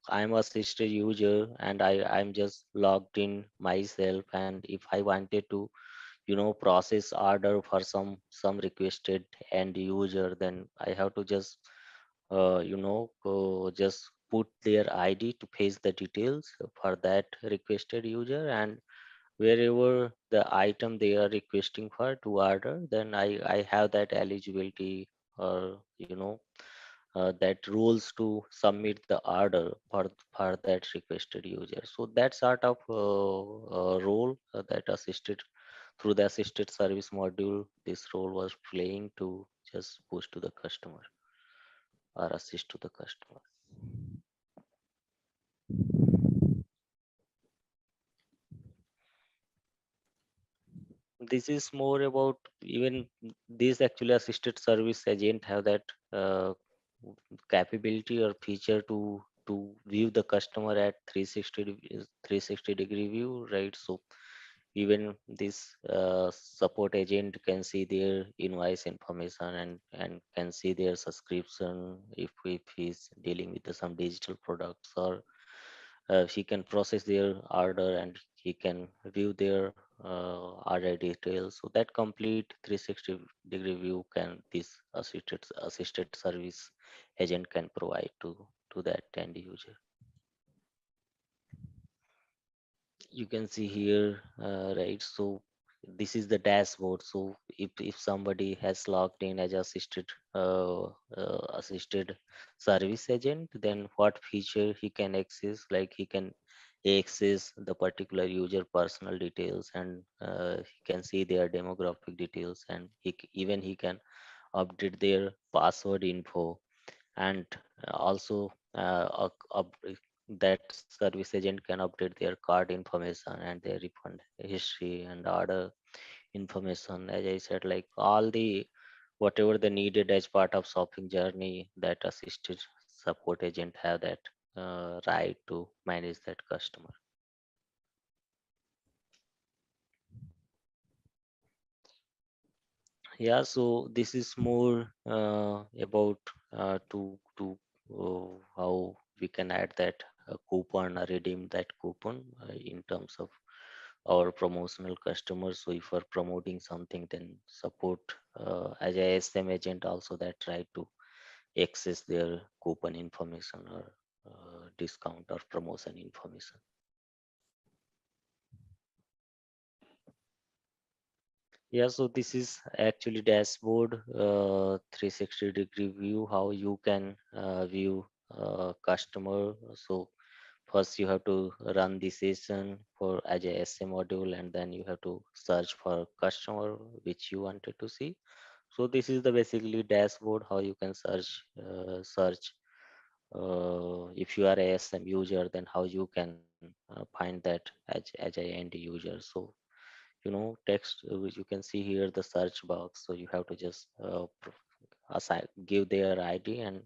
I'm assisted user, and I'm just logged in myself, and if I wanted to process order for some requested end user, then I have to just just put their ID to paste the details for that requested user, and wherever the item they are requesting for to order, then I have that eligibility, or that rules to submit the order for that requested user. So that sort of role that assisted through the assisted service module, this role was playing to just push to the customer or assist to the customer. This is more about, even this actually assisted service agent have that uh, capability or feature to view the customer at 360 degree view, right? So even this support agent can see their invoice information, and can see their subscription if he's dealing with some digital products, or he can process their order, and he can view their order details. So that complete 360-degree view can this assisted service agent can provide to that end user. You can see here, right? So this is the dashboard. So if somebody has logged in as assisted service agent, then what feature he can access, like he can access the particular user personal details, and he can see their demographic details, and even he can update their password info, and also that service agent can update their card information and their refund history and order information. As I said, like all the whatever the needed as part of shopping journey, that assisted support agent have that right to manage that customer. Yeah, so this is more about how we can add that coupon or redeem that coupon in terms of our promotional customers. So if we're promoting something, then support as a ASM agent also that try to access their coupon information, or discount or promotion information. Yeah, so this is actually dashboard 360-degree view, how you can view customer. So first you have to run the session for as a SA module, and then you have to search for customer which you wanted to see. So this is the basically dashboard how you can search if you are a ASM user, then how you can find that as a end user. So text you can see here the search box. So you have to just assign, give their ID, and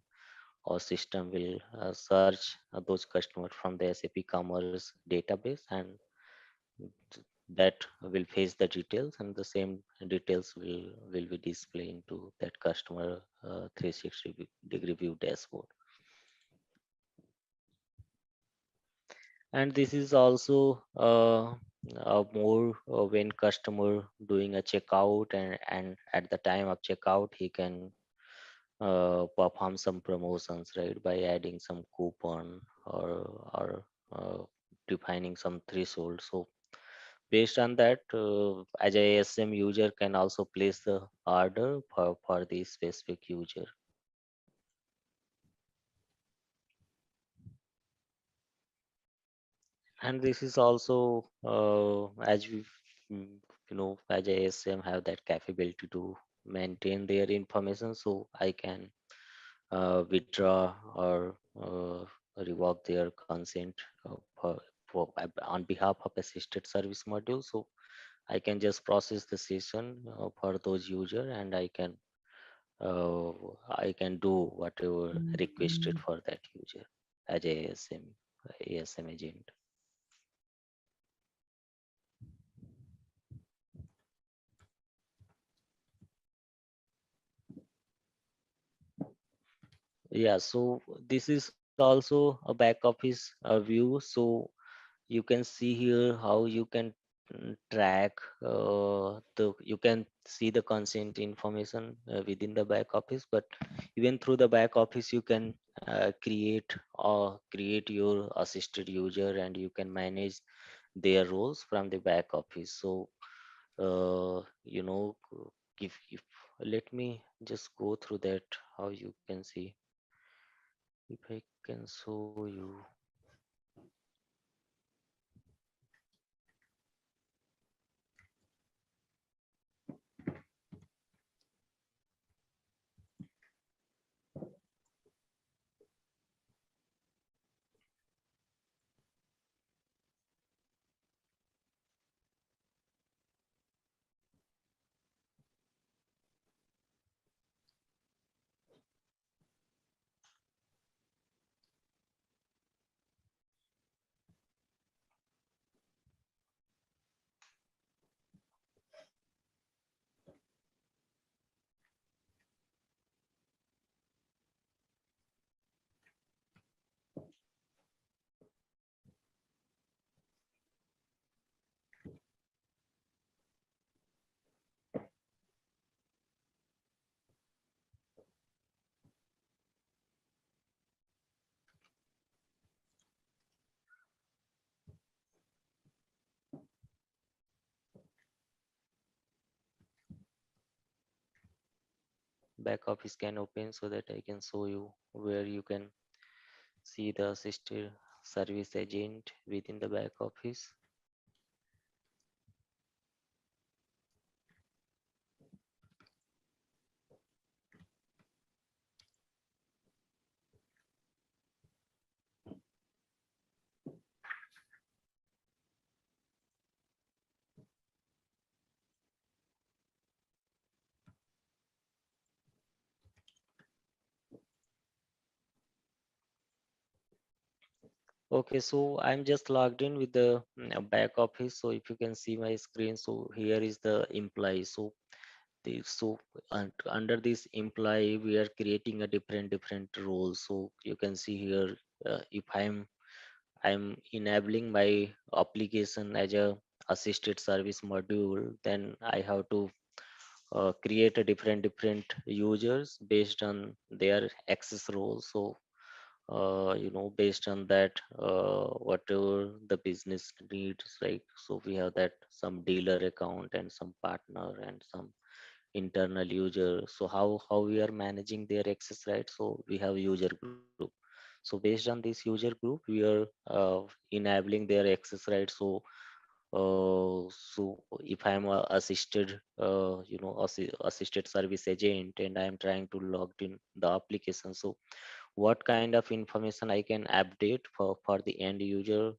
our system will search those customers from the SAP Commerce database, and that will fetch the details, and the same details will be displayed into that customer 360-degree view dashboard. And this is also more when customer doing a checkout, and at the time of checkout he can perform some promotions, right, by adding some coupon, or defining some threshold. So based on that, as a ASM user can also place the order for the specific user. And this is also as we as a ASM have that capability to maintain their information, so I can withdraw or revoke their consent on behalf of assisted service module. So I can just process the session for those user, and uh, I can do whatever requested for that user as a ASM agent. Yeah, so this is also a back office view. So you can see here how you can track you can see the consent information within the back office, but even through the back office you can create your assisted user, and you can manage their roles from the back office. So if let me just go through that how you can see, if I can show you. Back office can open so that I can show you where you can see the assisted service agent within the back office. Okay, so I'm just logged in with the back office. So if you can see my screen, so here is the employee. So under this employee, we are creating a different roles. So you can see here, if I'm enabling my application as a assisted service module, then I have to create a different users based on their access roles. So based on that, whatever the business needs, right? So we have that some dealer account and some partner and some internal user. So how we are managing their access, right? So we have user group. So based on this user group, we are enabling their access, right? So So if I'm a assisted, assisted service agent, and I'm trying to log in the application, so what kind of information I can update for the end user?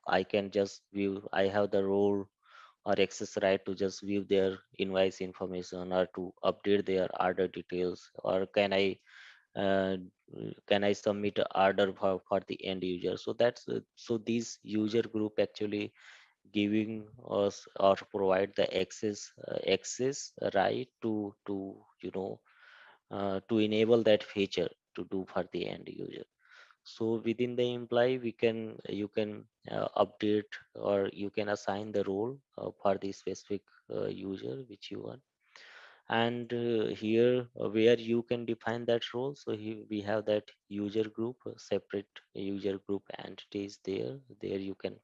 I can just view. I have the role or access right to just view their invoice information or to update their order details, or uh, can I submit a order for the end user? So that's so these user group actually giving us or provide the access right to enable that feature to do for the end user. So within the employee, you can update, or you can assign the role for the specific user which you want. And here where you can define that role, so here we have that user group, separate user group entities there you can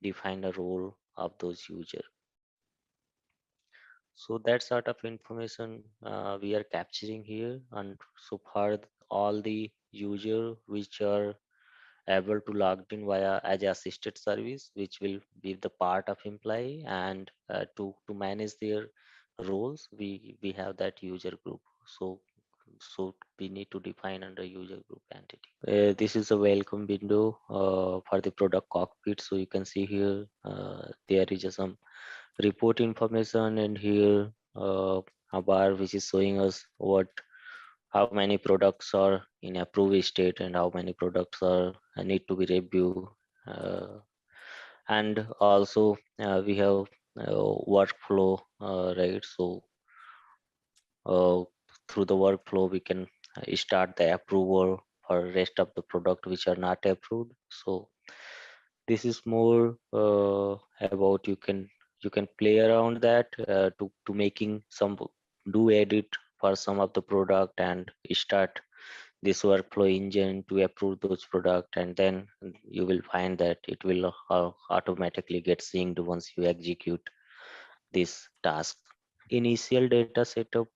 define a role of those user. So that sort of information we are capturing here. And so far all the user which are able to log in via as a assisted service, which will be the part of employee, and to manage their roles, we have that user group. So we need to define under user group entity. This is a welcome window for the product cockpit. So you can see here there is some report information, and here a bar which is showing us how many products are in approved state and how many products are need to be reviewed. uh, and also we have workflow, right? So uh, through the workflow we can start the approval for rest of the product which are not approved. So this is more about you can play around that to making some do edit for some of the product and start this workflow engine to approve those product, and then you will find that it will automatically get synced once you execute this task. Initial data setup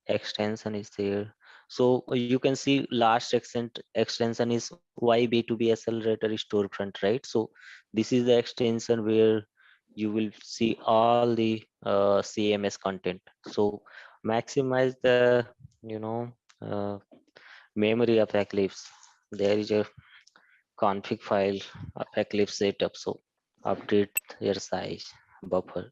extension is there. So you can see last extension is YB2B accelerator storefront, right? So this is the extension where you will see all the CMS content. So maximize the you know uh, memory of Eclipse. There is a config file of Eclipse setup. So update your size buffer.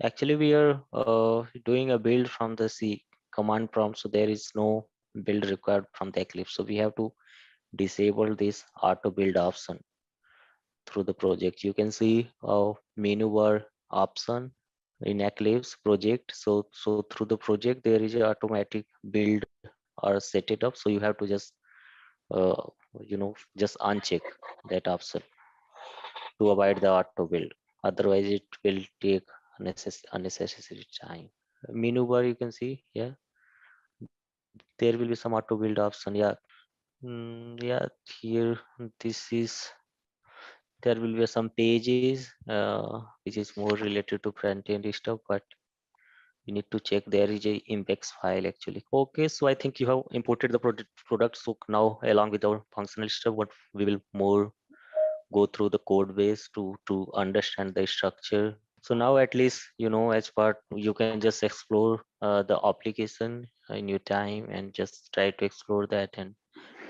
Actually, we are doing a build from the C command prompt, so there is no build required from the Eclipse. So we have to disable this auto build option through the project. You can see a menu bar option in Eclipse project. So through the project, there is a automatic build or set it up. So you have to just uh, just uncheck that option to avoid the auto build. Otherwise, it will take unnecessary time. Menu bar, you can see, yeah, there will be some auto build option. Yeah. Yeah, here this is there will be some pages which is more related to front end stuff, but you need to check there is a index file actually. Okay, so I think you have imported the product. So now along with our functional stuff, what we will more go through the code base to understand the structure. So now at least as part you can just explore the application in your time and just try to explore that and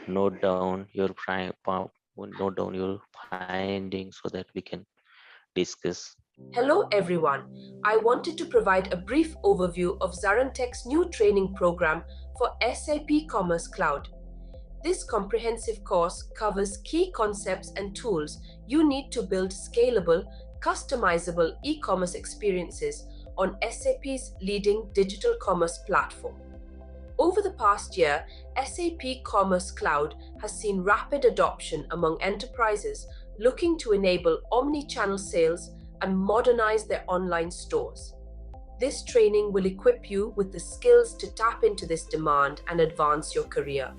note down your note down your findings so that we can discuss. Hello everyone. I wanted to provide a brief overview of ZaranTech's new training program for SAP Commerce Cloud. This comprehensive course covers key concepts and tools you need to build scalable, customizable e-commerce experiences on SAP's leading digital commerce platform. Over the past year, SAP Commerce Cloud has seen rapid adoption among enterprises looking to enable omni-channel sales and modernize their online stores. This training will equip you with the skills to tap into this demand and advance your career.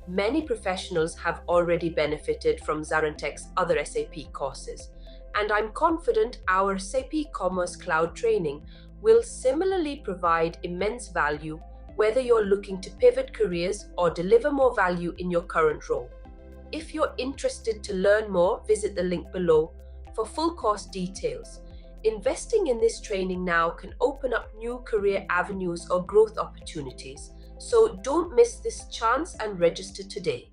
Many professionals have already benefited from ZaranTech's other SAP courses, and I'm confident our SAP Commerce Cloud training will similarly provide immense value whether you're looking to pivot careers or deliver more value in your current role. If you're interested to learn more, visit the link below for full course details. Investing in this training now can open up new career avenues or growth opportunities, so don't miss this chance and register today.